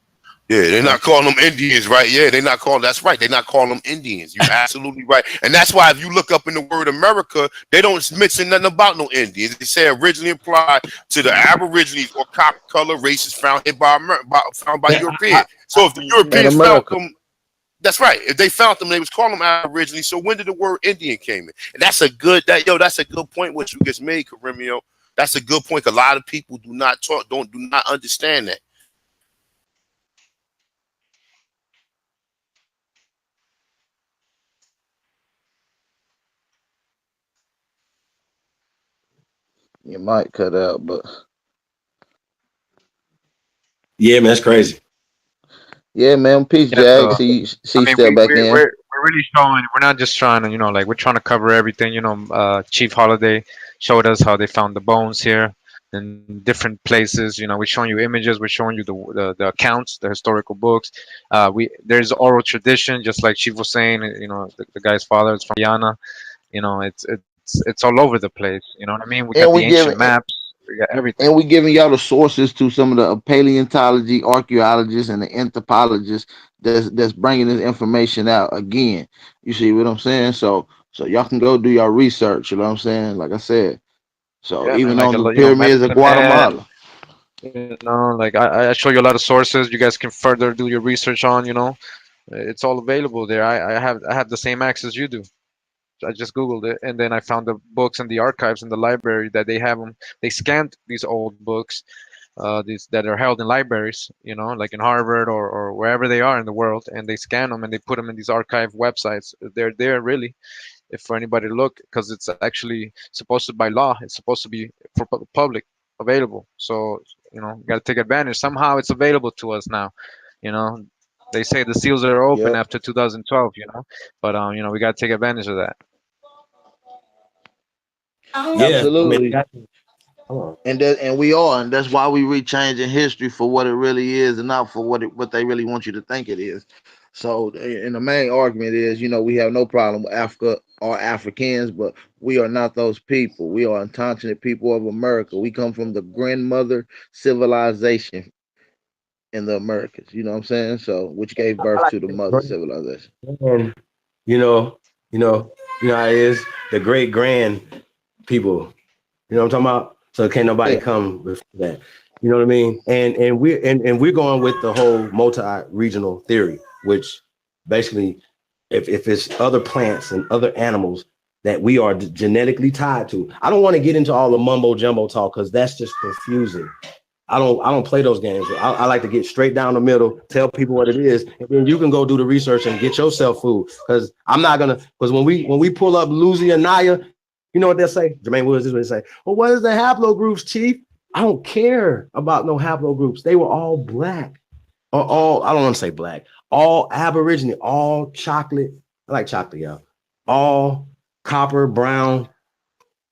Yeah, they're Yeah. not calling them Indians, right? Yeah, they're not calling. That's right. They're not calling them Indians. You absolutely right. And that's why if you look up in the word America, they don't mention nothing about no Indians. They say originally applied to the Aborigines or copper color races found here found by Man, Europeans. So if the In Europeans found America. them, that's right. If they found them, they was calling them Aborigines. So when did the word Indian came in? And that's a good that's a good point what you just made, Karimio. That's a good point. A lot of people do not understand that. You might cut out, but Yeah, man, that's crazy. yeah, man. Peace, Yeah, Jack. so See, I you mean, step back in. we're really showing. We're not just trying to, like we're trying to cover everything. Chief Holiday showed us how they found the bones here in different places. We're showing you images. We're showing you the accounts, the historical books. We There's oral tradition, just like Chief was saying. The guy's father is from Guyana. It's all over the place. You know what I mean? We got And the we ancient giving maps. We got everything. and we giving y'all the sources to some of the paleontology, archaeologists, and the anthropologists that's bringing this information out again. You see what I'm saying? So y'all can go do your research. You know what I'm saying? Like I said. So Yeah, man. even Like on the pyramids of Medicine Man. Guatemala. Like I show you a lot of sources you guys can further do your research on. It's all available there. I have the same access you do. I just googled it, and then I found the books and the archives in the library that they have them. They scanned these old books, these that are held in libraries, like in Harvard or wherever they are in the world, and they scan them and they put them in these archive websites. They're there really, if for anybody to look, because it's actually supposed to, by law, it's supposed to be for public available. So you got to take advantage. Somehow it's available to us now. You know, they say the seals are open Yep. after 2012. But we got to take advantage of that. Yeah, I mean, Absolutely. come on. And that's why we rechanging history for what it really is and not for what they really want you to think it is. So and the main argument is, we have no problem with Africa or Africans, but we are not those people. We are incontinent people of America. We come from the grandmother civilization in the Americas. You know what I'm saying? So which gave I birth like to the the mother great civilization. grand, you know, how it is the great grand people. You know what I'm talking about? So can't nobody Yeah. come with that. You know what I mean? And we're going with the whole multi-regional theory, which basically, if it's other plants and other animals that we are genetically tied to. I don't want to get into all the mumbo jumbo talk because that's just confusing. I don't play those games. I like to get straight down the middle, tell people what it is, and then you can go do the research and get yourself food. Because I'm not gonna. Because when we pull up Louisiana, you know what they'll say? Jermaine Woods is what they say. Well, what is the haplogroups, Chief? I don't care about no haplogroups. They were all black, or all. I don't want to say black. All Aborigine, all chocolate. I like chocolate, y'all. All copper brown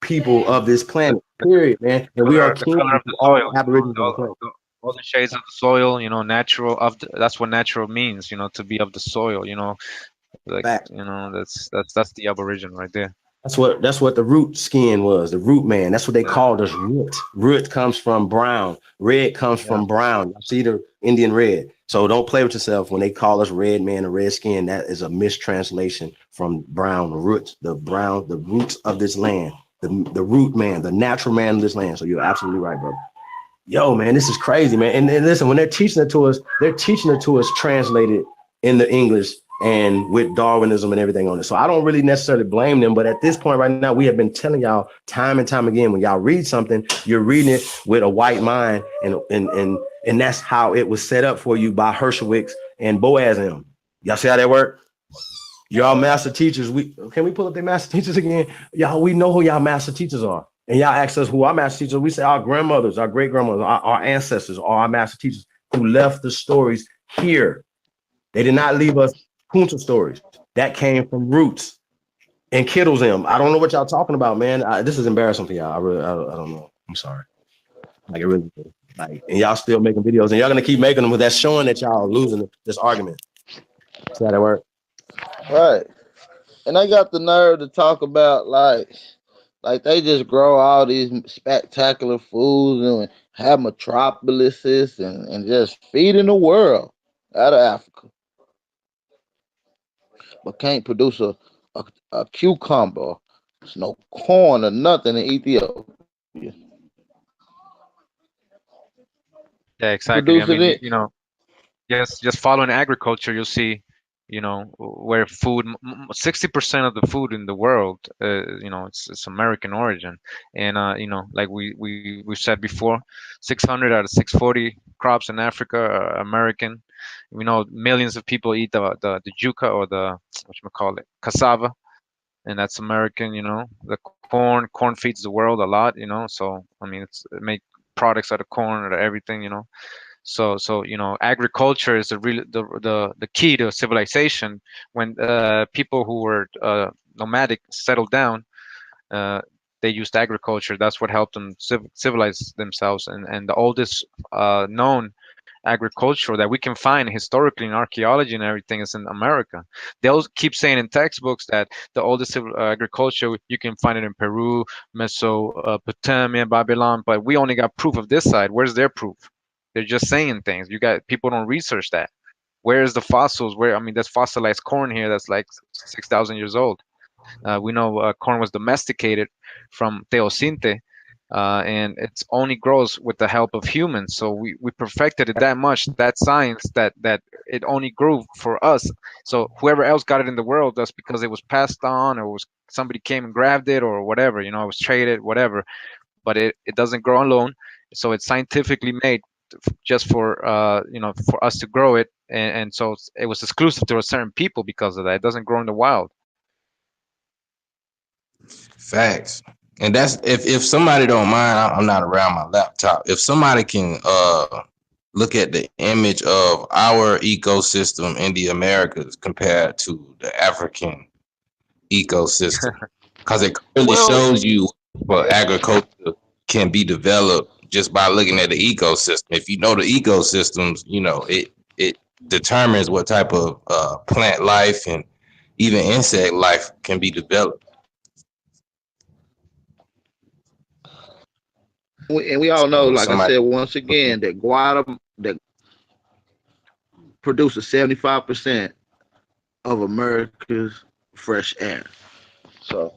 people of this planet. Period, man. And we are The color kin of to the soil. all Aborigines on the planet. All the shades of the soil. Natural that's what natural means. To be of the soil. Like Fact. that's the Aboriginal right there. That's what the root skin was, the root man. That's what they Yeah. called us. Root. Root comes from brown. Red comes Yeah. from brown. You see the Indian red. So don't play with yourself when they call us red man and red skin. That is a mistranslation from brown root, the roots of this land, the root man, the natural man of this land. So you're absolutely right, brother. Yo, man, this is crazy, man. And listen, when they're teaching it to us, translated in the English and with Darwinism and everything on it. So I don't really necessarily blame them. But at this point right now, we have been telling y'all time and time again, when y'all read something, you're reading it with a white mind. And that's how it was set up for you by Hershowitz and Boaz and them. Y'all see how that work? Y'all master teachers. Can we pull up their master teachers again? Y'all, we know who y'all master teachers are. And y'all ask us who our master teachers. We say our grandmothers, our great grandmothers, our ancestors, are our master teachers who left the stories here. They did not leave us Kunta stories. That came from Roots and Kittle's them. I don't know what y'all talking about, man. This is embarrassing for y'all. I don't know. I'm sorry. Like it really is. Like, and y'all still making videos, and y'all gonna keep making them. But that's showing that y'all are losing this argument. See how that work? Right. And they got the nerve to talk about like they just grow all these spectacular foods and have metropolises and just feeding the world out of Africa, but can't produce a cucumber, there's no corn or nothing in Ethiopia. Yeah, exactly. I Producing mean, it. just following agriculture, you'll see, where 60% of the food in the world, it's American origin, and like we said before, 600 out of 640 crops in Africa are American. We know millions of people eat the yuca, or the what you call it, cassava, and that's American. The corn. Corn feeds the world a lot, you know. So I mean, it make products out of corn or everything, you know. So you know, agriculture is the key to civilization. When people who were nomadic settled down, uh, they used agriculture. That's what helped them civilize themselves. And the oldest known agriculture that we can find historically in archaeology and everything is in America. They'll keep saying in textbooks that the oldest agriculture you can find it in Peru, Mesopotamia, Babylon, but we only got proof of this side. Where's their proof? They're just saying things. You got people don't research that. Where's the fossils? Where I mean, there's fossilized corn here that's like 6,000 years old. We know corn was domesticated from Teosinte, and it only grows with the help of humans. So we perfected it that much, that science, that it only grew for us. So whoever else got it in the world, that's because it was passed on, or was somebody came and grabbed it, or whatever. You know, it was traded, whatever. But it doesn't grow alone. So it's scientifically made just for you know, for us to grow it, and so it was exclusive to a certain people because of that. It doesn't grow in the wild. Facts. And that's if somebody don't mind, I'm not around my laptop. If somebody can look at the image of our ecosystem in the Americas compared to the African ecosystem, because it clearly shows you what agriculture can be developed just by looking at the ecosystem. If you know the ecosystems, you know it determines what type of plant life and even insect life can be developed. And we all know, So like I somebody, said once again, that Guatemala that produces 75% of America's fresh air. So,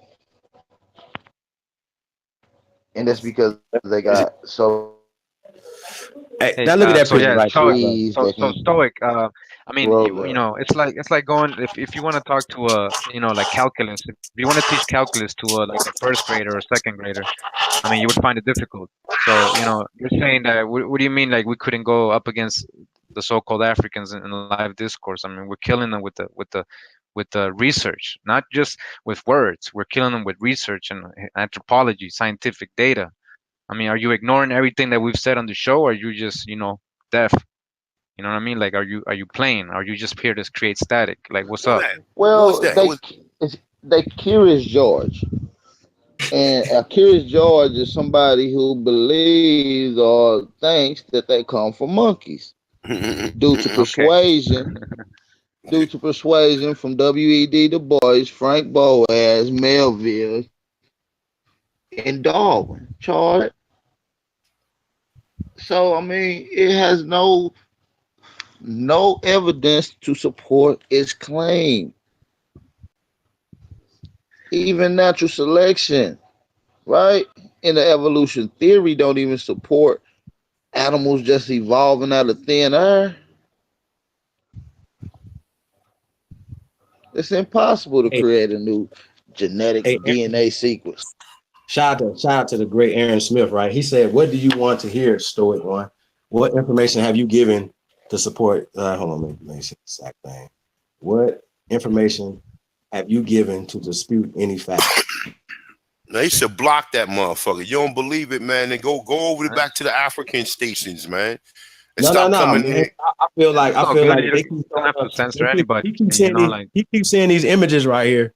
and that's because they got so Hey, Hey, now look at that so picture yeah, right there, stoic. bro. trees So that so can stoic. I mean, grow you there. know, it's like going if you want to talk to a you know like calculus. If you want to teach calculus to a like a first grader or a second grader, I mean, you would find it difficult. So you know, you're saying that. What do you mean? Like we couldn't go up against the so-called Africans in live discourse? I mean, we're killing them with the research, not just with words. We're killing them with research and anthropology, scientific data. I mean, are you ignoring everything that we've said on the show, or are you just, you know, deaf? You know what I mean? Like, are you playing? Are you just here to create static? Like, what's Who was up? that? Who was Well, that? It was they Curious George, and a Curious George is somebody who believes or thinks that they come from monkeys due to Okay. persuasion. Due to persuasion from W.E.D. Du Bois, Frank Boas, Melville, and Darwin, Charles. So I mean, it has no evidence to support its claim. Even natural selection, right? In the evolution theory, don't even support animals just evolving out of thin air. It's impossible to Hey, create a new genetic hey, DNA sequence. shout out to the great Aaron Smith, right? He said, "What do you want to hear, Stoic One? What information have you given to support?" Hold on, let me see the exact thing. What information have you given to dispute any fact? Now you should block that motherfucker. You don't believe it, man. Then go over Huh? back to the African stations, man, and No, no, stop no, coming in man. here. It's I all feel good. like You they don't, keep you don't throwing have to up. censor anybody. He keeps You saying know, like, he keeps seeing these images right here.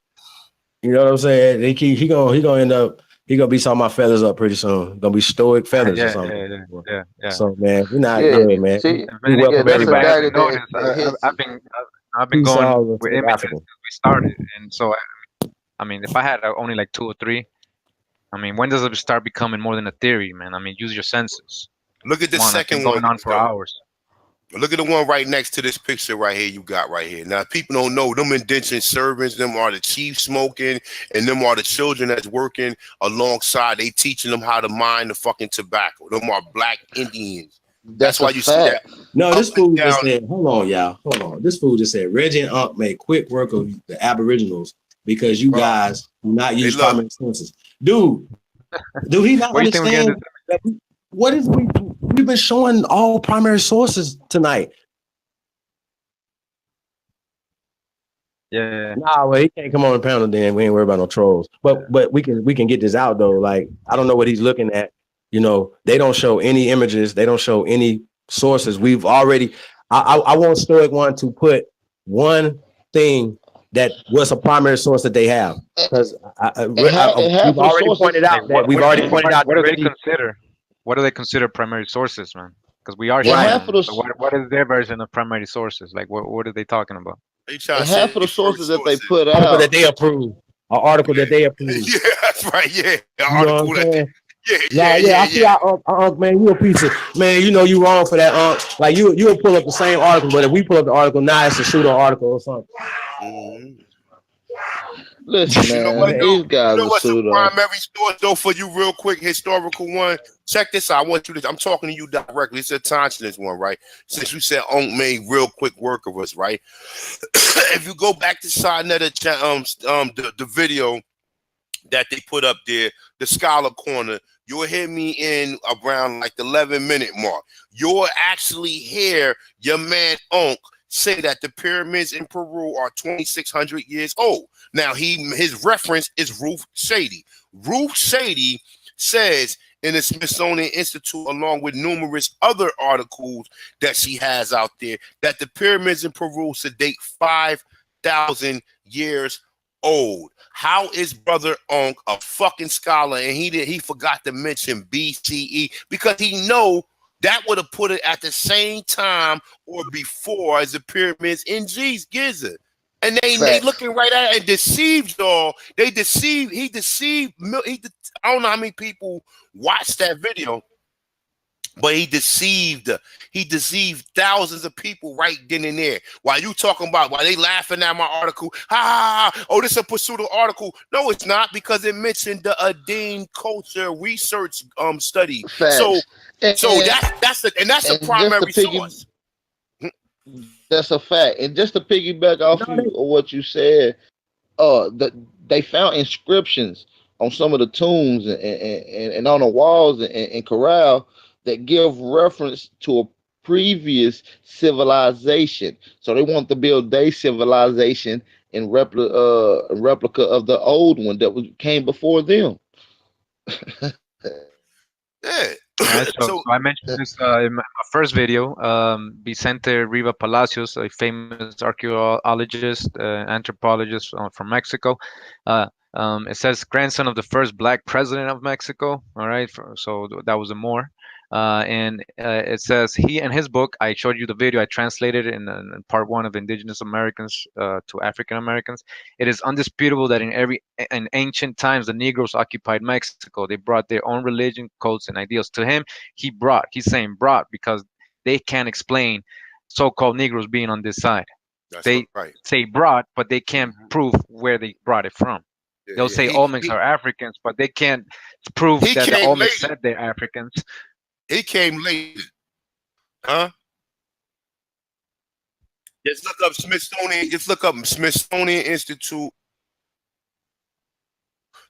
You know what I'm saying? He gonna end up he gonna be talking about feathers up pretty soon. Gonna be stoic feathers or yeah, something. yeah, yeah, yeah, yeah. So man, we're not Yeah, good, man. see, We yeah, welcome that's a Anybody everybody. data hasn't noticed, that hits. I've been Peace going all to with the images African. since we started, and so I mean, if I had only like two or three, I mean, when does it start becoming more than a theory, man? I mean, use your senses. Look at the Come on, I've been second one, going on for though. hours. Look at the one right next to this picture right here. You got right here. Now, people don't know them indentured servants. Them are the chief smoking, and them are the children that's working alongside. They teaching them how to mine the fucking tobacco. Them are black Indians. That's That's a why you see that fact. No, up this and fool down. just said, hold on, y'all. Hold on. This fool just said Reggie and Unc made quick work of the Aboriginals because you Bro, guys do not hey, use look. primary sources. Dude, do he not Where do you think we're getting understand this? that what is we've been showing all primary sources tonight? Yeah. Nah, well, he can't come on the panel. Then we ain't worried about no trolls. But we can get this out though. Like I don't know what he's looking at. You know, they don't show any images. They don't show any sources. We've already. I want Stoic One to put one thing that was a primary source that they have because And half we've of the already sources, pointed out that we've already pointed out What that do they Reggie. consider? What do they consider primary sources, man? Because we are and showing half them. of the So what is their version of primary sources? Like what are they talking about? They trying and to half say of the first sources that they sources. put Article that out. they approve. An article that they approve. Yeah, that's right. Yeah, the You know what article I'm that. saying? Yeah, Nah, yeah, I see how man, you a piece of man, you know you wrong for that, like you'll pull up the same article, but if we pull up the article, now it's a pseudo article or something. Mm-hmm. Listen, You know man, what though? these You guys know are what's the pseudo. primary source though for you, real quick, historical one? Check this out. I want you to. I'm talking to you directly. It's a consciousness one, right? Since you said Onk made real quick work of us, right? If you go back to Sarnetta, the video that they put up there, the Scholar Corner, you'll hear me in around like the 11-minute mark. You'll actually hear your man Onk say that the pyramids in Peru are 2,600 years old. Now his reference is Ruth Shady. Ruth Shady says in the Smithsonian Institute, along with numerous other articles that she has out there, that the pyramids in Peru should date 5,000 years old. How is Brother Onk a fucking scholar and he forgot to mention BCE because he know that would have put it at the same time or before as the pyramids in Giza. And they looking right at it and deceived y'all. He deceived. I don't know how many people watched that video, but he deceived thousands of people right then and there. While they laughing at my article, oh, this is a pseudo article. No, it's not, because it mentioned the Adine culture research study. Facts. So that's a primary source. That's a fact. And just to piggyback off of what you said, they found inscriptions on some of the tombs and on the walls and corral that give reference to a previous civilization. So they want to build their civilization in replica of the old one that came before them. Yeah. So I mentioned this in my first video. Vicente Riva Palacios, a famous archaeologist, anthropologist from Mexico. It says grandson of the first black president of Mexico. All right, so that was a more. And it says he in his book, I showed you the video, I translated it in part one of Indigenous Americans to African Americans. It is undisputable that in ancient times the Negroes occupied Mexico. They brought their own religion, codes, and ideals. To him, he's saying brought because they can't explain so-called Negroes being on this side. They say brought, but they can't prove where they brought it from. They'll say Olmecs are Africans, but they can't prove that the Olmecs said they're Africans. He came late, huh? Just look up Smithsonian. Just look up Smithsonian Institute.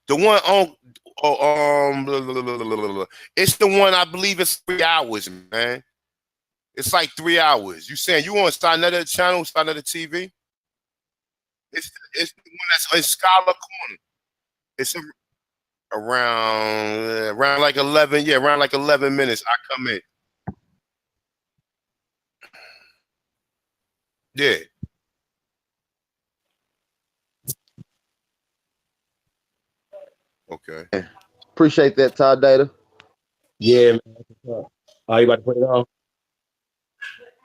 The one on, it's the one I believe it's 3 hours, man. It's like 3 hours. You saying you want to start another channel, start another TV? It's the one that's in Scholar Corner. It's around like 11. Yeah, around like 11 minutes. I come in. Yeah. Okay. Appreciate that, Todd Data. Yeah, man. Oh, you about to put it on?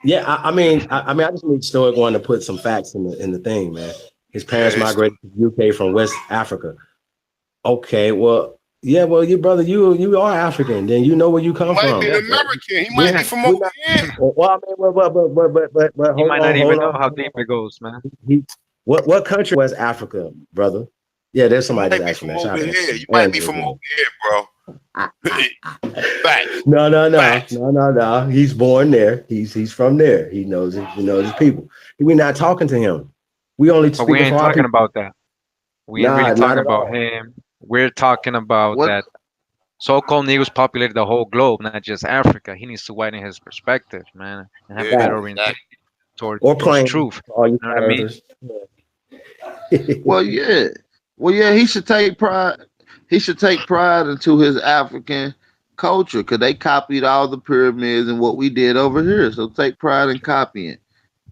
Yeah, I mean, I just need Stoic One to put some facts in the thing, man. His parents migrated to the UK from West Africa. Okay, well, yeah, well, your brother, you are African, then you know where you come from. He might be an American. He might be from over here. Well, I mean, but he might not even know how deep it goes, man. What country West Africa, brother? Yeah, there's somebody that's asking that. Over here. You might be from over here, bro. Back. No. He's born there. He's from there. He knows his people. We're not talking to him. We only speaking we ain't for our talking people. about that. We ain't really talking about him. We're talking about that so-called Negroes populated the whole globe, not just Africa. He needs to widen his perspective, man, and have better orientation towards truth. All you know what I mean? Well, yeah. Well, yeah, he should take pride. He should take pride into his African culture because they copied all the pyramids and what we did over here. So take pride in copying.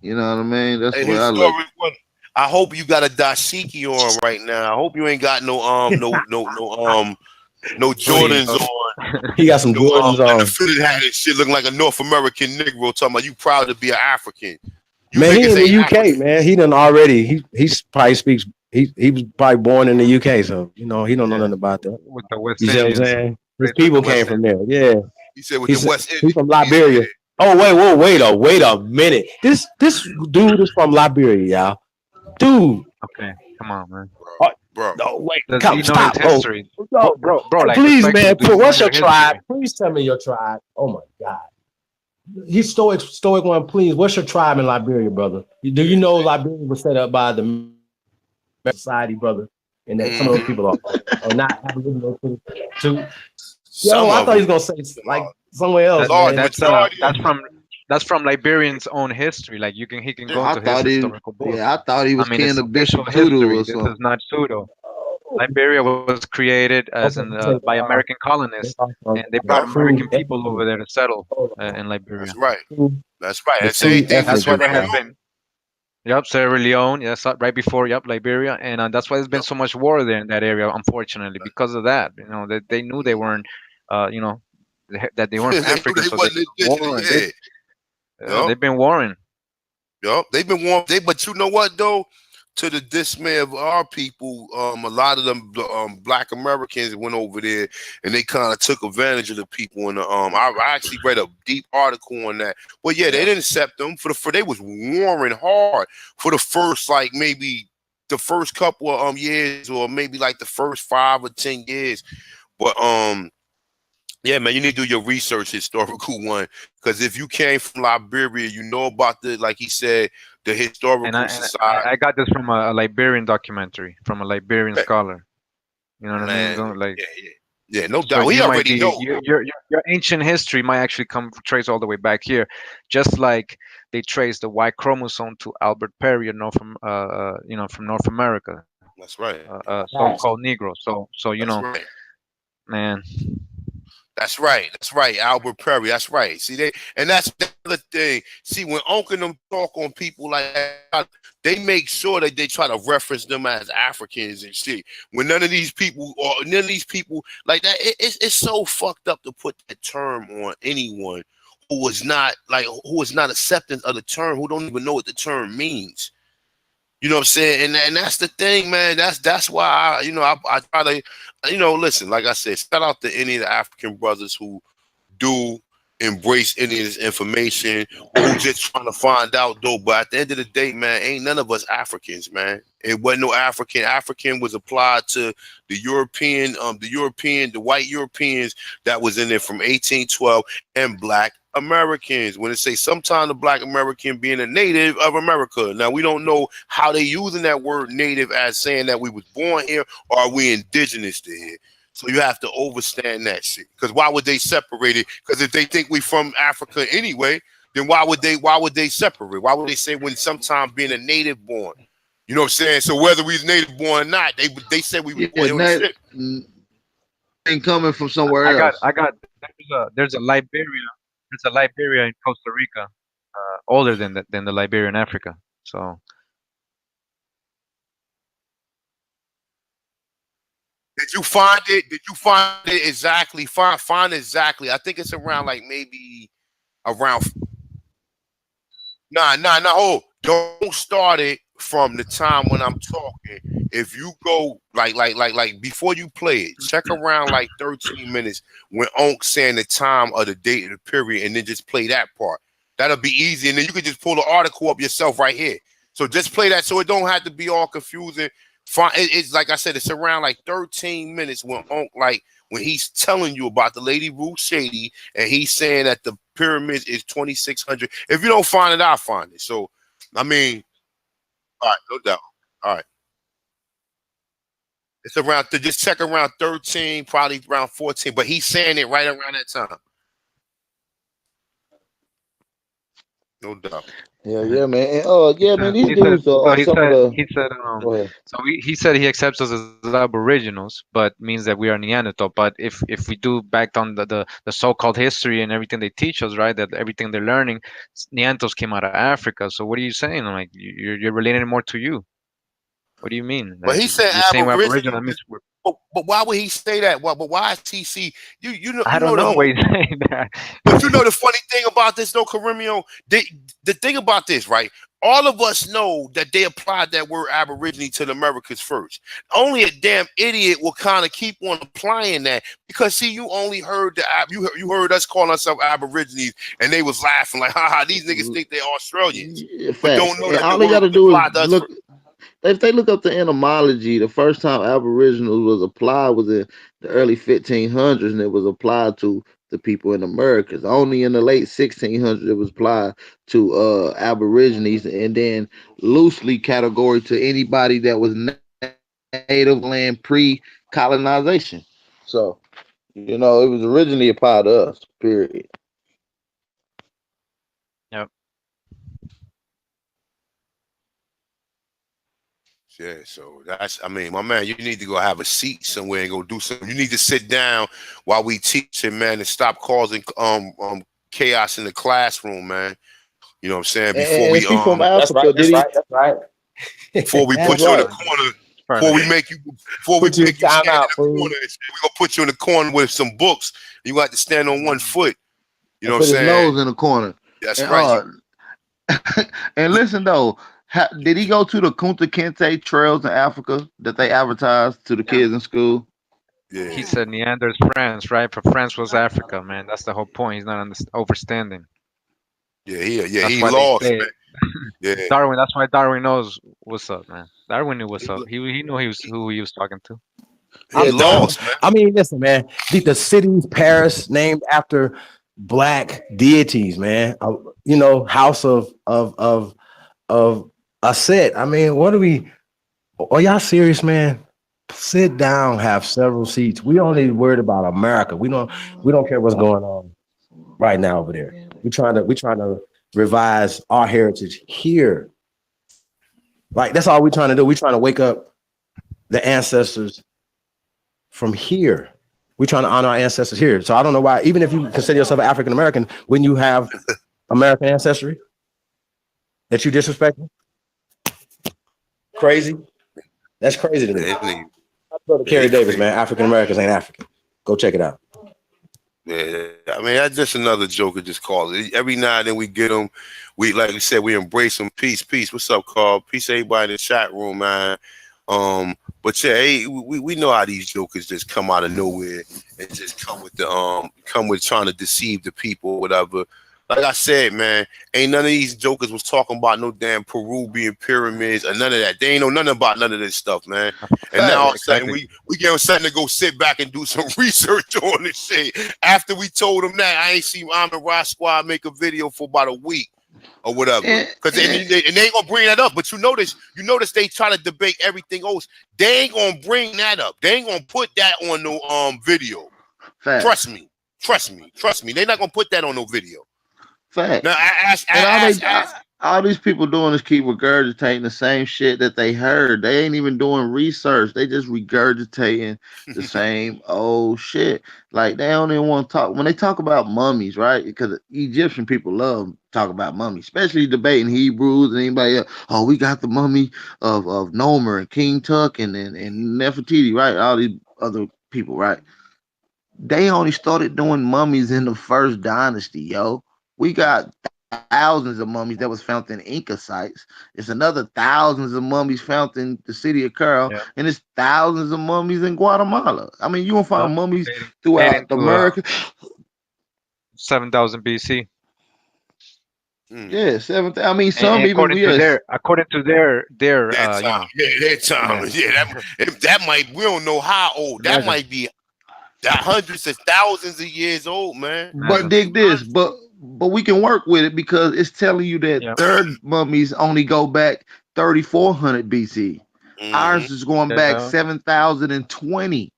You know what I mean? That's the And way I look. historic one. I hope you got a dashiki on right now. I hope you ain't got no Jordans on. He got some No Jordans and the on. fitted hat and shit looking like a North American Negro talking about you proud to be an African. You Man, he niggas in the ain't UK, African. man. He done already. He's probably speaks. He was probably born in the UK, so you know he don't know Yeah, nothing about that. with the West You see what I'm Indians, saying? His With the people West came End. from there. Yeah, He said with the West he's from Indies, yeah. Liberia. Oh wait a minute. This dude is from Liberia, y'all. Dude. okay, come on, man. Oh, Bro. no, wait, Does he come know his stop. Oh, history, no. bro? Hey, Like please, respectfully, man. do you know What's your your tribe? history? Please tell me your tribe. Oh my God. He's stoic one, please. What's your tribe in Liberia, brother? Do you know Liberia was set up by the society, brother, and that some of those people are not Aboriginal too. Yo, Some I of thought he was them. gonna say like somewhere else, That Large man. majority of them. that's from Liberian's own history. Like he can go I into his thought he, historical books. yeah, I thought he I was mean, it's kin to official Bishop Tudu history. or This is something. not pseudo. Liberia was created as Okay, by American colonists, and they brought Yup. American people over there to settle in Liberia. That's right. That's right. the And same true thing with That's ethnic why Sierra there people. has Leone. been. Yep, Sierra Leone. Yes, right before. Yep, Liberia, and that's why there's been Yup. so much war there in that area. Unfortunately, because of that, you know, they knew they weren't, you know, that they weren't They knew African, they so they wasn't indigenous. warring. Yeah. Yup. They've been warring. Yup. They've been warm. But you know what though? To the dismay of our people, a lot of them black Americans went over there and they kind of took advantage of the people. And I actually read a deep article on that. Well, yeah, they didn't accept them for they was warring hard for the first like maybe the first couple of years or maybe like the first 5 or 10 years. But yeah, man, you need to do your research, historical one, because if you came from Liberia, you know about the like he said, the And historical I society. got this from a Liberian documentary from a Liberian scholar. You know what I mean? Man, Like, yeah, no so doubt. He you might already be know. your ancient history might actually come trace all the way back here, just like they trace the Y chromosome to Albert Perry, you know, from North America, That's right. so-called Negro. So you know, That's right. man. That's right. That's right. Albert Perry. That's right. See, and that's the other thing. See, when Uncle and them talk on people like that, they make sure that they try to reference them as Africans and shit. When none of these people like that, it's so fucked up to put that term on anyone who is not accepting of the term, who don't even know what the term means. You know what I'm saying? And that's the thing, man. That's why I try to, listen, like I said, shout out to any of the African brothers who do embrace any of this information or who just trying to find out though. But at the end of the day, man, ain't none of us Africans, man. It wasn't no African. African was applied to the the white Europeans that was in there from 1812 and black Americans. When it say sometime the black American being a native of America. Now we don't know how they using that word native as saying that we was born here or are we indigenous to here. So you have to understand that shit. Because why would they separate it? Because if they think we from Africa anyway, then why would they separate? Why would they say when sometime being a native born? You know what I'm saying? So whether we was native born or not, they said we was Yeah, born on the that ship. ain't coming from somewhere else. I got there's a Liberia in Costa Rica, older than the Liberia in Africa. So Did you find it? Did you find it exactly? Find exactly. I think it's around like maybe around. Nah. Oh, don't start it from the time when I'm talking. If you go like before you play it, check around like 13 minutes when Onk saying the time of the date of the period, and then just play that part. That'll be easy, and then you can just pull the article up yourself right here. So just play that, so it don't have to be all confusing. It's like I said, it's around like 13 minutes when Onk when he's telling you about the Lady Ruth Shady, and he's saying that the pyramids is 2,600. If you don't find it, I'll find it. So, I mean, all right, no doubt. All right. It's around, just check around 13, probably around 14, but he's saying it right around that time. No doubt. Yeah, man. And, He yeah, man. said, These he said, dudes are so some of the. he said, Go ahead. so he said he accepts us as aboriginals, but means that we are Neanderthal. But if we do back on the so-called history and everything they teach us, right, that everything they're learning, Neanderthals came out of Africa. So what are you saying? Like you're relating it more to you. What do you mean? But Like he said you're saying we're aboriginal? Aborigine. That means we're, But why would he say that? Why? But why is he see I you don't know know the why he's saying that. But you know the funny thing about this, though, Karimio, the thing about this, right? All of us know that they applied that word Aborigine to the Americas first. Only a damn idiot will kind of keep on applying that because, see, you only heard you heard us calling ourselves Aborigines, and they was laughing like, "Ha ha, these niggas think they're Australians," Yeah, but facts. don't know And that the all they word got to was do is applied to us look. first. If they look up the etymology, the first time Aboriginals was applied was in the early 1500s, and it was applied to the people in Americas. Only in the late 1600s it was applied to Aborigines, and then loosely category to anybody that was native land pre-colonization. So it was originally applied to us. Period. Yep. Yeah, so that's, I mean, my man, you need to go have a seat somewhere and go do something. You need to sit down while we teach it, man, and stop causing chaos in the classroom, man. You know what I'm saying? And if he from Africa, did he? That's right. Before we That's put you in the right. corner, Fair before enough. we Put you in make you stand in timeout, the fool. corner, we're gonna put you in the corner with some books. You got to stand on one foot. You And know what put I'm his saying? nose in the corner. That's And right. and listen though, did he go to the Kunta Kinte trails in Africa that they advertised to the Yeah. kids in school? He Yeah, said Neander's France, right? But France was Africa, man. That's the whole point. He's not overstanding. he That's why they lost, say man. it. Yeah, Darwin. That's why Darwin knows what's up, man. Darwin knew what's up. He knew who he was talking to. he I'm telling. lost, man. I mean, listen, man. The cities, Paris, named after black deities, man. House of Aset. I mean, what are we? Are y'all serious, man? Sit down, have several seats. We only worried about America. We don't care what's going on right now over there. We trying to revise our heritage here. Like that's all we're trying to do. We're trying to wake up the ancestors from here. We're trying to honor our ancestors here. So I don't know why, even if you consider yourself African American, when you have American ancestry that you disrespecting, crazy. That's crazy to me. Yeah, Brother Kerry Davis, man. African Americans ain't African. Go check it out. yeah, I mean that's just another joker. Just call it. Every now and then we get them. We like we said, we embrace them. Peace. What's up, Carl? Peace, everybody in the chat room, man. But yeah, hey, we know how these jokers just come out of nowhere and just come with trying to deceive the people, or whatever. Like I said, man, ain't none of these jokers was talking about no damn Peruvian pyramids or none of that. They ain't know nothing about none of this stuff, man. And now all of a sudden we get something to go sit back and do some research on this shit. After we told them that, I ain't seen Ahmed Ross Squad make a video for about a week or whatever. Because they ain't gonna bring that up. But you notice they try to debate everything else. They ain't gonna bring that up. They ain't gonna put that on no video. Facts. Trust me. They're not gonna put that on no video. Facts. Now All these people doing is keep regurgitating the same shit that they heard. They ain't even doing research. They just regurgitating the same old shit. Like they don't even want to talk when they talk about mummies, right? Because Egyptian people love talk about mummies, especially debating Hebrews and anybody else. Oh, we got the mummy of Nomer and King Tut and Nefertiti, right? All these other people, right? They only started doing mummies in the first dynasty, yo. We got thousands of mummies that was found in Inca sites. It's another thousands of mummies found in the city of Cairo, Yeah. and it's thousands of mummies in Guatemala. I mean, you gonna find mummies Dating throughout to America. 7,000 BC. Yeah, 7th. I mean, some And even according to yes. their that you time, know, that time, that might, we don't know how old. That imagine. might be that hundreds of thousands of years old, man. But dig this, but we can work with it because it's telling you that their mummies only go back 3,400 BC. Ours is going back 7,020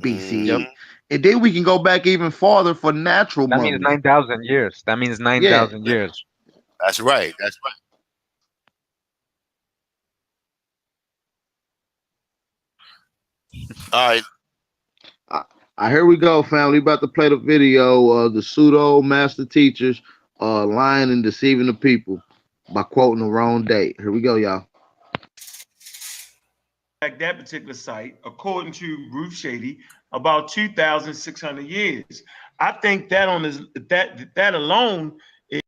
BCE. And then we can go back even farther for natural That means mummies. 9,000 years. That means 9,000 years. That's right. That's right. All right. Here we go, family. About to play the video of the pseudo master teachers lying and deceiving the people by quoting the wrong date. Here we go, y'all. That particular site, according to Ruth Shady, about 2,600 years. I think that on this, that alone is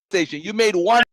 Station. You made one.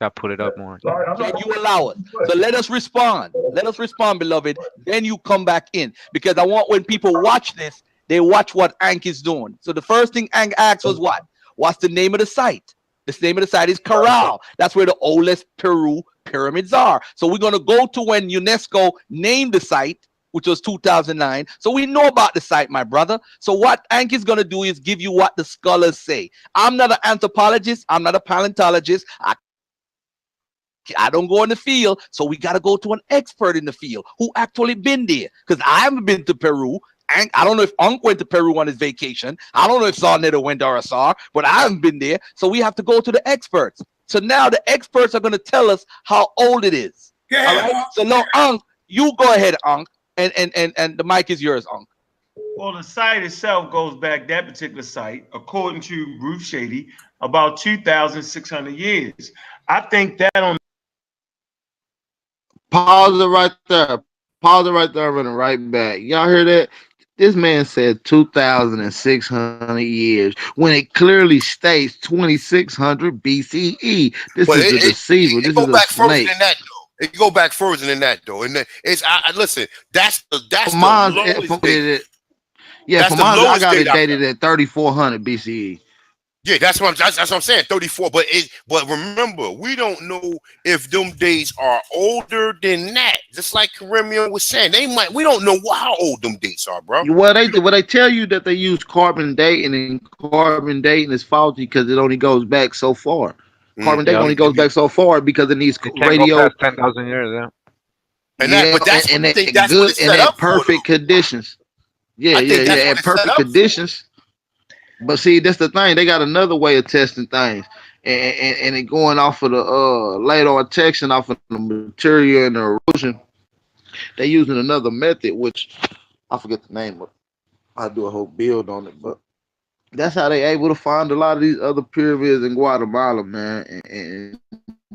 Got put it up more. Can you allow it? So let us respond. Let us respond, beloved. Then you come back in because I want when people watch this, they watch what Ank is doing. So the first thing Ank asked was what? What's the name of the site? The name of the site is Corral. That's where the oldest Peru pyramids are. So we're going to go to when UNESCO named the site, which was 2009. So we know about the site, my brother. So what Ank is going to do is give you what the scholars say. I'm not an anthropologist. I'm not a paleontologist. I don't go in the field, so we got to go to an expert in the field who actually been there. Because I haven't been to Peru. And I don't know if Unc went to Peru on his vacation. I don't know if Sarnetta went or Asar, but I haven't been there. So we have to go to the experts. So now the experts are going to tell us how old it is. Yeah. All right. So no, Unc, you go ahead, Unc, and the mic is yours, Unc. well, the site itself goes back, that particular site, according to Ruth Shady, about 2,600 years. I think that on Pause it right there. Pause it right there. I'm running right back. Y'all hear that? This man said 2,600 years when it clearly states 2,600 BCE. This But is a deceiver. it This go is a back further snake. than that though. It go back further than that though. And it's listen. That's the Mine, lowest date. yeah, That's for the mine, I lowest got date it out there. dated at 3,400 BCE. Yeah, that's what I'm saying. 34. But remember, we don't know if them dates are older than that. Just like Karemian was saying, we don't know how old them dates are, bro. Well, they tell you that they use carbon dating, and carbon dating is faulty because it only goes back so far. Carbon dating Yeah. only goes back so far because it needs It can't go radio. past 10,000 years. Yeah. Yeah, But that's and what I think at that's what good it's and set up at for, perfect though. conditions. Yeah, I yeah, think that's yeah, what at it's set perfect up for. conditions. But see, that's the thing. They got another way of testing things, and it going off of the radar detection, off of the material and the erosion. They using another method, which I forget the name of. I do a whole build on it, but that's how they able to find a lot of these other pyramids in Guatemala, man. And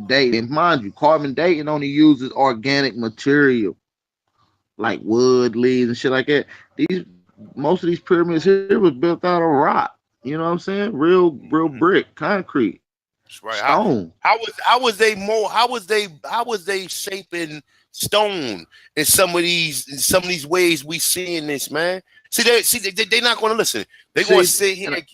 dating, and mind you, carbon dating only uses organic material like wood, leaves, and shit like that. These Most of these pyramids here was built out of rock. You know what I'm saying? Real brick, concrete, That's right. stone. How was they shaping stone in some of these ways we seeing this, man? They not going to listen. They going to See, sit here. and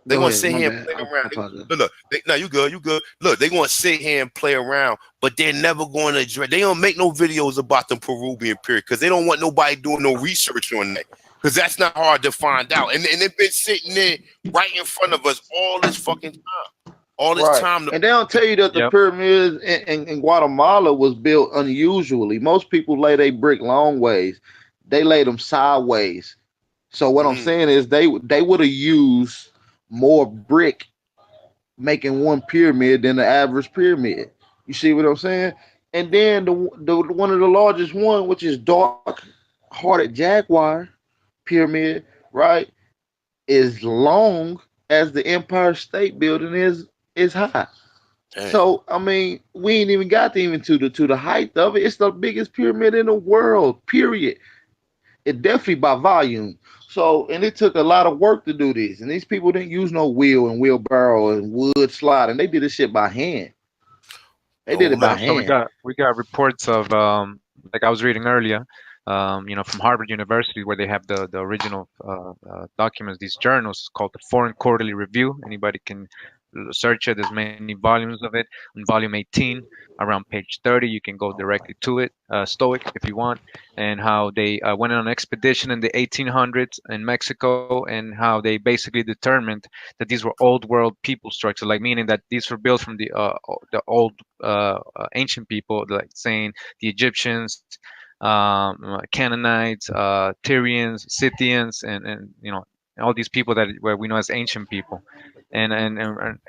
They're go gonna ahead. sit My here and bad. play I around. apologize. Look, no, you good, you good. Look, they're gonna sit here and play around, but they're never going to address. They don't make no videos about the Peruvian period because they don't want nobody doing no research on that. Because that's not hard to find out. And they've been sitting there right in front of us all this fucking time. All this Right. time. And they don't tell you that the Yep. pyramids in Guatemala was built unusually. Most people lay their brick long ways. They lay them sideways. So what I'm saying is they would have used more brick making one pyramid than the average pyramid. You see what I'm saying? And then the one of the largest one, which is dark hearted jaguar pyramid, right, is long as the Empire State Building is high. Damn. So I mean, we ain't even got to even to the height of it. It's the biggest pyramid in the world. Period. It definitely by volume. So and it took a lot of work to do this. And these people didn't use no wheel and wheelbarrow and wood slide, and they did this shit by hand. They did Oh it by man. So we hand. got we got reports of like I was reading earlier, from Harvard University where they have the original documents, these journals called the Foreign Quarterly Review. Anybody can search it. There's many volumes of it. On volume 18, around page 30, you can go directly to it. Stoic, if you want, and how they went on an expedition in the 1800s in Mexico, and how they basically determined that these were old world people structures, like meaning that these were built from the old ancient people, like saying the Egyptians, Canaanites, Tyrians, Scythians, and and all these people that where we know as ancient people. And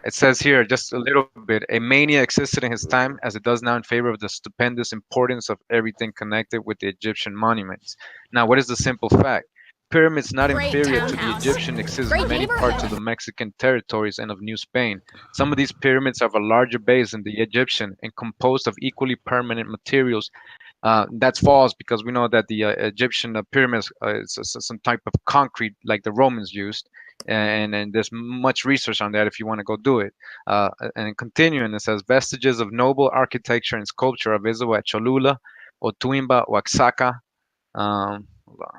it says here just a little bit, a mania existed in his time as it does now in favor of the stupendous importance of everything connected with the Egyptian monuments. Now, what is the simple fact? Pyramids not inferior to the Egyptian exist in many parts of the Mexican territories and of New Spain. Some of these pyramids have a larger base than the Egyptian and composed of equally permanent materials. That's false because we know that the Egyptian pyramids is some type of concrete like the Romans used, and there's much research on that if you want to go do it. And continuing, it says vestiges of noble architecture and sculpture are visible at Cholula, Otuimba, Oaxaca. Hold on.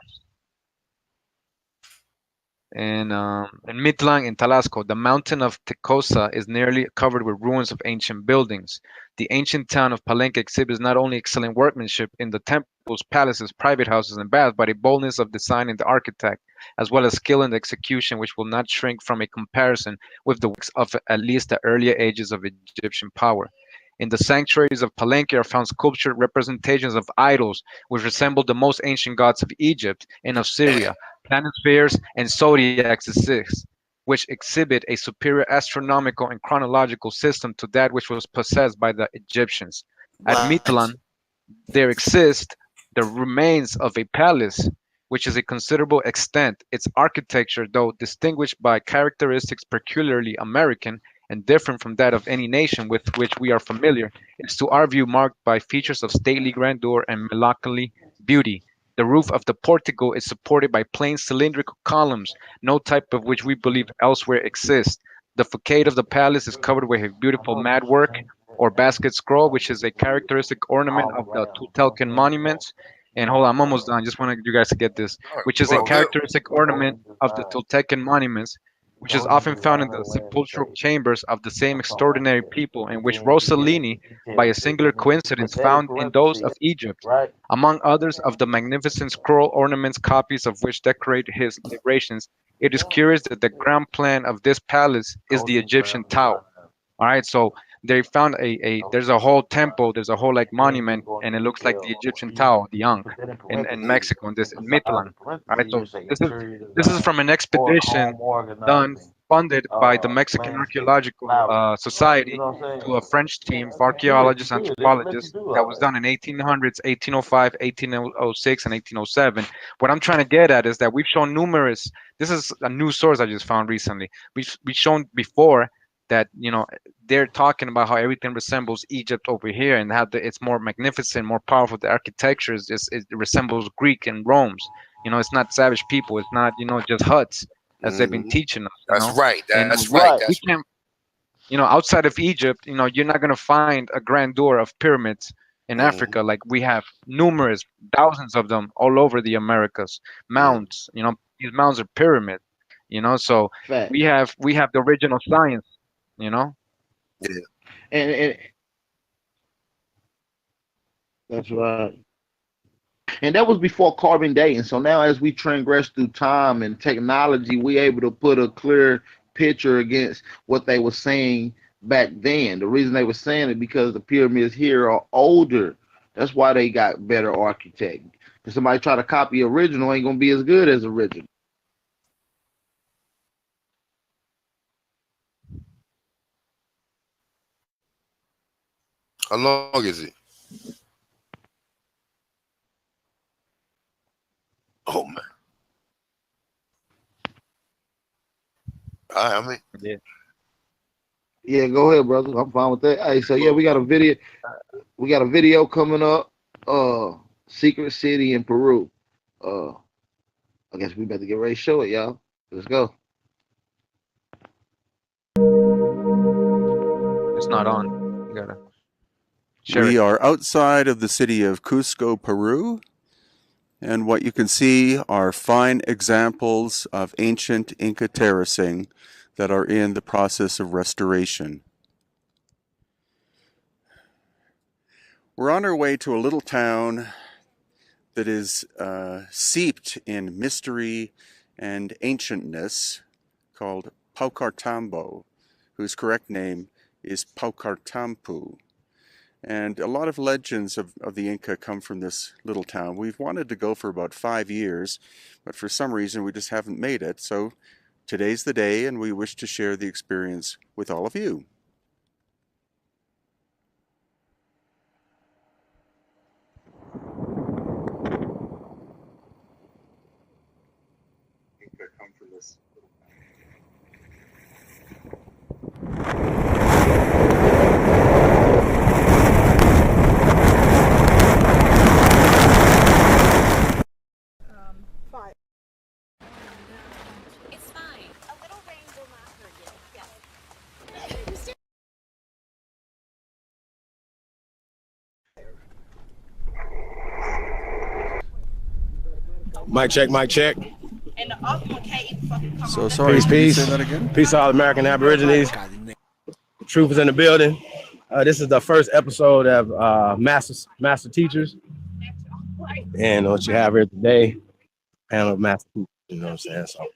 In Mitlan in Talasco, the mountain of Tecosa is nearly covered with ruins of ancient buildings. The ancient town of Palenque exhibits not only excellent workmanship in the temples, palaces, private houses, and baths, but a boldness of design in the architect, as well as skill in the execution, which will not shrink from a comparison with the works of at least the earlier ages of Egyptian power. In the sanctuaries of Palenque are found sculptured representations of idols, which resemble the most ancient gods of Egypt and of Syria. Planispheres and zodiacs exist, which exhibit a superior astronomical and chronological system to that which was possessed by the Egyptians. At Right. Mitlan, there exist the remains of a palace, which is a considerable extent. Its architecture, though distinguished by characteristics peculiarly American and different from that of any nation with which we are familiar, is to our view marked by features of stately grandeur and melancholy beauty. The roof of the portico is supported by plain cylindrical columns, no type of which we believe elsewhere exists. The facade of the palace is covered with a beautiful madwork or basket scroll, which is a characteristic ornament of the Tutelcan monuments. And hold on, I'm almost done. Just wanted you guys to get this, which is a Bro, good. characteristic ornament of the Toltecan monuments, which is often found in the sepulchral chambers of the same extraordinary people, and which Rossellini, by a singular coincidence, found in those of Egypt, among others of the magnificent scroll ornaments, copies of which decorate his liberations. It is curious that the ground plan of this palace is the Egyptian Tao. All right, so they found there's a whole temple, there's a whole like monument, and it looks like the Egyptian Tao, the Ankh, in Mm. Mexico, in this in Mitlan. All right, so this is from an expedition done funded by the Mexican Archaeological Society to a French team of archaeologists, anthropologists that was done in 1800s, 1805, 1806, and 1807. What I'm trying to get at is that we've shown numerous. This is a new source I just found recently. We've shown before that they're talking about how everything resembles Egypt over here and how it's more magnificent, more powerful. The architecture it resembles Greek and Rome's. It's not savage people. It's not just huts as they've been Hmm. teaching us. That's right. And That's right. we That's can't. Outside of Egypt, you're not gonna find a grandeur of pyramids in mm, Africa like we have numerous, thousands of them all over the Americas. mm, Mounds. These mounds are pyramids. So Fact. we have the original science. You know. yeah. And that's right. And that was before carbon dating. So now, as we transgress through time and technology, we able to put a clear picture against what they were saying back then. The reason they were saying it because the pyramids here are older. That's why they got better architect. If somebody try to copy original, ain't gonna be as good as original. How long is it? Oh man. I mean, Yeah. Yeah, go ahead, brother. I'm fine with that. Hey, so yeah, we got a video. We got a video coming up. Secret City in Peru. Uh, I guess we better get ready to show it, y'all. Let's go. It's not on. You gotta share We it. are outside of the city of Cusco, Peru, and what you can see are fine examples of ancient Inca terracing that are in the process of restoration. We're on our way to a little town that is seeped in mystery and ancientness called Paucartambo, whose correct name is Paucartampu. And a lot of legends of the Inca come from this little town. We've wanted to go for about 5 years, but for some reason we just haven't made it. So today's the day, and we wish to share the experience with all of you. Come from this little It's fine. A little rain will not hurt you. Yes. Mic check, mic check. And the other one can't even fucking come So on. sorry, Peace, can you peace. say that again? Peace to all American Aborigines. The truth is in the building. This is the first episode of Master Teachers. And what you have here today, panel of master teachers, you know what I'm saying? So,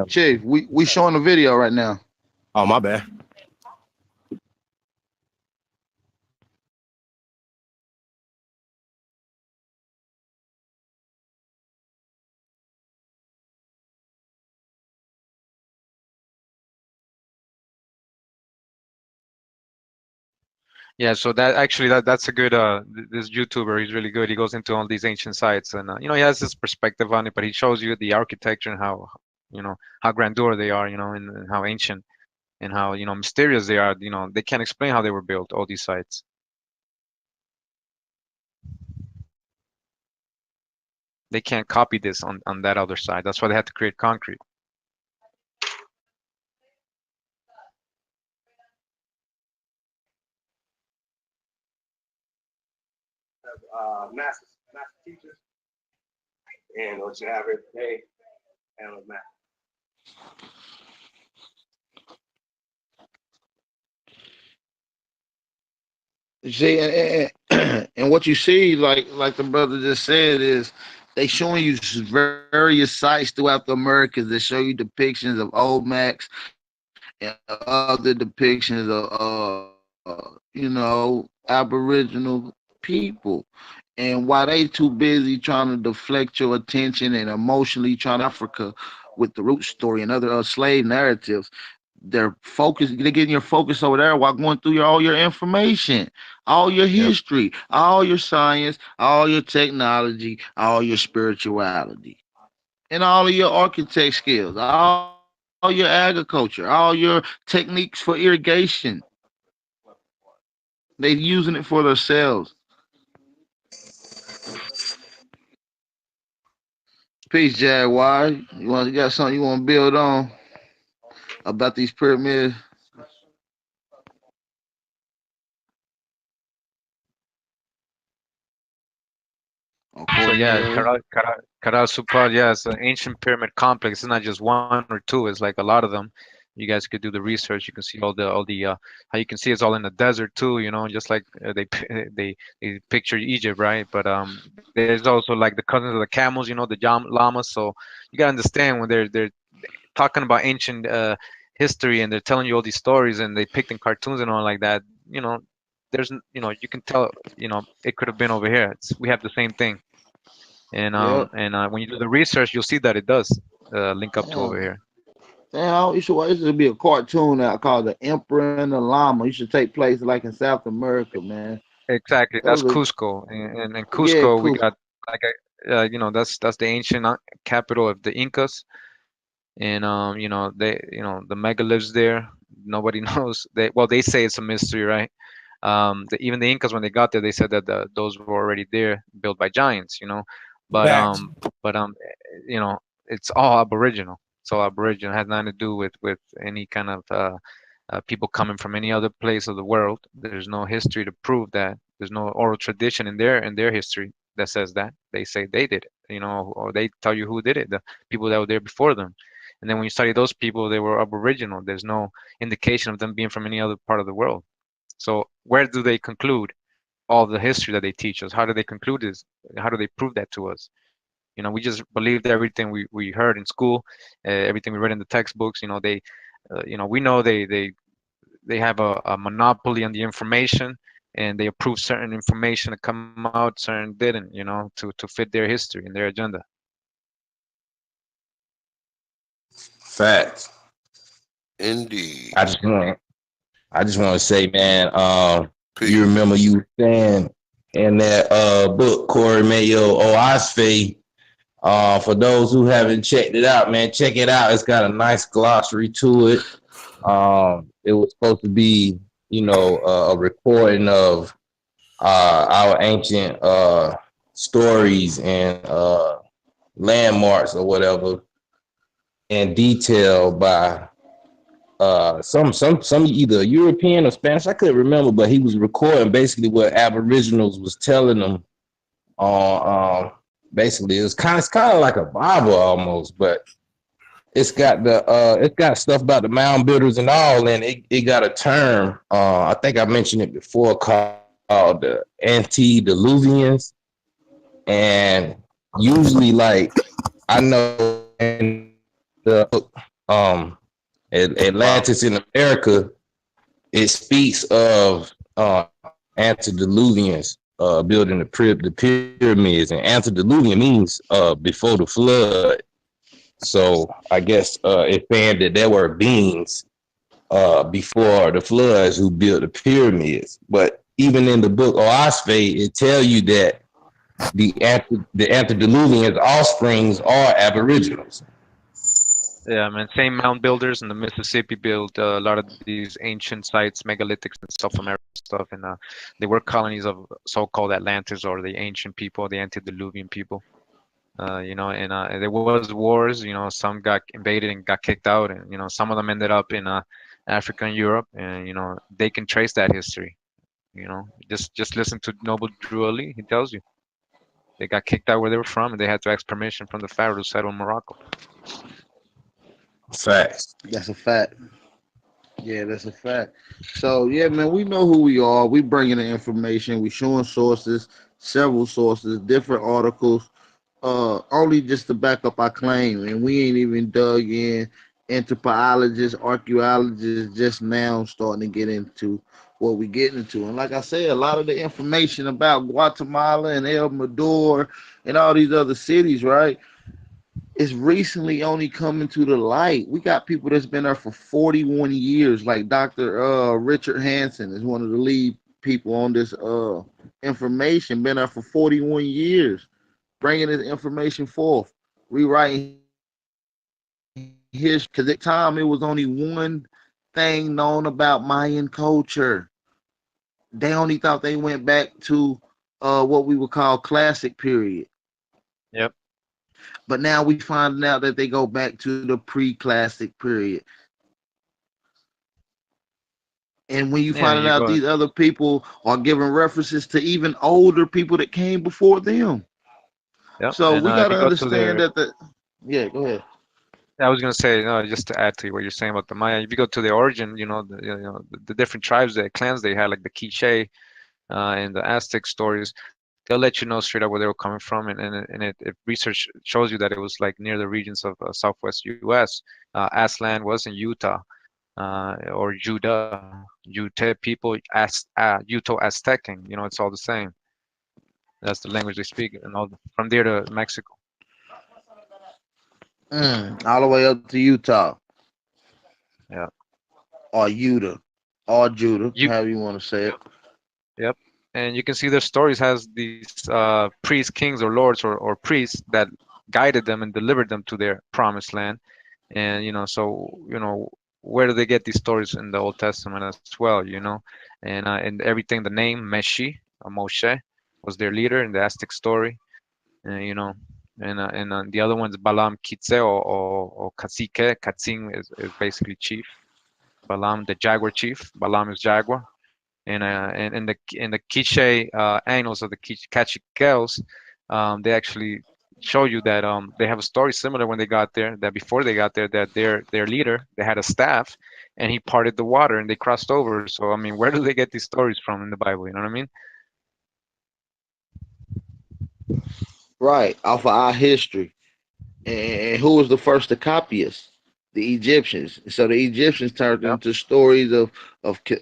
Chief, we showing the video right now. oh, my bad. Yeah, so that's a good this YouTuber. He's really good. He goes into all these ancient sites, and he has this perspective on it, but he shows you the architecture and how how grandeur they are, and how ancient and how mysterious they are. They can't explain how they were built, all these sites. They can't copy this on that other side. That's why they had to create concrete. Master Teachers. And what you have here today, panel of master. See, and what you see, like the brother just said, is they showing you various sites throughout the Americas that show you depictions of Olmecs and other depictions of Aboriginal people. And while they too busy trying to deflect your attention and emotionally trying to Africa with the root story and other slave narratives, they're getting your focus over there while going through all your information, all your Yep. history, all your science, all your technology, all your spirituality, and all of your architect skills, all your agriculture, all your techniques for irrigation. They're using it for themselves. Peace, Jaguar. You got something you want to build on about these pyramids? So yeah, Accordingly. Kara Supal, yeah, it's an ancient pyramid complex. It's not just one or two. It's like a lot of them. You guys could do the research. You can see all the how you can see it's all in the desert too. Just like they picture Egypt, right? But there's also like the cousins of the camels. The llamas. So you gotta understand when they're talking about ancient history and they're telling you all these stories and they picked in cartoons and all like that. You can tell. It could have been over here. We have the same thing. Yep. And when you do the research, you'll see that it does link up to over Damn. here. Damn, this should be a cartoon now called The Emperor and the Llama. You should take place like in South America, man. Exactly, that's Those are, Cusco, and in yeah, Cusco we cool. got like that's the ancient capital of the Incas, and the megaliths there. Nobody knows. They say it's a mystery, right? Even the Incas when they got there, they said that those were already there, built by giants, but Facts. um, but you know, it's all Aboriginal. It's all Aboriginal. It has nothing to do with any kind of people coming from any other place of the world. There's no history to prove that. There's no oral tradition in their history that says that. They say they did it, or they tell you who did it, the people that were there before them. And then when you study those people, they were Aboriginal. There's no indication of them being from any other part of the world. So where do they conclude all the history that they teach us? How do they conclude this? How do they prove that to us? We just believed everything we heard in school, everything we read in the textbooks. We know they have a monopoly on the information. and they approved certain information to come out, certain didn't, to fit their history and their agenda. Facts. Indeed. I just want to say, man, you Peace. remember you saying in that book, Corey Mayo Oasfe. For those who haven't checked it out, man, check it out. It's got a nice glossary to it. It was supposed to be, a recording of our ancient stories and landmarks or whatever in detail by some either European or Spanish. I couldn't remember, but he was recording basically what Aboriginals was telling them on basically it's kind of like a Bible almost, but it's got stuff about the mound builders and all, and it got a term. I think I mentioned it before called the antediluvians, and usually like I know in the Atlantis in America, it speaks of antediluvians building the pyramids, and antediluvian means before the flood. So I guess it's saying that there were beings before the floods who built the pyramids. But even in the book Oasfe, it tells you that the antediluvian offsprings are aboriginals. Yeah, man. Same mound builders in the Mississippi built a lot of these ancient sites, megalithics and South American stuff, and they were colonies of so-called Atlantis or the ancient people, the antediluvian people. And there was wars. Some got invaded and got kicked out, and some of them ended up in Africa and Europe, and they can trace that history. Just listen to Noble Drew Ali. He tells you they got kicked out where they were from, and they had to ask permission from the Pharaoh to settle in Morocco. Facts. That's a fact. Yeah, that's a fact. So yeah, man, we know who we are. We bringing the information. We showing sources, several sources, different articles, only just to back up our claim. And we ain't even dug in anthropologists, archaeologists, just now starting to get into what we getting into. And like I said, a lot of the information about Guatemala and El Mador and all these other cities, right? It's recently only coming to the light. We got people that's been there for 41 years, like Dr. Richard Hansen is one of the lead people on this information, been there for 41 years, bringing this information forth, rewriting history. Because at the time, it was only one thing known about Mayan culture. They only thought they went back to what we would call classic period. Yep. But now we find out that they go back to the pre-classic period. And when you Yeah, find you out go. these other people are giving references to even older people that came before them. Yep. So And we if got you to go to understand their, that yeah, go ahead. I was gonna say, no, just to add to what you're saying about the Maya. If you go to the origin, the different tribes, the clans they had, like the Quiche and the Aztec stories, they'll let you know straight up where they were coming from, and if research shows you that it was like near the regions of Southwest U.S. Aslan was in Utah, or Judah, Ute people, Uto Aztecing. It's all the same. That's the language they speak, and all from there to Mexico. All the way up to Utah Yeah. or Utah or Judah, You. however you want to say it. Yep. And you can see their stories has these priests, kings, or lords, or priests that guided them and delivered them to their promised land. And where do they get these stories in the Old Testament as well? And everything. The name Meshi, Moshe, was their leader in the Aztec story. And the other one's Balaam Kitse or Cacique. Katzin is basically chief. Balaam, the jaguar chief. Balaam is jaguar. And in the Quiche annals of the Caciques, they actually show you that they have a story similar when they got there. That before they got there, that their leader, they had a staff, and he parted the water and they crossed over. So I mean, where do they get these stories from in the Bible? You know what I mean? Right, off of our history. And who was the first to copy us? The Egyptians. So the Egyptians turned Yep. into stories of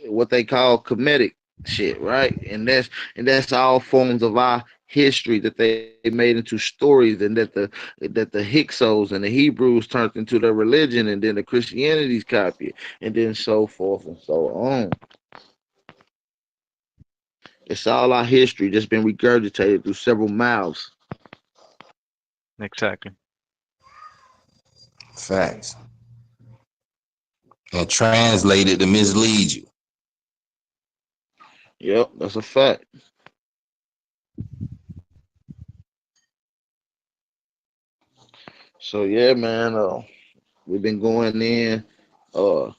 what they call Kemetic shit, right? And that's all forms of our history that they made into stories, and that the Hyksos and the Hebrews turned into their religion, and then the Christianities copy it, and then so forth and so on. It's all our history just been regurgitated through several mouths. Exactly. Facts. And translated to mislead you. Yep, that's a fact. So yeah, man, we've been going in, uh,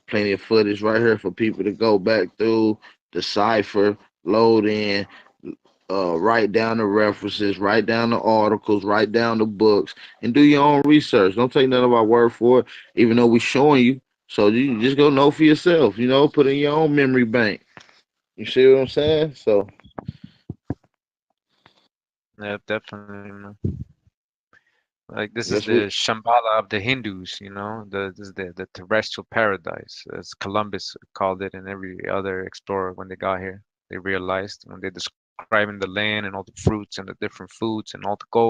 plenty of footage right here for people to go back through, decipher, load in, write down the references, write down the articles, write down the books, and do your own research. Don't take none of our word for it, even though we're showing you. So you just go know for yourself. Put in your own memory bank. You see what I'm saying? So Yeah, definitely, man. Like this is yes, the we Shambhala of the Hindus, this is the terrestrial paradise, as Columbus called it, and every other explorer when they got here. They realized when they're describing the land and all the fruits and the different foods and all the gold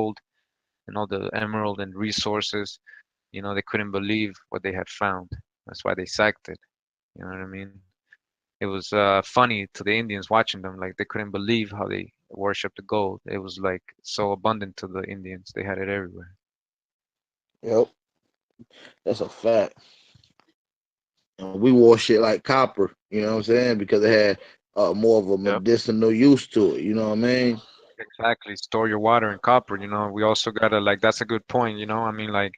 and all the emerald and resources, they couldn't believe what they had found. That's why they sacked it. You know what I mean? It was funny to the Indians watching them, like they couldn't believe how they worshipped the gold. It was like so abundant to the Indians. They had it everywhere. yep, that's a fact. And we wore shit like copper. You know what I'm saying? Because it had more of a Yep. medicinal use to it. You know what I mean? Exactly. Store your water in copper, We also gotta like that's a good point. I mean like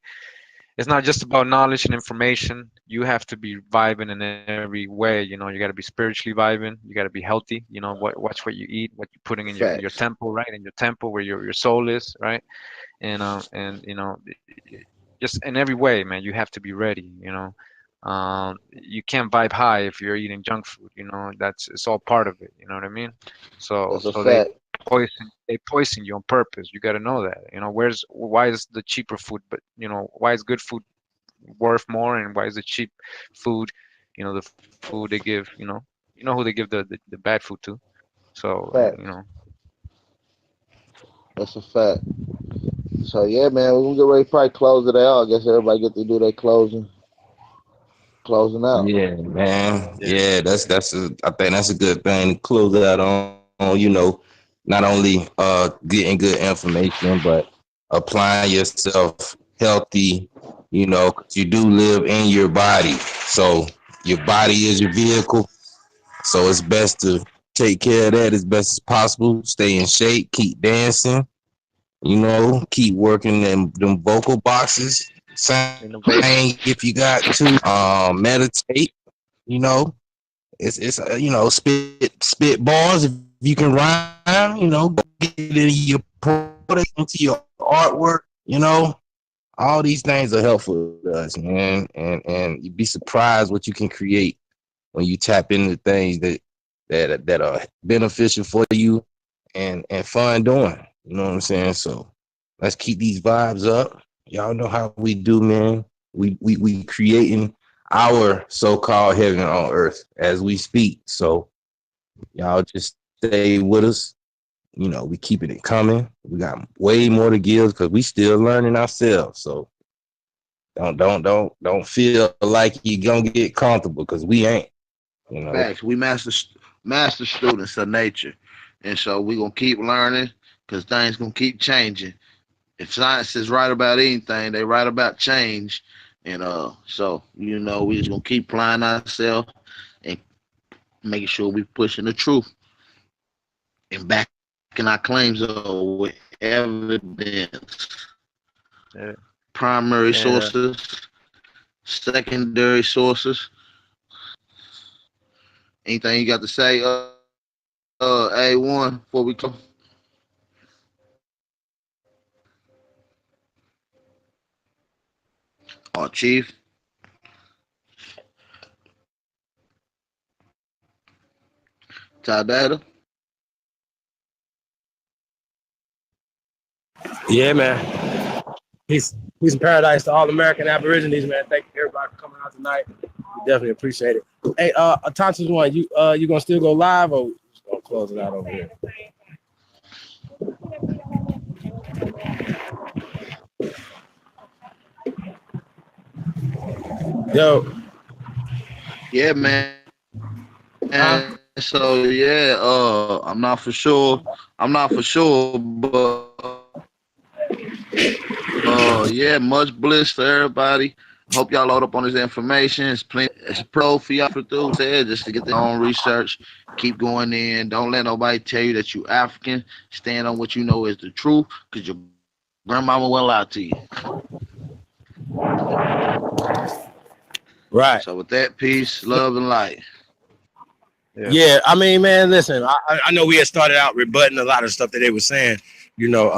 it's not just about knowledge and information. You have to be vibing in every way, you gotta be spiritually vibing, you gotta be healthy, watch what you eat, what you're putting in your Facts. temple, right? In your temple where your soul is, right? And just in every way, man, you have to be ready. You can't vibe high if you're eating junk food, that's it's all part of it, you know what I mean? So That's a so they fact. poison you on purpose. You got to know that. Why is the cheaper food, but why is good food worth more, and why is the cheap food, the food they give, who they give the bad food to. So Facts. That's a fact. So yeah, man, we're gonna get ready to probably close it out. I guess everybody get to do their closing out. Yeah, man. yeah, Yeah, I think that's a good thing to close out on, not only getting good information, but applying yourself healthy, 'cause you do live in your body. So your body is your vehicle. So it's best to take care of that as best as possible. Stay in shape, keep dancing, keep working them vocal boxes. innovate. Sing if you got to. Meditate, you know. It's spit bars if you can rhyme, go get it in your product, into your artwork, all these things are helpful to us, man. And you'd be surprised what you can create when you tap into things that are beneficial for you and fun doing. You know what I'm saying? So let's keep these vibes up. Y'all know how we do, man. We creating our so-called heaven on earth as we speak. So y'all just stay with us. We keeping it coming. We got way more to give because we still learning ourselves. So don't feel like you gonna get comfortable because we ain't. Facts. We master students of nature, and so we gonna keep learning because things gonna keep changing. If science is right about anything, they right about change, and so we just gonna keep applying ourselves and making sure we pushing the truth and backing our claims up with evidence, Yeah, primary and sources, secondary sources. Anything you got to say, A1, before we come? Chief. Tadada. Yeah, man. Peace and paradise to all American Aborigines, man. Thank you everybody for coming out tonight. definitely appreciate it. Hey, Thompson one, you gonna still go live or just gonna close it out over here? Yo, Yeah, man. So yeah, I'm not for sure. But yeah, much bliss for everybody. Hope y'all load up on this information. It's pro for y'all for through said just to get their own research. Keep going in. Don't let nobody tell you that you African. Stand on what you know is the truth, because your grandmama will lie to you. right. So with that, peace, love, and light. Yeah, I mean, man, listen, I know we had started out rebutting a lot of stuff that they were saying. You know,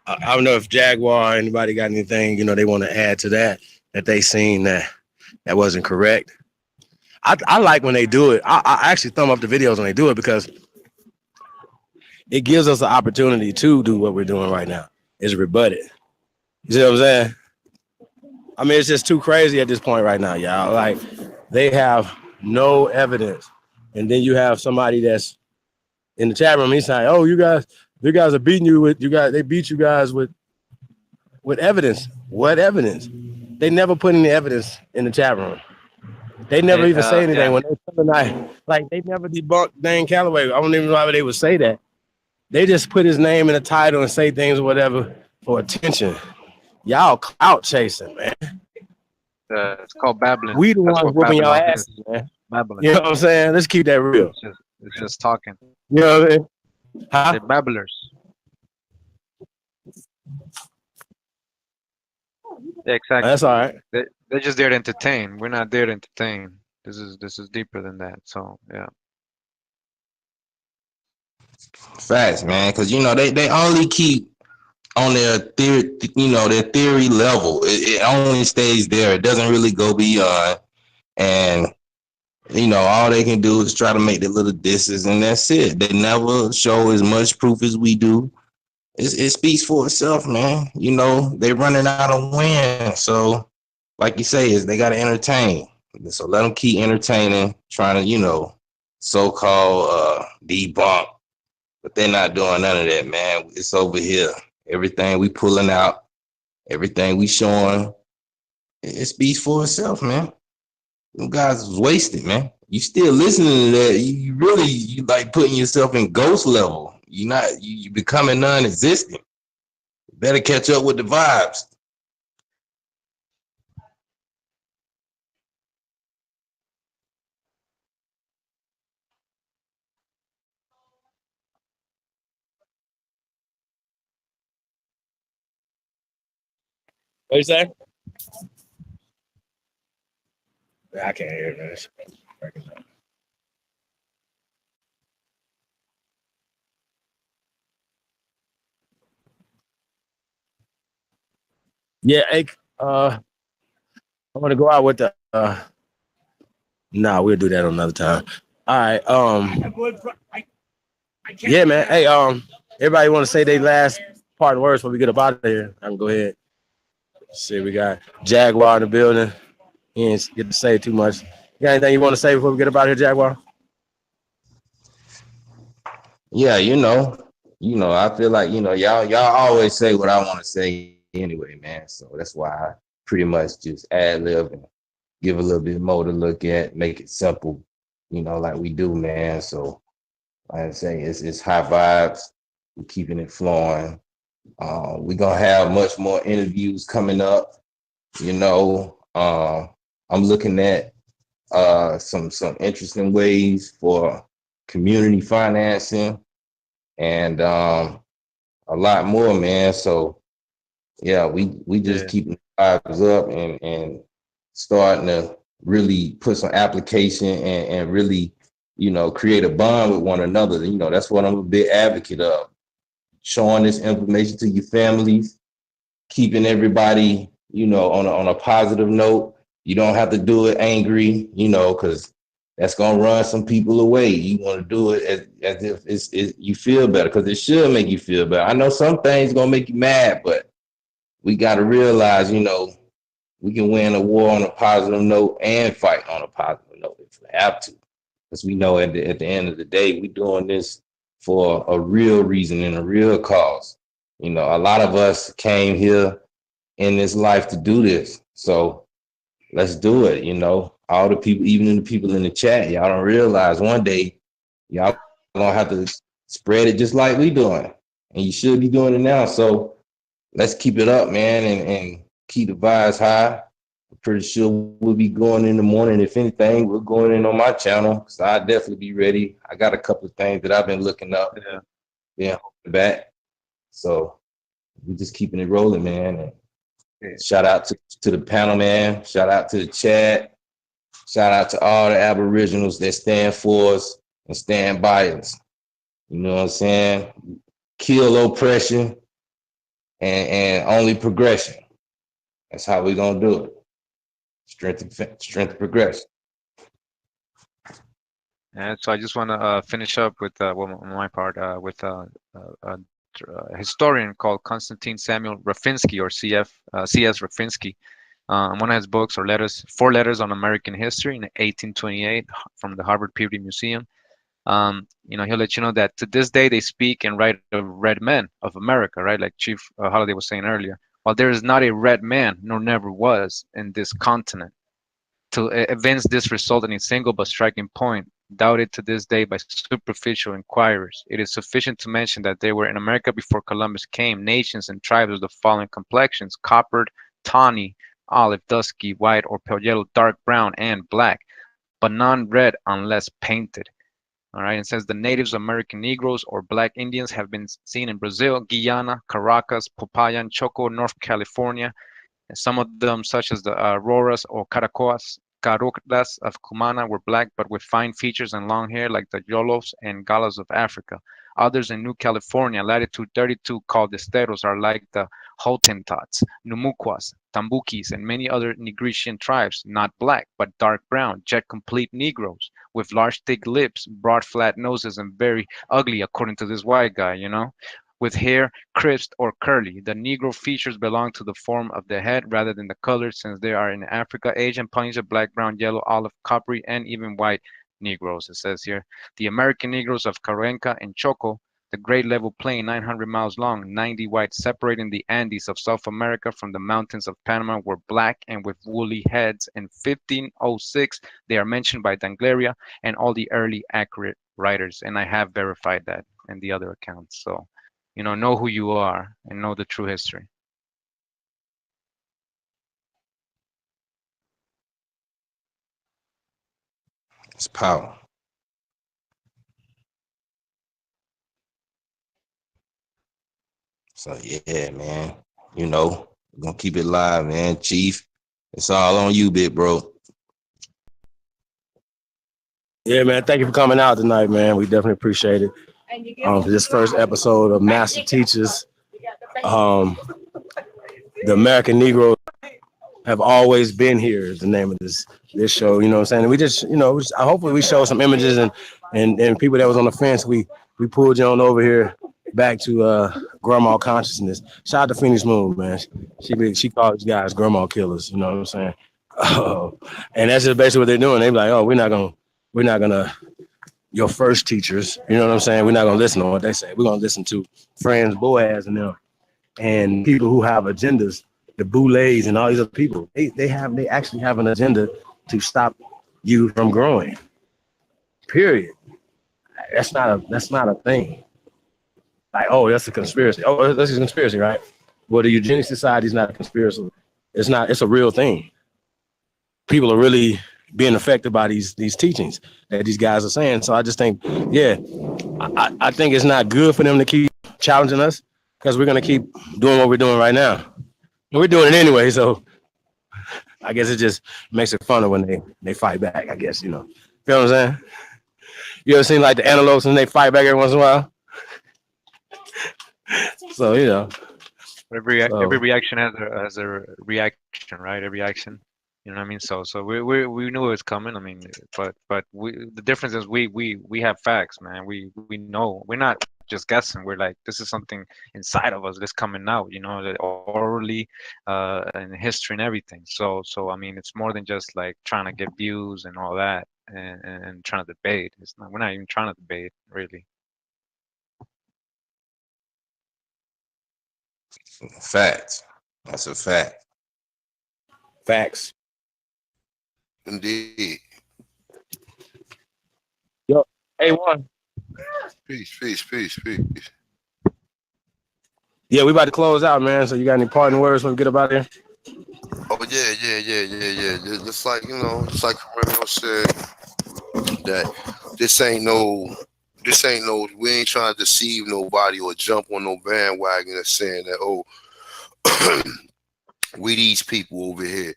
I don't know if Jaguar or anybody got anything, you know, they want to add to that they seen that wasn't correct. I like when they do it. I actually thumb up the videos when they do it because it gives us an opportunity to do what we're doing right now, is rebut it. You see what I'm saying? I mean, it's just too crazy at this point right now, y'all. Like, they have no evidence. And then you have somebody that's in the chat room, he's saying, oh, you guys are beating you with, they beat you guys with evidence. What evidence? They never put any evidence in the chat room. They never even say anything when like they never debunked Dane Calloway. I don't even know how they would say that. They just put his name in the title and say things or whatever for attention. Y'all clout chasing, man. It's called babbling. We the That's ones what whooping y'all Babylon asses, is. man. Babbling. You know what I'm saying? Let's keep that real. It's just talking. You know what I mean? Huh? They're babblers. Yeah, exactly. That's all right. They're just there to entertain. We're not there to entertain. This is deeper than that. So yeah. Facts, man, because you know they only keep on their theory, you know, their theory level. It only stays there. It doesn't really go beyond. And you know, all they can do is try to make the little disses, and that's it. They never show as much proof as we do. It speaks for itself, man. You know, they running out of wind. So, like you say, is they got to entertain. So let them keep entertaining, trying to, you know, so-called debunk. But they're not doing none of that, man. It's over here. Everything we pulling out, everything we showing, it speaks for itself, man. Them guys was wasted, man. You still listening to that? You really like putting yourself in ghost level. You becoming non-existent. Better catch up with the vibes. What you say? I can't hear this. Yeah, hey, I want to go out with the. We'll do that another time. All right. Yeah, man. Hey, everybody want to say their last part of words before we get up out of here? I can go ahead. Let's see, we got Jaguar in the building. He ain't get to say too much. You got anything you want to say before we get up out of here, Jaguar? Yeah, you know, I feel like, y'all always say what I want to say anyway, man. So that's why I pretty much just ad lib and give a little bit more to look at, make it simple, like we do, man. So like I say, it's high vibes. We're keeping it flowing. We're gonna have much more interviews coming up. I'm looking at some interesting ways for community financing and a lot more, man. So yeah, we just keeping vibes up and starting to really put some application and really, create a bond with one another. That's what I'm a big advocate of. Showing this information to your families, keeping everybody, on a positive note. You don't have to do it angry, because that's gonna run some people away. You want to do it as if you feel better, because it should make you feel better. I know some things gonna make you mad, but we got to realize, we can win a war on a positive note and fight on a positive note if we have to. Because we know at the end of the day, we're doing this for a real reason and a real cause. You know, a lot of us came here in this life to do this. So let's do it. You know, all the people, even the people in the chat, y'all don't realize one day y'all gonna have to spread it just like we doing. And you should be doing it now. So let's keep it up, man, and keep the vibes high. I'm pretty sure we'll be going in the morning. If anything, we're going in on my channel. So I'll definitely be ready. I got a couple of things that I've been looking up. Yeah, back. So we're just keeping it rolling, man. And shout out to the panel, man. Shout out to the chat. Shout out to all the Aboriginals that stand for us and stand by us. You know what I'm saying? Kill oppression and only progression. That's how we're gonna do it. Strength and progression. And so I just want to finish up with on my part with a historian called Konstantin Samuel Rafinsky, or C.S. Rafinsky. One of his books or letters, 4 letters on American history in 1828 from the Harvard Peabody Museum. You know, he'll let you know that to this day they speak and write of red men of America, right? Like Chief Holiday was saying earlier. While there is not a red man, nor never was, in this continent, to evince this result in a single but striking point, doubted to this day by superficial inquirers. It is sufficient to mention that there were in America before Columbus came nations and tribes of the following complexions: coppered, tawny, olive, dusky, white or pale yellow, dark brown, and black, but none red unless painted. All right, it says the natives American Negroes or Black Indians have been seen in Brazil, Guyana, Caracas, Popayan, Choco, North California, and some of them, such as the Auroras or Carucas of Cumana, were black but with fine features and long hair like the Yolos and Galas of Africa. Others in New California, latitude 32, called Esteros, are like the Hottentots, Numuquas, Tambukis, and many other Negritian tribes, not black, but dark brown, jet complete Negroes, with large thick lips, broad flat noses, and very ugly, according to this white guy, you know, with hair crisped or curly. The Negro features belong to the form of the head rather than the color, since they are in Africa, Asian, Polynesia, black, brown, yellow, olive, coppery, and even white Negroes. It says here, the American Negroes of Carenca and Choco, the great level plain 900 miles long, 90 wide, separating the Andes of South America from the mountains of Panama, were black and with woolly heads. In 1506, they are mentioned by Dangleria and all the early accurate writers, and I have verified that in the other accounts. So, you know who you are and know the true history. It's power. So yeah, man. You know, we're gonna keep it live, man. Chief, it's all on you, big bro. Yeah, man. Thank you for coming out tonight, man. We definitely appreciate it. For this first episode of Master Teachers, the American Negro have always been here is the name of this show. You know what I'm saying? And we just, hopefully we show some images and people that was on the fence. We pulled you on over here back to grandma consciousness. Shout out to Phoenix Moon, man. She calls these guys grandma killers. You know what I'm saying? And that's just basically what they're doing. They're like, oh, we're not gonna. Your first teachers, you know what I'm saying? We're not gonna listen to what they say. We're gonna listen to friends, Boaz, and them, and people who have agendas, the Boulets and all these other people. They actually have an agenda to stop you from growing. Period. That's not a thing. Like, oh, that's a conspiracy. Oh, that's a conspiracy, right? Well, the eugenics society is not a conspiracy. It's not. It's a real thing. People are really being affected by these teachings that these guys are saying. So I just think, yeah, I think it's not good for them to keep challenging us because we're gonna keep doing what we're doing right now. And we're doing it anyway, so I guess it just makes it funner when they fight back, I guess, you know. Feel what I'm saying? You ever seen like the antelopes and they fight back every once in a while? So, you know. Every reaction has a reaction, right? Every action. You know what I mean? So we knew it was coming. I mean, but the difference is we have facts, man. We know we're not just guessing. We're like, this is something inside of us that's coming out, orally, and history and everything. So I mean, it's more than just like trying to get views and all that, and trying to debate. It's not. We're not even trying to debate, really. Facts. That's a fact. Facts. Indeed. Yo, A1. Peace. Yeah, we about to close out, man. So you got any parting words when we get up out there? Oh yeah. Just like just like Romeo said, that this ain't no. We ain't trying to deceive nobody or jump on no bandwagon and saying that we these people over here.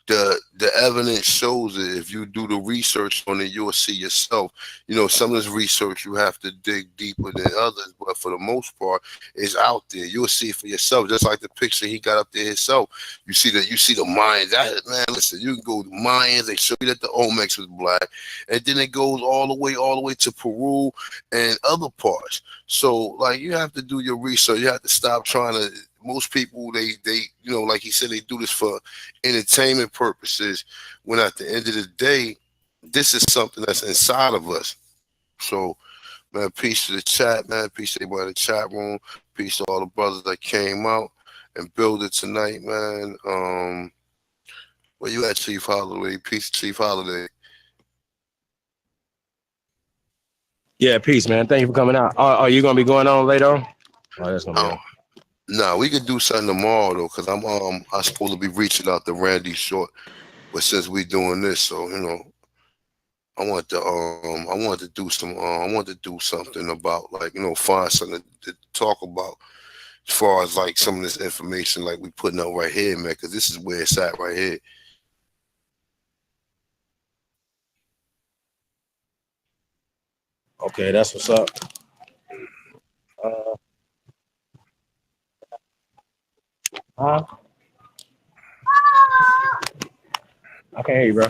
The evidence shows it. If you do the research on it, you'll see yourself. Some of this research you have to dig deeper than others, but for the most part, it's out there. You'll see it for yourself. Just like the picture he got up there himself. You see the Mayans. Man, listen, you can go to Mayans. They show you that the Olmecs was black, and then it goes all the way to Peru and other parts. So, like, you have to do your research. You have to stop trying to. Most people, they like he said, they do this for entertainment purposes, when at the end of the day, this is something that's inside of us. So, man, peace to the chat, man. Peace to everybody in the chat room. Peace to all the brothers that came out and build it tonight, man. Where you at, Chief Holiday? Peace, Chief Holiday. Yeah, peace, man. Thank you for coming out. Are you gonna be going on later on? Oh, that's gonna be on. Nah, we could do something tomorrow though, cause I'm supposed to be reaching out to Randy Short, but since we doing this, so I want to do something about, like, find something to talk about as far as like some of this information like we putting out right here, man, because this is where it's at right here. Okay, that's what's up. Huh? I can't hear you, bro.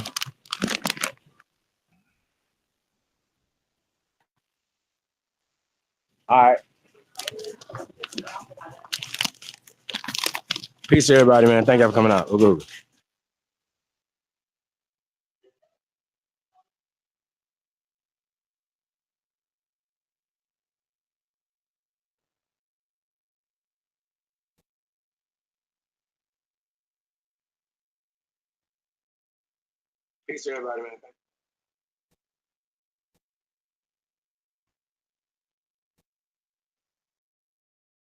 All right. Peace to everybody, man. Thank you for coming out. We'll go. Peace to everybody, man.